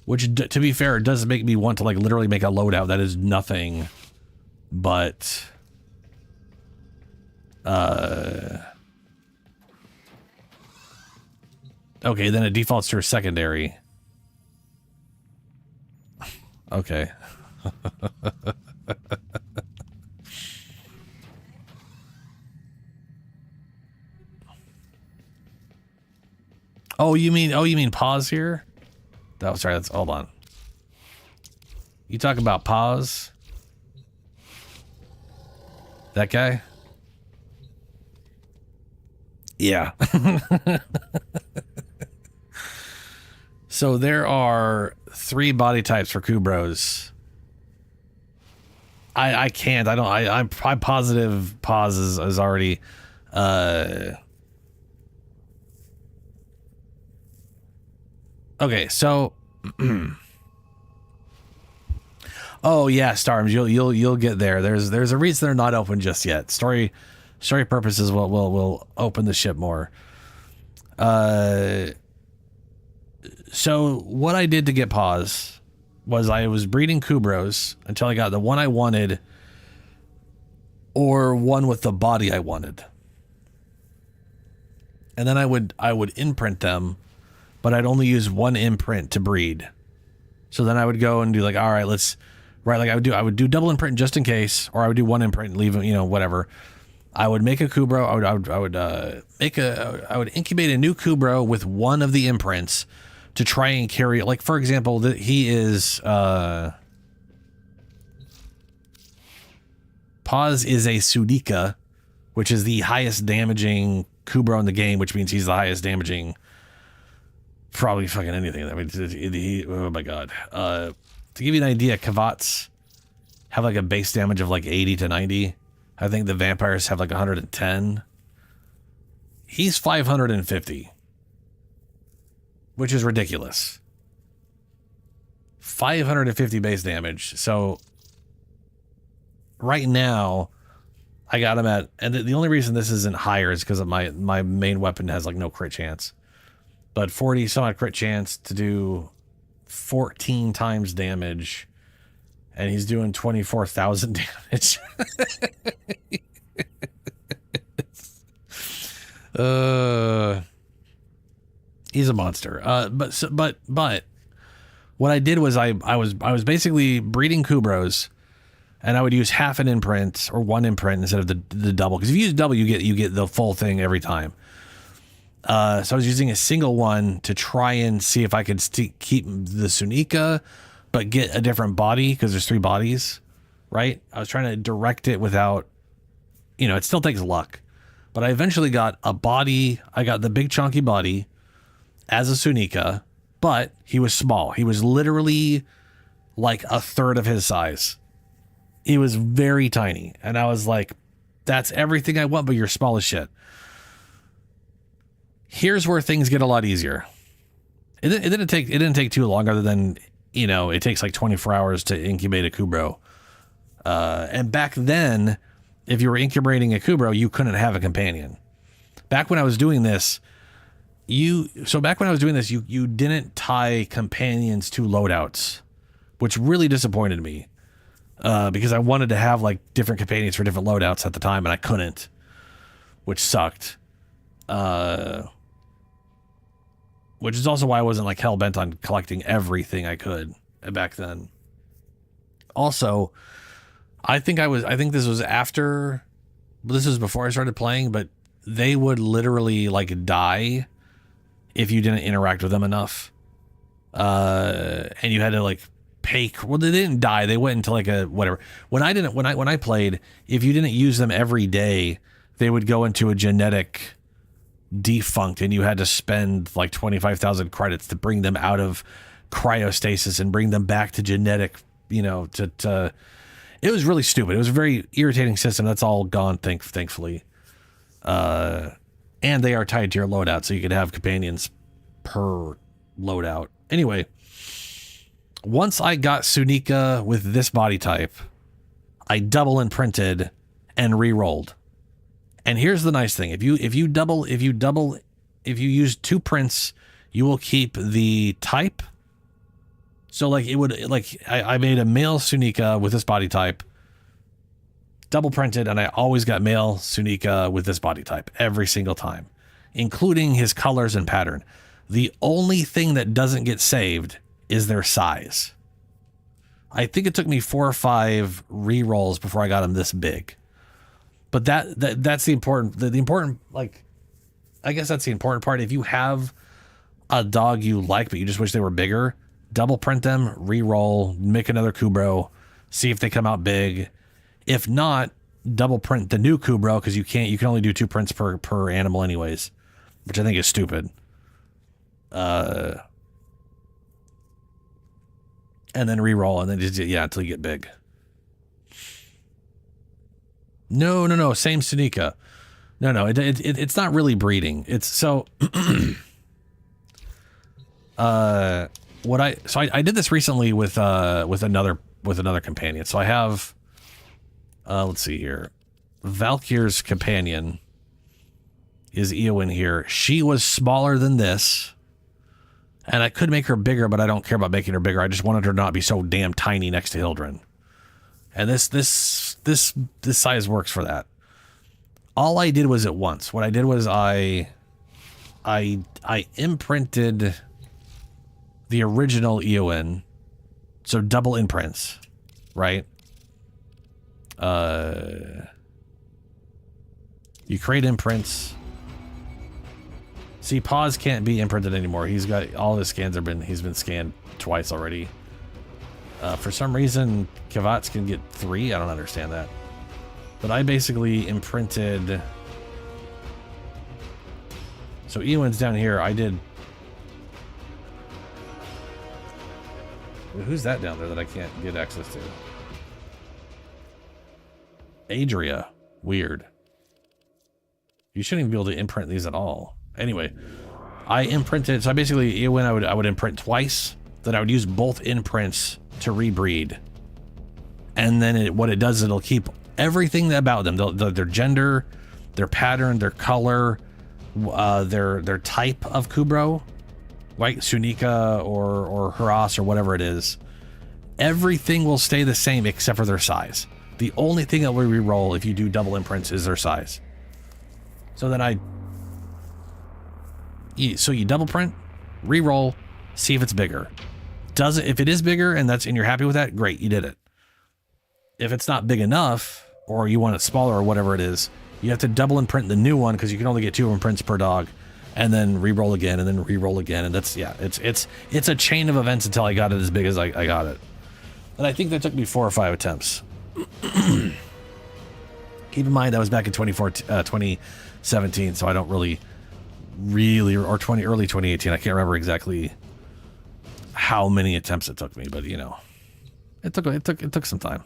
Which, to be fair, it does make me want to like literally make a loadout that is nothing but okay, then it defaults to her secondary. Okay. Oh, you mean pause here? Oh, sorry, hold on. You talk about pause? That guy? Yeah. So there are 3 body types for Kubros. I can't. I'm positive pause is already okay, so oh yeah, Storms, you'll get there. There's a reason they're not open just yet. Story purposes will open the ship more. So what I did to get pause was I was breeding Kubros until I got the one I wanted or one with the body I wanted. And then I would imprint them, but I'd only use one imprint to breed. So then I would go and do like, all right, like I would do double imprint just in case, or I would do one imprint and leave them, whatever. I would make a Kubro. I would incubate a new Kubro with one of the imprints, to try and carry, like, for example, he is, Paz is a Sunika, which is the highest damaging Kubro in the game, which means he's the highest damaging, probably fucking anything. I mean, oh my god. To give you an idea, Kavats have like a base damage of like 80 to 90. I think the vampires have like 110. He's 550. Which is ridiculous. 550 base damage. So right now, I got him at, and the only reason this isn't higher is because of my main weapon has like no crit chance. But 40 some odd crit chance to do 14 times damage, and he's doing 24,000 damage. He's a monster. But what I did was I was basically breeding Kubros, and I would use half an imprint or one imprint instead of the double. Because if you use double, you get the full thing every time. So I was using a single one to try and see if I could keep the Sunika, but get a different body because there's 3 bodies, right? I was trying to direct it without, it still takes luck. But I eventually got a body. I got the big chunky body as a Sunika, but he was small. He was literally like a third of his size. He was very tiny. And I was like, that's everything I want, but you're small as shit. Here's where things get a lot easier. It didn't take too long, other than, it takes like 24 hours to incubate a Kubro. And back then, if you were incubating a Kubro, you couldn't have a companion. Back when I was doing this, you didn't tie companions to loadouts, which really disappointed me. Because I wanted to have like different companions for different loadouts at the time, and I couldn't, which sucked. Which is also why I wasn't like hell bent on collecting everything I could back then. Also, I think this was after, this was before I started playing, but they would literally like die if you didn't interact with them enough. And you had to like pay. Well, they didn't die. They went into like a whatever. When I played, if you didn't use them every day, they would go into a genetic defunct, and you had to spend like 25,000 credits to bring them out of cryostasis and bring them back to genetic. To it was really stupid. It was a very irritating system. That's all gone, thankfully. And they are tied to your loadout, so you could have companions per loadout. Anyway, once I got Sunika with this body type, I double imprinted and re-rolled. And here's the nice thing: if you use 2 prints, you will keep the type. So like I made a male Sunika with this body type, double printed, and I always got male Sunika with this body type every single time, including his colors and pattern. The only thing that doesn't get saved is their size. I think it took me 4 or 5 re-rolls before I got him this big. But that's the important, like, I guess that's the important part. If you have a dog you like, but you just wish they were bigger, double print them, re-roll, make another Kubro, see if they come out big. If not, double print the new Kubro, because you can only do 2 prints per animal anyways, which I think is stupid. And then re-roll, and then just, until you get big. No, same Sunika. No, it's not really breeding. It's so. I did this recently with another companion. So I have, let's see here, Valkyr's companion is Eowyn here. She was smaller than this, and I could make her bigger, but I don't care about making her bigger. I just wanted her to not be so damn tiny next to Hildren. And this size works for that. All I did was at once. What I did was I imprinted the original Eowyn, so double imprints, right? You create imprints, See, Paws can't be imprinted anymore. He's got all his scans he's been scanned twice already. For some reason, Ducats can get 3. I don't understand that. But I basically imprinted. So Ewan's down here. I did. Who's that down there that I can't get access to? Adria. Weird. You shouldn't even be able to imprint these at all. Anyway, I imprinted. So I basically, Ewan, I would imprint twice. Then I would use both imprints to rebreed. And then what it does is it'll keep everything about them, their gender, their pattern, their color, their type of Kubro, right? Sunika or Haras or whatever it is. Everything will stay the same except for their size. The only thing that will re-roll if you do double imprints is their size. So then you double print, re-roll, see if it's bigger. If it is bigger and you're happy with that, great, you did it. If it's not big enough, or you want it smaller or whatever it is, you have to double imprint the new one because you can only get 2 imprints per dog, and then re-roll again, and then re-roll again, and that's, yeah, it's a chain of events until I got it as big as I got it. And I think that took me 4 or 5 attempts. Keep in mind that was back in 2017, so I don't really, or early 2018. I can't remember exactly how many attempts it took me, but you know, it took some time.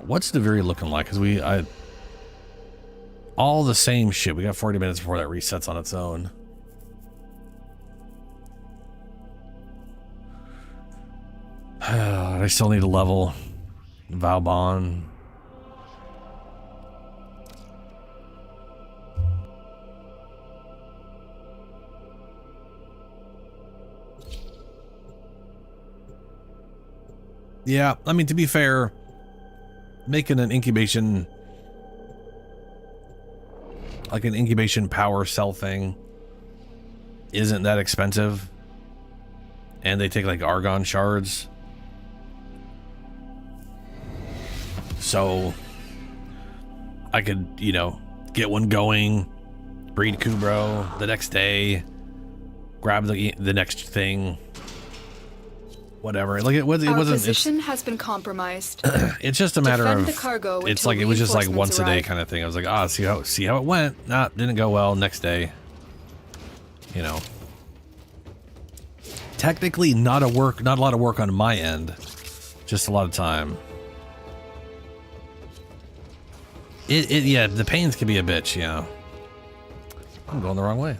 What's Deviri looking like? Because all the same shit. We got 40 minutes before that resets on its own. I still need a level. Valbon. Yeah, I mean, to be fair, making an incubation, like an incubation power cell thing, isn't that expensive. And they take like argon shards. So I could, you know, get one going, breed Kubro the next day, grab the next thing, whatever. Like it wasn't. Our position has been compromised. It's just a matter Defend of. the cargo It's until like it was just like once a day arrive. kind of thing. I was like, see how it went. Nah, didn't go well. Next day, you know. Technically, not a lot of work on my end, just a lot of time. Yeah, the pains can be a bitch, yeah. I'm going the wrong way.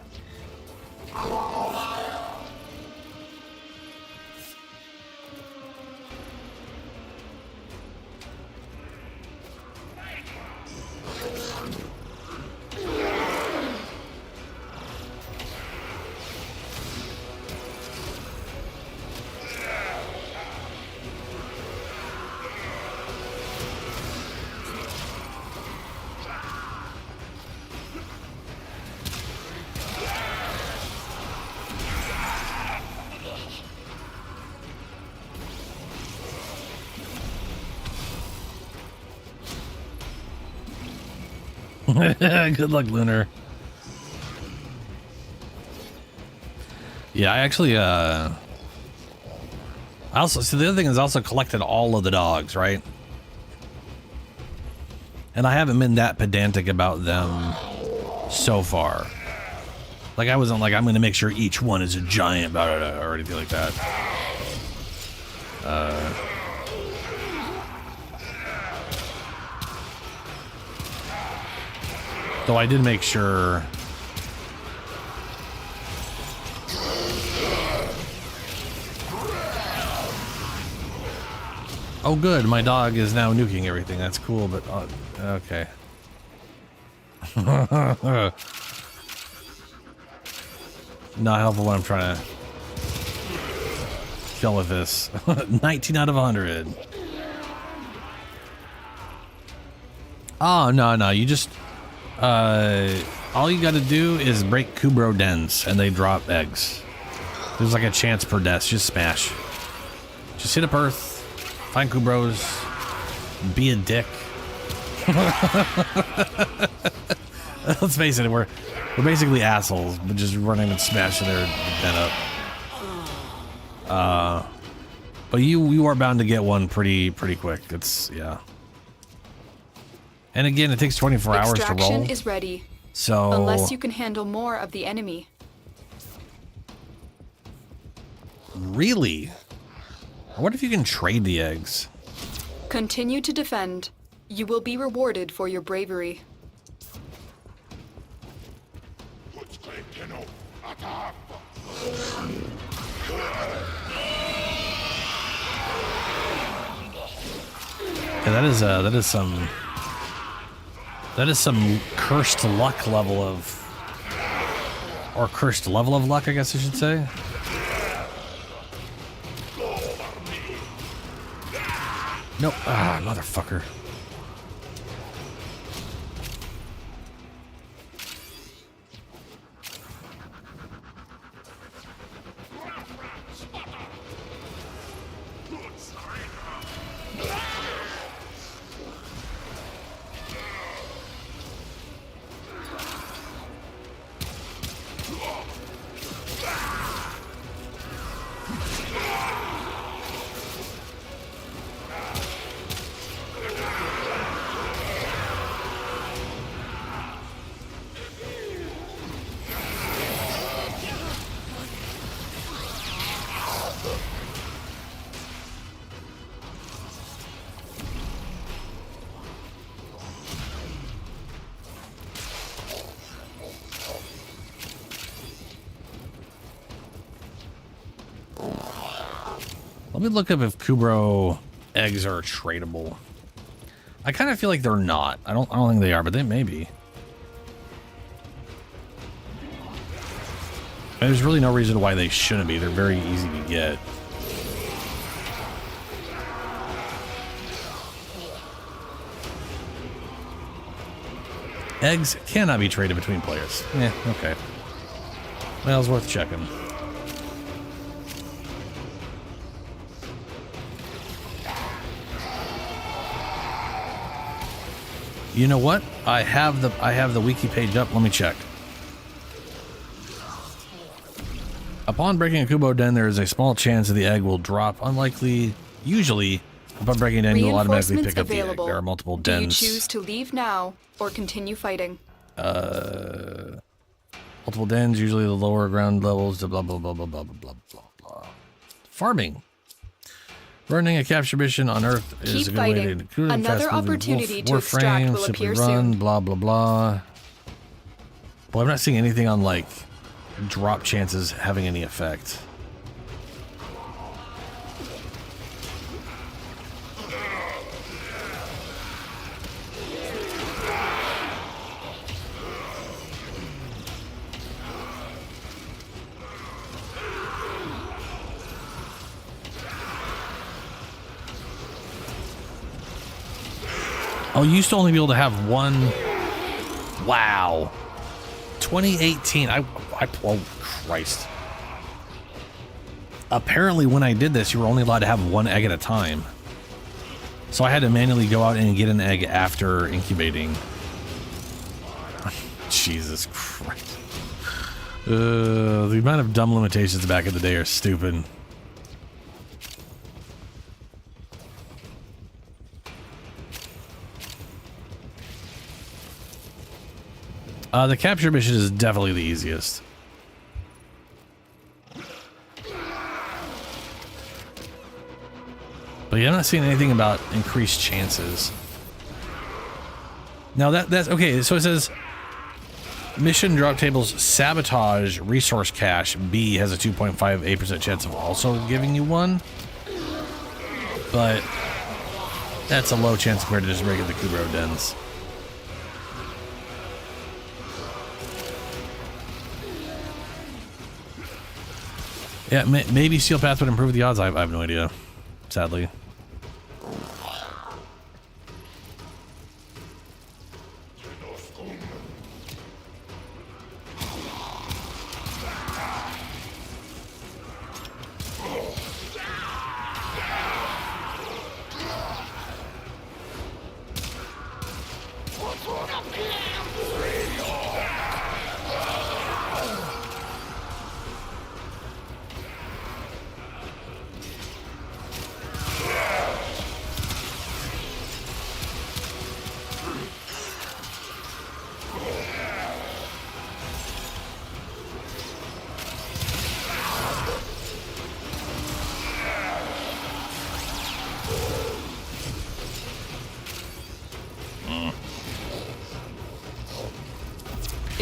Good luck, Lunar. Yeah, I actually, so the other thing is I also collected all of the dogs, right? And I haven't been that pedantic about them so far. Like, I wasn't like, I'm going to make sure each one is a giant, blah, blah, blah, or anything like that. Though I did make sure. Oh, good. My dog is now nuking everything. That's cool, but okay. Not helpful when I'm trying to kill with this. 19 out of 100. Oh, no. You just... all you gotta do is break Kubro dens and they drop eggs. There's like a chance per death. Just smash. Just hit up Earth. Find Kubros. Be a dick. Let's face it, we're basically assholes, but just running and smashing their den up. But you are bound to get one pretty quick. It's yeah. And again, it takes 24 hours to roll. Extraction is ready. So unless you can handle more of the enemy. Really? What if you can trade the eggs? Continue to defend. You will be rewarded for your bravery. Yeah, that is some cursed luck level of, or cursed level of luck, I guess I should say. Nope. Ah, motherfucker. Let me look up if Kubro eggs are tradable. I kind of feel like they're not. I don't think they are, but they may be. There's really no reason why they shouldn't be. They're very easy to get. Eggs cannot be traded between players. Yeah, okay. Well, it's worth checking. You know what? I have the wiki page up. Let me check. Upon breaking a Kubo den, there is a small chance that the egg will drop. Unlikely. Usually, upon breaking a den, you'll automatically pick up the egg. There are multiple dens. Do you choose to leave now or continue fighting? Multiple dens, usually the lower ground levels. Blah blah blah blah blah blah blah blah. Farming. Running a capture mission on Earth is a good way to include another opportunity to extract Warframe, will simply appear run, soon. blah blah blah. Well, I'm not seeing anything on like drop chances having any effect. Oh, you used to only be able to have one. Wow. 2018. Oh, Christ. Apparently, when I did this, you were only allowed to have one egg at a time. So I had to manually go out and get an egg after incubating. Jesus Christ. The amount of dumb limitations back in the day are stupid. The capture mission is definitely the easiest. But yeah, I'm not seeing anything about increased chances. Now that's okay. So it says mission drop tables sabotage resource cache B has a 2.58% chance of also giving you one. But that's a low chance compared to just regular Kubro dens. Yeah, maybe Steel Path would improve the odds. I have no idea, sadly.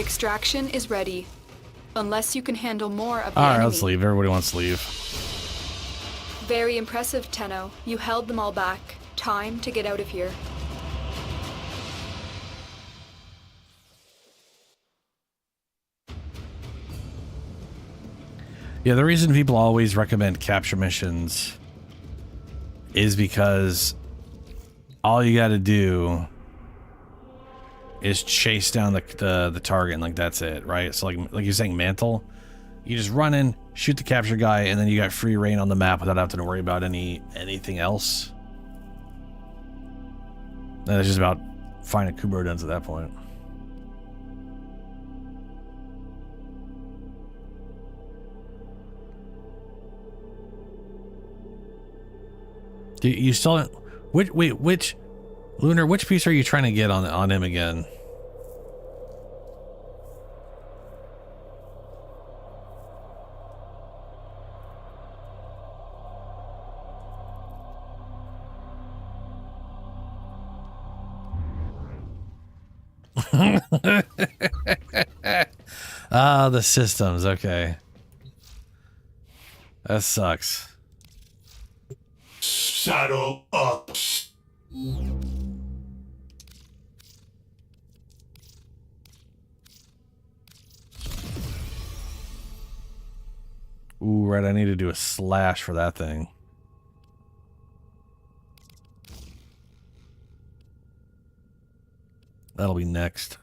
Extraction is ready. Unless you can handle more of the Alright, enemy. let's leave. Everybody wants to leave. Very impressive, Tenno. You held them all back. Time to get out of here. Yeah, the reason people always recommend capture missions is because all you gotta do is chase down the target, and like that's it, right? So like you're saying Mantle, you just run in, shoot the capture guy, and then you got free reign on the map without having to worry about anything else. And it's just about finding Kubrodens at that point. You still which Lunar, which piece are you trying to get on him again? Ah, the systems, okay. That sucks. Saddle up. Ooh, right, I need to do a slash for that thing. That'll be next.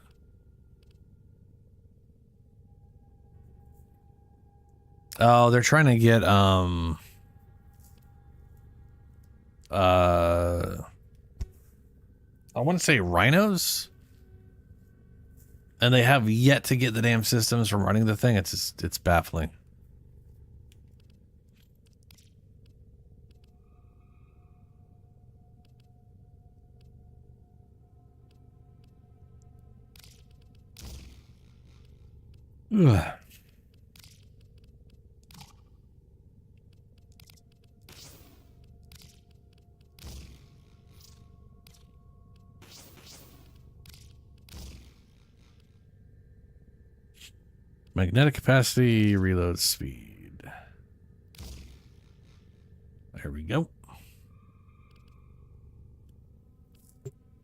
Oh, they're trying to get, I want to say rhinos? And they have yet to get the damn systems from running the thing. It's baffling. Ugh. Magnetic capacity, reload speed. There we go.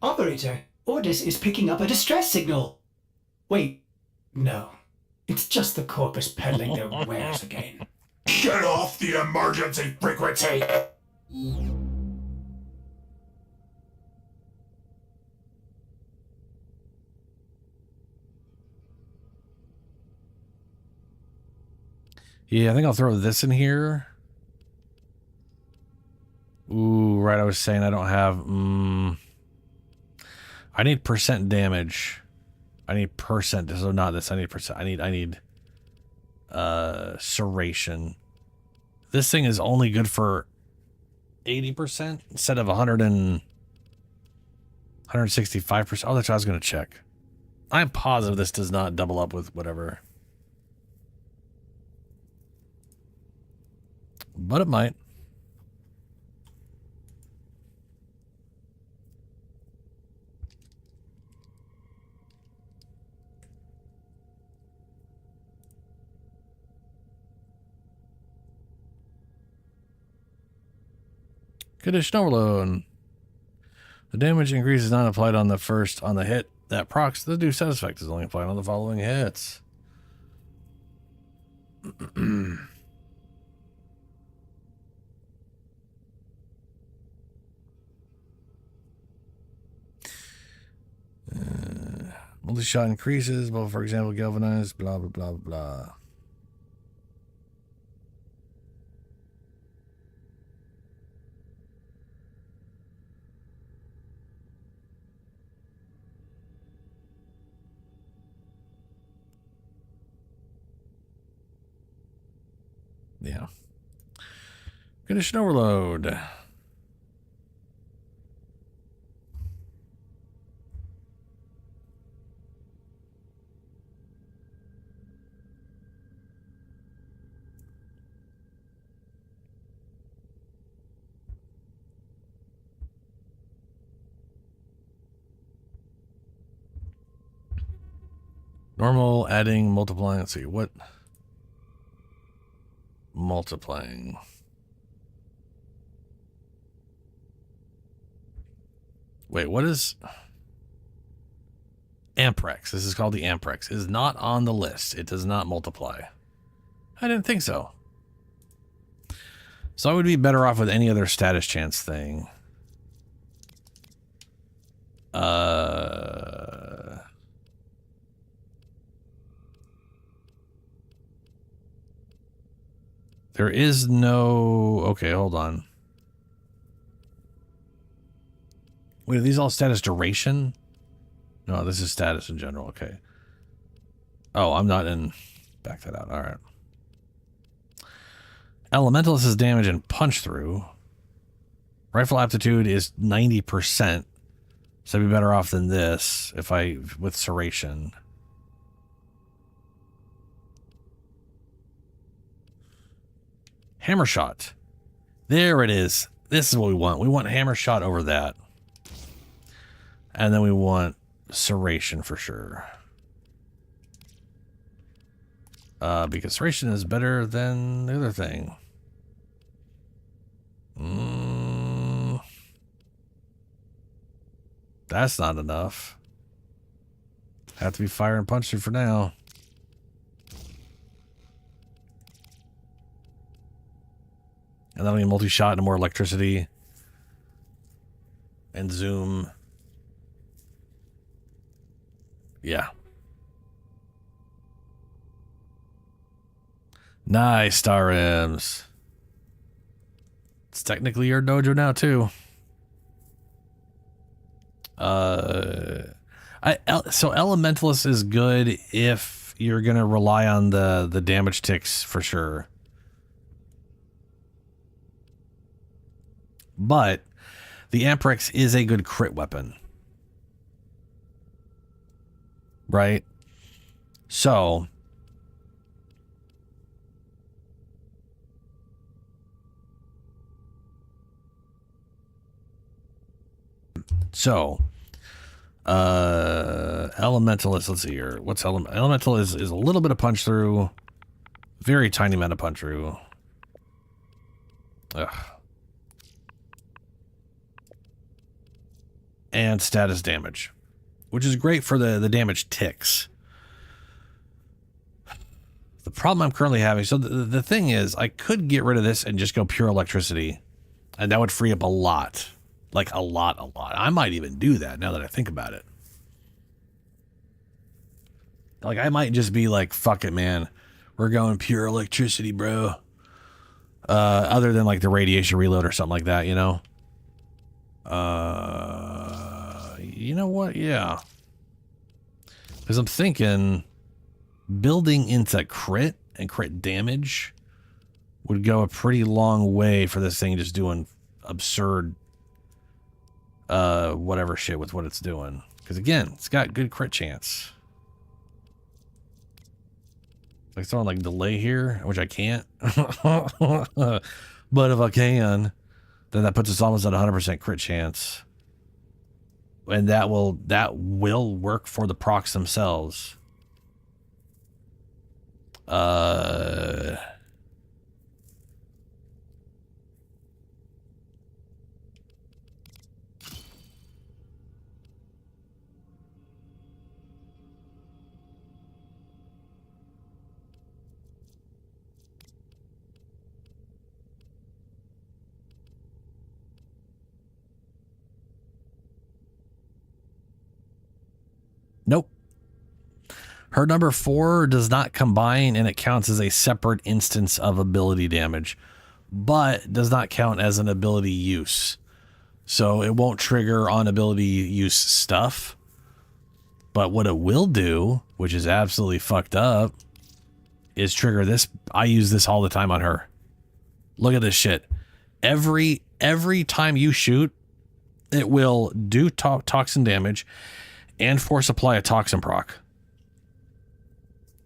Operator, Ordis is picking up a distress signal. Wait, no. It's just the corpus peddling their wares again. Get off the emergency frequency! Yeah, I think I'll throw this in here. Ooh, right, I was saying I don't have... I need percent damage. I need percent, so not this, I need percent. I need serration. This thing is only good for 80% instead of 165%. Oh, that's what I was going to check. I'm positive this does not double up with whatever. But it might. Condition overload. The damage increase is not applied on the hit that procs. The do status effect is only applied on the following hits. Multi-shot increases, but for example, galvanized, blah, blah, blah, blah. Yeah. Condition overload. Normal, adding, multiplying. Let's see, what? Multiplying. Wait, what is... Amprex. This is called the Amprex. It is not on the list. It does not multiply. I didn't think so. So I would be better off with any other status chance thing. There is no... Okay, hold on. Wait, are these all status duration? No, this is status in general. Okay. Oh, I'm not in... Back that out. All right. Elementalist is damage and punch through. Rifle aptitude is 90%. So I'd be better off than this if I... with Serration. Hammer shot. There it is. This is what we want. We want hammer shot over that. And then we want Serration for sure. Because Serration is better than the other thing. That's not enough. Have to be fire and punch through for now. And then we multi-shot and more electricity. And zoom. Yeah. Nice, Star M's. It's technically your dojo now, too. So Elementalist is good if you're going to rely on the damage ticks for sure. But the Amprex is a good crit weapon. Right? So Elementalist, let's see here. What's Elemental is a little bit of punch through. Very tiny amount of punch through. Ugh. And status damage, which is great for the damage ticks. The problem I'm currently having, so the thing is, I could get rid of this and just go pure electricity, and that would free up a lot. Like a lot. I might even do that now that I think about it. Like I might just be like, fuck it, man. We're going pure electricity, bro. Other than like the radiation reload or something like that, you know? You know what? Yeah. Because I'm thinking building into crit and crit damage would go a pretty long way for this thing just doing absurd whatever shit with what it's doing. Because again, it's got good crit chance. Like throwing like delay here, which I can't. But if I can, then that puts us almost at 100% crit chance. And that will work for the procs themselves. Nope. Her number 4 does not combine and it counts as a separate instance of ability damage, but does not count as an ability use. So it won't trigger on ability use stuff. But what it will do, which is absolutely fucked up, is trigger this. I use this all the time on her. Look at this shit. Every time you shoot, it will do toxin damage and force apply a toxin proc.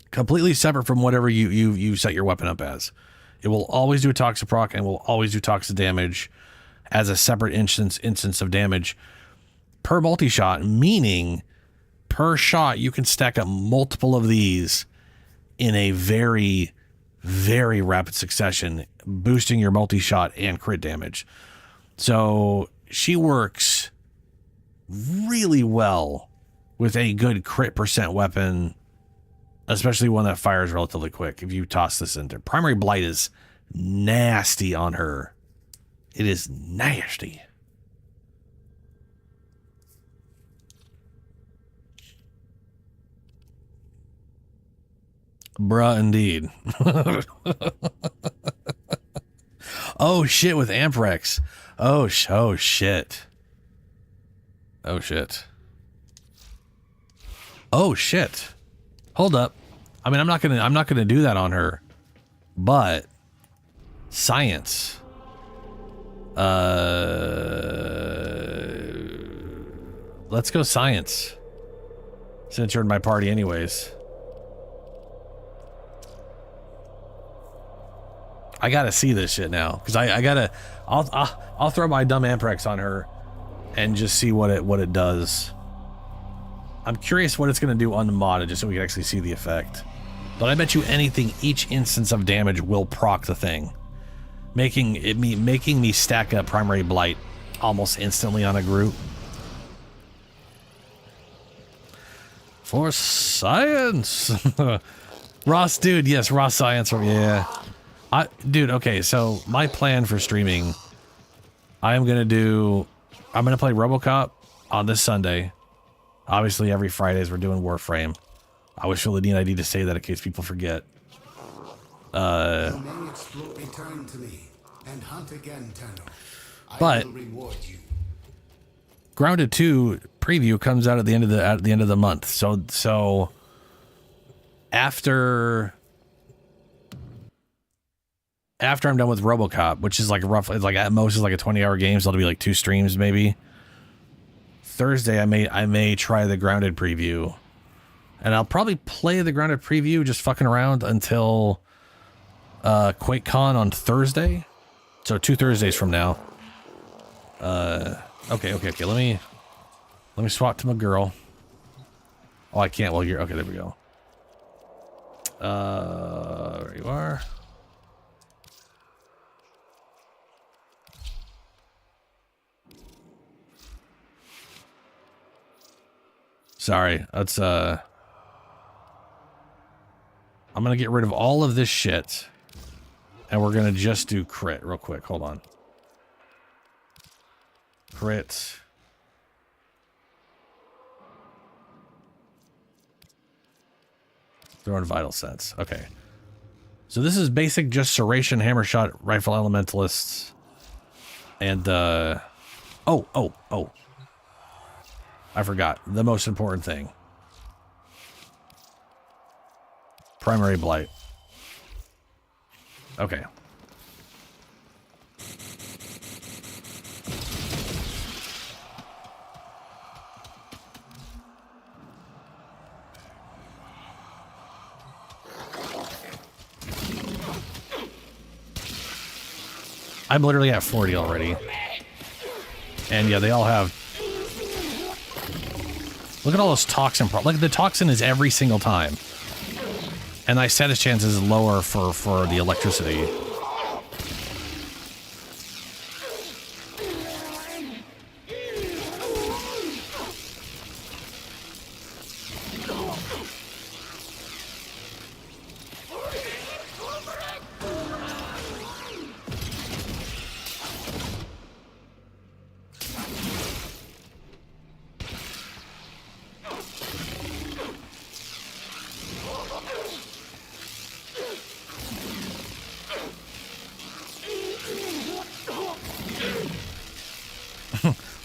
Completely separate from whatever you set your weapon up as. It will always do a toxin proc and will always do toxin damage as a separate instance of damage per multi-shot, meaning per shot, you can stack up multiple of these in a very, very rapid succession, boosting your multi-shot and crit damage. So she works really well with a good crit percent weapon, especially one that fires relatively quick. If you toss this in there, Primary Blight is nasty on her. It is nasty. Bruh, indeed. Oh shit, with Amprex. Oh shit. Oh shit. Oh shit. Hold up. I mean, I'm not gonna do that on her, but science. Let's go science. Since you're in my party anyways. I gotta see this shit now, because I'll throw my dumb Amprex on her and just see what it does. I'm curious what it's gonna do on the mod, just so we can actually see the effect. But I bet you anything, each instance of damage will proc the thing, making me stack up Primary Blight almost instantly on a group. For science. Ross, dude, yes, Ross Science, yeah. Dude, okay, so my plan for streaming, I'm gonna play RoboCop on this Sunday. Obviously, every Fridays we're doing Warframe. I always feel the need to say that in case people forget. But Grounded 2 preview comes out at the end of the month. So after I'm done with RoboCop, which is like roughly, it's like at most is like a 20-hour game, so it'll be like 2 streams maybe. Thursday, I may try the Grounded preview, and I'll probably play the Grounded preview just fucking around until QuakeCon on Thursday. So 2 Thursdays from now. Okay. Let me swap to my girl. Oh, I can't. Well, you're okay. There we go. There you are. Sorry, that's I'm gonna get rid of all of this shit, and we're gonna just do crit real quick. Hold on. Crit. Throw in Vital Sense. Okay. So this is basic, just Serration, Hammer Shot, Rifle Elementalists, and oh. I forgot the most important thing. Primary Blight. Okay. I'm literally at 40 already. And yeah, they all have... Look at all those toxin like the toxin is every single time. And I set his chances lower for the electricity.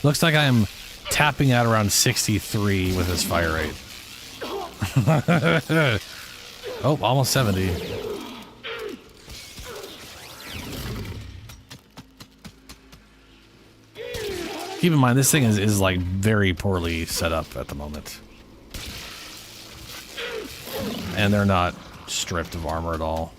Looks like I'm tapping out around 63 with his fire rate. Oh, almost 70. Keep in mind, this thing is like very poorly set up at the moment. And they're not stripped of armor at all.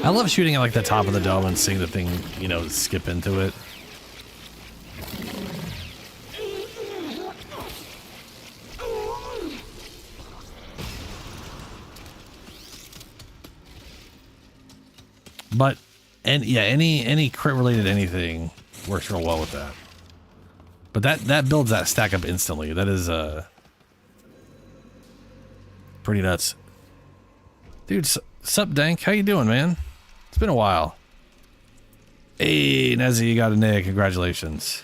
I love shooting at like the top of the dome and seeing the thing, you know, skip into it. But, and yeah, any crit related anything works real well with that. But that builds that stack up instantly. That is pretty nuts. Dude, sup Dank? How you doing, man? It's been a while. Hey, Nezzy, you got a neg. Congratulations.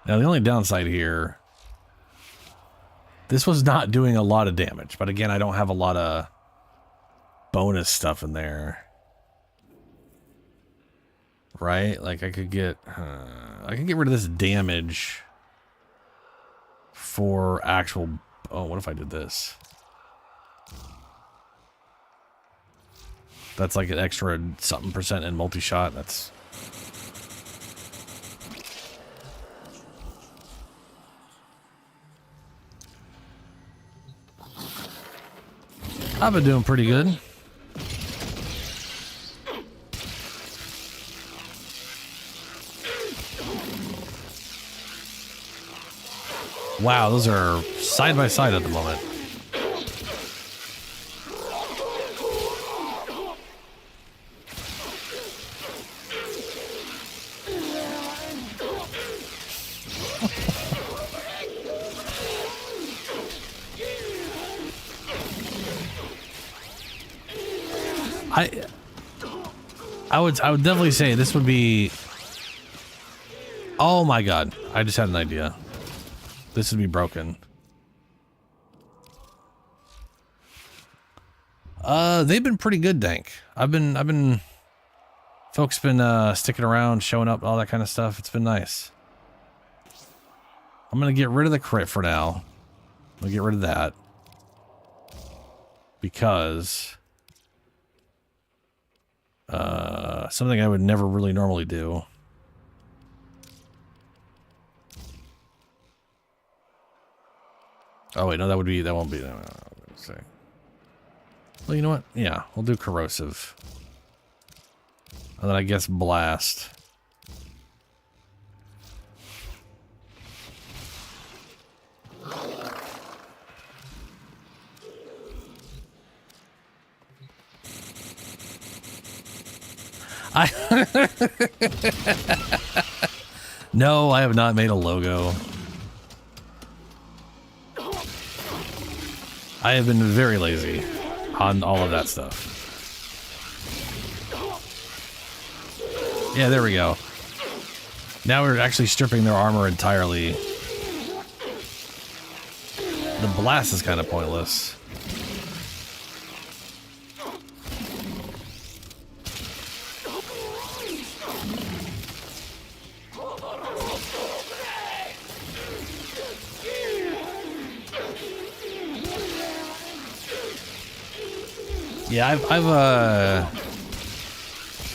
Now, the only downside here, this was not doing a lot of damage, but again, I don't have a lot of bonus stuff in there. Right? Like I could get rid of this damage for actual, oh, what if I did this? That's like an extra something percent in multi-shot. That's I've been doing pretty good. Wow, those are side by side at the moment. I would definitely say this would be, oh my god, I just had an idea. This would be broken. They've been pretty good, Dank. Folks been sticking around, showing up, all that kind of stuff. It's been nice. I'm gonna get rid of the crit for now. I'm gonna get rid of that because something I would never really normally do. Oh wait, no, that won't be. No, say. Well, you know what? Yeah, we'll do corrosive, and then I guess blast. No, I have not made a logo. I have been very lazy on all of that stuff. Yeah, there we go. Now we're actually stripping their armor entirely. The blast is kind of pointless. Yeah,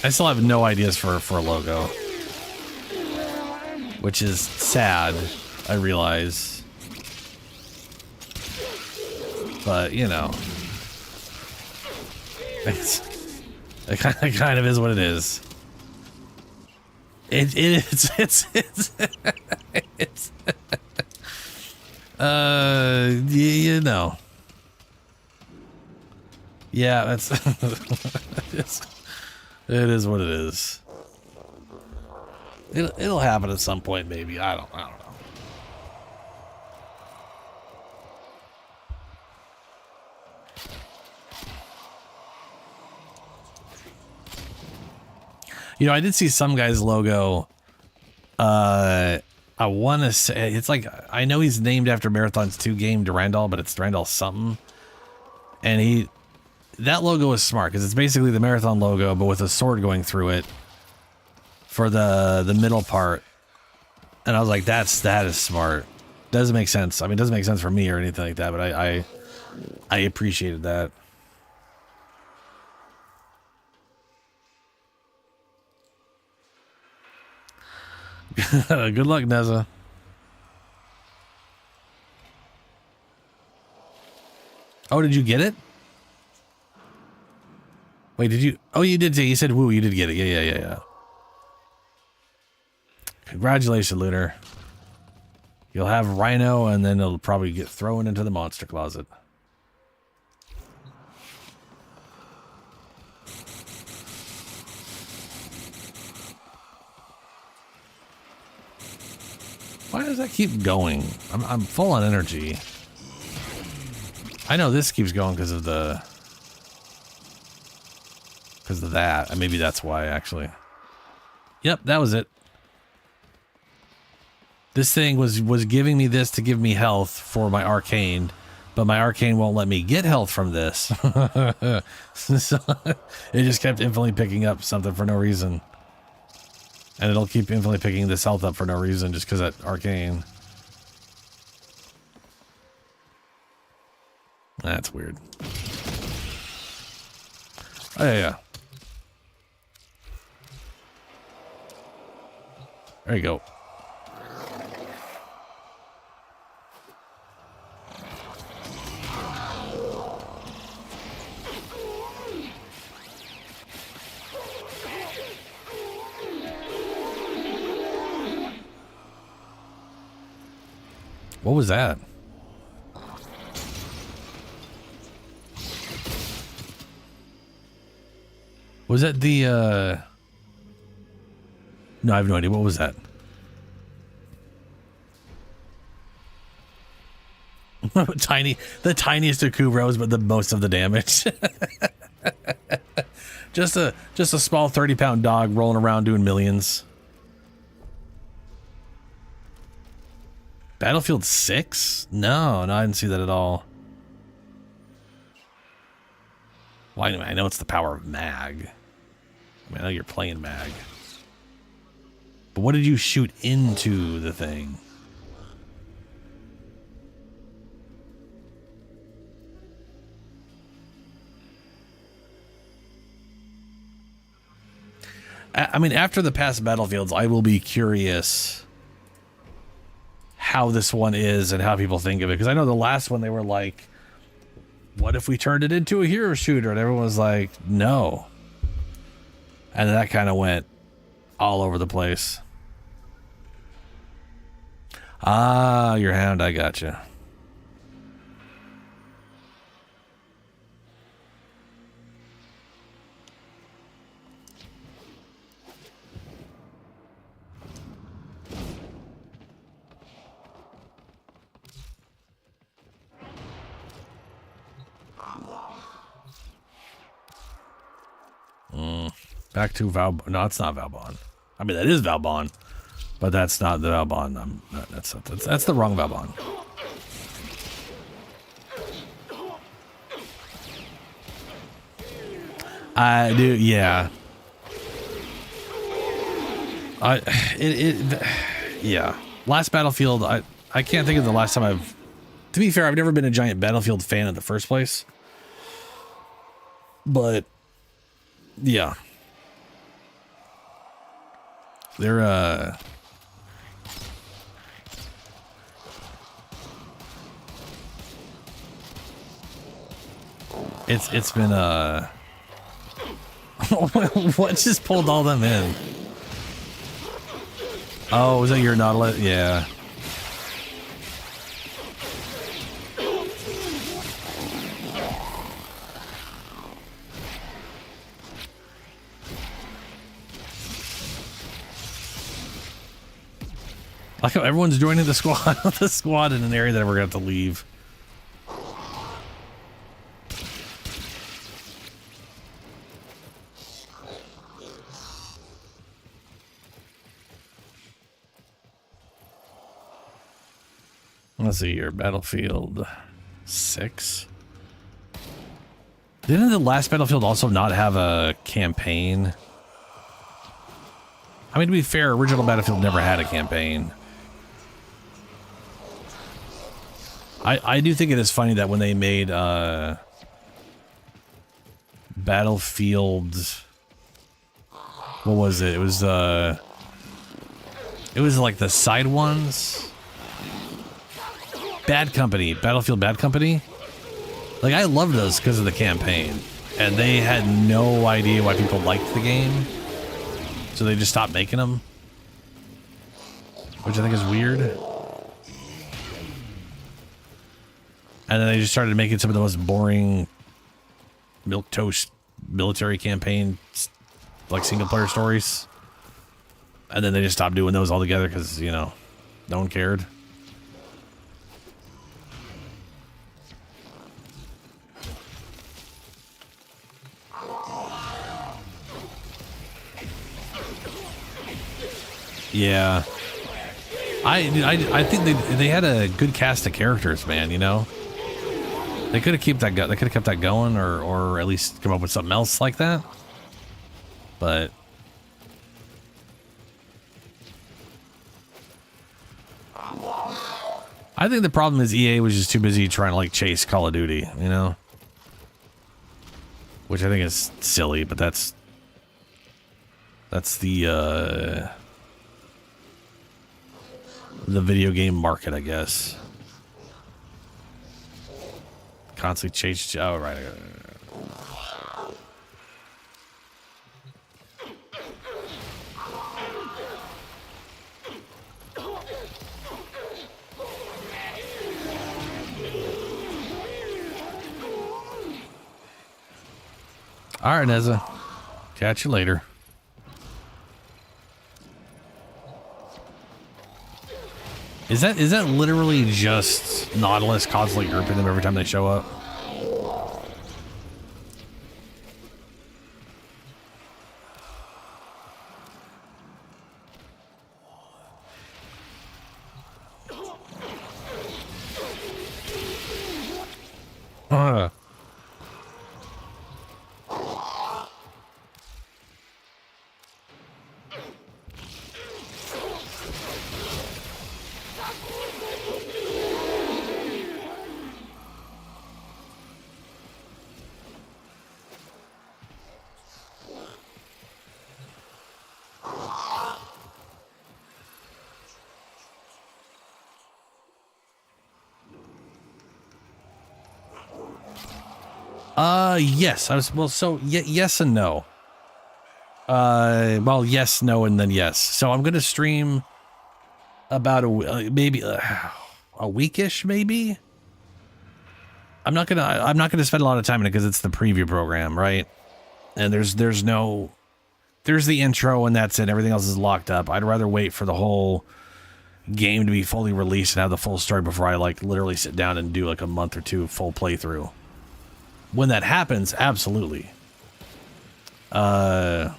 I still have no ideas for a logo, which is sad, I realize, but you know, it kind of is what it is. It's you know. Yeah, that's it is what it is. It'll happen at some point, maybe. I don't know. You know, I did see some guy's logo. I want to say it's like, I know he's named after Marathon's 2 game Durandal, but it's Durandal something, and that logo is smart because it's basically the Marathon logo, but with a sword going through it for the middle part. And I was like, that is smart. Doesn't make sense. I mean, it doesn't make sense for me or anything like that, but I appreciated that. Good luck, Neza. Oh, did you get it? Wait, did you? Oh, you did. You said woo. You did get it. Yeah. Congratulations, Looter. You'll have Rhino, and then it'll probably get thrown into the monster closet. Why does that keep going? I'm full on energy. I know this keeps going because of that. Maybe that's why, actually. Yep, that was it. This thing was giving me this to give me health for my arcane, but my arcane won't let me get health from this. So it just kept infinitely picking up something for no reason. And it'll keep infinitely picking this health up for no reason just because that arcane. That's weird. Oh, yeah. There you go. What was that? Was that the, No, I have no idea. What was that? The tiniest of Kubros, but the most of the damage. Just a small 30-pound dog rolling around doing millions. Battlefield 6? No, I didn't see that at all. Well, I know it's the power of mag. I know you're playing mag. But what did you shoot into the thing? After the past Battlefields, I will be curious how this one is and how people think of it. Because I know the last one, they were like, what if we turned it into a hero shooter? And everyone was like, no. And that kind of went all over the place. Ah, your hound, I gotcha. Back to Val. No, it's not Valbon. That is Valbon, but that's not the Valbon. That's the wrong Valbon. I do, yeah. Yeah. Last Battlefield, I can't think of the last time to be fair, I've never been a giant Battlefield fan in the first place. But yeah. They're it's been what just pulled all them in? Oh, was that your Nautilus? Yeah. Like how everyone's joining the squad in an area that we're going to have to leave. Let's see here, Battlefield 6. Didn't the last Battlefield also not have a campaign? To be fair, original Battlefield never had a campaign. I do think it is funny that when they made Battlefield, what was it? It was It was like the side ones. Bad Company, Battlefield Bad Company. Like, I loved those because of the campaign. And they had no idea why people liked the game. So they just stopped making them. Which I think is weird. And then they just started making some of the most boring milquetoast military campaign, like single player stories. And then they just stopped doing those altogether because, you know, no one cared. Yeah. I think they had a good cast of characters, man, you know? They could have kept that going or at least come up with something else like that. But I think the problem is EA was just too busy trying to like chase Call of Duty, you know? Which I think is silly, but that's the video game market, I guess. Constantly changed. Oh, right. All right, Neza. Catch you later. Is that literally just Nautilus constantly grouping them every time they show up? Yes, I was, well, so yes and no. Well, yes, no, and then yes. So I'm going to stream about maybe a weekish, maybe. I'm not going to spend a lot of time in it because it's the preview program, right? And there's the intro and that's it. Everything else is locked up. I'd rather wait for the whole game to be fully released and have the full story before I like literally sit down and do like a month or two full playthrough. When that happens, absolutely. But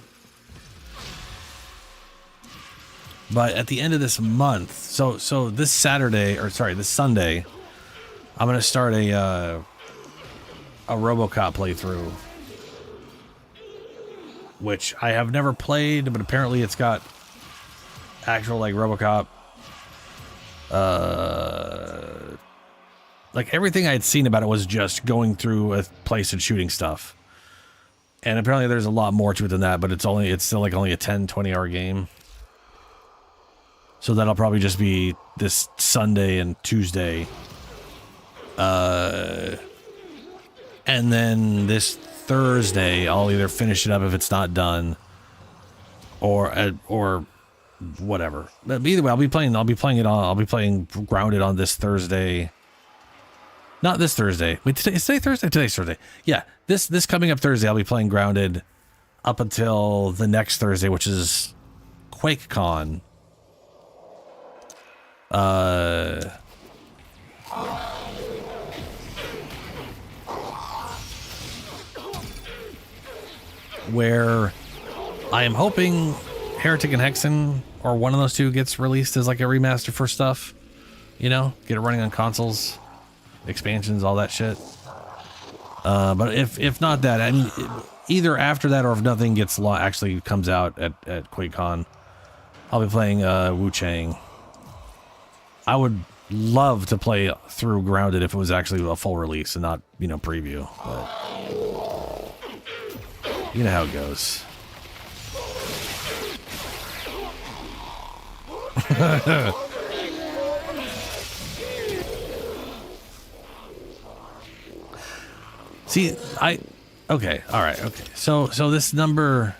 at the end of this month, so this Saturday, or sorry, this Sunday, I'm gonna start a RoboCop playthrough, which I have never played, but apparently it's got actual like RoboCop. Like everything I had seen about it was just going through a place and shooting stuff. And apparently there's a lot more to it than that, but it's still like only a 10-20 hour game. So that'll probably just be this Sunday and Tuesday. And then this Thursday I'll either finish it up if it's not done or whatever. But either way, I'll be playing Grounded on this Thursday. Not this Thursday. Wait, is today Thursday? Today's Thursday. Yeah, this coming up Thursday, I'll be playing Grounded up until the next Thursday, which is QuakeCon. Where I am hoping Heretic and Hexen or one of those two gets released as like a remaster for stuff. You know, get it running on consoles. Expansions, all that shit. But if not that, I mean, either after that or if nothing gets actually comes out at QuakeCon, I'll be playing Wu Chang. I would love to play through Grounded if it was actually a full release and not, you know, preview. But you know how it goes. See, okay, all right, okay. So this number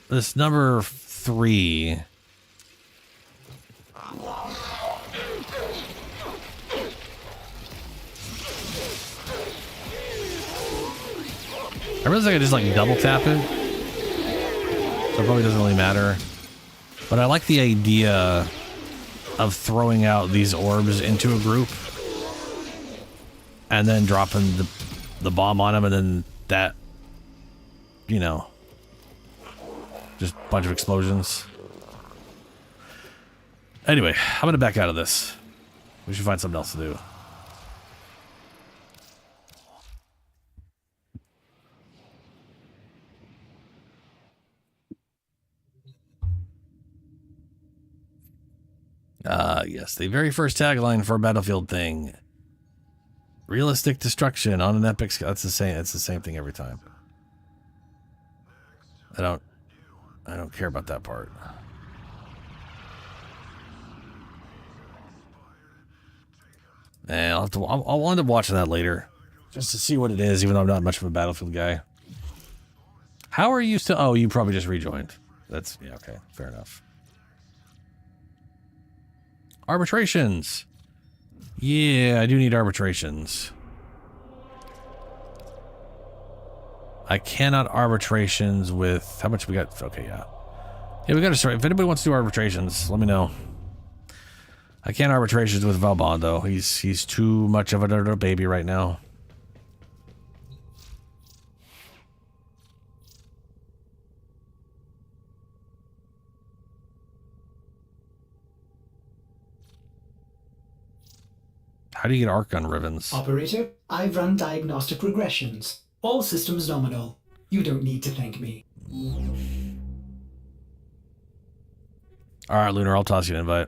3. I realize I could just like double tap it, so it probably doesn't really matter. But I like the idea of throwing out these orbs into a group and then dropping the bomb on them, and then that, you know, just a bunch of explosions. Anyway, I'm gonna back out of this. We should find something else to do. Yes, the very first tagline for a Battlefield thing. Realistic destruction on an epic scale. That's the same. It's the same thing every time. I don't care about that part. And I'll end up watching that later, just to see what it is. Even though I'm not much of a Battlefield guy. How are you still? Oh, you probably just rejoined. That's yeah. Okay, fair enough. Arbitrations. Yeah, I do need arbitrations. I cannot arbitrations with... How much we got? Okay, yeah. Yeah, we got to start. If anybody wants to do arbitrations, let me know. I can't arbitrations with Valbon, though. He's too much of a baby right now. How do you get arc gun ribbons? Operator, I've run diagnostic regressions. All systems nominal. You don't need to thank me. Alright, Lunar, I'll toss you an invite.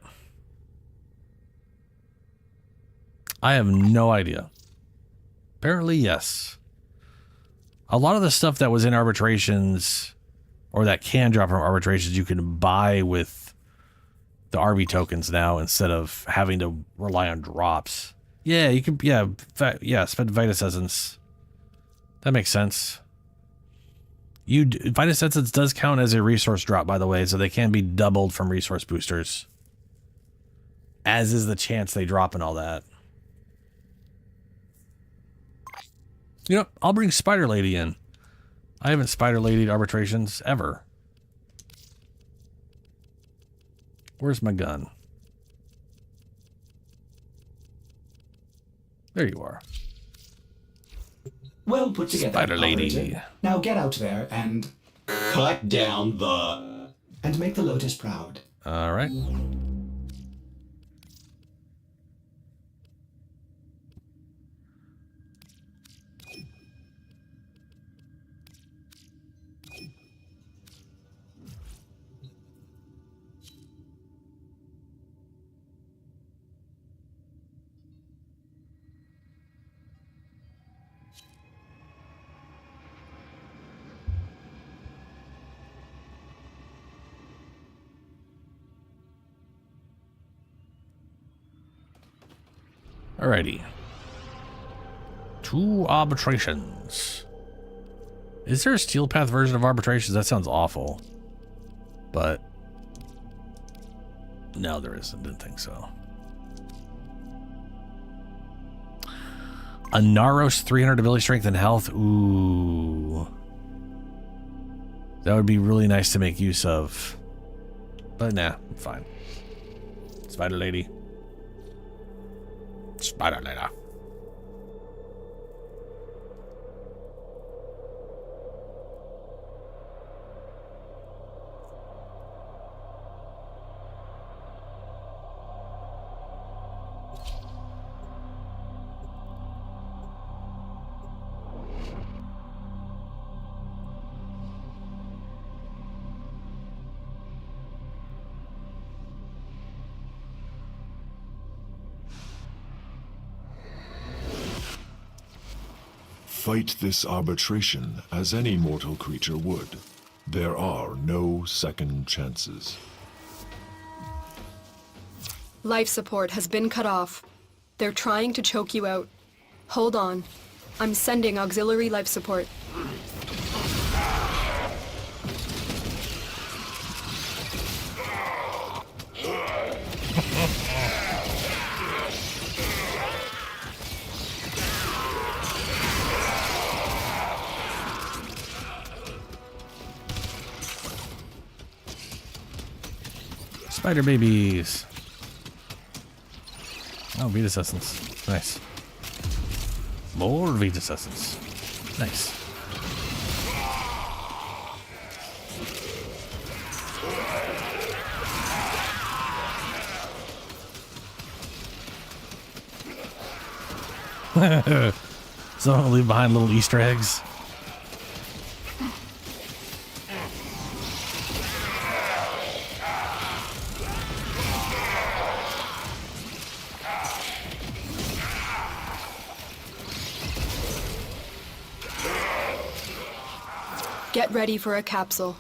I have no idea. Apparently, yes. A lot of the stuff that was in arbitrations, or that can drop from arbitrations, you can buy with the RB tokens now instead of having to rely on drops. Yeah, you can, yeah, spend Vitus Essence. That makes sense. Vitus Essence does count as a resource drop, by the way, so they can be doubled from resource boosters. As is the chance they drop and all that. You know, I'll bring Spider Lady in. I haven't Spider Ladied arbitrations ever. Where's my gun? There you are. Well put together, Spider Lady. Operator. Now get out there and cut down the... and make the Lotus proud. All right. Alrighty. 2 arbitrations. Is there a Steel Path version of arbitrations? That sounds awful. But no, there isn't. Didn't think so. A Naros 300 ability strength and health. Ooh. That would be really nice to make use of. But nah, I'm fine. Spider Lady. Spider Lady. Fight this arbitration as any mortal creature would. There are no second chances. Life support has been cut off. They're trying to choke you out. Hold on. I'm sending auxiliary life support. Spider babies. Oh, Vita's Essence. Nice. More Vita's Essence. Nice. Someone leave behind little Easter eggs. Get ready for a capsule.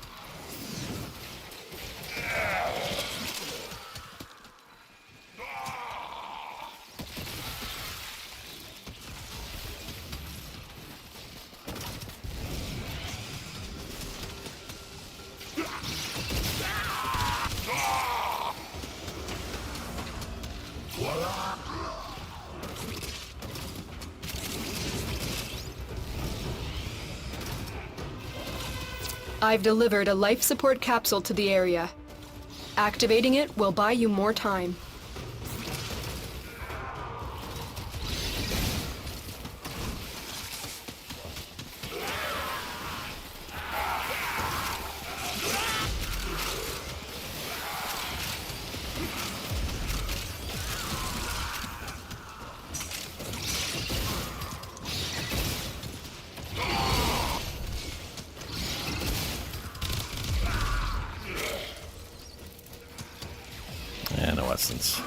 I've delivered a life support capsule to the area. Activating it will buy you more time. Yeah, no essence.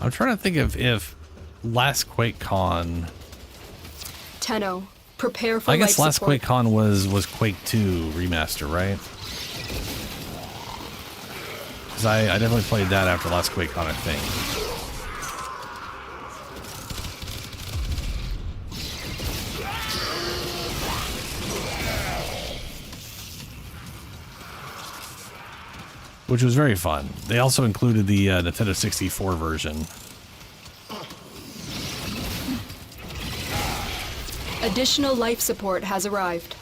I'm trying to think of if last QuakeCon. Tenno, prepare for I guess life last support. QuakeCon was Quake 2 remaster, right? Because I definitely played that after last QuakeCon, I think. Which was very fun. They also included the Nintendo 64 version. Additional life support has arrived.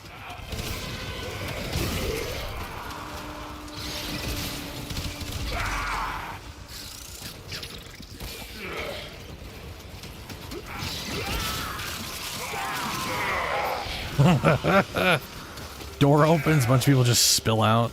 Door opens, a bunch of people just spill out.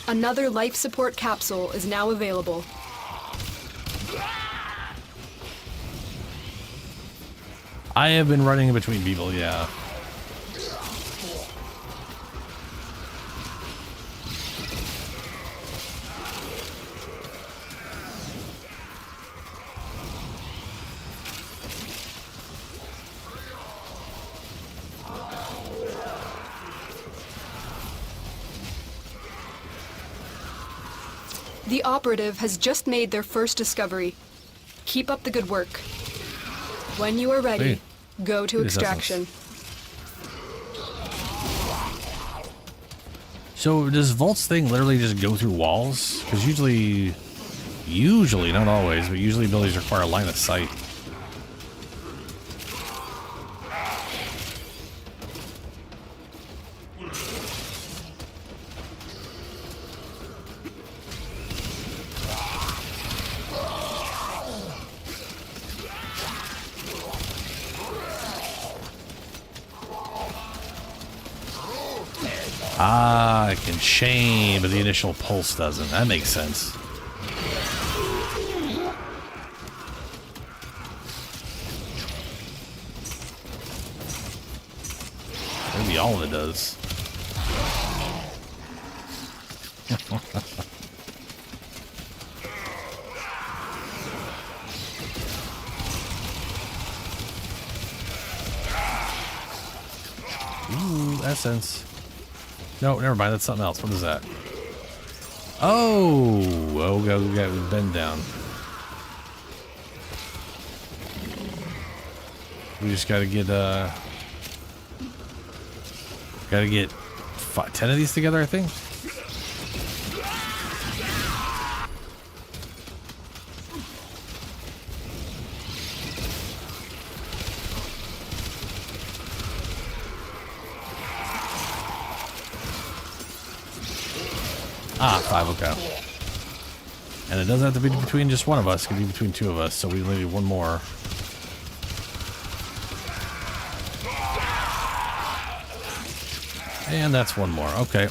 Another life support capsule is now available. I have been running in between people, yeah. The operative has just made their first discovery. Keep up the good work. When you are ready, go to extraction. So does Volt's thing literally just go through walls? Because usually, not always, but usually abilities require a line of sight. Ah, it can chain, but the initial pulse doesn't. That makes sense. Maybe all of it does. Ooh, essence. No, never mind. That's something else. What is that? Oh, we got bend down. We just gotta get 10 of these together, I think. Ah, 5, okay. And it doesn't have to be between just one of us, it can be between 2 of us, so we only need 1 more. And that's 1 more, okay.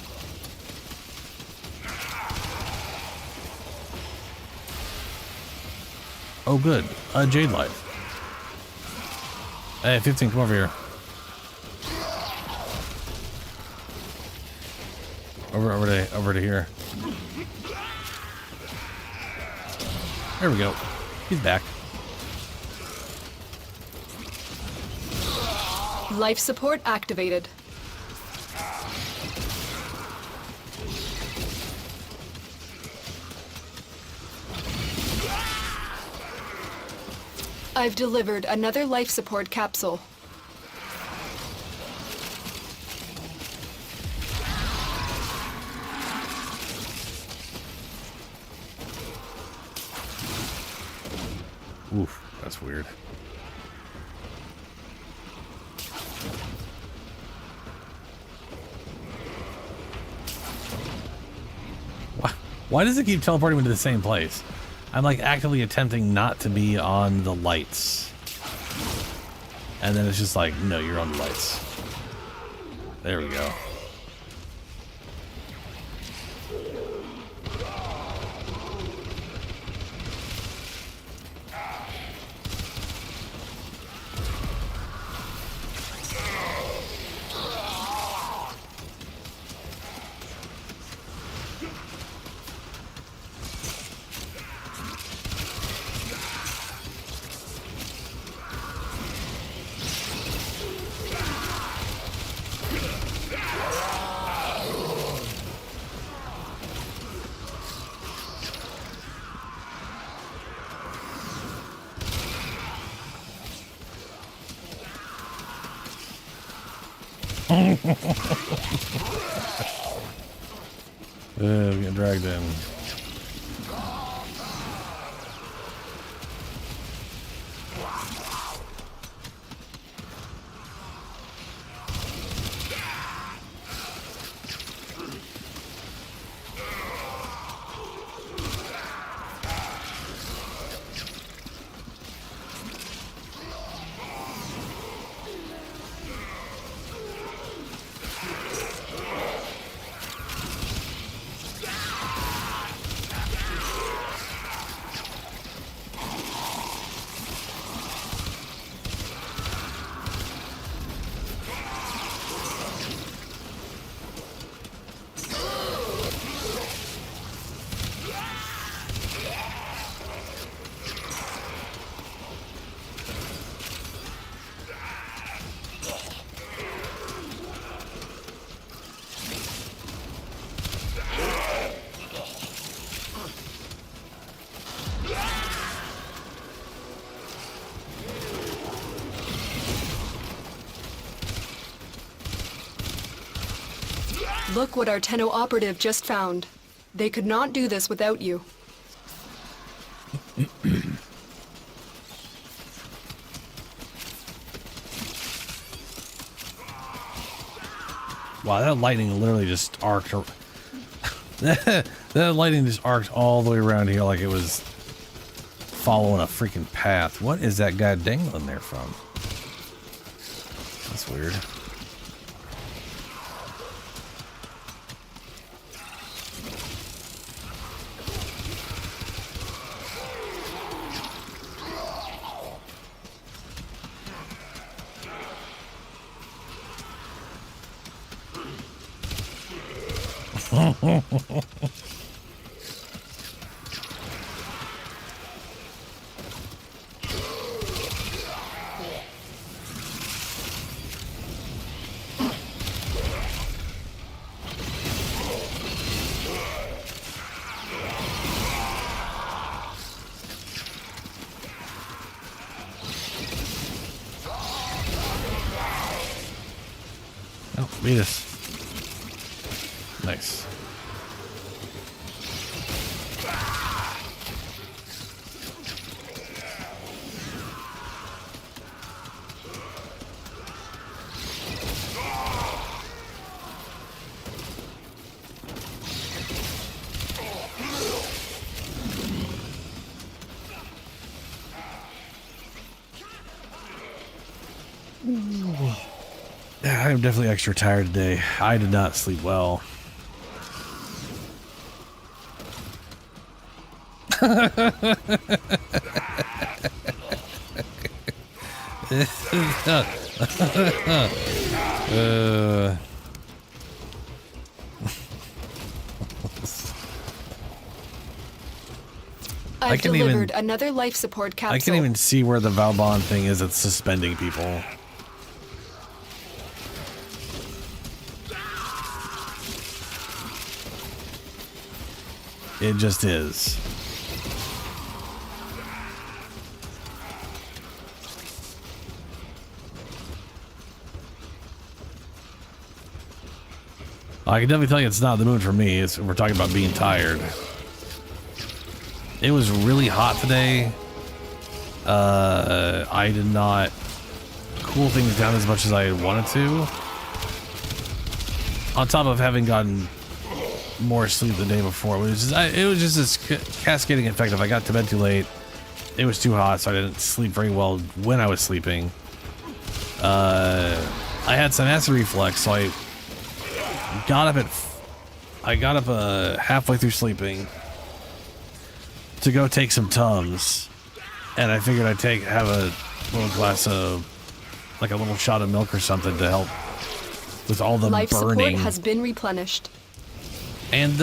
Oh good, Jade Light. Hey, 15, come over here. Over to here. There we go. He's back. Life support activated. I've delivered another life support capsule. Oof, that's weird. Why does it keep teleporting me to the same place? I'm like actively attempting not to be on the lights. And then it's just like, no, you're on the lights. There we go. We get dragged in. Look what our Tenno operative just found. They could not do this without you. Wow, that lightning literally just arced. That lightning just arced all the way around here like it was following a freaking path. What is that guy dangling there from? That's weird. Oh, beat us. Nice. Yeah, I'm definitely extra tired today. I did not sleep well. I've delivered another life support capsule. I can't even see where the Valbon thing is that's suspending people. It just is. I can definitely tell you it's not the moon for me. We're talking about being tired. It was really hot today. I did not cool things down as much as I wanted to. On top of having gotten more sleep the day before, it was just this cascading effect. If I got to bed too late, it was too hot, so I didn't sleep very well when I was sleeping. I had some acid reflux, so I got up halfway through sleeping to go take some Tums, and I figured I'd have a little glass of, like a little shot of milk or something to help with all the life burning. Support has been replenished. And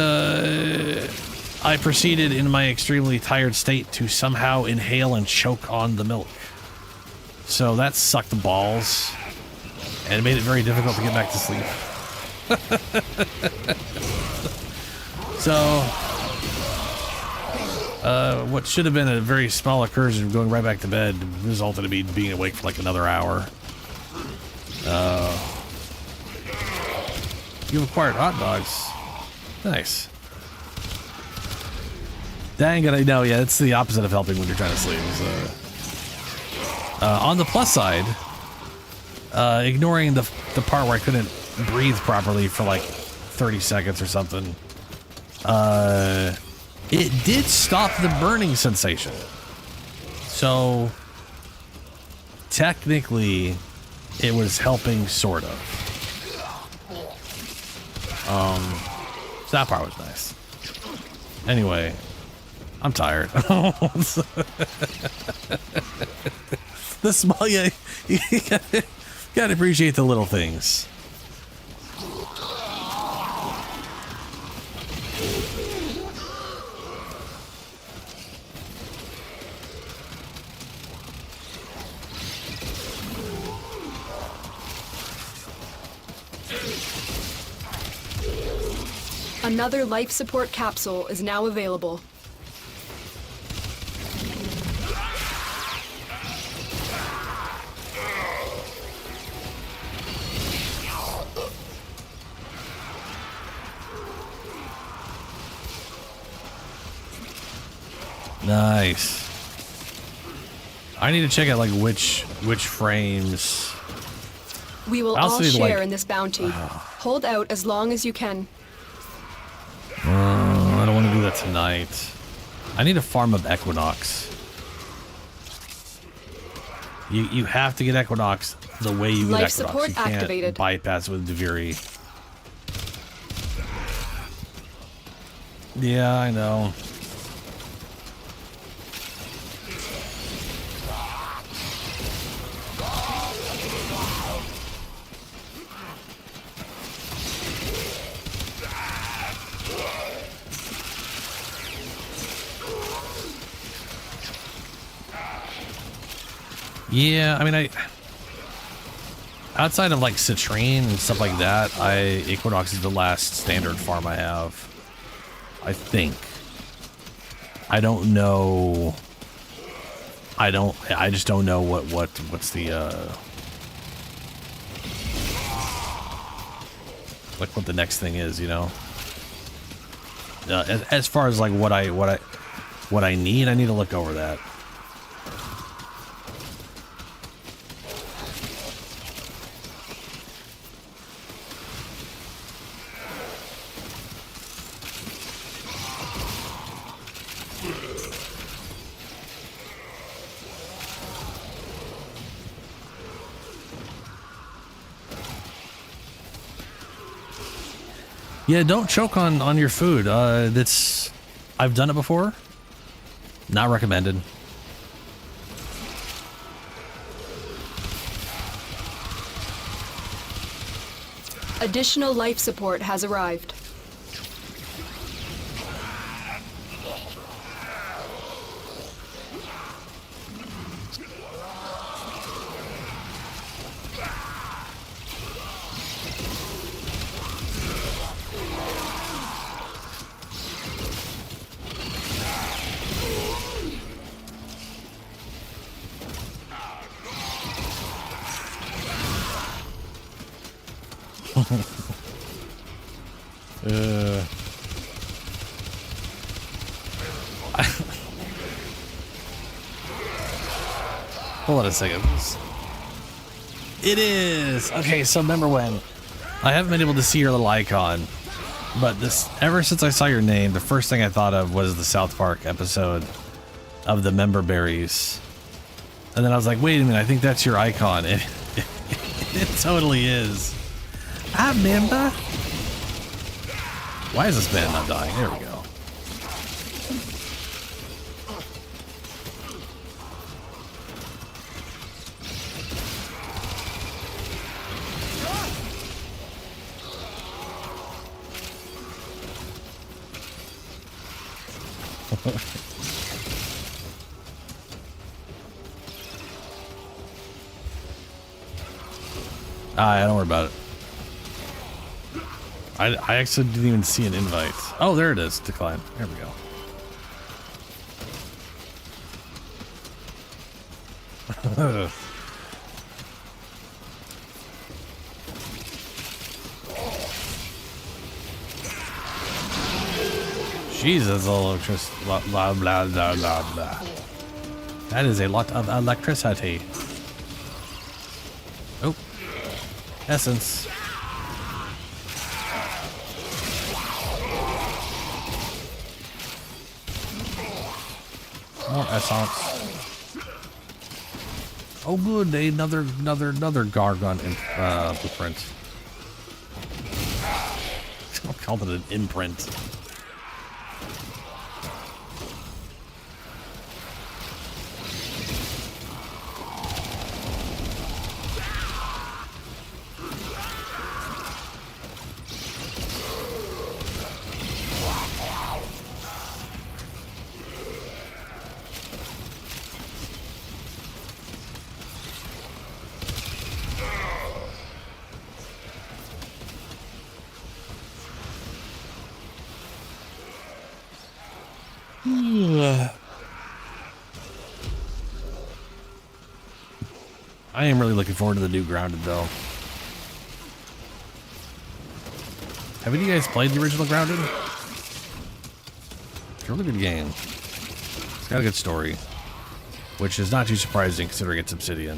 I proceeded in my extremely tired state to somehow inhale and choke on the milk. So that sucked the balls and made it very difficult to get back to sleep. So what should have been a very small incursion of going right back to bed resulted in me being awake for like another hour. You've acquired hot dogs. Nice. Dang it, I know, yeah, it's the opposite of helping when you're trying to sleep. So. On the plus side, ignoring the part where I couldn't breathe properly for like 30 seconds or something, it did stop the burning sensation. So, technically, it was helping, sort of. So that part was nice. Anyway, I'm tired. The small, yeah, you gotta appreciate the little things. Another life support capsule is now available. Nice. I need to check out like which frames. We will all share in this bounty. Hold out as long as you can. I don't want to do that tonight. I need to farm up Equinox. You have to get Equinox the way you get Life Equinox. support You can't activated. bypass it with Deviri. Yeah, I know. Yeah, I mean, outside of like Citrine and stuff like that, Equinox is the last standard farm I have. I think. I don't know. I just don't know what's the like what the next thing is, you know. As far as like what I need, I need to look over that. Yeah, don't choke on your food. I've done it before. Not recommended. Additional life support has arrived. Hold on a second. It is okay. So remember when I haven't been able to see your little icon, but ever since I saw your name, the first thing I thought of was the South Park episode of the member berries, and then I was like, wait a minute, I think that's your icon. It totally is. I remember. Why is this man not dying? There we go. Don't worry about it. I actually didn't even see an invite. Oh, there it is. Decline. There we go. Jesus, electricity. Blah, blah, blah, blah, blah, blah. That is a lot of electricity. Oh. Essence. More essence. Oh, good. Another Gargon blueprint. I called it an imprint. I am really looking forward to the new Grounded, though. Have any of you guys played the original Grounded? It's a really good game. It's got a good story, which is not too surprising considering it's Obsidian.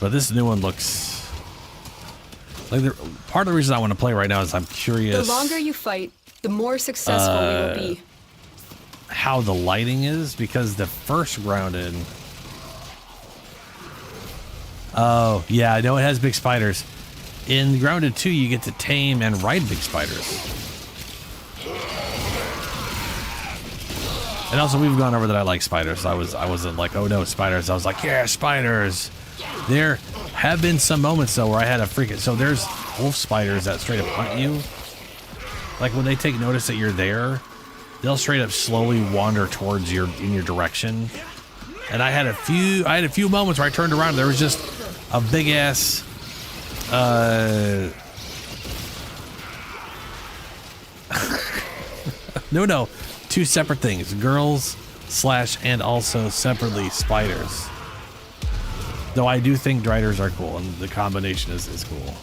But this new one looks like part of the reason I want to play right now is I'm curious. The longer you fight, the more successful we will be. How the lighting is, because the first Grounded. Oh yeah, I know it has big spiders. In Grounded 2, you get to tame and ride big spiders. And also, we've gone over that I like spiders. I wasn't like, oh no, spiders. I was like, yeah, spiders. There have been some moments though where I had a freaking. So there's wolf spiders that straight up hunt you. Like when they take notice that you're there, they'll straight up slowly wander towards in your direction. And I had a few moments where I turned around and there was just a big ass no, two separate things. Girls / and also separately spiders. Though I do think Driders are cool and the combination is cool.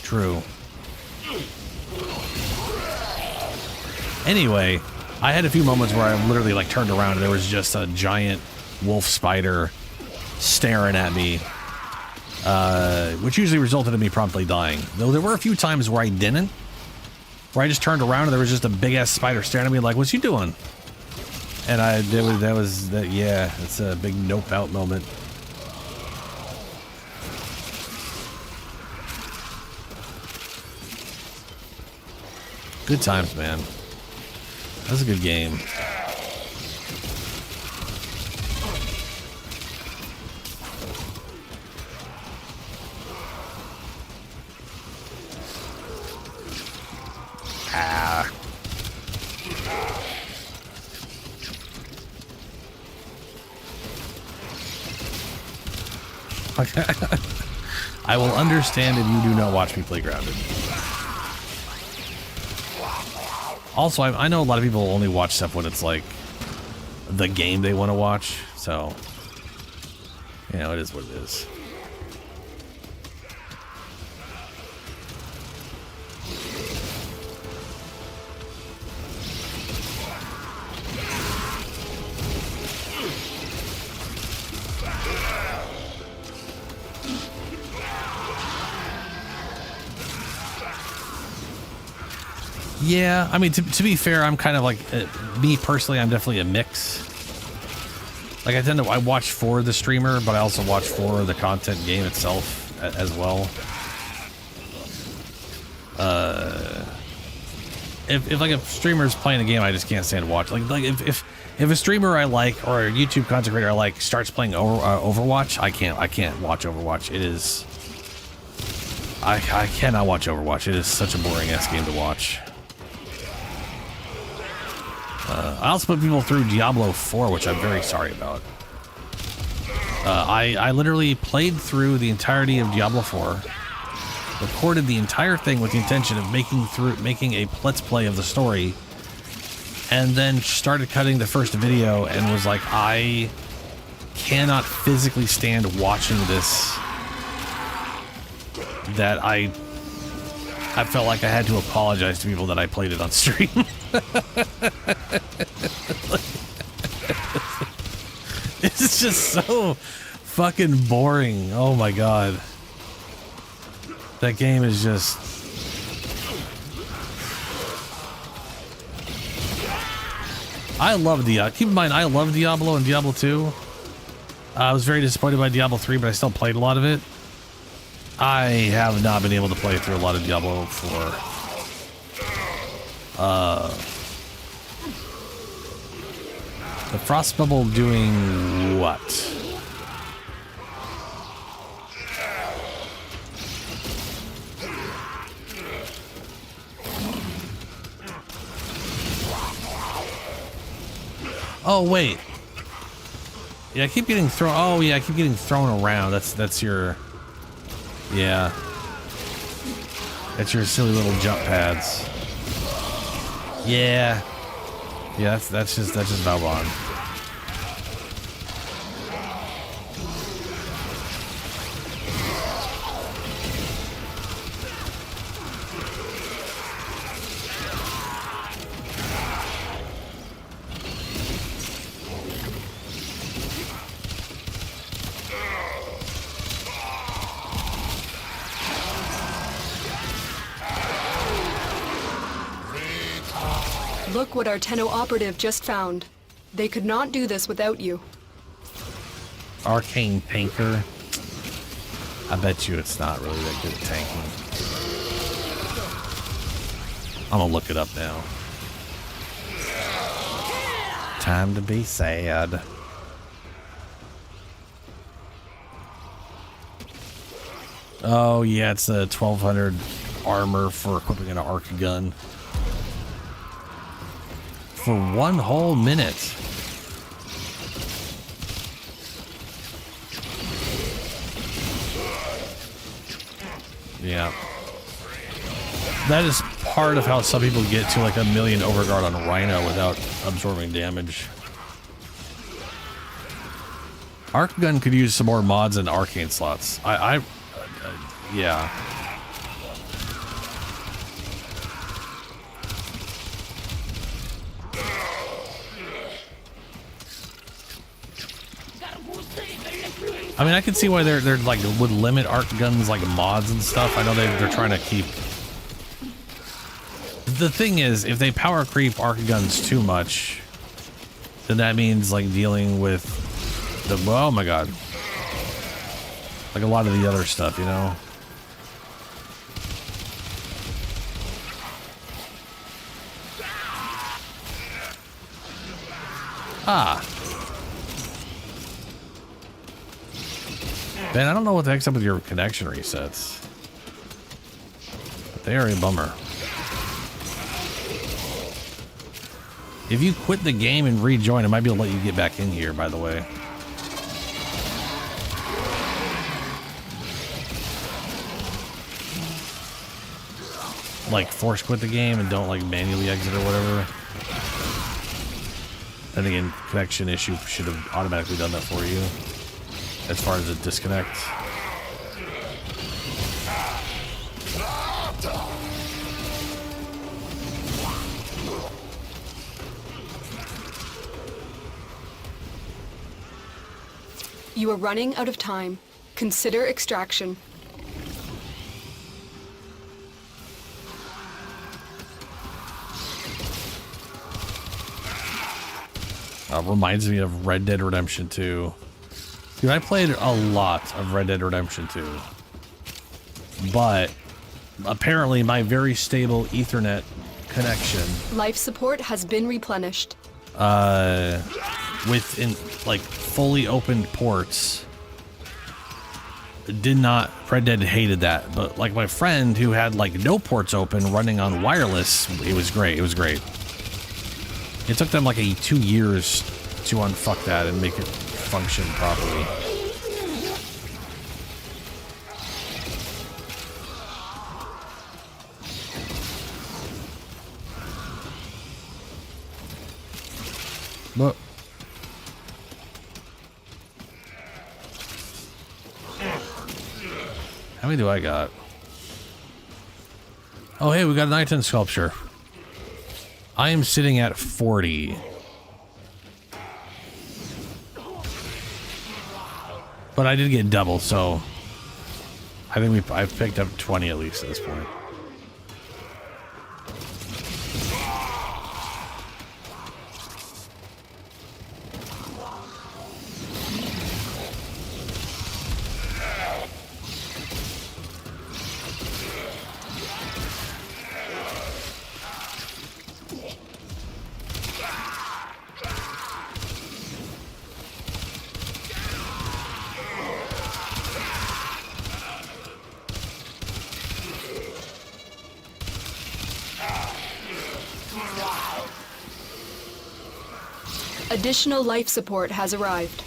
True. Anyway, I had a few moments where I literally like turned around and there was just a giant wolf spider staring at me, which usually resulted in me promptly dying. Though there were a few times where I didn't, where I just turned around and there was just a big ass spider staring at me like, "What's you doing?" And yeah, it's a big nope out moment. Good times, man. That was a good game. Ah. I will understand if you do not watch me play Grounded. Also, I know a lot of people only watch stuff when it's like the game they want to watch, so you know, it is what it is. Yeah, I mean, to be fair, I'm kind of like, me personally, I'm definitely a mix. Like, I watch for the streamer, but I also watch for the content game itself as well. If like a streamer's playing a game, I just can't stand to watch. Like if a streamer I like or a YouTube content creator I like starts playing Overwatch, I can't watch Overwatch. It is, I cannot watch Overwatch. It is such a boring ass game to watch. I also put people through Diablo 4, which I'm very sorry about. I literally played through the entirety of Diablo 4, recorded the entire thing with the intention of making a let's play of the story, and then started cutting the first video and was like, I cannot physically stand watching this, that I felt like I had to apologize to people that I played it on stream. It's just so fucking boring. Oh my god. That game is just... I love Diablo. Keep in mind, I love Diablo and Diablo 2. I was very disappointed by Diablo 3, but I still played a lot of it. I have not been able to play through a lot of Diablo 4. The Frost Bubble doing what? Oh wait. Yeah, I keep getting thrown. Oh yeah, I keep getting thrown around. That's your. Yeah. That's your silly little jump pads. Yeah. Yeah, that's just Valbon. Look what our Tenno operative just found. They could not do this without you. Arcane tanker. I bet you it's not really that good at tanking. I'm gonna look it up now. Time to be sad. Oh yeah, it's a 1200 armor for equipping an arc gun. For 1 whole minute. Yeah. That is part of how some people get to like 1,000,000 overguard on Rhino without absorbing damage. Arc gun could use some more mods and arcane slots. Yeah. I mean, I can see why they're like would limit arc guns like mods and stuff. I know they're trying to keep. The thing is, if they power creep arc guns too much, then that means like dealing with the oh my god, like a lot of the other stuff, you know. Ah. Ben, I don't know what the heck's up with your connection resets. But they are a bummer. If you quit the game and rejoin, it might be able to let you get back in here, by the way. Like, force quit the game and don't, like, manually exit or whatever. And again, connection issue should have automatically done that for you. As far as a disconnect. You are running out of time. Consider extraction. Reminds me of Red Dead Redemption 2. Dude, I played a lot of Red Dead Redemption 2. But apparently my very stable Ethernet connection. Life support has been replenished. Within like fully opened ports. Did not. Red Dead hated that. But like my friend who had like no ports open running on wireless, it was great. It was great. It took them like 2 years to unfuck that and make it function properly. But how many do I got? Oh hey, we got an Item sculpture. I am sitting at 40. But I did get double, so I think I've picked up 20 at least at this point. Additional life support has arrived.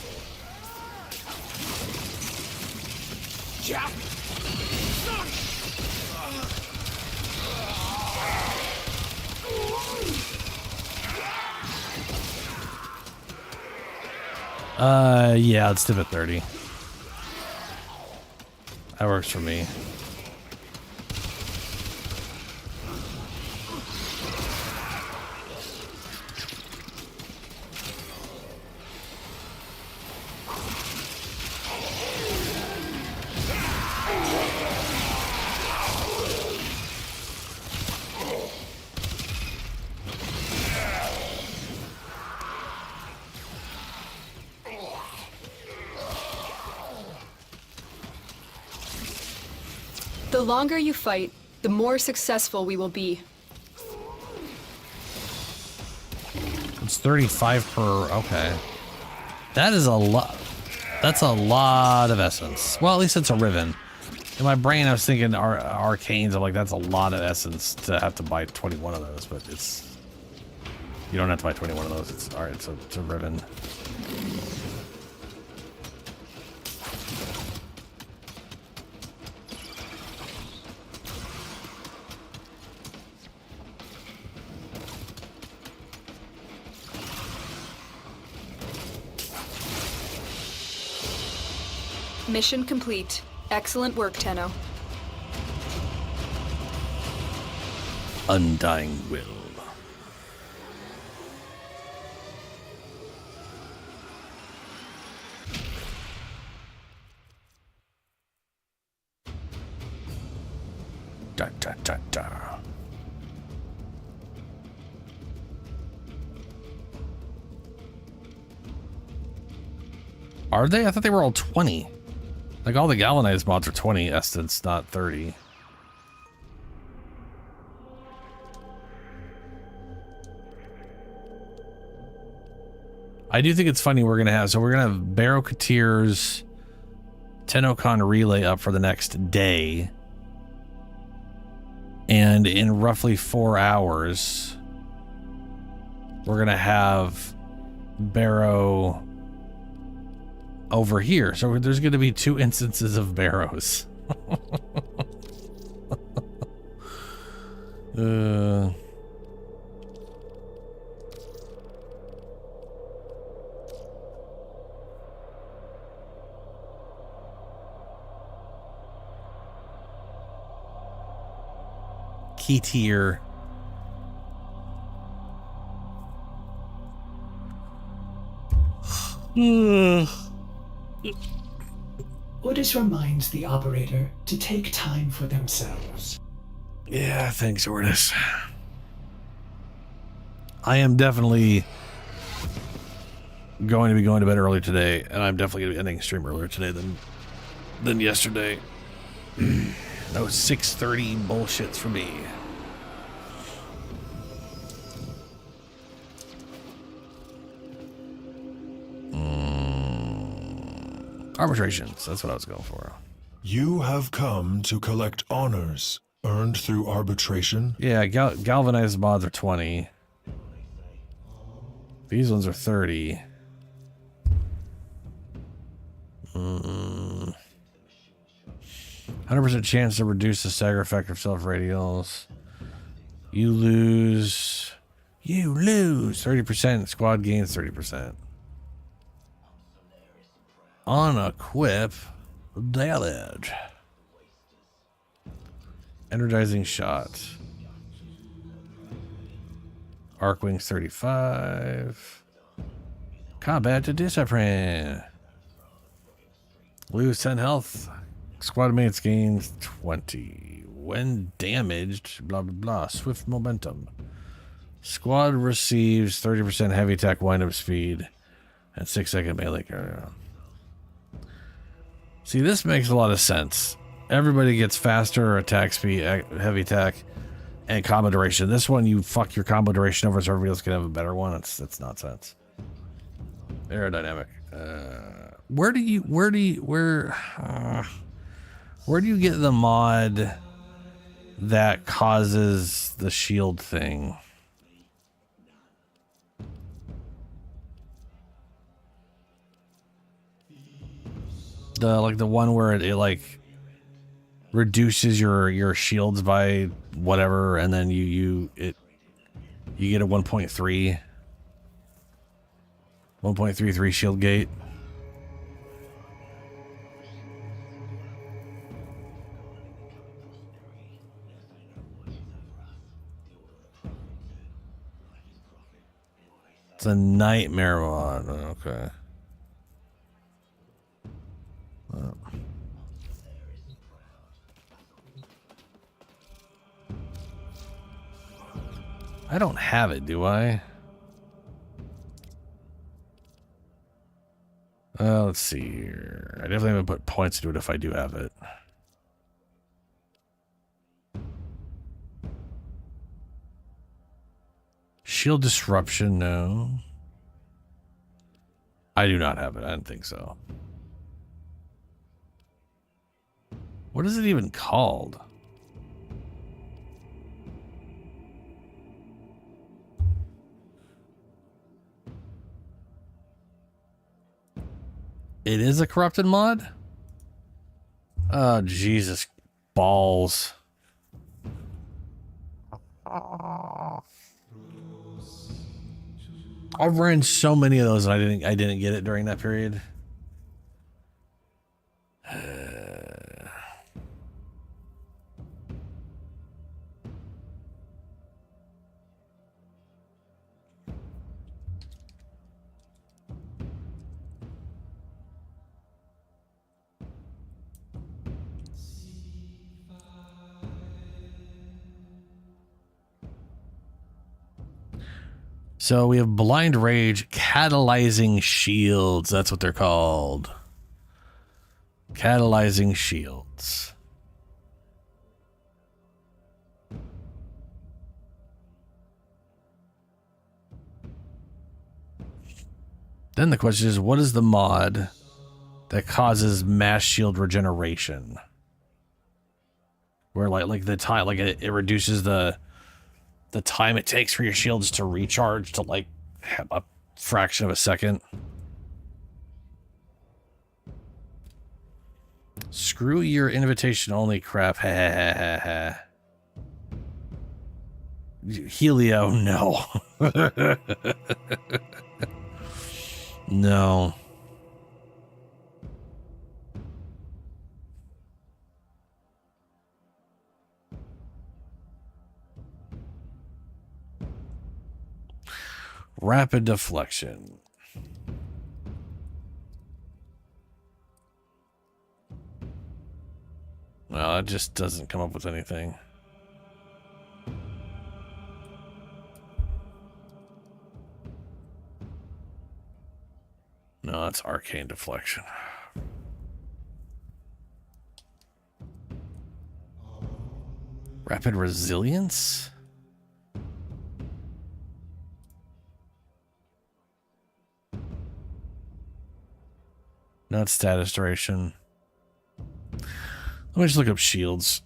Yeah, let's do it 30. That works for me. The longer you fight, the more successful we will be. It's 35 per, okay. That is a lot. That's a lot of essence. Well, at least it's a ribbon. In my brain, I was thinking arcanes. I'm like, that's a lot of essence to have to buy 21 of those, but it's... You don't have to buy 21 of those. It's, alright, so it's a ribbon. Mission complete. Excellent work, Tenno. Undying will. Da, da, da, da. Are they? I thought they were all 20. Like, all the galvanized mods are 20 essence, not 30. I do think it's funny we're going to have... So we're going to have Barrow Katir's TennoCon relay up for the next day. And in roughly 4 hours, we're going to have Barrow... over here. So there's going to be 2 instances of barrows. Key tier. Ordis reminds the operator to take time for themselves. Yeah, thanks, Ordis. I am definitely going to be going to bed early today, and I'm definitely going to be ending stream earlier today than yesterday. That was 6:30 bullshits for me. Arbitrations, that's what I was going for. You have come to collect honors earned through arbitration? Yeah, galvanized mods are 20. These ones are 30. 100% chance to reduce the stagger effect of self-radials. You lose 30%. Squad gains 30%. Unequip damage. Energizing shot. Arc wings 35. Combat to discipline. Lose 10 health. Squad mates gains 20. When damaged, blah blah blah. Swift momentum. Squad receives 30% heavy attack wind-up speed and 6-second melee carry. See, this makes a lot of sense. Everybody gets faster attack speed, heavy attack, and combo duration. This one, you fuck your combo duration over so everybody else can have a better one. It's nonsense. Aerodynamic. Where do you get the mod that causes the shield thing? The one where it like reduces your shields by whatever, and then you get a 1.33 shield gate. It's a nightmare mod. Okay. I don't have it, do I? Let's see here. I definitely haven't put points to it if I do have it. Shield disruption, no. I do not have it. I don't think so. What is it even called? It is a corrupted mod? Oh, Jesus. Balls. I've ran so many of those and I didn't get it during that period. So we have Blind Rage Catalyzing Shields. That's what they're called. Catalyzing Shields. Then the question is, what is the mod that causes mass shield regeneration? Where like the time, like it reduces the time it takes for your shields to recharge to like a fraction of a second. Screw your invitation only crap. Ha ha ha ha. Helio, no. No. Rapid deflection. Well, it just doesn't come up with anything. No, that's arcane deflection. Rapid resilience? Not status duration. Let me just look up shields.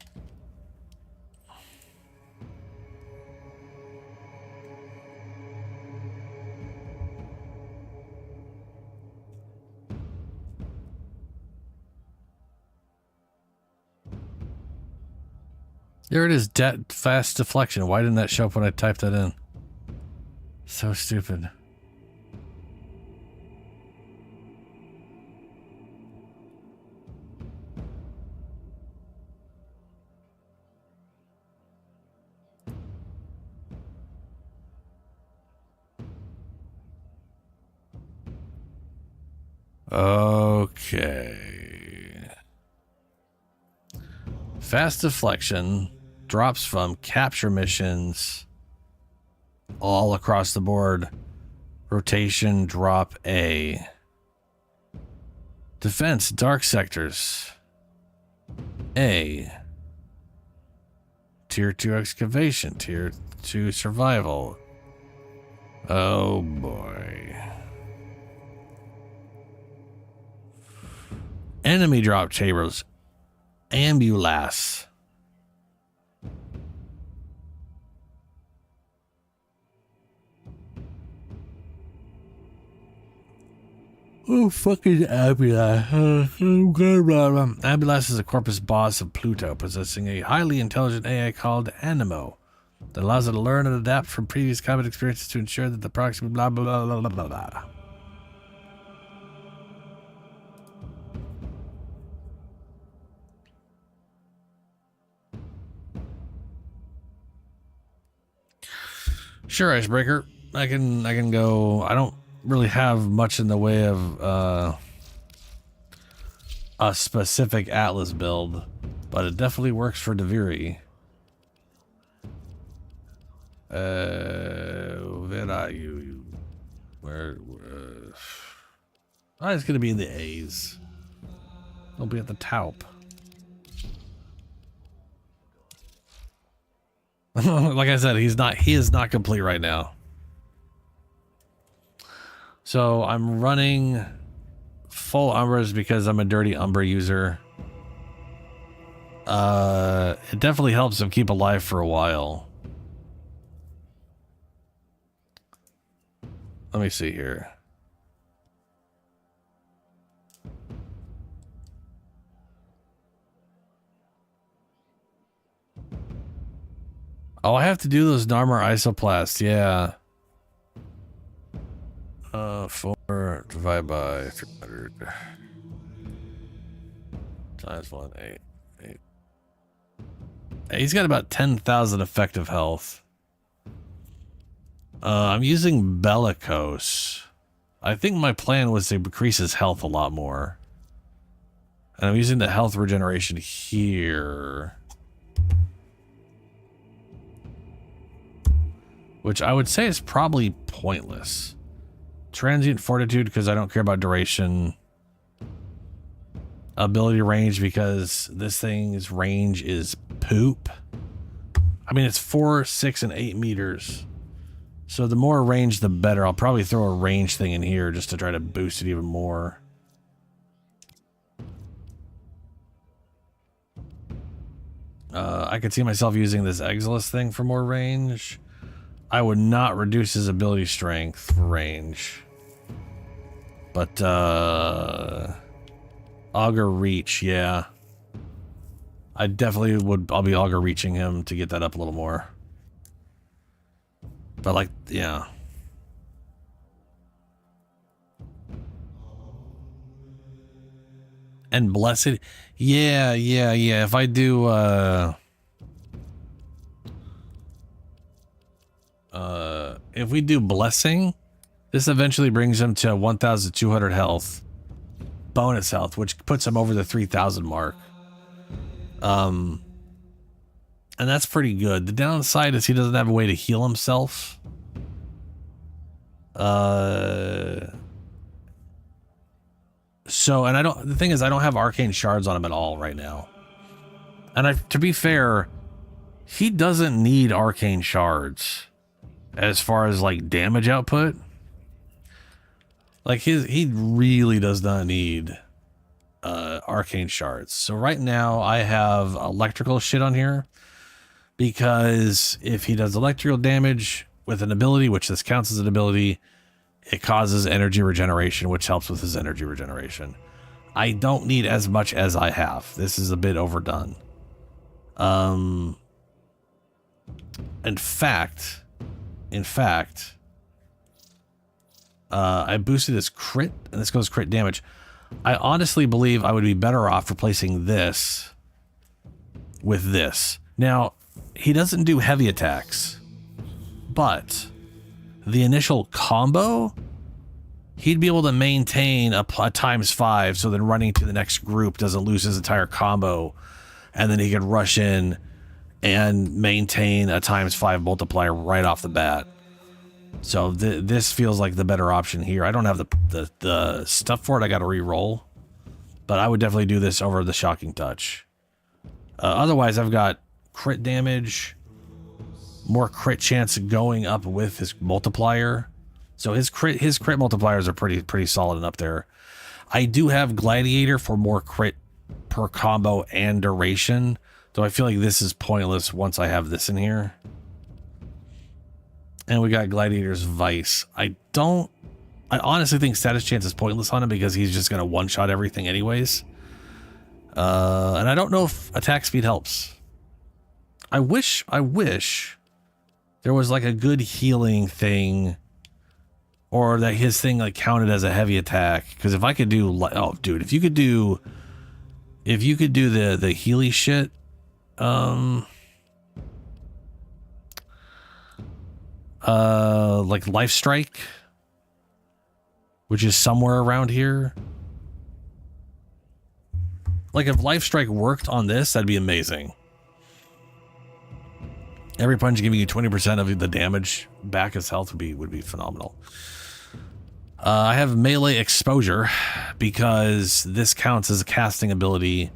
There it is, fast deflection. Why didn't that show up when I typed that in? So stupid. Okay. Fast deflection drops from capture missions all across the board. Rotation drop A. Defense dark sectors A. Tier 2 excavation, Tier 2 survival. Oh boy. Enemy drop chambers. Ambulance. Oh, fucking Ambulance. Ambulance is a corpus boss of Pluto, possessing a highly intelligent AI called Animo that allows it to learn and adapt from previous combat experiences to ensure that the proximate blah blah blah blah blah blah. Sure, Icebreaker. I can go. I don't really have much in the way of a specific Atlas build, but it definitely works for Deviri. Where are you? Where? Oh, it's gonna be in the A's. It'll be at the Taup. Like I said, he is not complete right now. So I'm running full Umbras because I'm a dirty Umbra user. It definitely helps them keep alive for a while. Let me see here. Oh, I have to do those Narmer isoplasts, yeah. 4 divided by 300 times 1, 8. He's got about 10,000 effective health. I'm using Bellicose. I think my plan was to increase his health a lot more. And I'm using the health regeneration here. Which I would say is probably pointless. Transient Fortitude because I don't care about duration. Ability range because this thing's range is poop. I mean, it's 4, 6, and 8 meters. So the more range, the better. I'll probably throw a range thing in here just to try to boost it even more. I could see myself using this Exilus thing for more range. I would not reduce his ability strength for range. But, Augur Reach, yeah. I definitely would, I'll be Augur Reaching him to get that up a little more. But like, yeah. And Blessed, yeah. If I do, if we do Blessing, this eventually brings him to 1,200 health. Bonus health, which puts him over the 3,000 mark. And that's pretty good. The downside is he doesn't have a way to heal himself. So, and the thing is, I don't have arcane shards on him at all right now. And to be fair, he doesn't need arcane shards as far as like damage output. Like he really does not need arcane shards. So right now I have electrical shit on here because if he does electrical damage with an ability, which this counts as an ability, it causes energy regeneration, which helps with his energy regeneration. I don't need as much as I have. This is a bit overdone. In fact, I boosted his crit, and this goes crit damage. I honestly believe I would be better off replacing this with this. Now, he doesn't do heavy attacks, but the initial combo, he'd be able to maintain a ×5, so then running to the next group doesn't lose his entire combo, and then he could rush in and maintain a ×5 multiplier right off the bat. So this feels like the better option here. I don't have the stuff for it. I got to re-roll, but I would definitely do this over the Shocking Touch. Otherwise, I've got crit damage, more crit chance going up with his multiplier. So his crit multipliers are pretty solid and up there. I do have Gladiator for more crit per combo and duration, though I feel like this is pointless once I have this in here. And we got Gladiator's Vice. I honestly think status chance is pointless on him because he's just going to one-shot everything anyways. And I don't know if attack speed helps. I wish there was like a good healing thing, or that his thing like counted as a heavy attack. Because if I could do, oh dude, if you could do the Healy shit, like Life Strike, which is somewhere around here. Like if Life Strike worked on this, that'd be amazing. Every punch giving you 20% of the damage back as health would be phenomenal. I have melee exposure because this counts as a casting ability,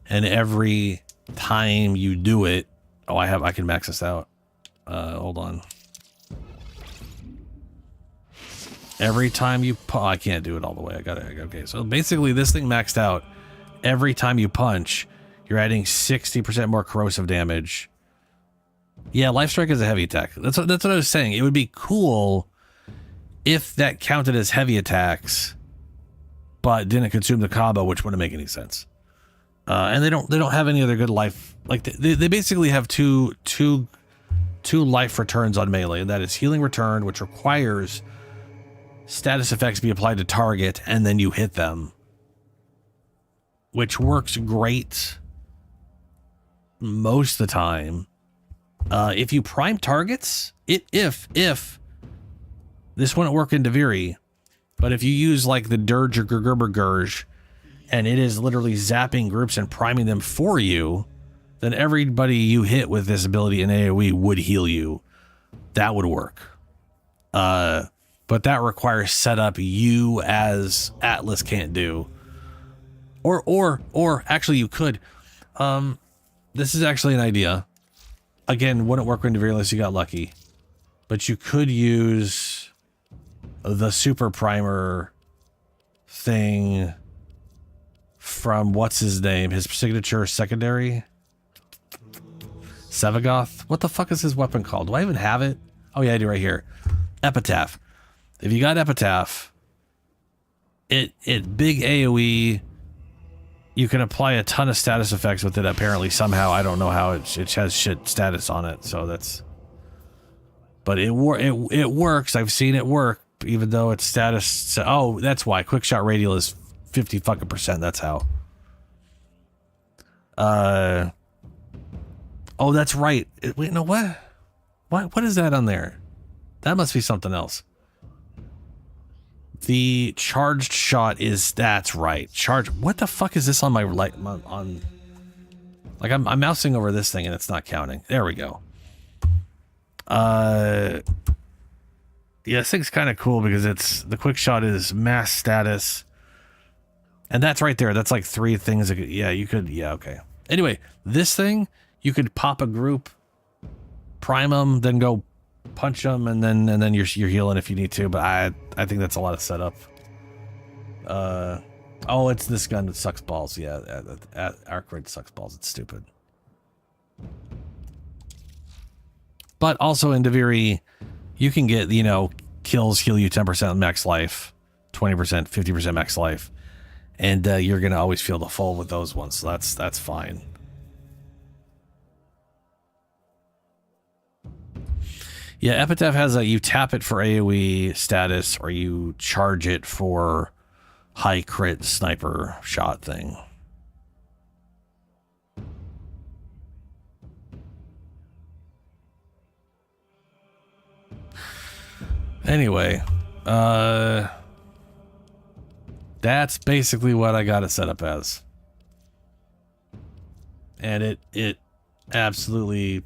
and every time you do it, I can max this out. Hold on. Every time you I can't do it all the way. I got it. Okay, so basically this thing maxed out. Every time you punch, you're adding 60% more corrosive damage. Yeah, Life Strike is a heavy attack. That's what I was saying. It would be cool if that counted as heavy attacks, but didn't consume the combo, which wouldn't make any sense. And they don't have any other good life. Like they basically have two life returns on melee, and that is healing return, which requires status effects be applied to target, and then you hit them, which works great most of the time. If you prime targets, if this wouldn't work in Deviri, but if you use like the Dirge or Gerbergerge, and it is literally zapping groups and priming them for you, then everybody you hit with this ability in AoE would heal you. That would work. But that requires setup you as Atlas can't do. Or actually you could. This is actually an idea. Again, wouldn't work in Deviri unless you got lucky. But you could use the super primer thing from what's his name? His signature secondary? Sevagoth? What the fuck is his weapon called? Do I even have it? Oh yeah, I do right here. Epitaph. If you got Epitaph, it big AoE, you can apply a ton of status effects with it apparently somehow. I don't know how it has shit status on it, so that's... But it works. I've seen it work, even though it's status... Oh, that's why. Quickshot Radial is 50%. That's how. Oh, that's right. Wait, no, what? What is that on there? That must be something else. The charged shot is... That's right. What the fuck is this on my... Like, I'm mousing over this thing and it's not counting. There we go. Yeah, this thing's kind of cool because it's... The quick shot is mass status. And that's right there. That's like 3 things. Yeah, you could... Yeah, okay. Anyway, this thing, you could pop a group, prime them, then go punch them, and then you're healing if you need to. But I think that's a lot of setup. Oh, it's this gun that sucks balls. Yeah, arc rate sucks balls. It's stupid. But also in Deviri, you can get, kills heal you 10% max life, 20%, 50% max life. And you're going to always feel the full with those ones. So that's fine. Yeah, Epitaph has you tap it for AoE status, or you charge it for high crit sniper shot thing. Anyway, that's basically what I got it set up as. And it absolutely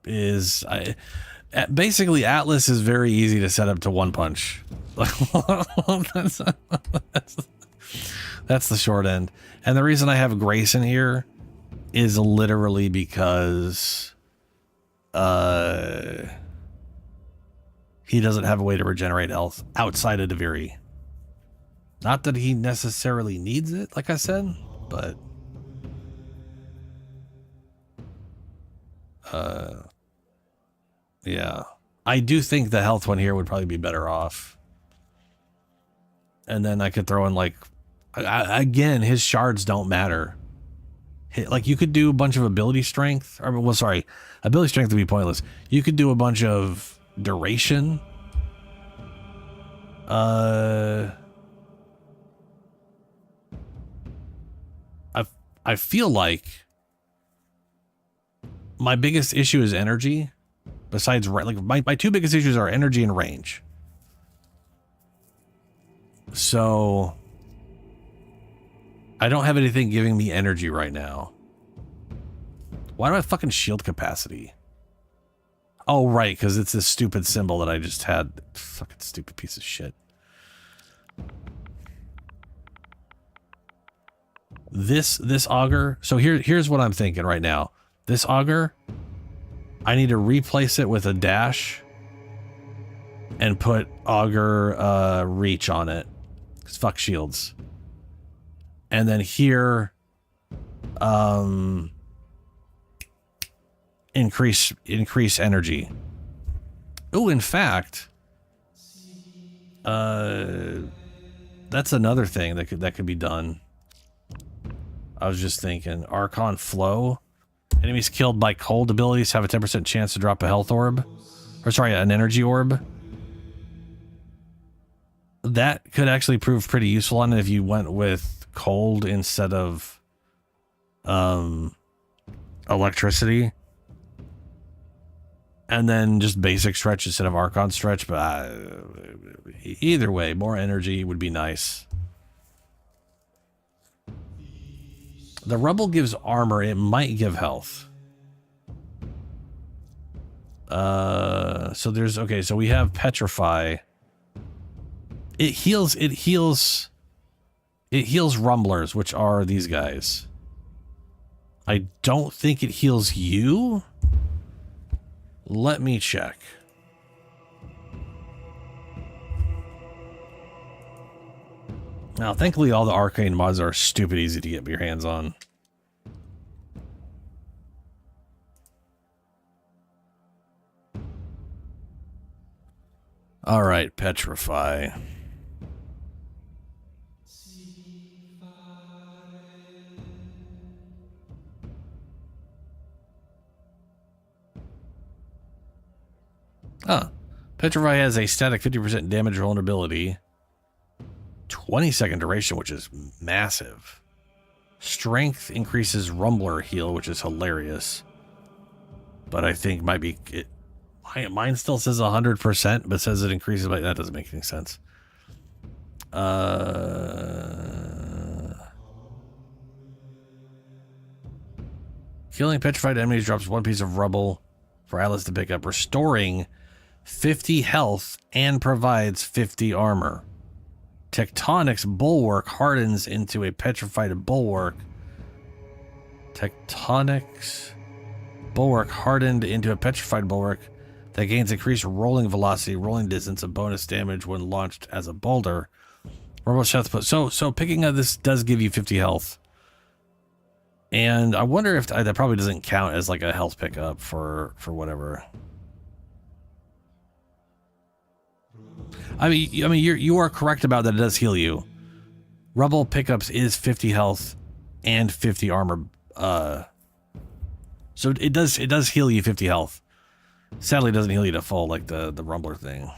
is... basically, Atlas is very easy to set up to one punch. That's the short end. And the reason I have Grace in here is literally because he doesn't have a way to regenerate health outside of Deviri. Not that he necessarily needs it, like I said, but yeah, I do think the health one here would probably be better off. And then I could throw in again, his shards don't matter. Like you could do a bunch of ability strength, ability strength would be pointless. You could do a bunch of duration. I feel like my biggest issue is energy. Besides, my 2 biggest issues are energy and range. So I don't have anything giving me energy right now. Why do I have fucking shield capacity? Oh, right, because it's this stupid symbol that I just had. Fucking stupid piece of shit. This auger. So here's what I'm thinking right now. This auger, I need to replace it with a dash and put auger reach on it. 'Cause fuck shields. And then here, increase energy. Oh, in fact, that's another thing that could be done. I was just thinking, Archon Flow. Enemies killed by cold abilities have a 10% chance to drop a health orb. Or sorry, an energy orb. That could actually prove pretty useful on it if you went with cold instead of electricity. And then just basic stretch instead of Archon stretch. But either way, more energy would be nice. The rubble gives armor. It might give health. So there's, okay, so we have Petrify. It heals rumblers, which are these guys. I don't think it heals you. Let me check. Now, thankfully, all the arcane mods are stupid easy to get your hands on. All right, Petrify. Petrify has a static 50% damage vulnerability. 20-second duration, which is massive. Strength increases Rumbler heal, which is hilarious. But I think might be... mine still says 100%, but says it increases by... That doesn't make any sense. Killing petrified enemies drops 1 piece of rubble for Atlas to pick up, restoring 50 health and provides 50 armor. Tectonic's bulwark hardens into a petrified bulwark. Tectonic's bulwark hardened into a petrified bulwark that gains increased rolling velocity, rolling distance, and bonus damage when launched as a boulder. So picking up this does give you 50 health. And I wonder if that probably doesn't count as like a health pickup for whatever. I mean, you are correct about that. It does heal you. Rubble pickups is 50 health and 50 armor. So it does heal you 50 health. Sadly, it doesn't heal you to full like the Rumbler thing.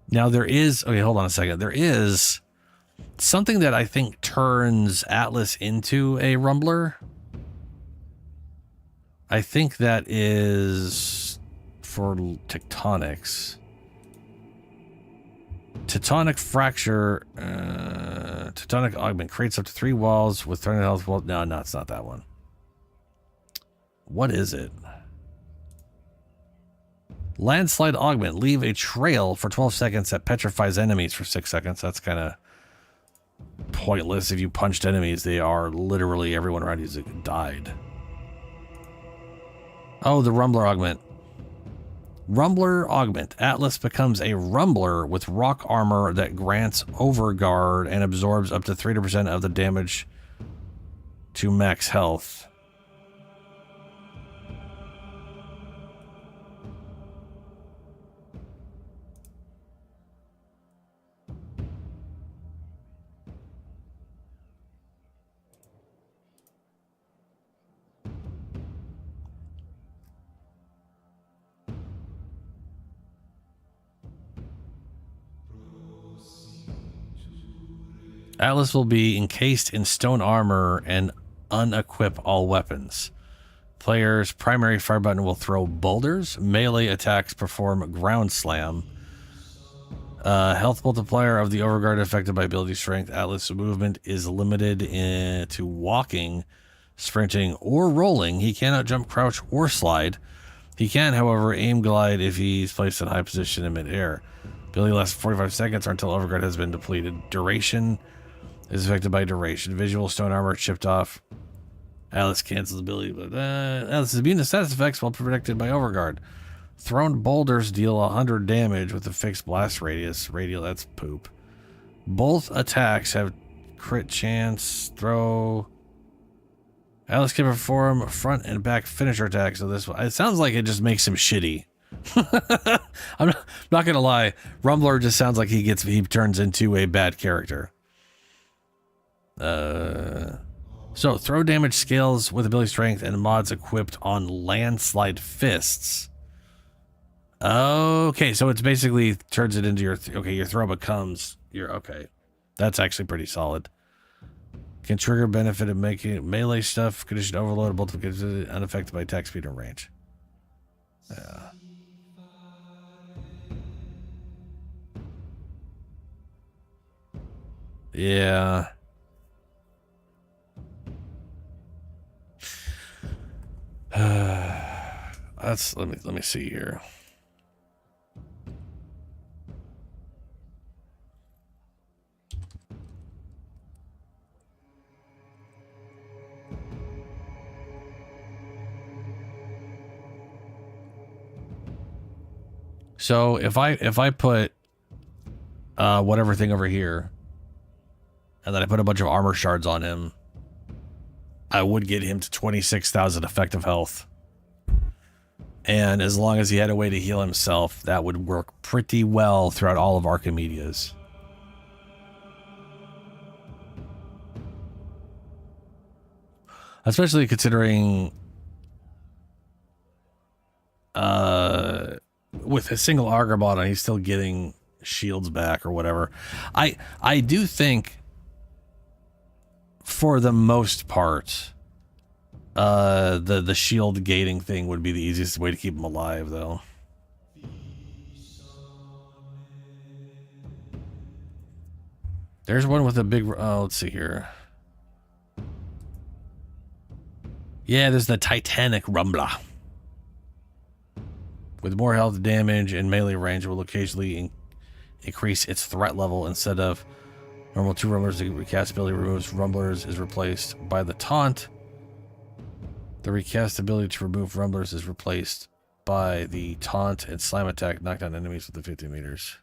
Now there is, okay, hold on a second. There is something that I think turns Atlas into a Rumbler. I think that is for Tectonics. Tectonic Fracture, Tectonic Augment creates up to 3 walls with 30 health. Well, no, it's not that one. What is it? Landslide Augment. Leave a trail for 12 seconds that petrifies enemies for 6 seconds. That's kind of pointless. If you punched enemies, they are literally everyone around you died. Oh, the Rumbler Augment. Rumbler Augment. Atlas becomes a Rumbler with rock armor that grants Overguard and absorbs up to 30% of the damage to max health. Atlas will be encased in stone armor and unequip all weapons. Player's primary fire button will throw boulders. Melee attacks perform ground slam. Health multiplier of the Overguard affected by ability strength. Atlas movement is limited to walking, sprinting, or rolling. He cannot jump, crouch, or slide. He can, however, aim glide if he's placed in high position in midair. Ability lasts 45 seconds or until Overguard has been depleted. Duration is affected by duration. Visual stone armor chipped off. Alice cancels ability, but Alice is immune to status effects while protected by overguard. Thrown boulders deal 100 damage with a fixed blast radius. Radial, that's poop. Both attacks have crit chance. Throw. Alice can perform front and back finisher attacks. So this one, it sounds like it just makes him shitty. I'm not gonna lie. Rumbler just sounds like he turns into a bad character. So throw damage scales with ability strength and mods equipped on landslide fists. Okay, so it's basically turns it into your your throw becomes your okay. That's actually pretty solid. Can trigger benefit of making melee stuff, condition overload, multiple unaffected by attack speed and range. Yeah. Yeah. That's let me see here. So if I put whatever thing over here, and then I put a bunch of armor shards on him, I would get him to 26,000 effective health. And as long as he had a way to heal himself, that would work pretty well throughout all of Archimedia's. Especially considering with a single Argobot on, he's still getting shields back or whatever. I do think for the most part the shield gating thing would be the easiest way to keep him alive, though. There's one with a big let's see here. Yeah, there's the Titanic Rumbler. With more health, damage, and melee range, it will occasionally increase its threat level. Instead of normal 2 rumblers, the recast ability removes rumblers is replaced by the taunt. The recast ability to remove rumblers is replaced by the taunt and slam attack, knock down enemies within 50 meters.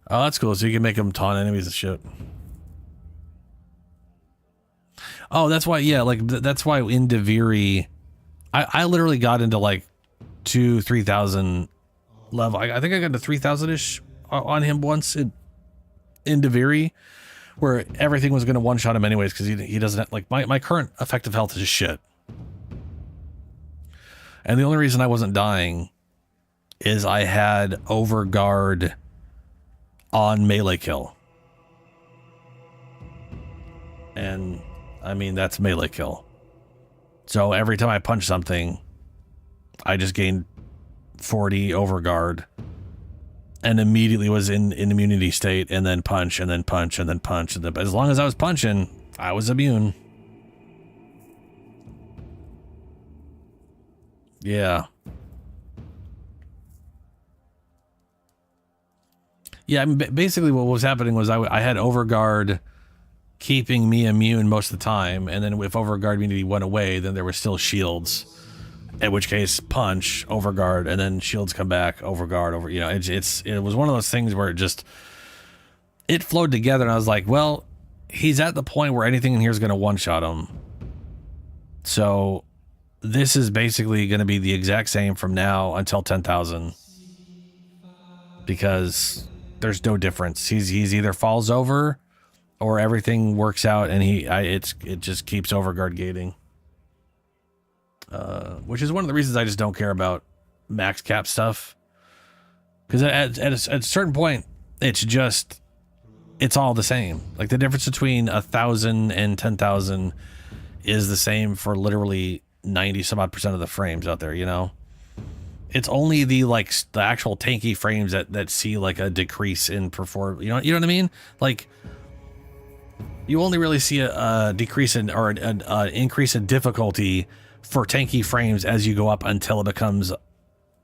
Oh, that's cool. So you can make them taunt enemies and shit. Oh, that's why, yeah, like, that's why in Deviri, I literally got into, like, 3,000 level. I think I got to 3,000-ish on him once in Deviri, where everything was going to one-shot him anyways, because he doesn't have, like, my current effective health is just shit. And the only reason I wasn't dying is I had Overguard on melee kill. And I mean, that's melee kill. So every time I punch something, I just gained 40 Overguard and immediately was in immunity state, and then punch, and then punch, and then punch. And then, as long as I was punching, I was immune. Yeah. Yeah, I mean, basically what was happening was I had Overguard keeping me immune most of the time, and then if Overguard immunity went away, then there were still shields, in which case punch, Overguard, and then shields come back, Overguard, you know, it was one of those things where it flowed together, and I was like, well, he's at the point where anything in here is going to one-shot him. So this is basically going to be the exact same from now until 10,000, because there's no difference. He's either falls over or everything works out, and it just keeps Overguard gating. Which is one of the reasons I just don't care about max cap stuff. Because at a certain point, it's all the same. Like, the difference between 1,000 and 10,000 is the same for literally 90 some odd % of the frames out there, you know? It's only the actual tanky frames that see like a decrease in perform. You know what I mean? Like, you only really see a decrease in or an increase in difficulty for tanky frames as you go up until it becomes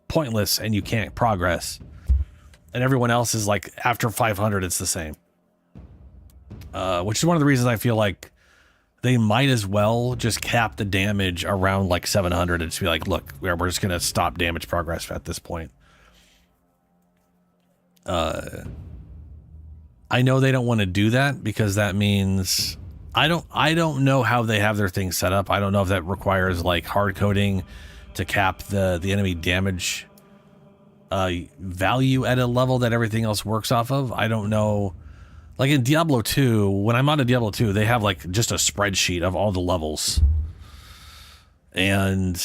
pointless and you can't progress. And everyone else is like, after 500, it's the same. which is one of the reasons I feel like they might as well just cap the damage around like 700 and just be like, look, we're just going to stop damage progress at this point. I know they don't want to do that because that means I don't know how they have their thing set up. I don't know if that requires like hard coding to cap the enemy damage value at a level that everything else works off of. I don't know. Like in Diablo 2, when I'm on a Diablo 2, they have like just a spreadsheet of all the levels. And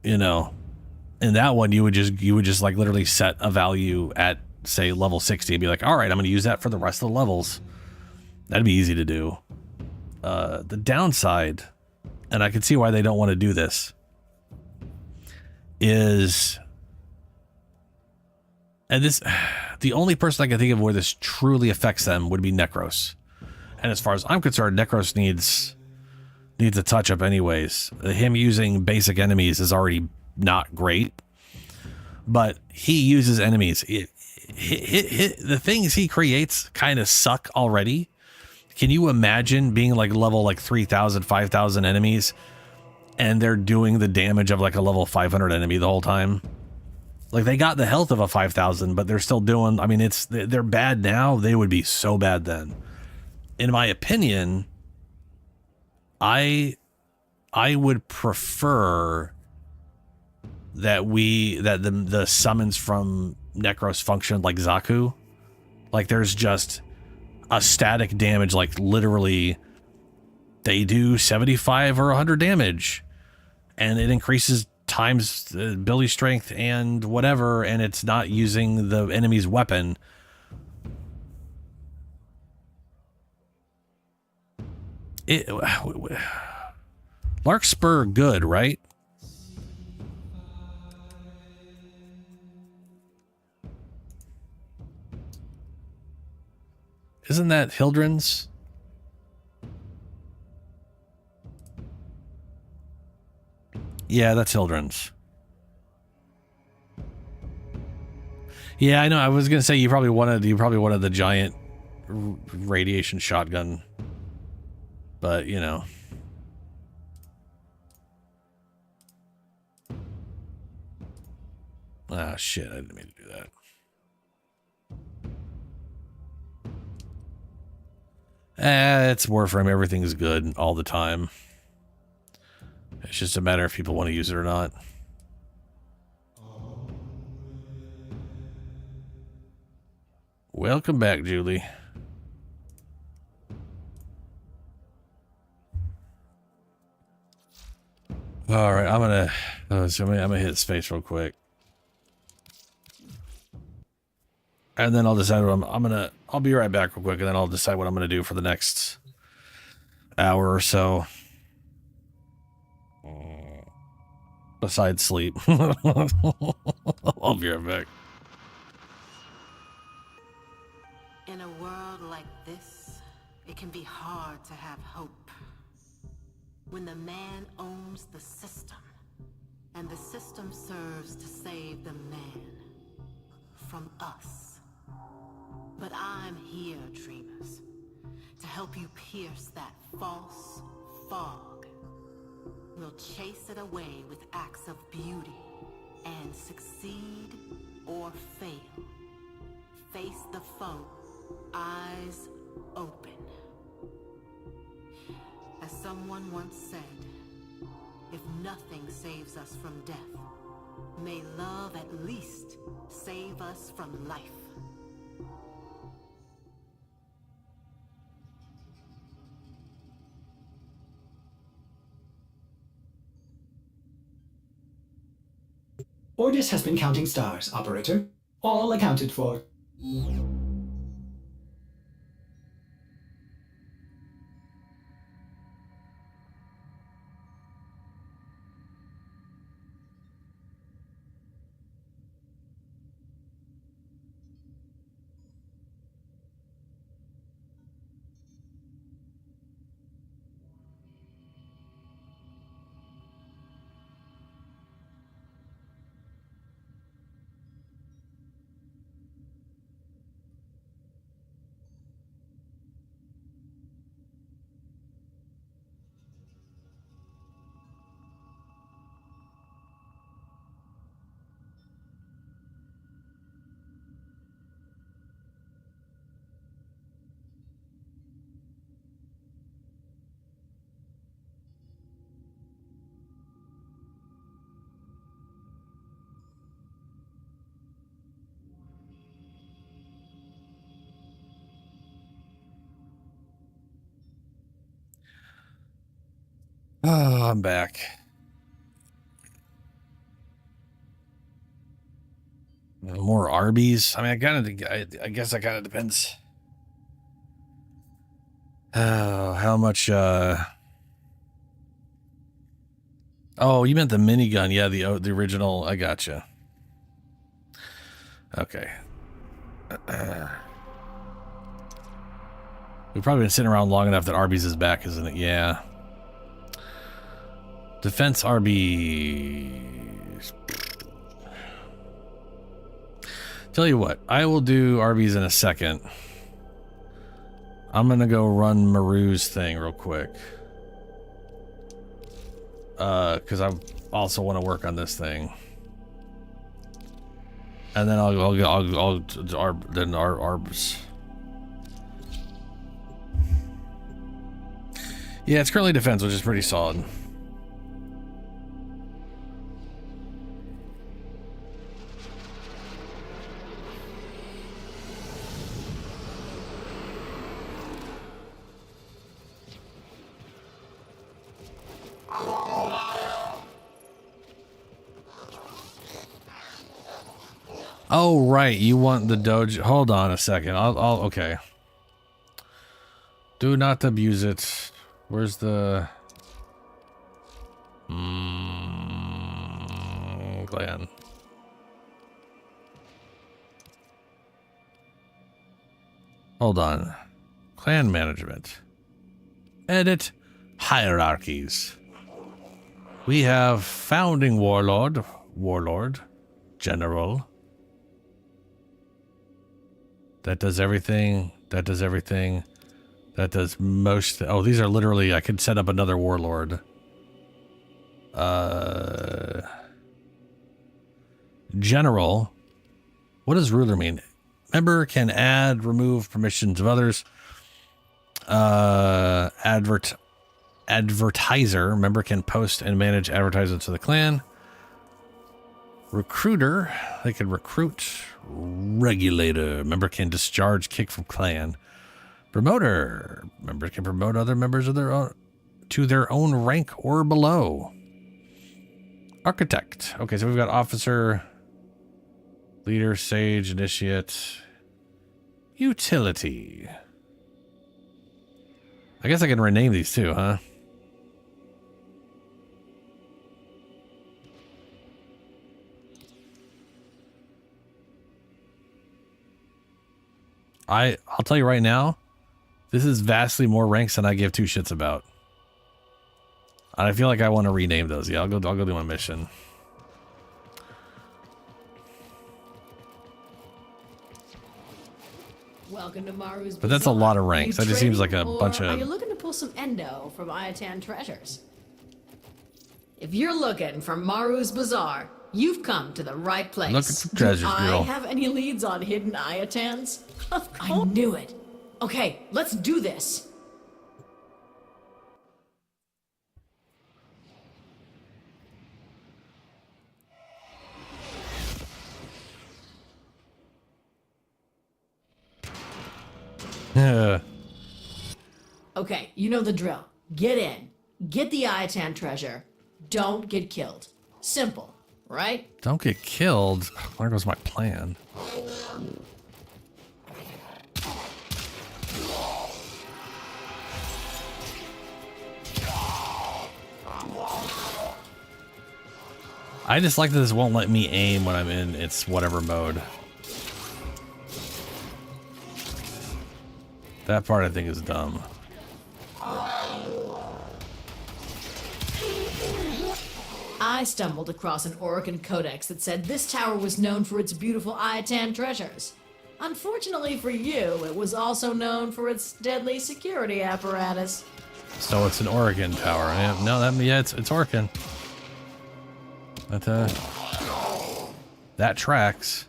you know, in that one you would just like literally set a value at say level 60 and be like, all right, I'm going to use that for the rest of the levels. That'd be easy to do. The downside, and I can see why they don't want to do this, is, and this, the only person I can think of where this truly affects them would be Necros. And as far as I'm concerned, Necros needs a touch up anyways. Him using basic enemies is already not great, but he uses enemies. The things he creates kind of suck already. Can you imagine being like level like 3,000, 5,000 enemies and they're doing the damage of like a level 500 enemy the whole time? Like they got the health of a 5,000, but they're still doing, I mean, they're bad now. They would be so bad then. In my opinion, I would prefer that the summons from Necros function like Zaku. Like there's just a static damage, like literally they do 75 or 100 damage and it increases times the ability strength and whatever, and it's not using the enemy's weapon. Larkspur good, right? Isn't that Hildren's? Yeah, that's Hildren's. Yeah, I know. I was gonna say you probably wanted the giant radiation shotgun, but you know. Ah, shit! I didn't mean to do that. It's Warframe. Everything's good all the time. It's just a matter if people want to use it or not. Welcome back, Julie. All right, I'm gonna hit space real quick, and then I'll decide what I'll be right back real quick, and then I'll decide what I'm gonna do for the next hour or so. Besides sleep. I'll be right back. In a world like this, it can be hard to have hope. When the man owns the system, and the system serves to save the man from us. But I'm here, dreamers, to help you pierce that false fog. We'll chase it away with acts of beauty and succeed or fail. Face the foe, eyes open. As someone once said, if nothing saves us from death, may love at least save us from life. Ordis has been counting stars, operator. All accounted for. Oh, I'm back. More Arby's. I mean, I guess that kind of depends. How much? Oh, you meant the minigun? Yeah, the original. I gotcha. Okay. We've probably been sitting around long enough that Arby's is back, isn't it? Yeah. Defense Arby's. Tell you what, I will do Arby's in a second. I'm gonna go run Maru's thing real quick. Because I also want to work on this thing. And then I'll Arbs. Yeah, it's currently defense, which is pretty solid. Oh, right. You want the Doge. Hold on a second. Okay. Do not abuse it. Where's the... Clan. Hold on. Clan management. Edit hierarchies. We have founding warlord, general. That does everything. That does everything. That does most. Oh, these are literally. I could set up another warlord. General. What does ruler mean? Member can add, remove permissions of others. Advertiser. Member can post and manage advertisements for the clan. Recruiter. They can recruit. Regulator. Member can discharge, kick from clan. Promoter. Member can promote other members of their own to their own rank or below. Architect. Okay, so we've got officer, leader, sage, initiate, utility. I guess I can rename these too, huh? I'll tell you right now, this is vastly more ranks than I give two shits about. And I feel like I want to rename those. Yeah, I'll go do my mission. Welcome to Maru's But that's a lot of ranks. That just seems like a bunch of... Are you looking to pull some endo from Ayatan treasures? If you're looking for Maru's Bazaar, you've come to the right place. Looking for treasures, Do girl. I have any leads on hidden Ayatans? Of course. I knew it. Okay, let's do this. Okay, you know the drill. Get in. Get the Ayatan treasure. Don't get killed. Simple, right? Don't get killed? There goes my plan. I just like that this won't let me aim when I'm in its whatever mode. That part I think is dumb. I stumbled across an Orokin codex that said this tower was known for its beautiful Ayatan treasures. Unfortunately for you, it was also known for its deadly security apparatus. So it's an Oregon tower. Yeah, it's Orokin. That tracks.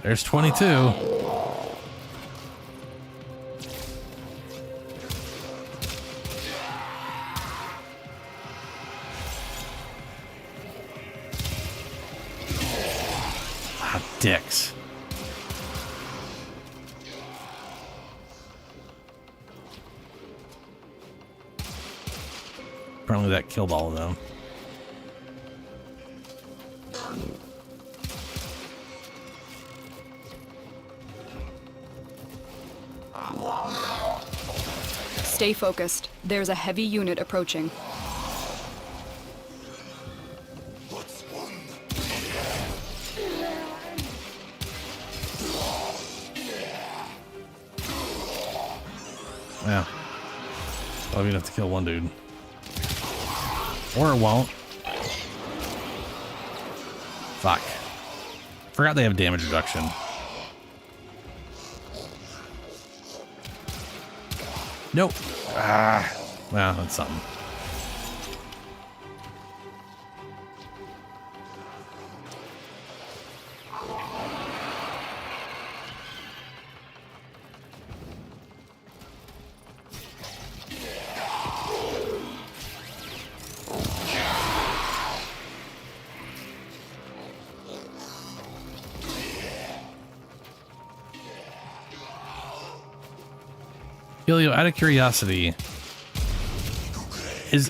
There's 22. sticks. Apparently that killed all of them. Stay focused. There's a heavy unit approaching. Yeah. Probably gonna have to kill one dude. Or it won't. Fuck. Forgot they have damage reduction. Nope. Ah. Well, that's something. Helio, out of curiosity, is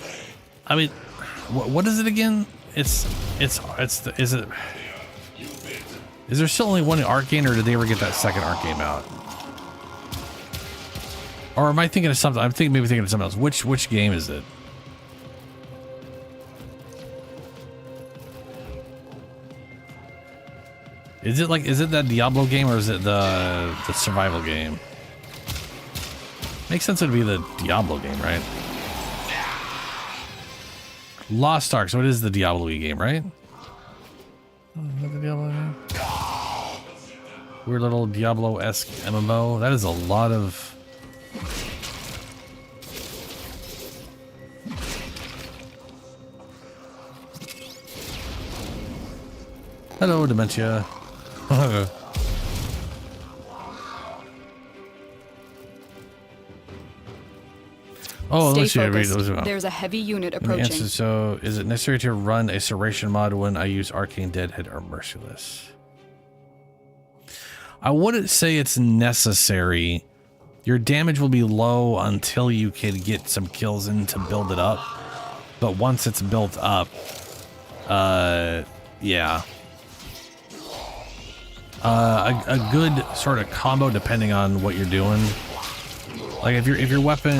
what is it again? Is there still only one Arcane, or did they ever get that second Arcane out? Or am I thinking of something? Maybe thinking of something else. Which game is it? Is it that Diablo game, or is it the survival game? Makes sense it would be the Diablo game, right? Lost Ark, so it is the Diablo-y game, right? Is that the Diablo game? Weird little Diablo-esque MMO. That is a lot of... Hello, Dementia. Oh, let's see. Read those out. There's a heavy unit approaching. So, is it necessary to run a Serration mod when I use Arcane Deadhead or Merciless? I wouldn't say it's necessary. Your damage will be low until you can get some kills in to build it up. But once it's built up, yeah. A good sort of combo depending on what you're doing. Like if your weapon...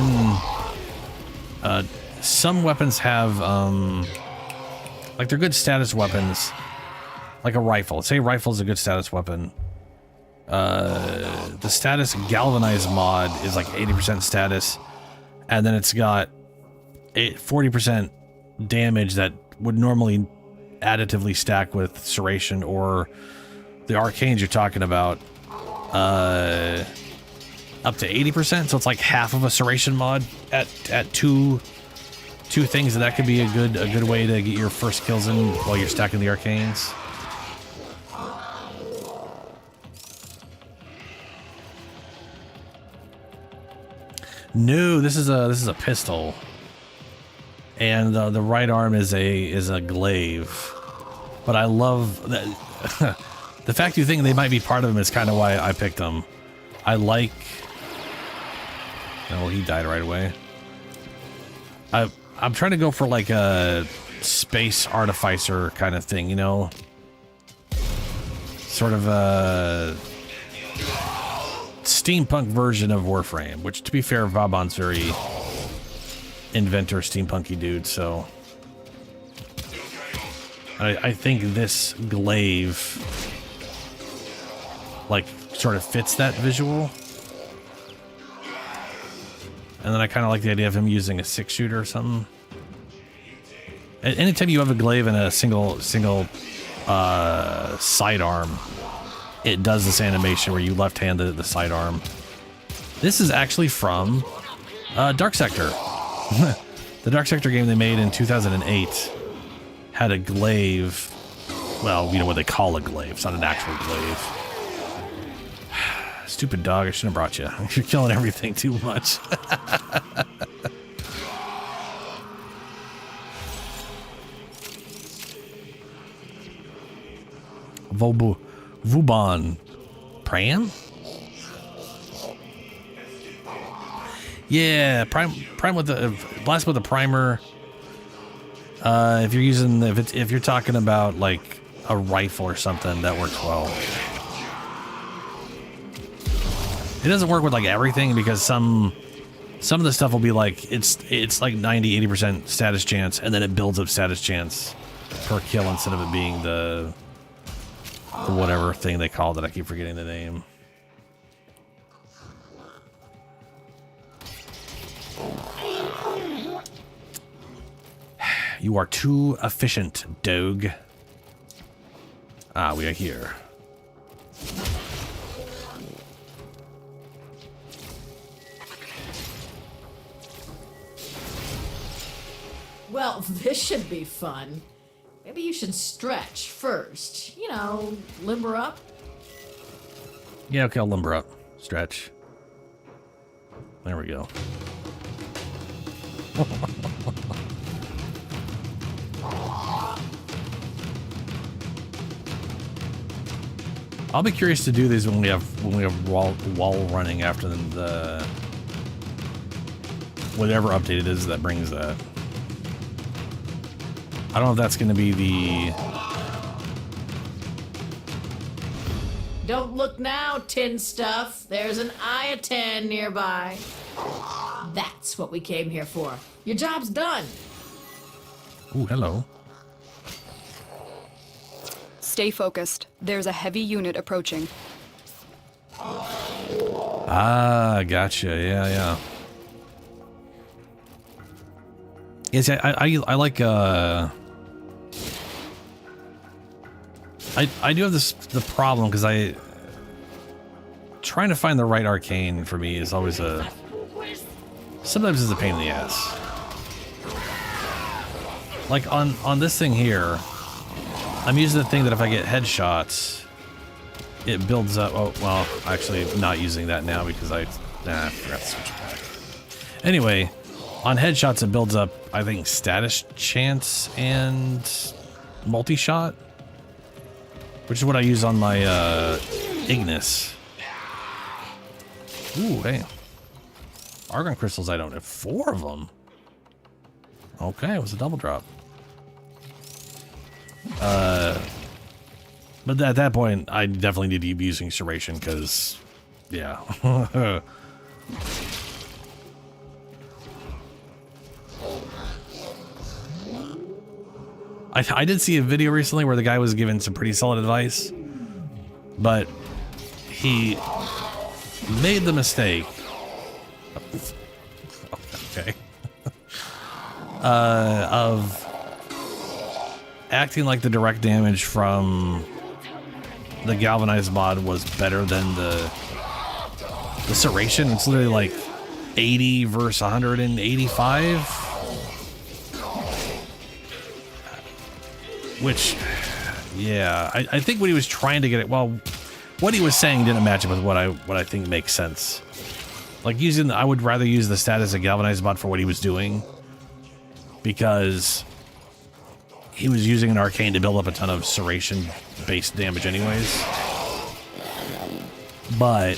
some weapons have, like they're good status weapons, like a rifle. Say a rifle is a good status weapon. The status Galvanize mod is like 80% status, and then it's got 40% damage that would normally additively stack with Serration or the Arcanes you're talking about, up to 80%, so it's like half of a Serration mod at two things, and that could be a good way to get your first kills in while you're stacking the Arcanes. No, this is a pistol, and the right arm is a glaive. But I love that the fact you think they might be part of them is kind of why I picked them. I like. Oh, he died right away. I'm trying to go for like a space artificer kind of thing, you know? Sort of a steampunk version of Warframe, which to be fair, Vauban's very inventor steampunky dude, so I think this glaive like sort of fits that visual. And then I kind of like the idea of him using a 6-shooter or something. Anytime you have a glaive and a single sidearm, it does this animation where you left-hand the sidearm. This is actually from Dark Sector. The Dark Sector game they made in 2008 had a glaive. Well, you know what they call a glaive. It's not an actual glaive. Stupid dog, I shouldn't have brought you. You're killing everything too much. Vauban. Pram? Yeah, prime with the blast with the primer. If you're using if you're talking about like a rifle or something, that works well. It doesn't work with like everything because some of the stuff will be like it's like 90-80% status chance, and then it builds up status chance per kill instead of it being the whatever thing they called it. I keep forgetting the name. You are too efficient, dog. Ah, we are here. Well, this should be fun. Maybe you should stretch first. You know, limber up. Yeah, okay, I'll limber up. Stretch. There we go. I'll be curious to do these when we have wall running after the whatever update it is that brings that. I don't know if that's going to be the... Don't look now, tin stuff. There's an I-10 nearby. That's what we came here for. Your job's done. Ooh, hello. Stay focused. There's a heavy unit approaching. Ah, gotcha. Yeah. Yes, I like I do have the problem because trying to find the right arcane for me is always sometimes it's a pain in the ass. Like on this thing here, I'm using the thing that if I get headshots, it builds up. Oh well, actually not using that now because I forgot to switch back. Anyway, on headshots it builds up I think status chance and multi-shot, which is what I use on my Ignis. Ooh, hey. Argon crystals I don't have 4 of them. Okay, it was a double drop. But at that point, I definitely need to be using Serration because, yeah. I did see a video recently where the guy was giving some pretty solid advice, but he made the mistake. Okay. Of acting like the direct damage from the galvanized mod was better than the serration. It's literally like 80 versus 185, which, yeah, I think what he was trying to get at, well, what he was saying didn't match up with what I think makes sense. Like I would rather use the status of galvanized mod for what he was doing, because he was using an arcane to build up a ton of serration based damage anyways. But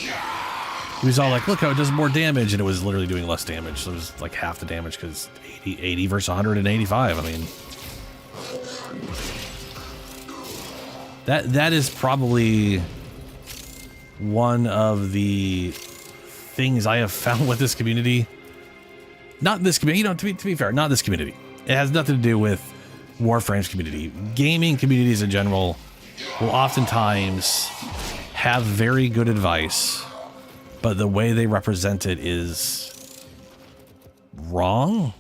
he was all like, look how it does more damage, and it was literally doing less damage. So it was like half the damage because 80 versus 185. I mean, that is probably one of the things I have found with this community. Not this community, to be fair, not this community. It has nothing to do with Warframe's community. Gaming communities in general will oftentimes have very good advice, but the way they represent it is wrong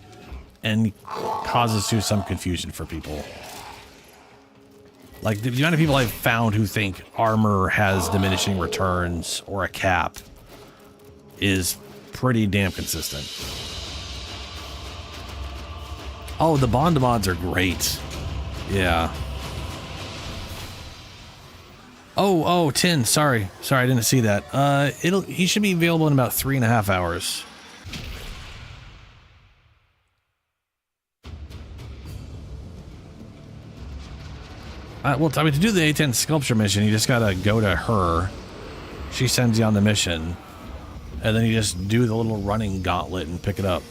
and causes some confusion for people. Like the amount of people I've found who think armor has diminishing returns or a cap is pretty damn consistent. Oh, the bond mods are great. Yeah. Oh, 10. Sorry, I didn't see that. He should be available in about 3.5 hours. Well, I mean, to do the A10 sculpture mission, you just gotta go to her. She sends you on the mission. And then you just do the little running gauntlet and pick it up.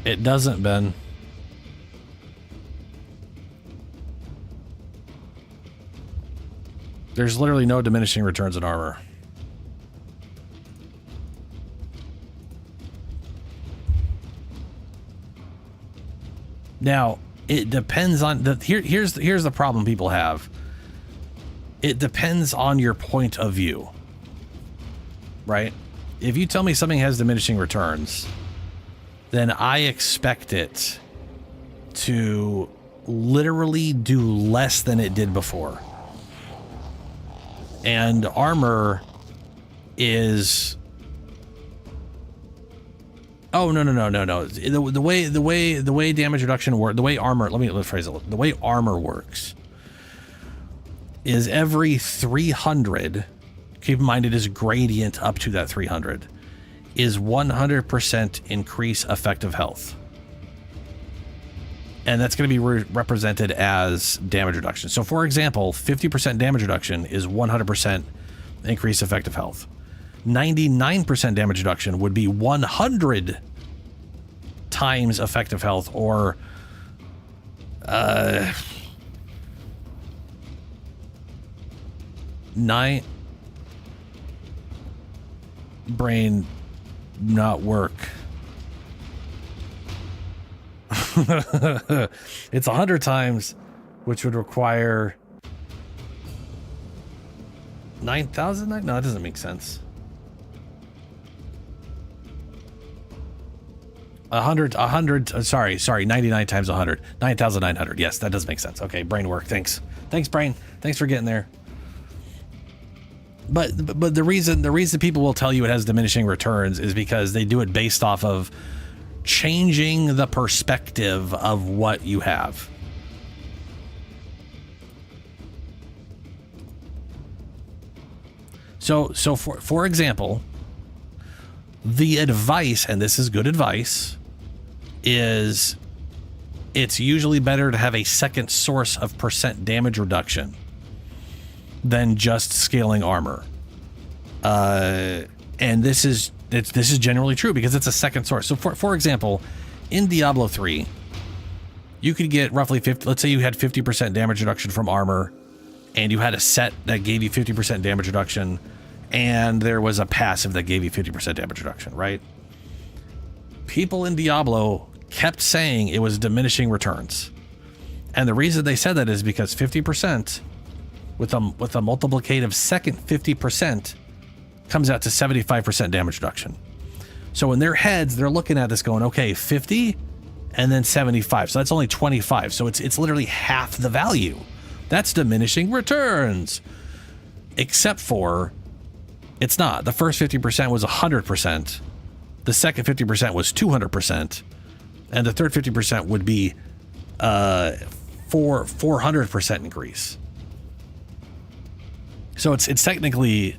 It doesn't, Ben. There's literally no diminishing returns in armor. Now, it depends on the here's the problem people have. It depends on your point of view. Right? If you tell me something has diminishing returns, then I expect it to literally do less than it did before. And armor is... Oh, no. The way damage reduction works, the way armor, let me phrase it. The way armor works is every 300, keep in mind it is gradient up to that 300, is 100% increase effective health. And that's going to be represented as damage reduction. So for example, 50% damage reduction is 100% increase effective health. 99% damage reduction would be 100 times effective health, or brain not work. It's 100 times, which would require 9,000. No, that doesn't make sense. 99 times 100. 9,900. Yes, that does make sense. Okay, brain work. Thanks, brain. Thanks for getting there. But the reason people will tell you it has diminishing returns is because they do it based off of changing the perspective of what you have. So for example, the advice, and this is good advice, is it's usually better to have a second source of percent damage reduction than just scaling armor. And this is generally true because it's a second source. So for example, in Diablo 3, you could get roughly 50, let's say you had 50% damage reduction from armor, and you had a set that gave you 50% damage reduction, and there was a passive that gave you 50% damage reduction, right? People in Diablo kept saying it was diminishing returns. And the reason they said that is because 50% with a multiplicative second 50% comes out to 75% damage reduction. So in their heads, they're looking at this going, okay, 50 and then 75. So that's only 25. So it's literally half the value. That's diminishing returns. Except for, it's not. The first 50% was 100%. The second 50% was 200%. And the third 50% would be 400% increase. So it's technically,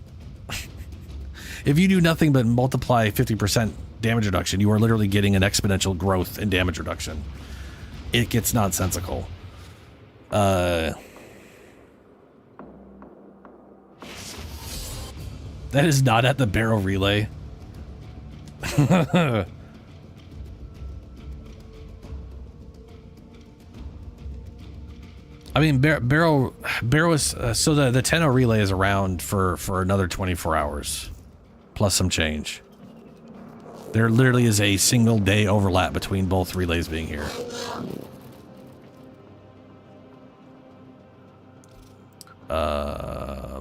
if you do nothing but multiply 50% damage reduction, you are literally getting an exponential growth in damage reduction. It gets nonsensical. That is not at the barrel relay. I mean, barrel is so the Tenno relay is around for another 24 hours, plus some change. There literally is a single day overlap between both relays being here.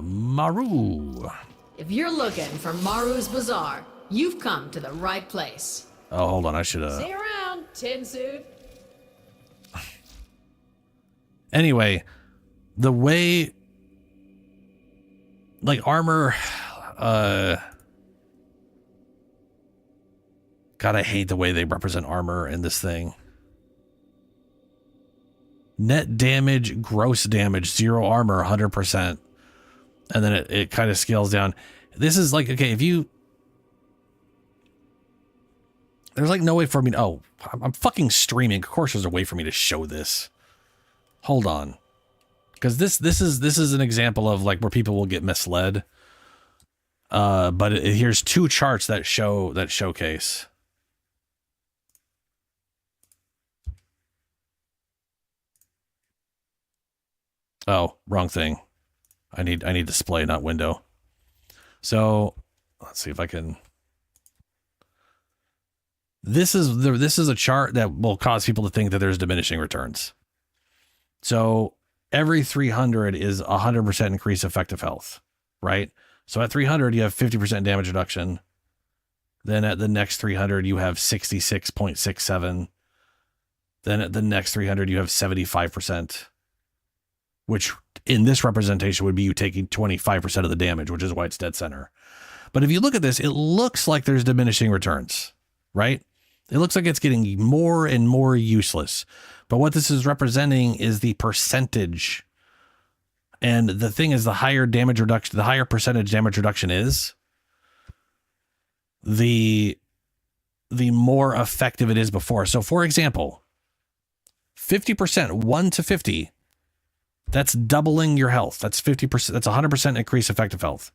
Maru. If you're looking for Maru's Bazaar, you've come to the right place. Oh, hold on, I should See you around, tin suit. Anyway, the way, like, armor, God, I hate the way they represent armor in this thing. Net damage, gross damage, 0 armor, 100%. And then it kind of scales down. This is like, okay, if you... There's like no way for me to... Oh, I'm fucking streaming. Of course there's a way for me to show this. Hold on. Because this is an example of like where people will get misled. But here's 2 charts that showcase. Oh, wrong thing. I need display, not window. So let's see if I can. This is a chart that will cause people to think that there's diminishing returns. So every 300 is 100% increased effective health, right? So at 300 you have 50% damage reduction. Then at the next 300 you have 66.67. Then at the next 300 you have 75%. Which in this representation would be you taking 25% of the damage, which is why it's dead center. But if you look at this, it looks like there's diminishing returns, right? It looks like it's getting more and more useless. But what this is representing is the percentage. And the thing is, the higher damage reduction, the higher percentage damage reduction is, the more effective it is before. So for example, 50%, 1 to 50, that's doubling your health. That's 50%. That's 100% increased effective health.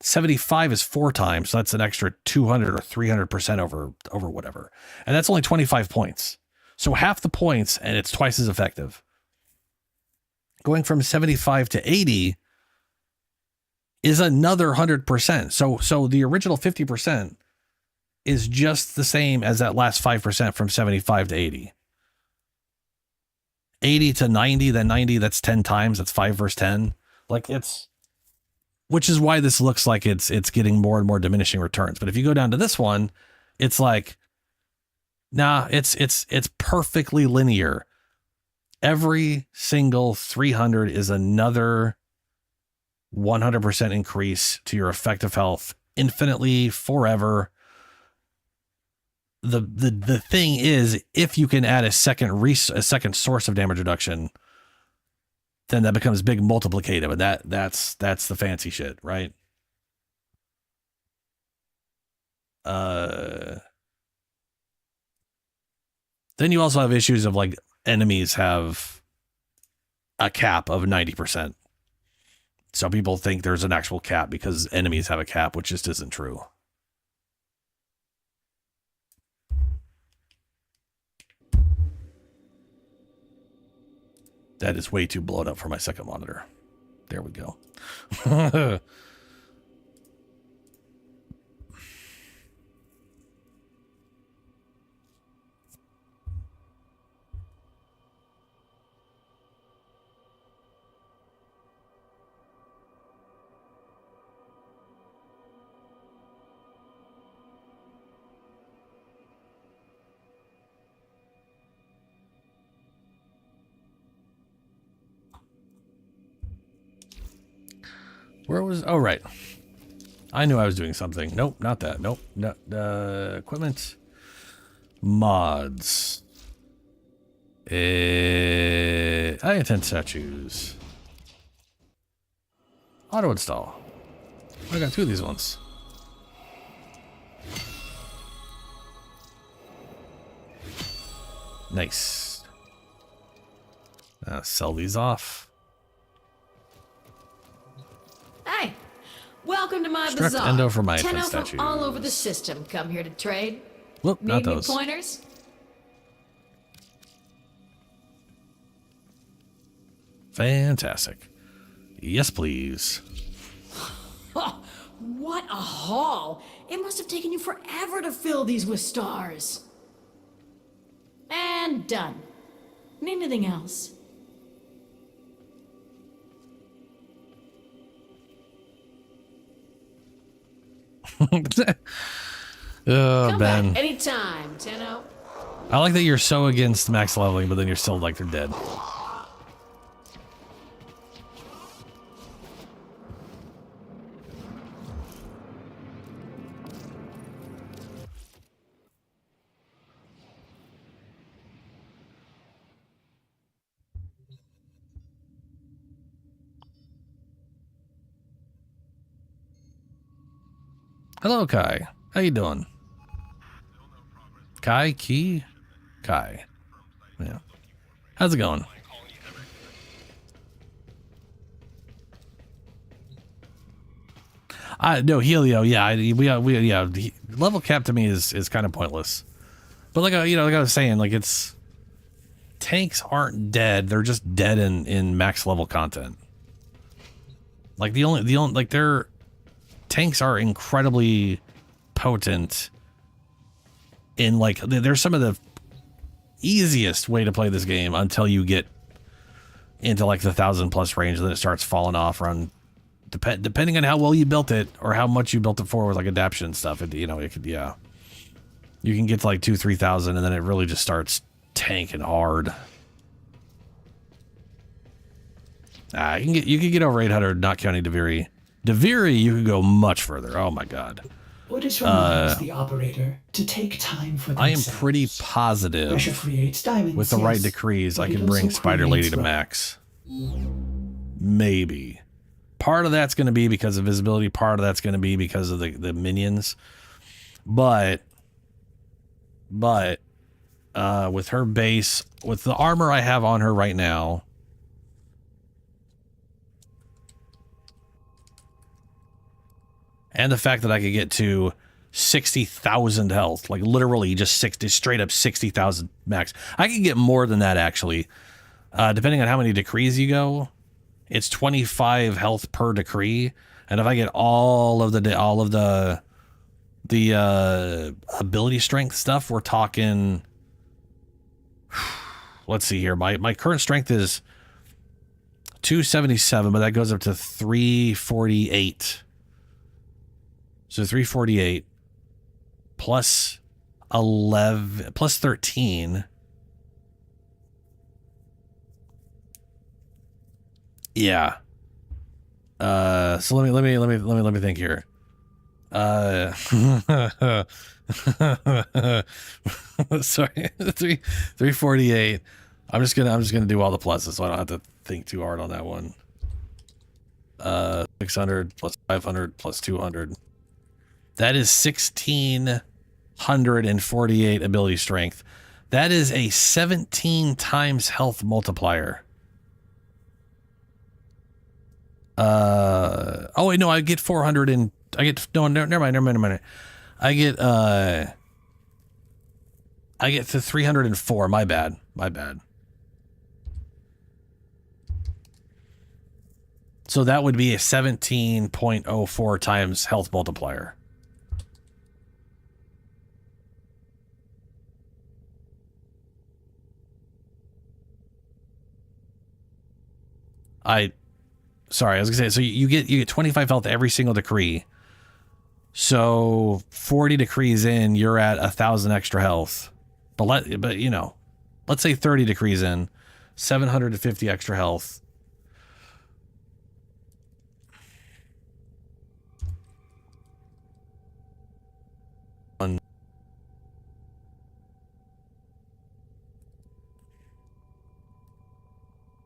75 is 4 times. So that's an extra 200 or 300% over whatever. And that's only 25 points. So half the points and it's twice as effective. Going from 75 to 80 is another 100%. So the original 50% is just the same as that last 5% from 75 to 80. 80 to 90, then 90, that's 10 times. That's 5 versus 10. Like which is why this looks like it's getting more and more diminishing returns. But if you go down to this one, it's like, nah, it's perfectly linear. Every single 300 is another 100% increase to your effective health infinitely, forever. The thing is, if you can add a second source of damage reduction, then that becomes big multiplicative, and that's the fancy shit, right? Then you also have issues of like enemies have a cap of 90%. So people think there's an actual cap because enemies have a cap, which just isn't true. That is way too blown up for my second monitor. There we go. Where was... Oh, right. I knew I was doing something. Nope, not that. Nope. No, equipment. Mods. I intend statues. Auto install. I got 2 of these ones. Nice. Sell these off. Hey, welcome to my Struck bazaar. endo for my Tenno statues. from all over the system come here to trade. Whoop, not Need any those. pointers? Fantastic. Yes, please. What a haul! It must have taken you forever to fill these with stars. And done. Need anything else? Oh, Come Ben. back anytime, Tenno. I like that you're so against max leveling, but then you're still like they're dead. Hello, Kai. How you doing? Kai? Yeah. How's it going? No, Helio, yeah, level cap to me is kind of pointless. But like like I was saying, like tanks aren't dead, they're just dead in max level content. Like the only like their tanks are incredibly potent in like they're some of the easiest way to play this game until you get into like the 1,000+ range, and then it starts falling off around depending on how well you built it or how much you built it for with like adaption and stuff. It could, yeah, you can get to like 2,000-3,000 and then it really just starts tanking hard. You can get over 800 not counting Daviri. Daviri, you can go much further. Oh my god. Orders reminds the operator to take time for themselves. I am pretty positive with the right decrees I can bring Spider Lady to max. Maybe. Part of that's going to be because of visibility. Part of that's going to be because of the minions. But with her base, with the armor I have on her right now, and the fact that I could get to 60,000 health, like literally just straight up 60,000 max. I can get more than that actually, depending on how many decrees you go. It's 25 health per decree, and if I get all of the ability strength stuff, we're talking. Let's see here. My current strength is 277, but that goes up to 348. So 348 plus 11 plus 13. Yeah. So let me think here. Sorry. 348. I'm just gonna do all the pluses so I don't have to think too hard on that one. 600 plus 500 plus 200. That is 1,648 ability strength. That is a 17 times health multiplier. Oh wait, no, I get 400 and I get never mind. I get to 304. My bad. So that would be a 17.04 times health multiplier. Sorry, I was gonna say, so you get 25 health every single decree. So 40 decrees in, you're at 1,000 extra health. But let's say 30 decrees in, 750 extra health.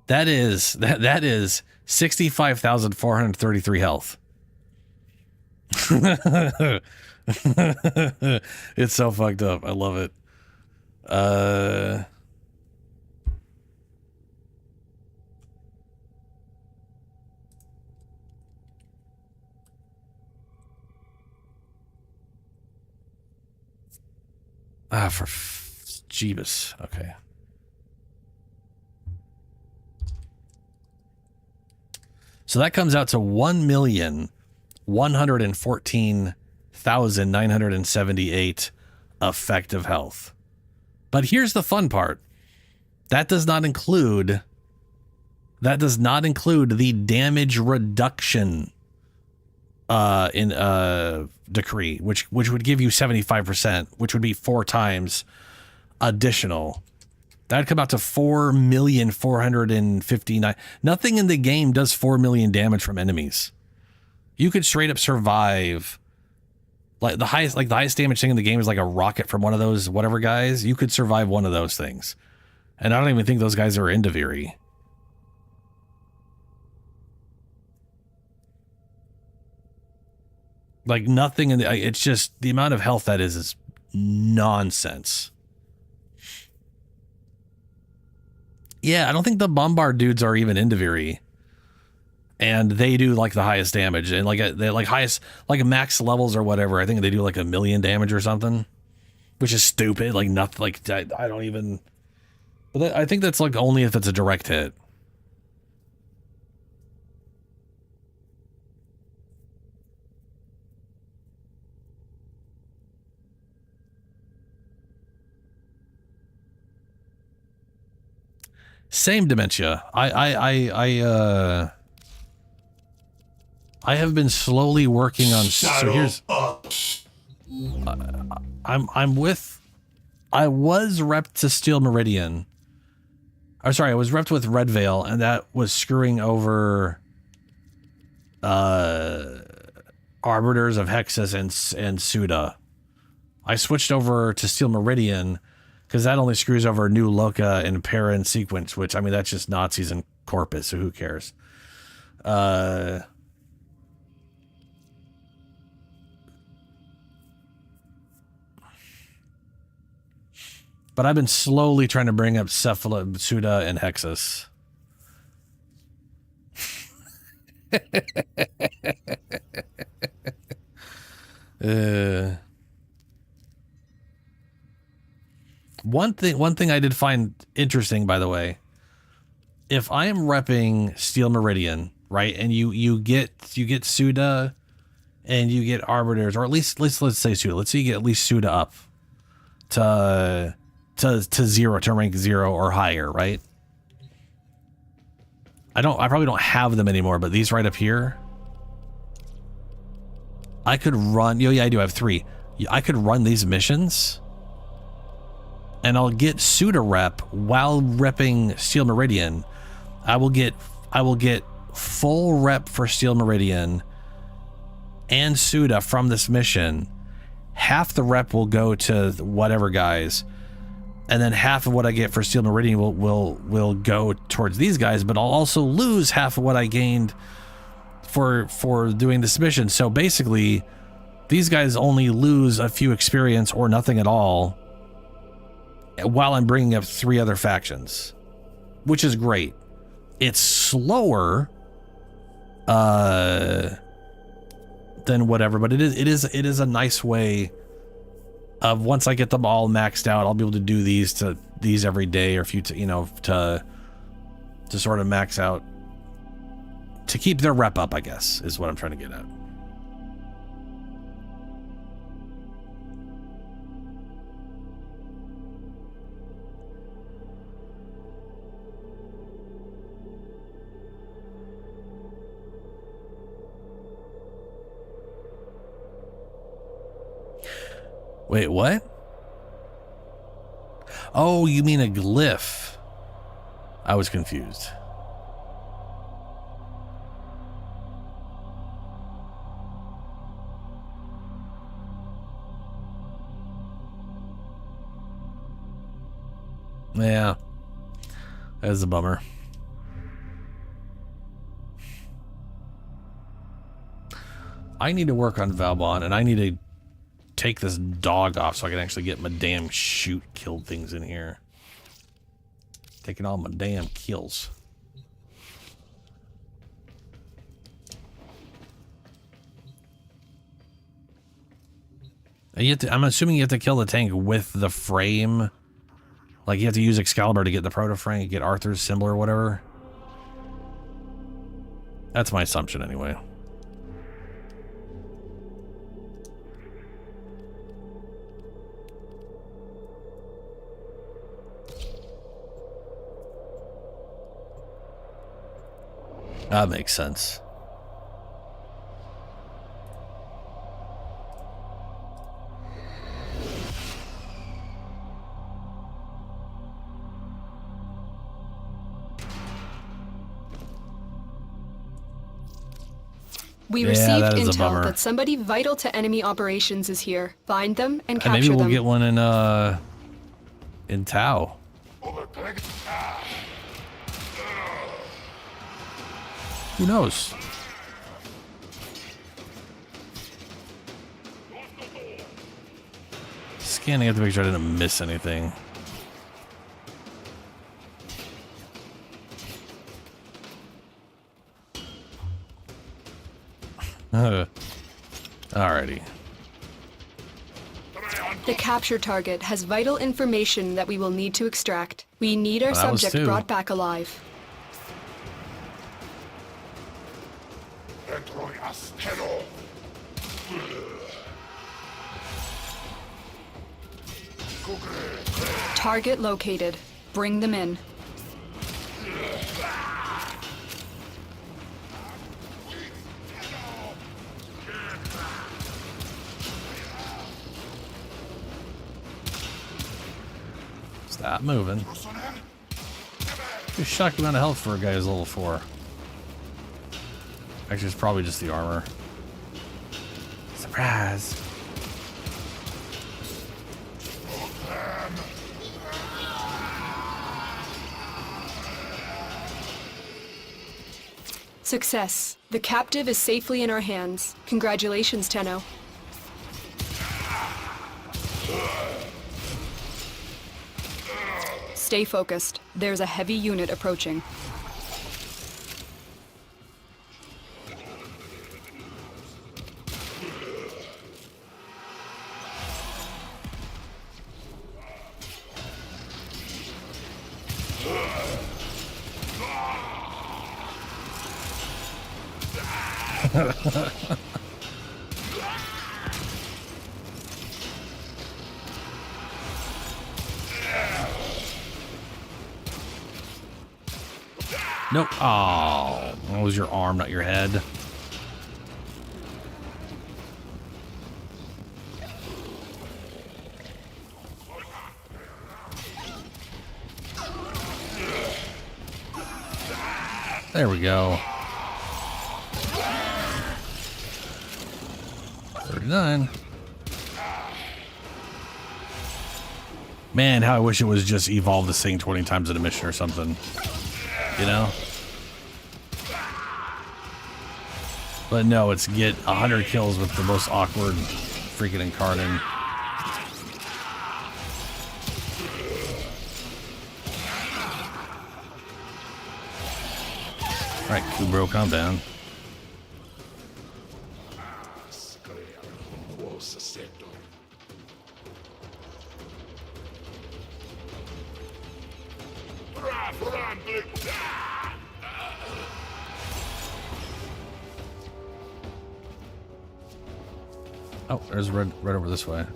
That is 65,433 health. It's so fucked up. I love it. For Jeebus. Okay. So that comes out to 1,114,978 effective health. But here's the fun part. That does not include the damage reduction in decree, which would give you 75%, which would be 4 times additional. That'd come out to 4,459,000. Nothing in the game does 4 million damage from enemies. You could straight up survive. Like the highest damage thing in the game is like a rocket from one of those whatever guys. You could survive one of those things. And I don't even think those guys are in Daviri. Like nothing in the, it's just the amount of health that is nonsense. Yeah, I don't think the Bombard dudes are even Indiviri. And they do like the highest damage, and like they like highest like max levels or whatever. I think they do like 1 million damage or something, which is stupid. Like nothing. Like I don't even. But I think that's like only if it's a direct hit. Same dementia. I have been slowly working on. So here's. I was repped to Steel Meridian. Or sorry, I was repped with Red Veil, and that was screwing over. Arbiters of Hexus and Suda. I switched over to Steel Meridian because that only screws over New Loka and Perrin Sequence, which I mean that's just Nazis and Corpus, so who cares? But I've been slowly trying to bring up Cephala, Suda, and Hexus. One thing I did find interesting, by the way, if I am repping Steel Meridian, right, and you get Suda and you get Arbiters, or at least let's say Suda. Let's say you get at least Suda up to 0, to rank 0 or higher, right? I probably don't have them anymore, but these right up here, I could run. Yeah, I do have 3. I could run these missions, and I'll get Suda rep while repping Steel Meridian. I will get full rep for Steel Meridian and Suda from this mission. Half the rep will go to whatever guys, and then half of what I get for Steel Meridian will go towards these guys, but I'll also lose half of what I gained for doing this mission. So basically, these guys only lose a few experience or nothing at all while I'm bringing up 3 other factions, which is great. It's slower than whatever, but it is a nice way of, once I get them all maxed out, I'll be able to do these every day, or to sort of max out, to keep their rep up, I guess, is what I'm trying to get at. Wait, what? Oh, you mean a glyph? I was confused. Yeah, that's a bummer. I need to work on Valbon, and I need to take this dog off so I can actually get my damn kill things in here. Taking all my damn kills. I'm assuming you have to kill the tank with the frame. Like you have to use Excalibur to get the proto frame, get Arthur's symbol or whatever. That's my assumption anyway. That makes sense. We received intel that somebody vital to enemy operations is here. Find them and capture them. Maybe we'll get one in Tau. Who knows? Scanning up to make sure I didn't miss anything. Alrighty. The capture target has vital information that we will need to extract. We need our Well, subject brought back alive. Target located. Bring them in. Stop moving. Just shocked amount of health for a guy who's level 4. Actually, it's probably just the armor. Surprise! Success. The captive is safely in our hands. Congratulations, Tenno. Stay focused. There's a heavy unit approaching. Nope. Oh, that was your arm, not your head. There we go. 39. Man, how I wish it was just evolve this thing 20 times in a mission or something. You know? But no, it's get 100 kills with the most awkward freaking incarnate. Alright, Kubro, calm down. Oh, there's red over this way.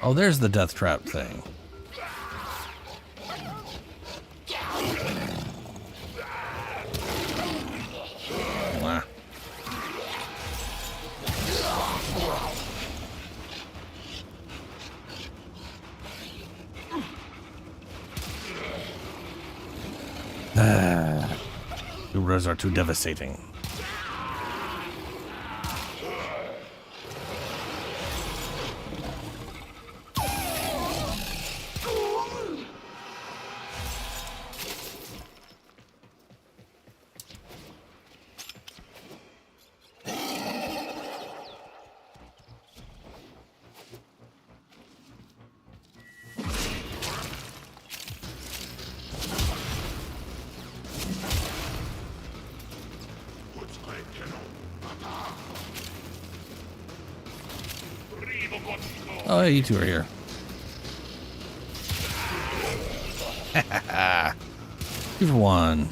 Oh, there's the death trap thing. Ubers are too devastating. Oh, hey, you two are here. Two for one.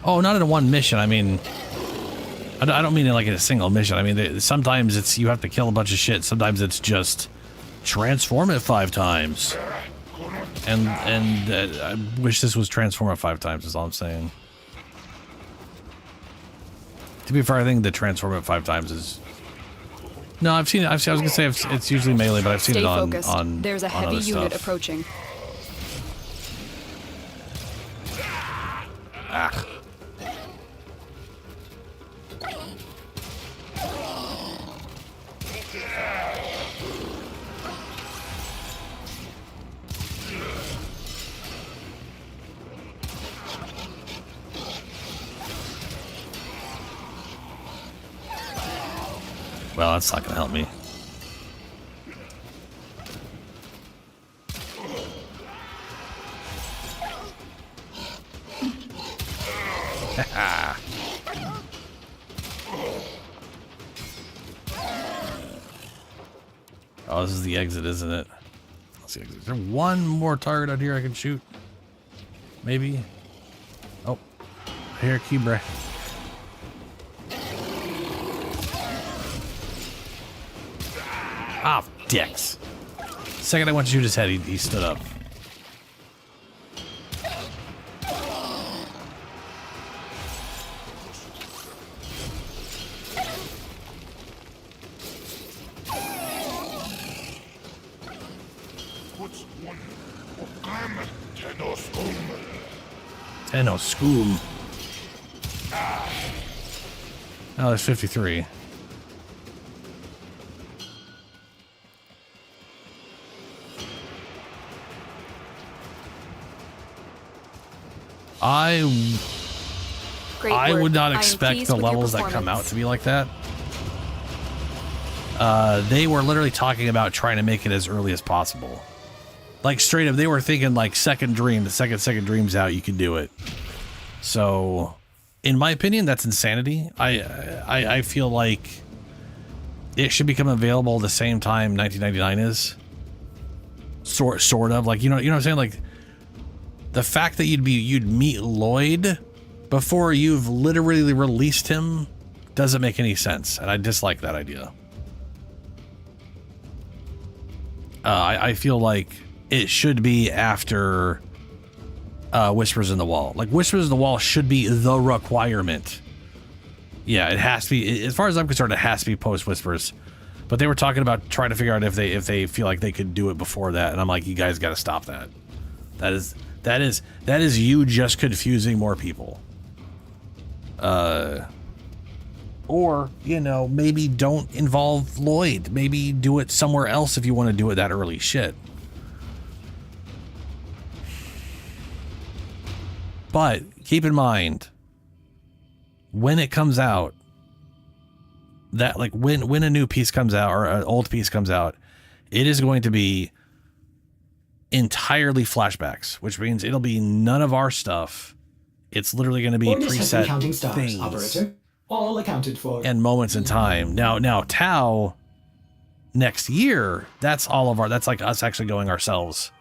Oh, not in a one mission. I mean, I don't mean it like in a single mission. I mean, sometimes it's you have to kill a bunch of shit. Sometimes it's just transform it 5 times. And I wish this was transform it 5 times. Is all I'm saying. To be fair, I think the transform it 5 times is No, I've seen it. I was gonna say it's usually melee, but I've seen Stay it on focused. on. There's a on heavy other unit stuff. approaching. Ah. Well, that's not gonna help me. Oh, this is the exit, isn't it? Let's see. Is there one more target out here I can shoot? Maybe. Oh, here, Kibra. Ah, dicks. Second I went to shoot his head, he stood up. Tenoscum. Oh, there's 53. I would not expect the levels that come out to be like that. They were literally talking about trying to make it as early as possible. Like straight up, they were thinking like second dream, the second dream's out, you can do it. So, in my opinion, that's insanity. I feel like it should become available the same time 1999 is. Sort of like you know what I'm saying, like the fact that you'd meet Lloyd before you've literally released him doesn't make any sense, and I dislike that idea. I feel like it should be after Whispers in the Wall. Like Whispers in the Wall should be the requirement. Yeah, it has to be. As far as I'm concerned, it has to be post Whispers. But they were talking about trying to figure out if they feel like they could do it before that, and I'm like, you guys got to stop that. That is you just confusing more people. Or, you know, maybe don't involve Lloyd. Maybe do it somewhere else if you want to do it that early. Shit. But keep in mind, when it comes out, that like when a new piece comes out or an old piece comes out, it is going to be entirely flashbacks, which means it'll be none of our stuff. It's literally going to be preset things. Operator. All accounted for. And moments in time. Now Tau next year, that's like us actually going ourselves.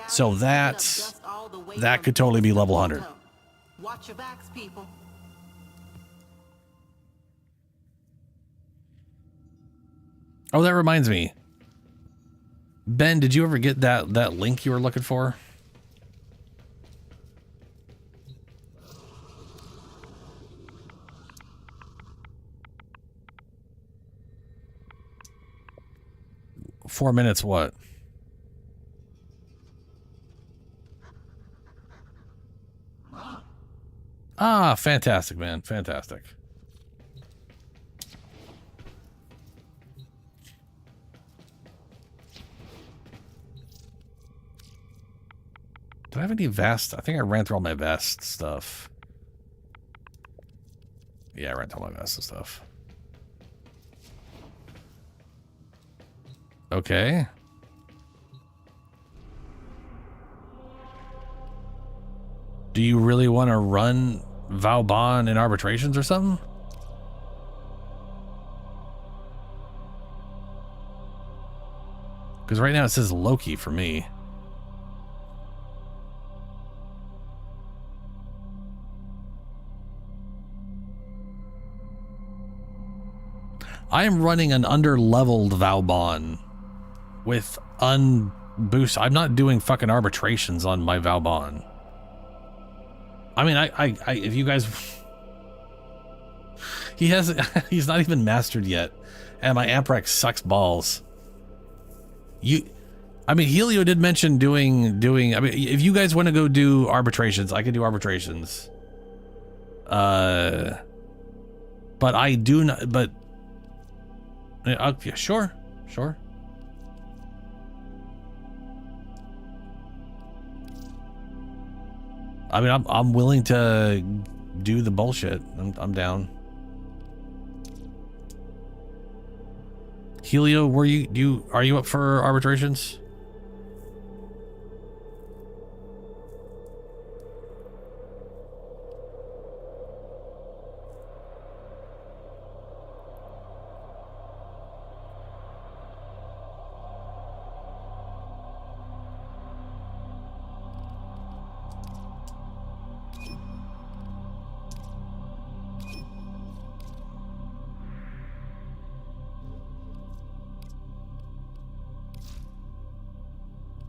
So that could totally be level 100. Watch your backs, people. Oh, that reminds me. Ben, did you ever get that link you were looking for? Four minutes, what? Ah, fantastic, man. Fantastic. Do I have any vest? I think I ran through all my vest stuff. Yeah, I ran through all my vest and stuff. Okay. Do you really want to run Vauban in arbitrations or something? Because right now it says Loki for me. I am running an under-leveled Vauban with unboost. I'm not doing fucking arbitrations on my Vauban. I mean, I if you guys He's not even mastered yet, and my Amprex sucks balls. I mean, Helio did mention doing. I mean, if you guys want to go do arbitrations, I can do arbitrations. But I do not. But yeah, sure. I mean, I'm willing to do the bullshit. I'm down. Helio, are you up for arbitrations?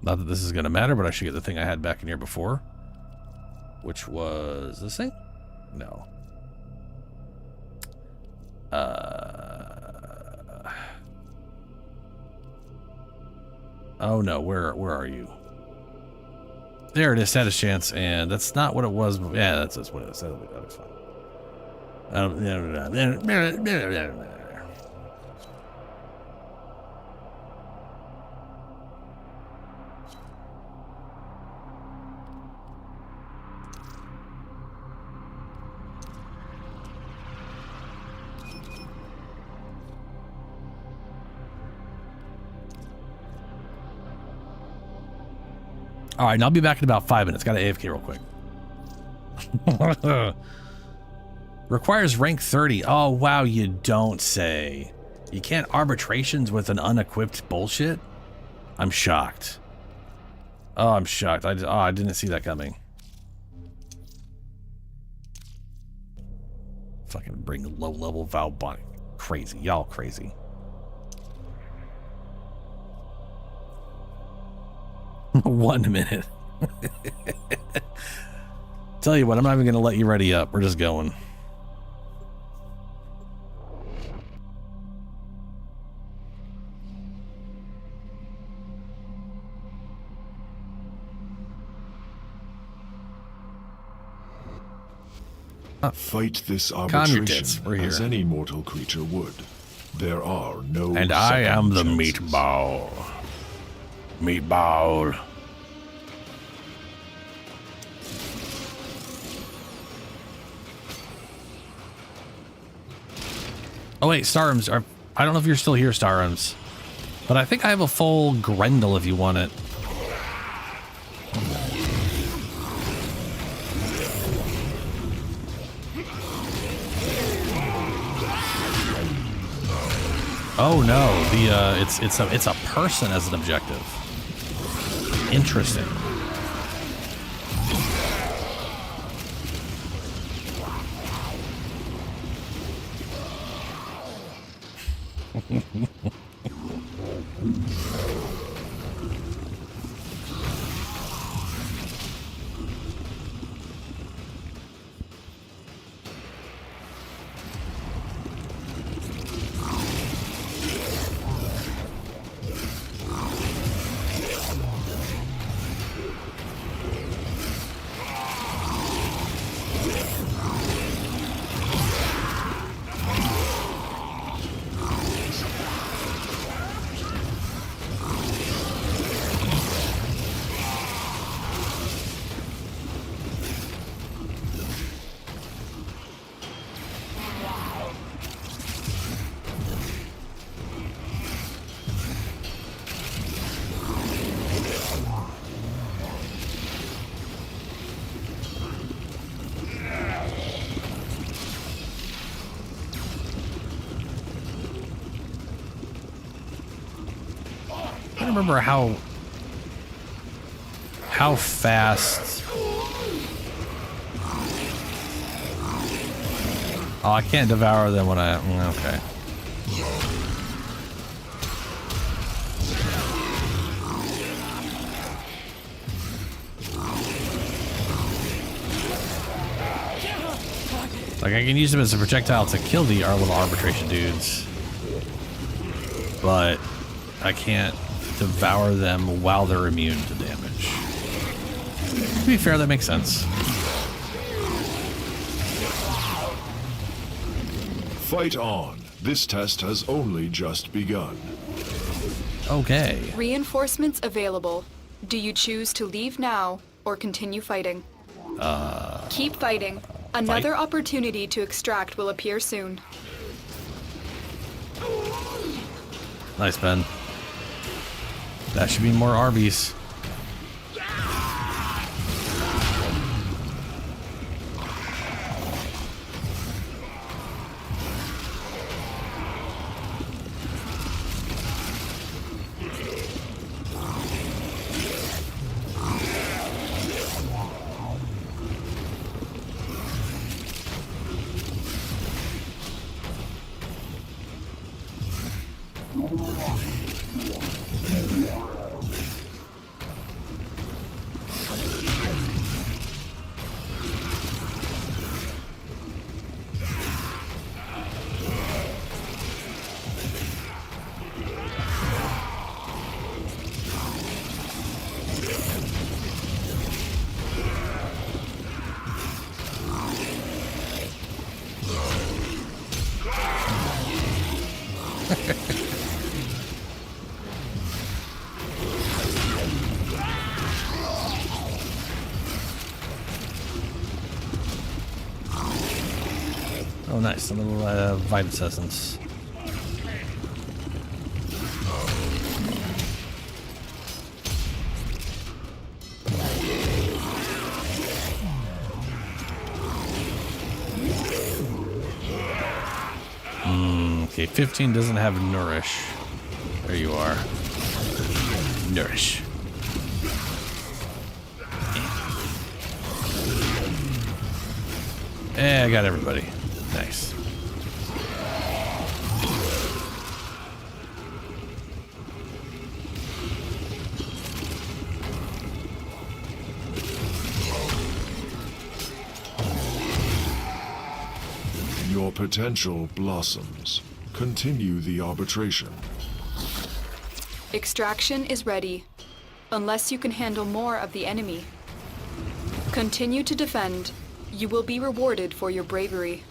Not that this is going to matter, but I should get the thing I had back in here before. Which was this thing? No. Oh no, where are you? There it is, status chance, and that's not what it was. Yeah, that's what it is. That was fine. All right, and I'll be back in about 5 minutes. Got to AFK real quick. Requires rank 30. Oh, wow, you don't say. You can't arbitrations with an unequipped bullshit? I'm shocked. Oh, I'm shocked. I didn't see that coming. Fucking bring low-level Val Bonnie. Crazy. Y'all crazy. 1 minute. Tell you what, I'm not even going to let you ready up. We're just going. Fight this arbitration as any mortal creature would. There are no. And I am the meatball. Meatball. Oh wait, Starums. I don't know if you're still here, Starums, but I think I have a full Grendel if you want it. Oh no, it's a person as an objective. Interesting. I don't remember how fast. Oh, I can't devour them when I. Okay. Like, I can use them as a projectile to kill the our little arbitration dudes. But I can't devour them while they're immune to damage. To be fair, that makes sense. Fight on. This test has only just begun. Okay. Reinforcements available. Do you choose to leave now or continue fighting? Keep fighting. Another opportunity to extract will appear soon. Nice, Ben. That should be more Arby's. Oh, nice. A little Vitus Essence. Okay, 15 doesn't have Nourish. There you are. Nourish. I got everybody. Nice. Your potential blossoms. Continue the arbitration. Extraction is ready, unless you can handle more of the enemy. Continue to defend. You will be rewarded for your bravery.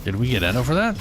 Did we get Eno for that?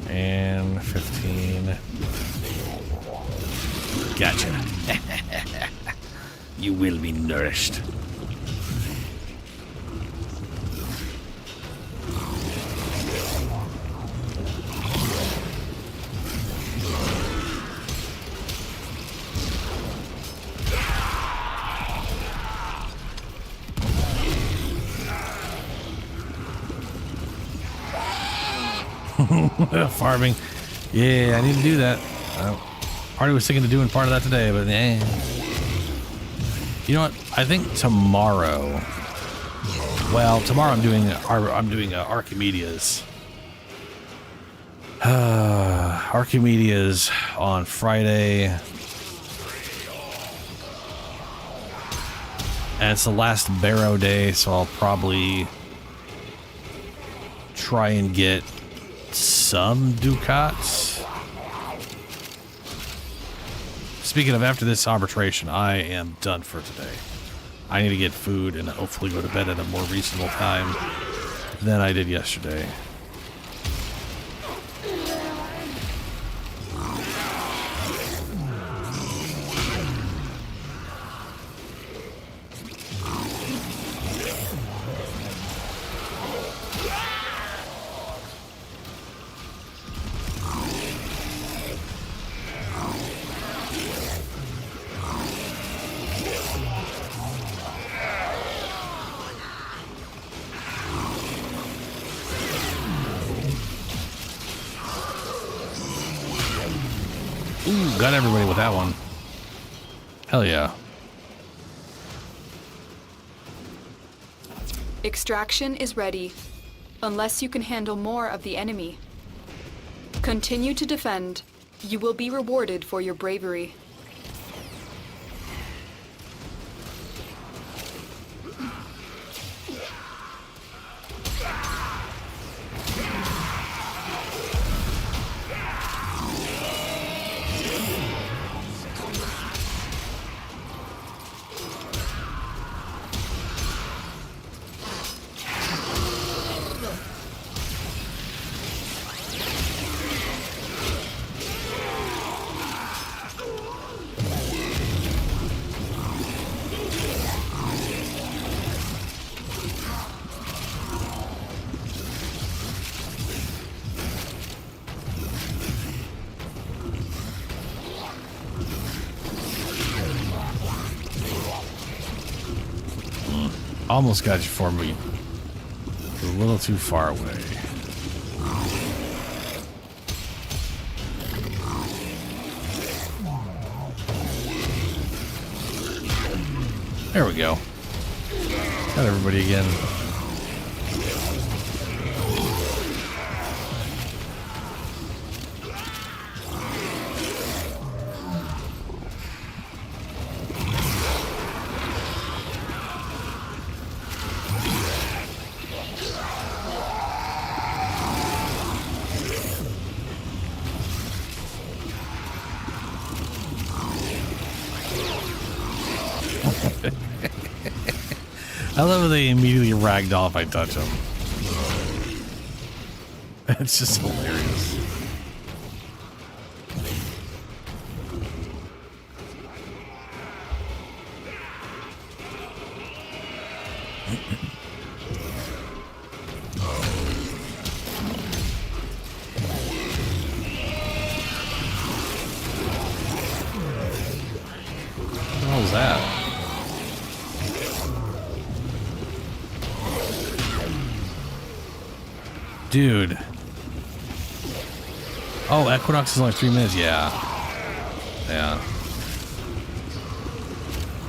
And 15. Gotcha. You will be nourished. Farming. Yeah, I need to do that. Party was thinking of doing part of that today, but you know what? I think tomorrow. Well, tomorrow I'm doing Archimedes. Archimedes on Friday, and it's the last Barrow day, so I'll probably try and get some Ducats. Speaking of, after this arbitration, I am done for today. I need to get food and hopefully go to bed at a more reasonable time than I did yesterday. Ooh, got everybody with that one. Hell yeah. Extraction is ready, unless you can handle more of the enemy. Continue to defend. You will be rewarded for your bravery. Almost got you for me. A little too far away. There we go. Got everybody again. I love how they immediately ragdoll if I touch them. It's just hilarious. What was that? Dude. Oh, Equinox is only 3 minutes. Yeah. Yeah.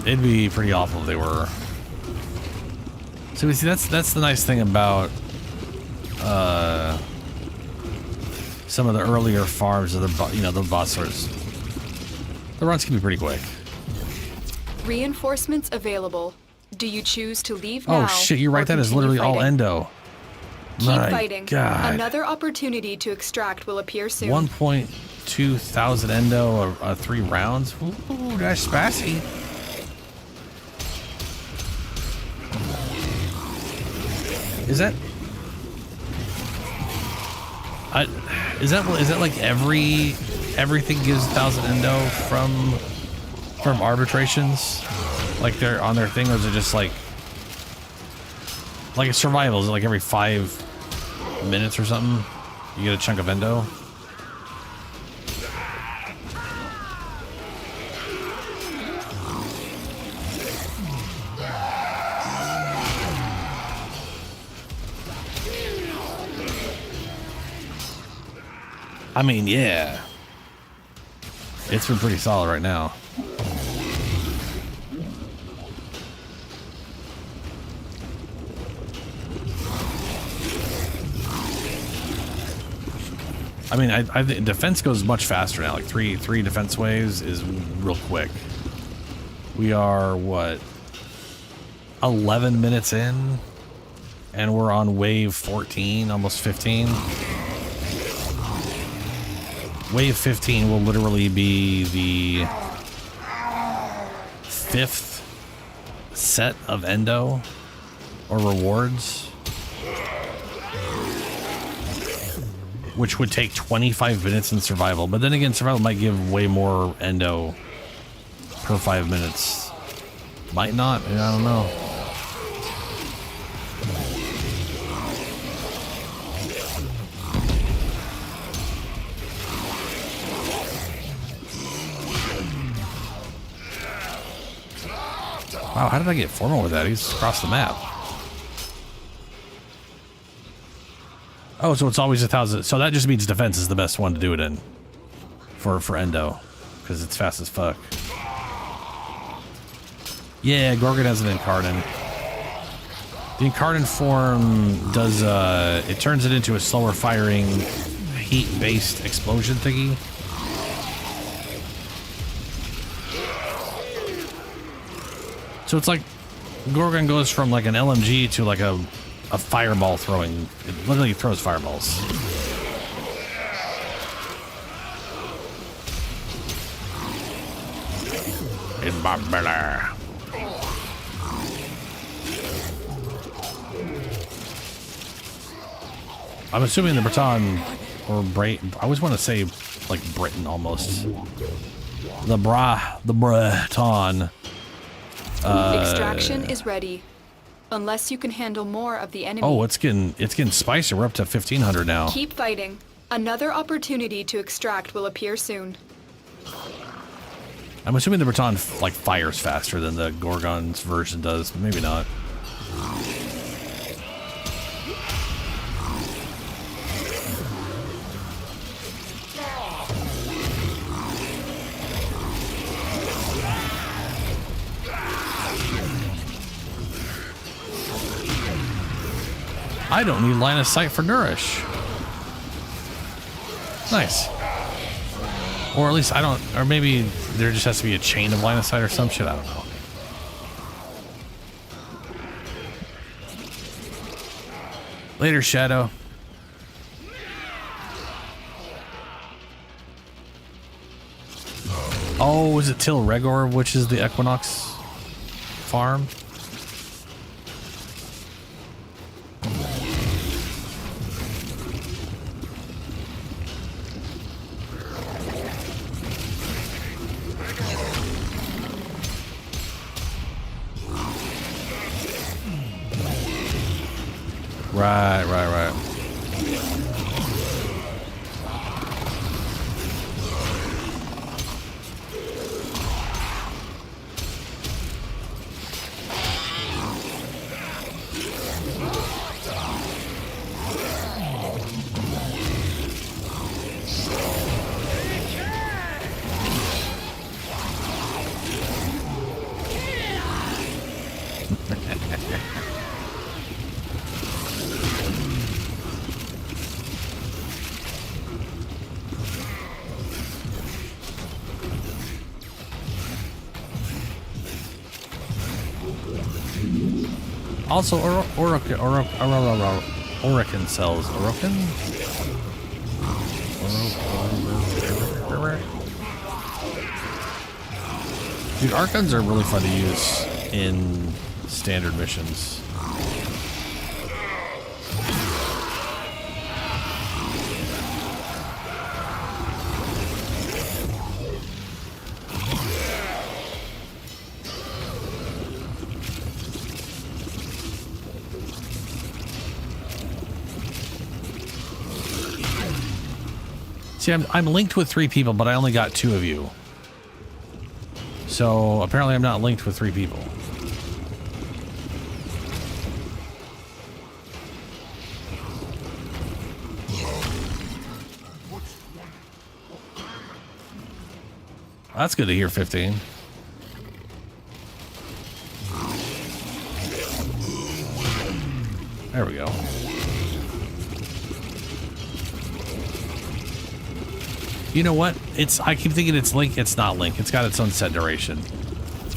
It'd be pretty awful if they were. So we see that's the nice thing about some of the earlier farms of the boss swords. The runs can be pretty quick. Reinforcements available. Do you choose to leave now? Oh shit, you're right. That is literally all endo. Keep My fighting. God. Another opportunity to extract will appear soon. 1.2 thousand endo, 3 rounds. Ooh, that's spicy. Is that? Is that like everything gives 1,000 endo from arbitrations? Like they're on their thing, or is it just like a survival? Is it like every 5 minutes or something you get a chunk of endo? I mean, yeah, it's been pretty solid right now. I mean, I think defense goes much faster now. Like three defense waves is real quick. We are what, 11 minutes in, and we're on wave 14, almost 15. Wave 15 will literally be the 5th set of endo or rewards, which would take 25 minutes in survival. But then again, survival might give way more endo per 5 minutes. Might not. I don't know. Wow, how did I get 4 more with that? He's across the map. Oh, so it's always 1,000. So that just means defense is the best one to do it in for endo. because it's fast as fuck. Yeah, Gorgon has an Incarnate. The Incarnate form does, it turns it into a slower firing, heat-based explosion thingy. So it's like Gorgon goes from like an LMG to like a fireball throwing. It literally throws fireballs. In my belly. I'm assuming the Breton or I always want to say like Britain almost. The Breton. Extraction is ready. Unless you can handle more of the enemy. Oh, it's getting spicier. We're up to 1,500 now. Keep fighting. Another opportunity to extract will appear soon. I'm assuming the Breton like fires faster than the Gorgon's version does. Maybe not. I don't need line of sight for Nourish. Nice. Or at least I don't, or maybe there just has to be a chain of line of sight or some shit, I don't know. Later, Shadow. Oh, is it Til Regor, which is the Equinox farm? Right. Also, Orokin sells. Orokin? Dude, Archons are really fun to use in standard missions. See, I'm linked with 3 people, but I only got 2 of you. So apparently I'm not linked with 3 people. That's good to hear, 15. There we go. You know what? I keep thinking it's Link. It's not Link. It's got its own set duration.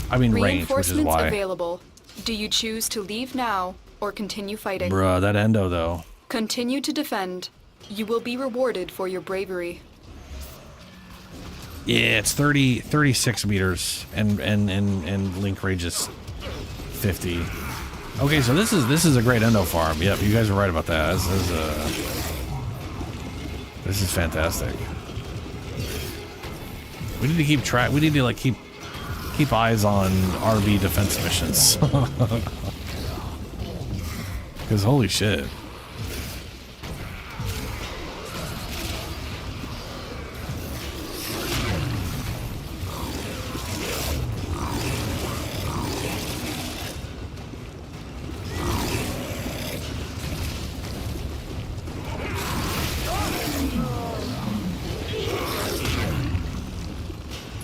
I mean range, which is why. Available. Do you choose to leave now or continue fighting? Bruh, that endo though. Continue to defend. You will be rewarded for your bravery. Yeah, it's 36 meters, and Link range is 50. Okay, so this is a great endo farm. Yep, you guys are right about that. This is fantastic. We need to keep track. We need to like keep eyes on RB defense missions. Because holy shit.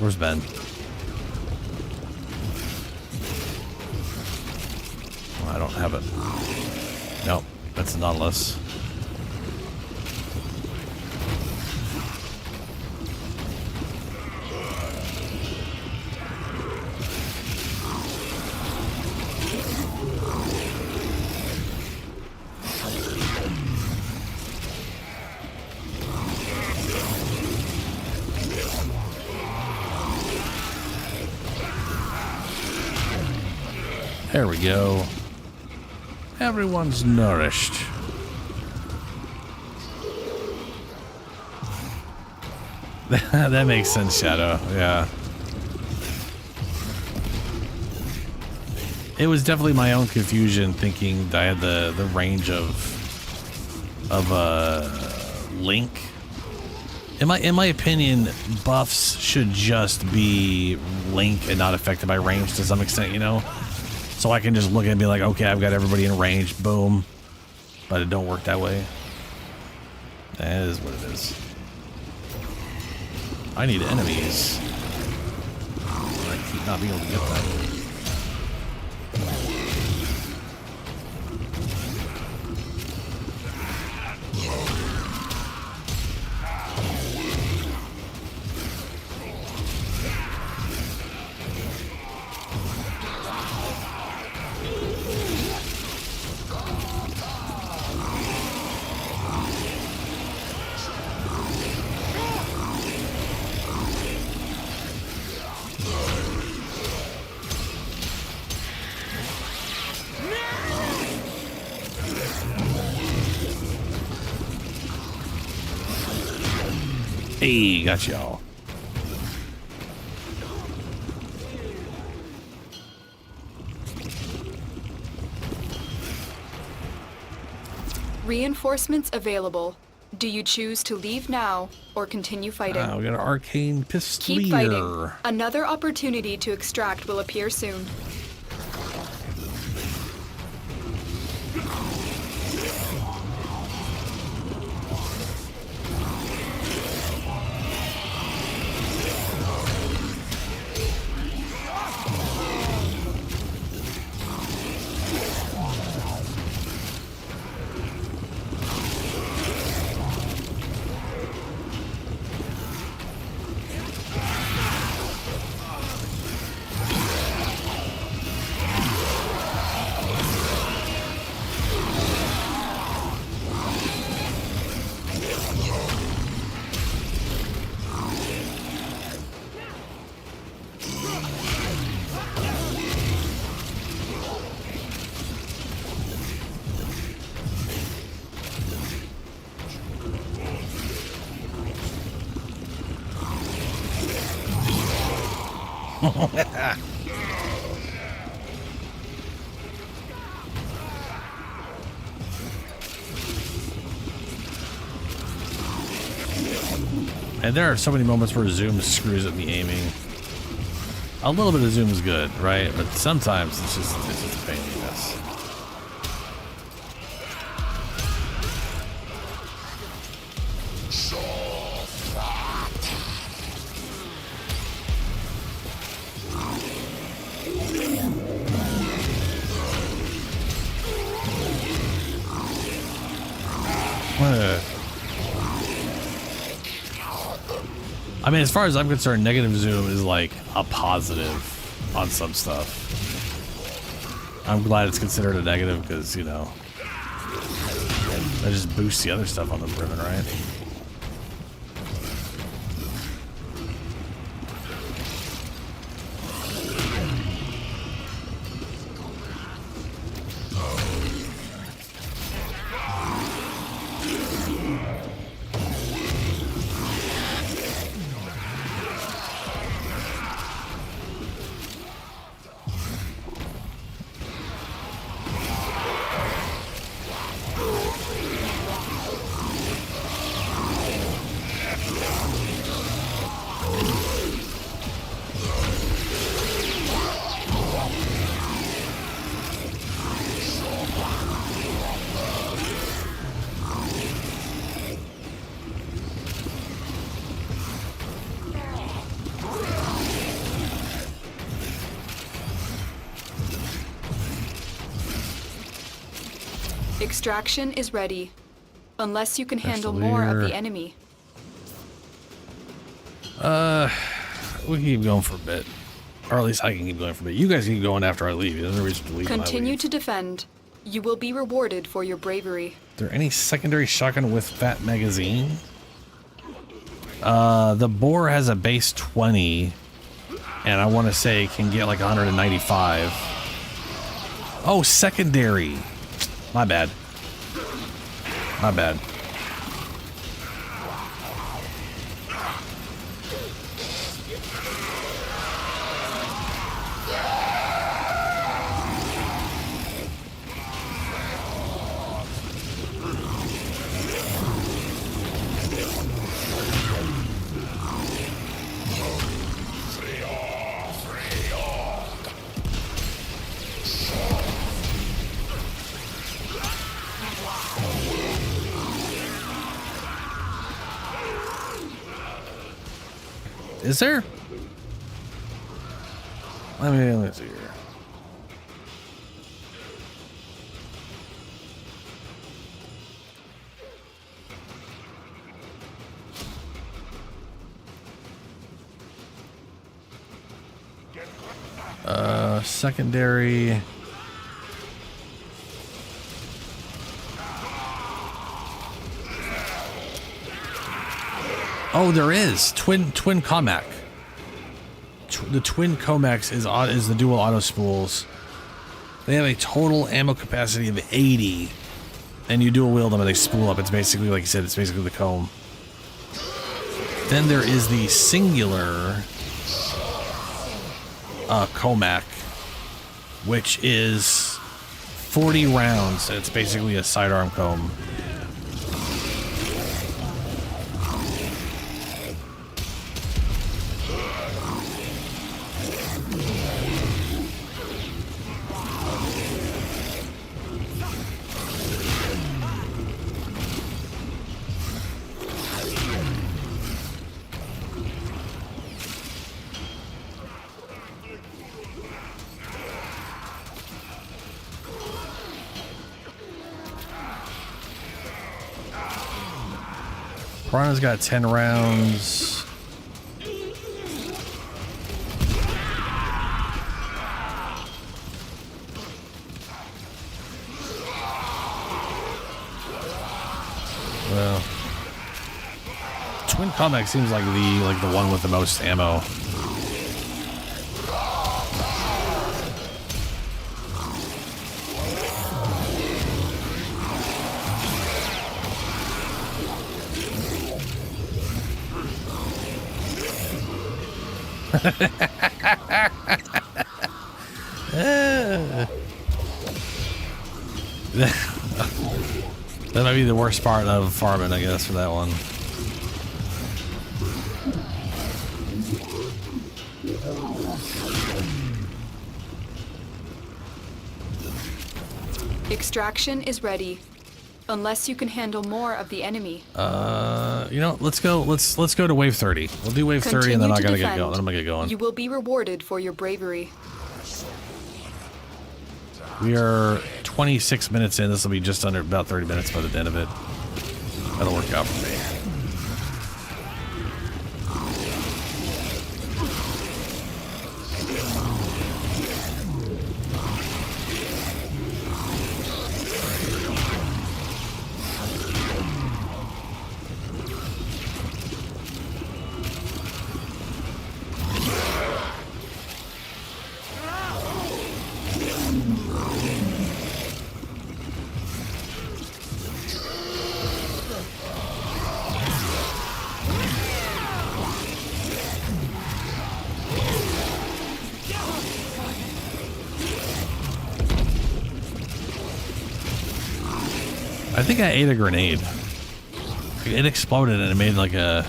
Where's Ben? Oh, I don't have it. Nope, that's a Nautilus. There we go. Everyone's nourished. That makes sense, Shadow. Yeah. It was definitely my own confusion thinking that I had the range of Link. In my opinion, buffs should just be Link and not affected by range to some extent, you know? So I can just look at it and be like, okay, I've got everybody in range, boom. But it don't work that way. That is what it is. I need enemies. I keep not being able to get them. Hey, got y'all. Reinforcements available. Do you choose to leave now or continue fighting? We got an arcane pistol. Keep fighting. Another opportunity to extract will appear soon. And there are so many moments where zoom screws at me aiming. A little bit of zoom is good, right? But sometimes it's just a pain in the ass. I mean, as far as I'm concerned, negative zoom is like a positive on some stuff. I'm glad it's considered a negative because, you know, that just boosts the other stuff on the ribbon, right? Extraction is ready. Unless you can handle more of the enemy. We can keep going for a bit. Or at least I can keep going for a bit. You guys can keep going after I leave. There's no reason to leave. Continue to defend. You will be rewarded for your bravery. Is there any secondary shotgun with fat magazine? The bore has a base 20. And I want to say it can get like 195. Oh, secondary. My bad. My bad. Is there? Let's see here. Secondary. Oh, there is twin Comac. The twin Comacs is the dual auto spools. They have a total ammo capacity of 80, and you dual wield them and they spool up. It's basically, like you said, it's basically the comb. Then there is the singular Comac, which is 40 rounds. It's basically a sidearm comb. Piranha's got 10 rounds. Well, Twin Comac seems like the one with the most ammo. That might be the worst part of farming, I guess, for that one. Extraction is ready. Unless you can handle more of the enemy. You know, let's go to wave 30. We'll do wave 30 and then I gotta get going. Then I'm gonna get going. You will be rewarded for your bravery. We are 26 minutes in. This will be just under about 30 minutes by the end of it. That'll work out for me. I think I ate a grenade. It exploded and it made like a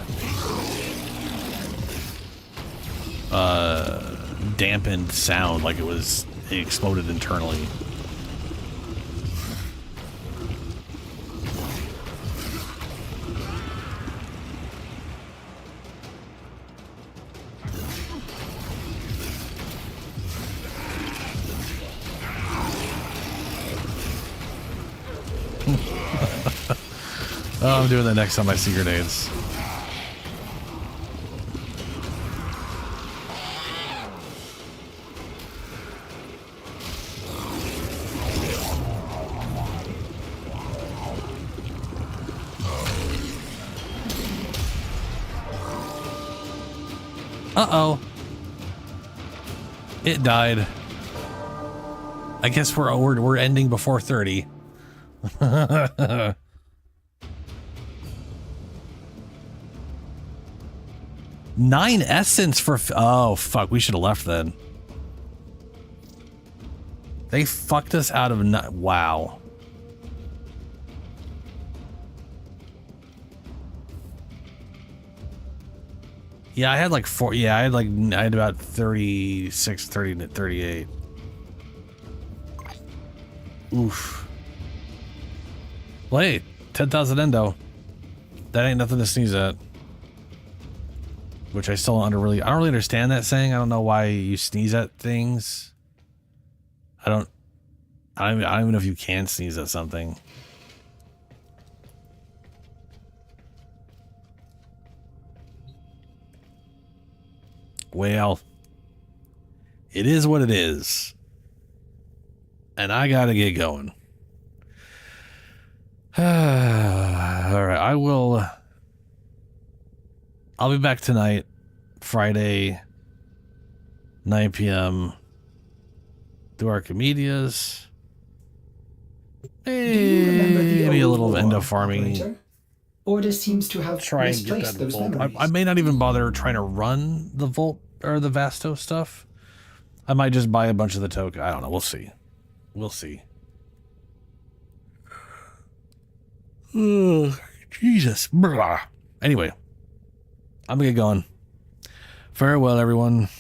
dampened sound, like it exploded internally. Oh, I'm doing that next time I see grenades. Uh-oh. It died. I guess we're ending before 30. 9 essence for... Oh, fuck. We should have left then. They fucked us out of... Wow. Yeah, I had like 4... Yeah, I had about 36, 30, 38. Oof. Well, hey, 10,000 endo. That ain't nothing to sneeze at. Which I still don't really understand that saying. I don't know why you sneeze at things. I don't even know if you can sneeze at something. Well, it is what it is. And I gotta get going. All right, I'll be back tonight, Friday, 9 p.m. Do Archimedias. Maybe a little endo farming. Operator? Order seems to have Try and get misplaced that those Volt. memories. I may not even bother trying to run the Volt or the Vasto stuff. I might just buy a bunch of the token. I don't know. We'll see. We'll see. Jesus. Blah. Anyway, I'm gonna get going. Farewell, everyone.